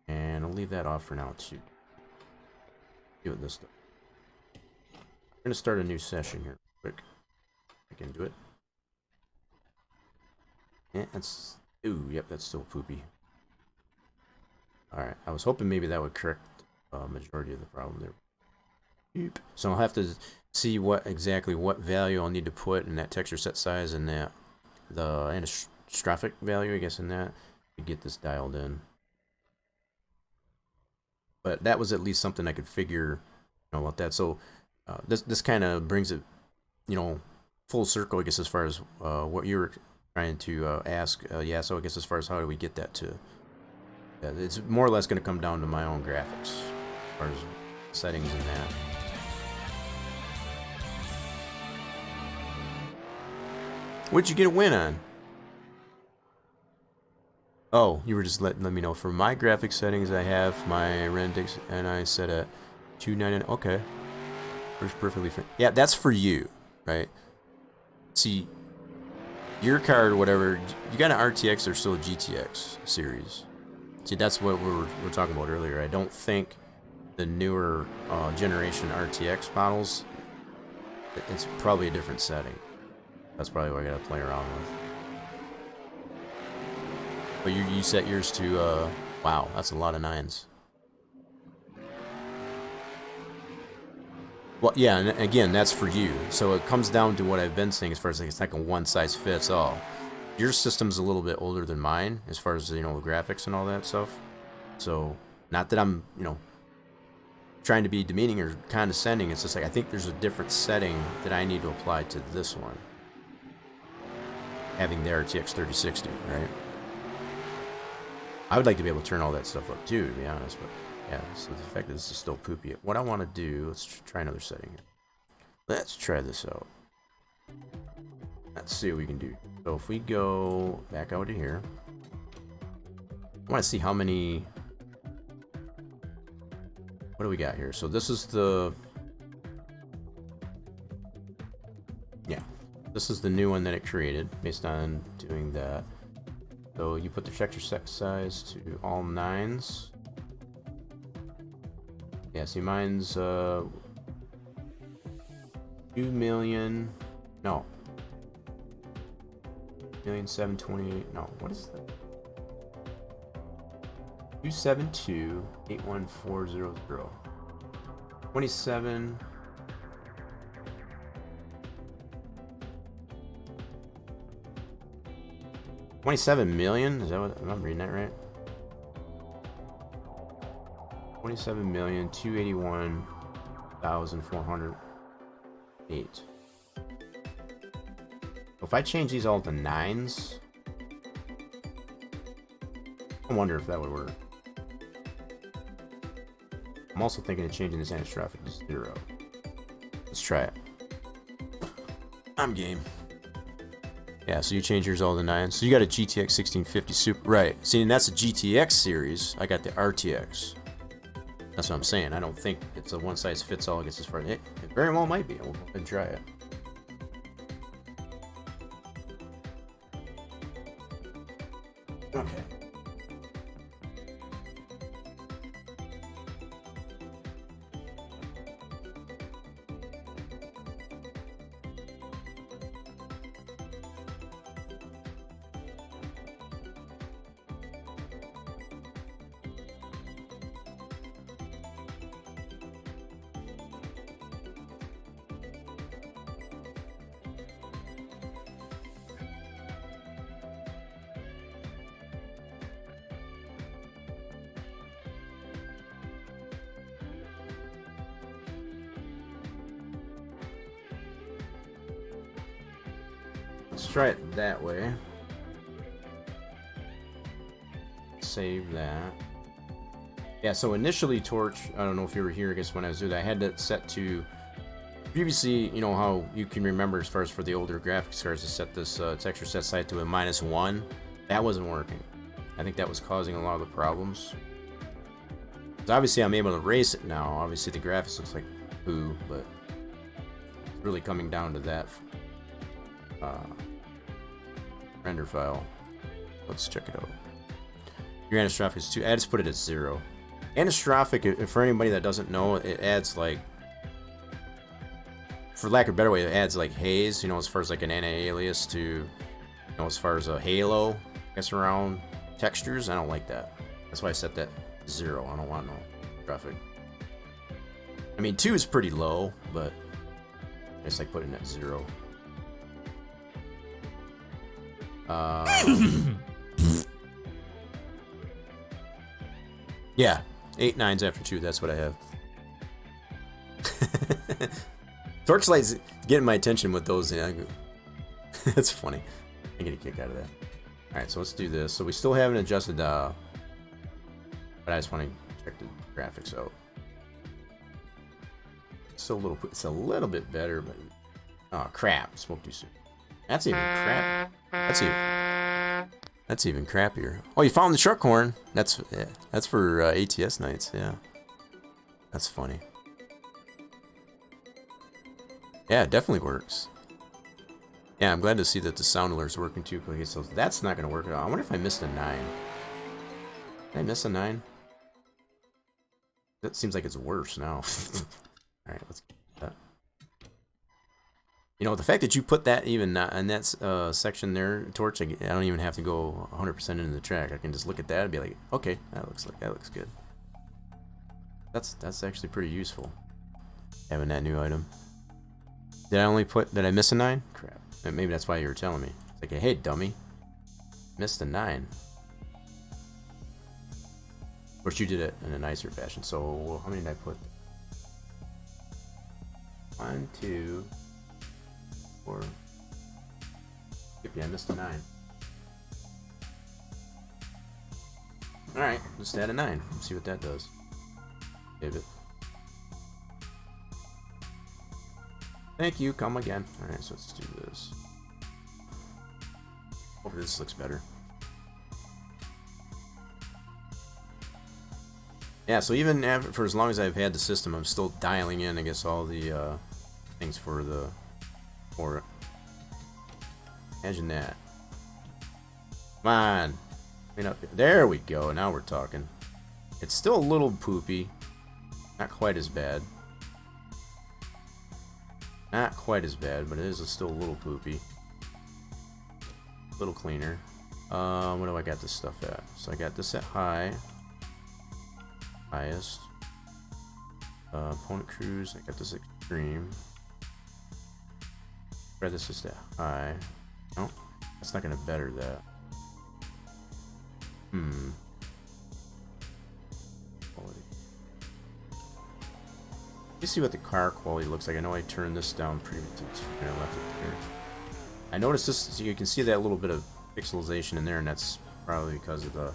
And I'll leave that off for now too. See what this does. I'm going to start a new session here quick. I can do it. Yeah, that's... Ooh, yep, that's still poopy. Alright, I was hoping maybe that would correct majority of the problem there. Oop. So I'll have to see what value I'll need to put in that texture set size and the anastrophic value, I guess, in that to get this dialed in. But that was at least something I could figure about that. So this kind of brings it, full circle, I guess, as far as what you were trying to ask. Yeah, so I guess as far as how do we get that to... it's more or less going to come down to my own graphics, as far as settings and that. What'd you get a win on? Oh, you were just letting me know. For my graphic settings, I have my Rendix and I set at 299. Okay. Works perfectly fine. Yeah, that's for you, right? See, your card or whatever, you got an RTX or still a GTX series. See, that's what we were talking about earlier. I don't think the newer generation RTX models, it's probably a different setting. That's probably what I gotta play around with. But you set yours to, wow, that's a lot of 9s. Well, yeah, and again, that's for you. So it comes down to what I've been saying as far as like, it's like a one-size-fits-all. Your system's a little bit older than mine as far as, the graphics and all that stuff. So, not that I'm, trying to be demeaning or condescending. It's just like I think there's a different setting that I need to apply to this one. having the RTX 3060, right? I would like to be able to turn all that stuff up too, to be honest, but yeah, so the fact that this is still poopy. What I want to do, let's try another setting here. Let's try this out. Let's see what we can do. So if we go back out to here, I want to see how many... What do we got here? So this is the... Yeah, this is the new one that it created based on doing that. So you put the texture set size to all 9s. Yeah, see mine's 2 million, no. 1,728,000, no, what is that? 272,81400. 27. $27 million? Is that what am I reading that right? 27,281,408. If I change these all to 9s, I wonder if that would work. I'm also thinking of changing this anisotropic to 0. Let's try it. I'm game. Yeah, so you change yours all to 9. So you got a GTX 1650 Super. Right. See, and that's a GTX series. I got the RTX. That's what I'm saying. I don't think it's a one-size-fits-all. I guess as far as it very well might be. We'll go ahead and try it. Okay. Let's try it that way. Save that. Yeah, so initially Torch, I don't know if you were here, I guess when I was doing that, I had that set to, previously, you know how you can remember as far as for the older graphics cards to set this texture set size to a -1. That wasn't working. I think that was causing a lot of the problems. So obviously I'm able to erase it now. Obviously the graphics looks like poo, but it's really coming down to that render file. Let's check it out. Your anistrophic is 2. I just put it at 0. Anistrophic, for anybody that doesn't know, it adds like, for lack of a better way, it adds like haze, you know, as far as like an anti-alias to, you know, as far as a halo, I guess, around textures. I don't like that. That's why I set that 0. I don't want no graphic. I mean, 2 is pretty low, but I just like putting it at 0. Yeah, 8 9s after 2. That's what I have. Torchlight's getting my attention with those. Yeah, that's funny. I get a kick out of that. All right, so let's do this. So we still haven't adjusted, but I just want to check the graphics out. It's a little bit better, but oh crap! Spoke too soon. That's even crap. That's even crappier. Oh, you found the truck horn. That's for ATS nights. Yeah, that's funny. Yeah, it definitely works. Yeah, I'm glad to see that the sound alert's working too. Okay, so that's not gonna work at all. I wonder if I missed a 9. Did I miss a 9? That seems like it's worse now. All right, let's get that. You know, the fact that you put that even in that section there, Torch, I don't even have to go 100% into the track. I can just look at that and be like, okay, that looks good. That's actually pretty useful, having that new item. Did I miss a 9? Crap. Maybe that's why you were telling me. It's like, hey, dummy, missed a 9. Of course, you did it in a nicer fashion. So how many did I put? 1, 2, 4, Yeah, I missed a 9. Alright, let's add a 9. Let's see what that does. Save it. Thank you, come again. Alright, so let's do this. Hopefully this looks better. Yeah, so even after, for as long as I've had the system, I'm still dialing in, I guess, all the things for it. Imagine that. Come on. Clean up. There we go. Now we're talking. It's still a little poopy. Not quite as bad. Not quite as bad, but it is still a little poopy. A little cleaner. What do I got this stuff at? So I got this at high. Highest. Opponent cruise. I got this extreme. Spread this is at high. No, that's not gonna better that. Quality. You see what the car quality looks like. I know I turned this down previously. I left it here. I noticed this. So you can see that little bit of pixelization in there, and that's probably because of the.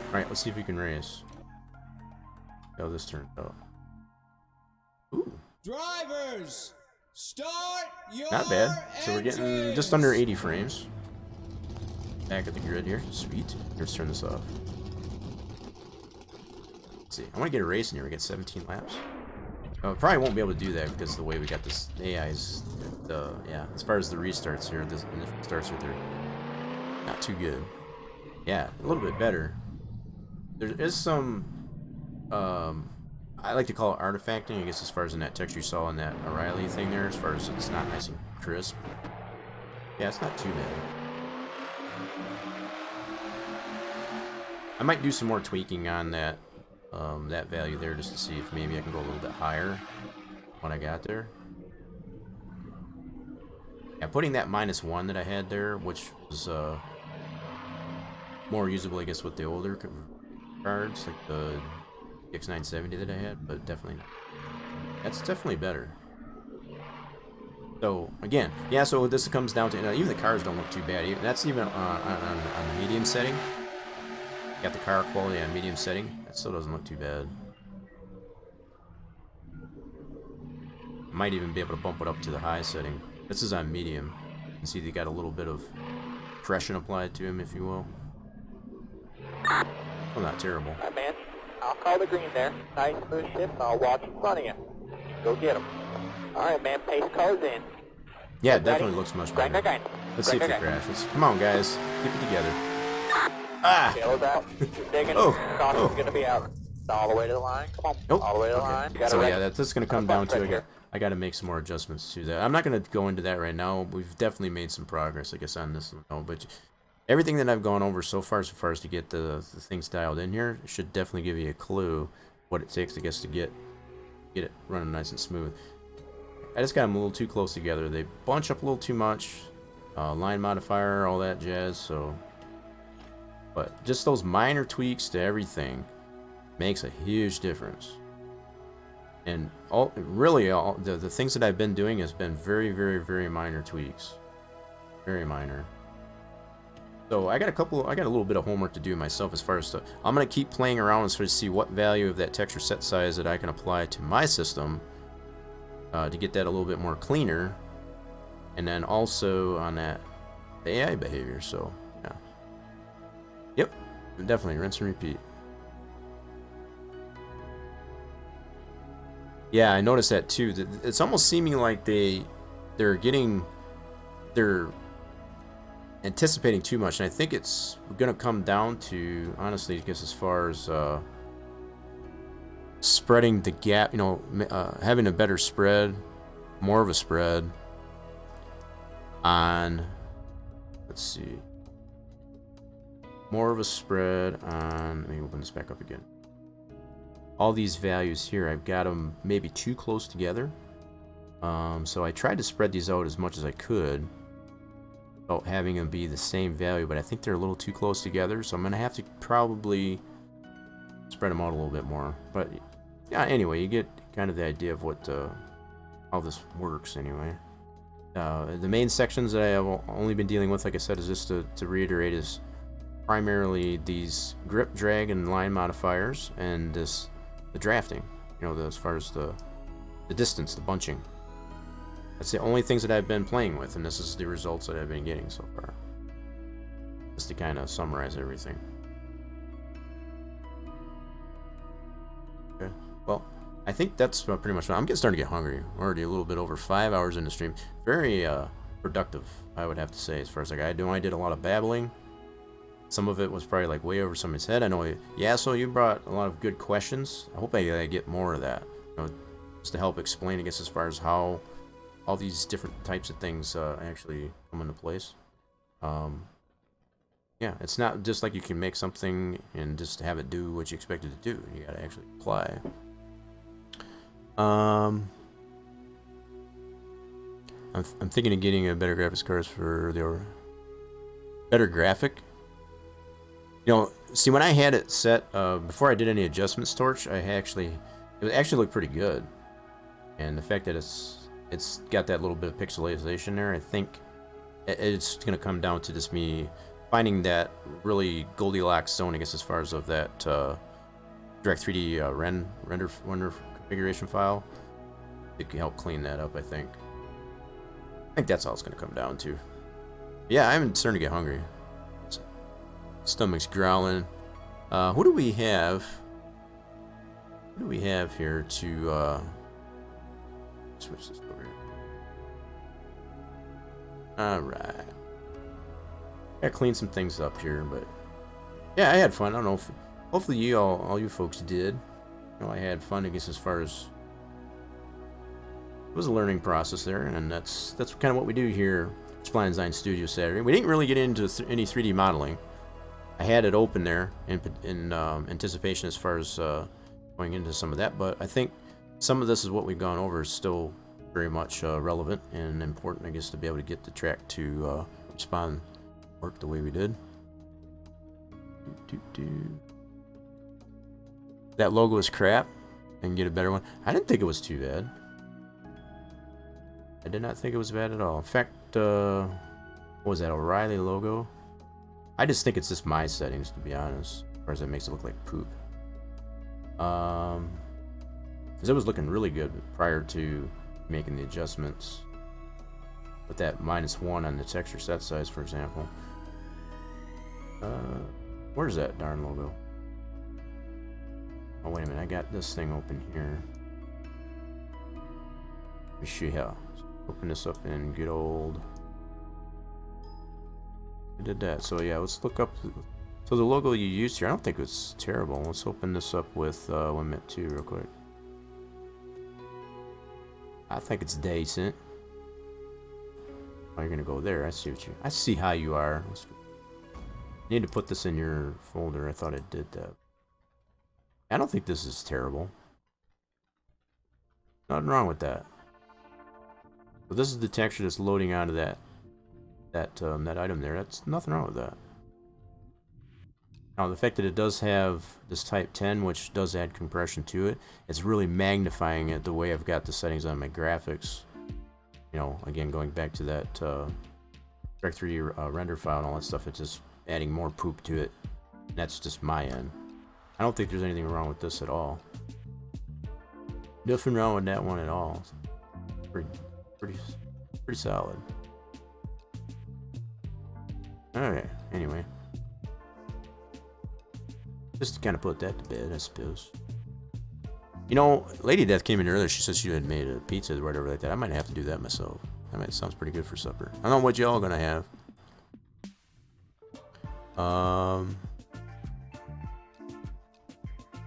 Alright, let's see if we can race. See how this turned out. Ooh. Drivers, start your Not bad. So we're getting engines. just under 80 frames. Back at the grid here. Sweet. Let's turn this off. Let's see. I want to get a race in here. We get 17 laps. Probably won't be able to do that because of the way we got this AI's. Yeah, as far as the restarts here, the initial starts are there. Not too good. Yeah, a little bit better. There is some, I like to call it artifacting, I guess, as far as in that texture you saw in that O'Reilly thing there, as far as it's not nice and crisp. Yeah, it's not too bad. I might do some more tweaking on that, that value there just to see if maybe I can go a little bit higher when I got there. Yeah, putting that -1 that I had there, which was, more usable, I guess, with the older cards, like the X970 that I had, but definitely not. That's definitely better. So, again, yeah, so this comes down to, even the cars don't look too bad. That's even on the medium setting. Got the car quality on medium setting. That still doesn't look too bad. Might even be able to bump it up to the high setting. This is on medium. You can see they got a little bit of compression applied to him, if you will. Well, not terrible. Alright, man. I'll call the green there. Nice smooth shift. I'll watch in front of you. Go get him. Alright, man. Pace car's in. Yeah, it definitely looks much better. Grind. Let's see if it crashes. Come on, guys. Keep it together. Ah! Tail's out. Keep digging. Oh, Caution's gonna be out. All the way to the line. Come on. Nope. All the way to the Okay. line. So yeah, that's just gonna come down to here. I gotta make some more adjustments to that. I'm not gonna go into that right now. We've definitely made some progress, I guess, on this. But everything that I've gone over so far as to get the things dialed in here should definitely give you a clue what it takes, I guess, to get it running nice and smooth. I just got them a little too close together. They bunch up a little too much. Line modifier, all that jazz. So, but just those minor tweaks to everything makes a huge difference. And really the things that I've been doing has been very, very, very minor tweaks. Very minor. So I got a little bit of homework to do myself as far as I'm going to keep playing around and sort of see what value of that texture set size that I can apply to my system to get that a little bit more cleaner. And then also on that, the AI behavior. So, yeah. Yep, definitely rinse and repeat. Yeah, I noticed that too. It's almost seeming like they're anticipating too much, and I think it's gonna come down to, honestly, I guess, as far as spreading the gap, having a better spread, more of a spread on, let's see, more of a spread on, let me open this back up again. All these values here, I've got them maybe too close together. So I tried to spread these out as much as I could without having them be the same value, but I think they're a little too close together, so I'm going to have to probably spread them out a little bit more. But yeah, anyway, you get kind of the idea of what how this works anyway. The main sections that I have only been dealing with, like I said, is just to reiterate, is primarily these grip, drag, and line modifiers, and the drafting. You know, as far as the distance, the bunching. That's the only things that I've been playing with, and this is the results that I've been getting so far. Just to kind of summarize everything. Okay. Well, I think that's pretty much. I'm starting to get hungry. We're already a little bit over 5 hours in the stream. Very productive, I would have to say, as far as like I did a lot of babbling. Some of it was probably like way over somebody's head. I know. Yeah, so you brought a lot of good questions. I hope I get more of that. You know, just to help explain, I guess, as far as how all these different types of things actually come into place. Yeah, it's not just like you can make something and just have it do what you expect it to do. You gotta actually apply. I'm thinking of getting a better graphics cards for the better graphic. You know, see, when I had it set before I did any adjustments, Torch, it actually looked pretty good. And the fact that it's got that little bit of pixelization there, I think it's gonna come down to just me finding that really Goldilocks zone, I guess, as far as of that Direct 3D render configuration file. It can help clean that up, I think. I think that's all it's going to come down to. Yeah, I'm starting to get hungry. Stomach's growling. Who do we have? What do we have here to switch this over here? Alright. Gotta clean some things up here, but yeah, I had fun. I don't know if hopefully all you folks did. You know, I had fun, I guess, as far as it was a learning process there, and that's kind of what we do here at Spline Design Studios Saturday. We didn't really get into any 3D modeling. I had it open there in anticipation as far as going into some of that, but I think some of this is what we've gone over is still very much relevant and important, I guess, to be able to get the track to respond, work the way we did. That logo is crap, and get a better one. I didn't think it was too bad. I did not think it was bad at all. In fact, what was that, O'Reilly logo? I just think it's just my settings, to be honest, as far as that makes it look like poop. Because it was looking really good prior to making the adjustments with that -1 on the texture set size, for example. Where's that darn logo? Oh, wait a minute, I got this thing open here. Let me show you how. Open this up in good old. I did that. So yeah, let's look up. So the logo you used here, I don't think it's terrible. Let's open this up with 1.2 real quick. I think it's decent. Oh, you're gonna go there. I see how you are. You need to put this in your folder. I thought it did that. I don't think this is terrible. Nothing wrong with that. So this is the texture that's loading out of that item there. That's nothing wrong with that. Now the fact that it does have this type 10, which does add compression to it, it's really magnifying it the way I've got the settings on my graphics. You know, again, going back to that Direct 3D render file and all that stuff, it's just adding more poop to it. And that's just my end. I don't think there's anything wrong with this at all. Nothing wrong with that one at all. Pretty solid. Alright, anyway. Just to kind of put that to bed, I suppose. You know, Lady Death came in earlier. She said she had made a pizza or whatever like that. I might have to do that myself. That sounds pretty good for supper. I don't know what y'all gonna have.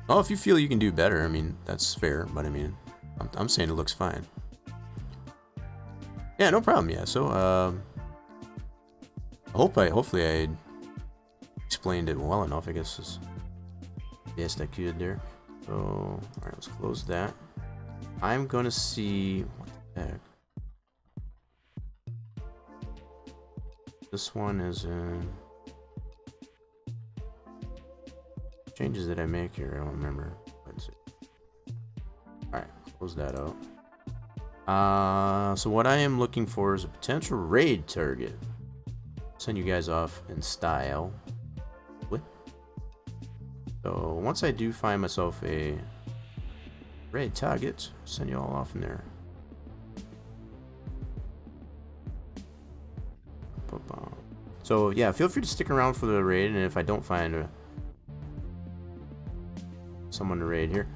Oh, if you feel you can do better, I mean, that's fair. But I mean, I'm saying it looks fine. Yeah, no problem. Yeah, so hopefully I explained it well enough. I guess is best I could there. So, all right, let's close that. I'm gonna see what the heck. This one is in. Changes that I make here, I don't remember. Let's see. All right, close that out. So what I am looking for is a potential raid target. Send you guys off in style. So once I do find myself a raid target, send you all off in there. So yeah, feel free to stick around for the raid, and if I don't find someone to raid here,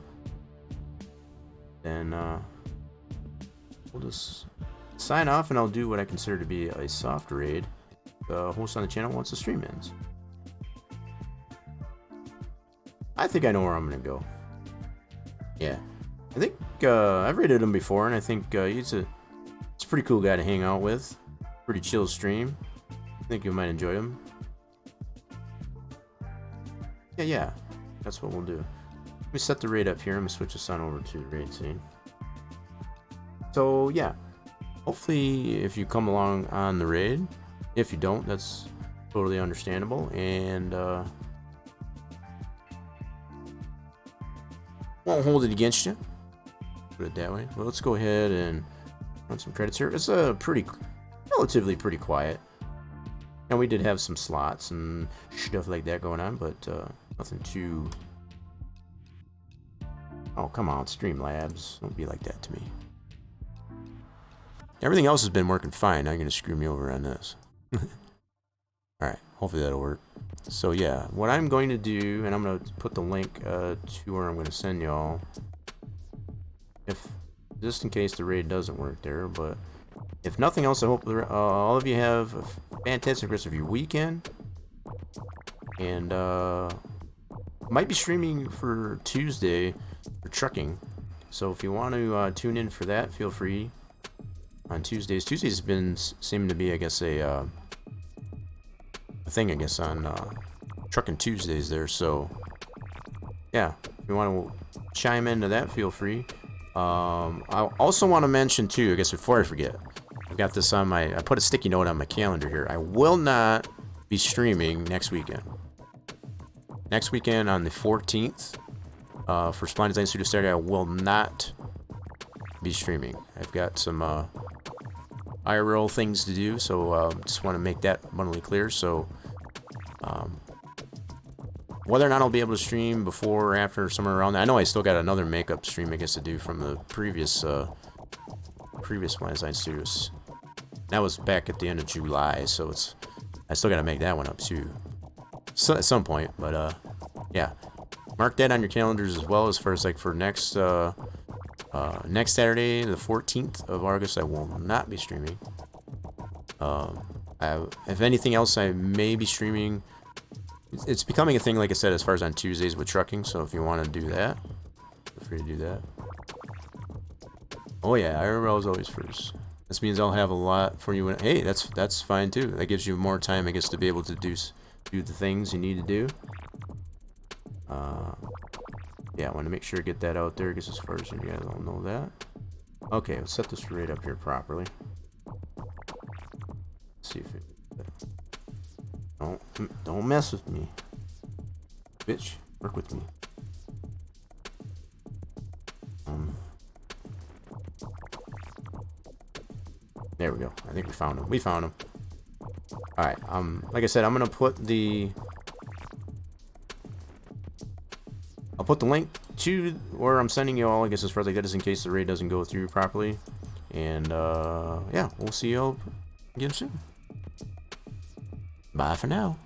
then we'll just sign off, and I'll do what I consider to be a soft raid. The host on the channel once the stream ends. I think I know where I'm gonna go. Yeah, I think I've raided him before, and I think he's a pretty cool guy to hang out with. Pretty chill stream. I think you might enjoy him. Yeah, that's what we'll do. Let me set the raid up here. I'm gonna switch this on over to the raid scene. So yeah, hopefully if you come along on the raid. If you don't, that's totally understandable, and won't hold it against you. Put it that way. Well, let's go ahead and run some credits here. It's a relatively pretty quiet, and we did have some slots and stuff like that going on, but nothing too. Oh, come on, Streamlabs, don't be like that to me. Everything else has been working fine. Now you're gonna screw me over on this. Alright, hopefully that'll work. So yeah, what I'm going to do, and I'm going to put the link to where I'm going to send y'all, if just in case the raid doesn't work there, but if nothing else, I hope all of you have a fantastic rest of your weekend, and might be streaming for Tuesday for trucking, so if you want to tune in for that, feel free. On Tuesdays. Tuesdays has been seeming to be, I guess, a thing, I guess, on Trucking Tuesdays there. So, yeah, if you want to chime into that, feel free. I also want to mention, too, I guess before I forget, I've got this on I put a sticky note on my calendar here. I will not be streaming next weekend. Next weekend on the 14th for Spline Design Studios Saturday, I will not be streaming. I've got some IRL things to do, so just want to make that abundantly clear. So whether or not I'll be able to stream before or after, somewhere around there. I know I still got another makeup stream I guess to do from the previous Spline Design Studios. That was back at the end of July, so I still got to make that one up too, so at some point. But yeah, mark that on your calendars as well, as far as like for next next Saturday, the 14th of August, I will not be streaming. If anything else, I may be streaming. It's becoming a thing, like I said, as far as on Tuesdays with trucking, so if you want to do that, feel free to do that. Oh yeah, IRL is always first. This means I'll have a lot for you. Hey, that's fine too. That gives you more time, I guess, to be able to do the things you need to do. Yeah, I want to make sure to get that out there, because as far as you guys all know that. Okay, let's set this right up here properly. Let's see if it... Don't mess with me. Bitch, work with me. There we go. I think we found him. We found him. Alright, like I said, I'm gonna put the... I'll put the link to where I'm sending you all, I guess, as far as like that is, in case the raid doesn't go through properly. And yeah, we'll see you all again soon. Bye for now.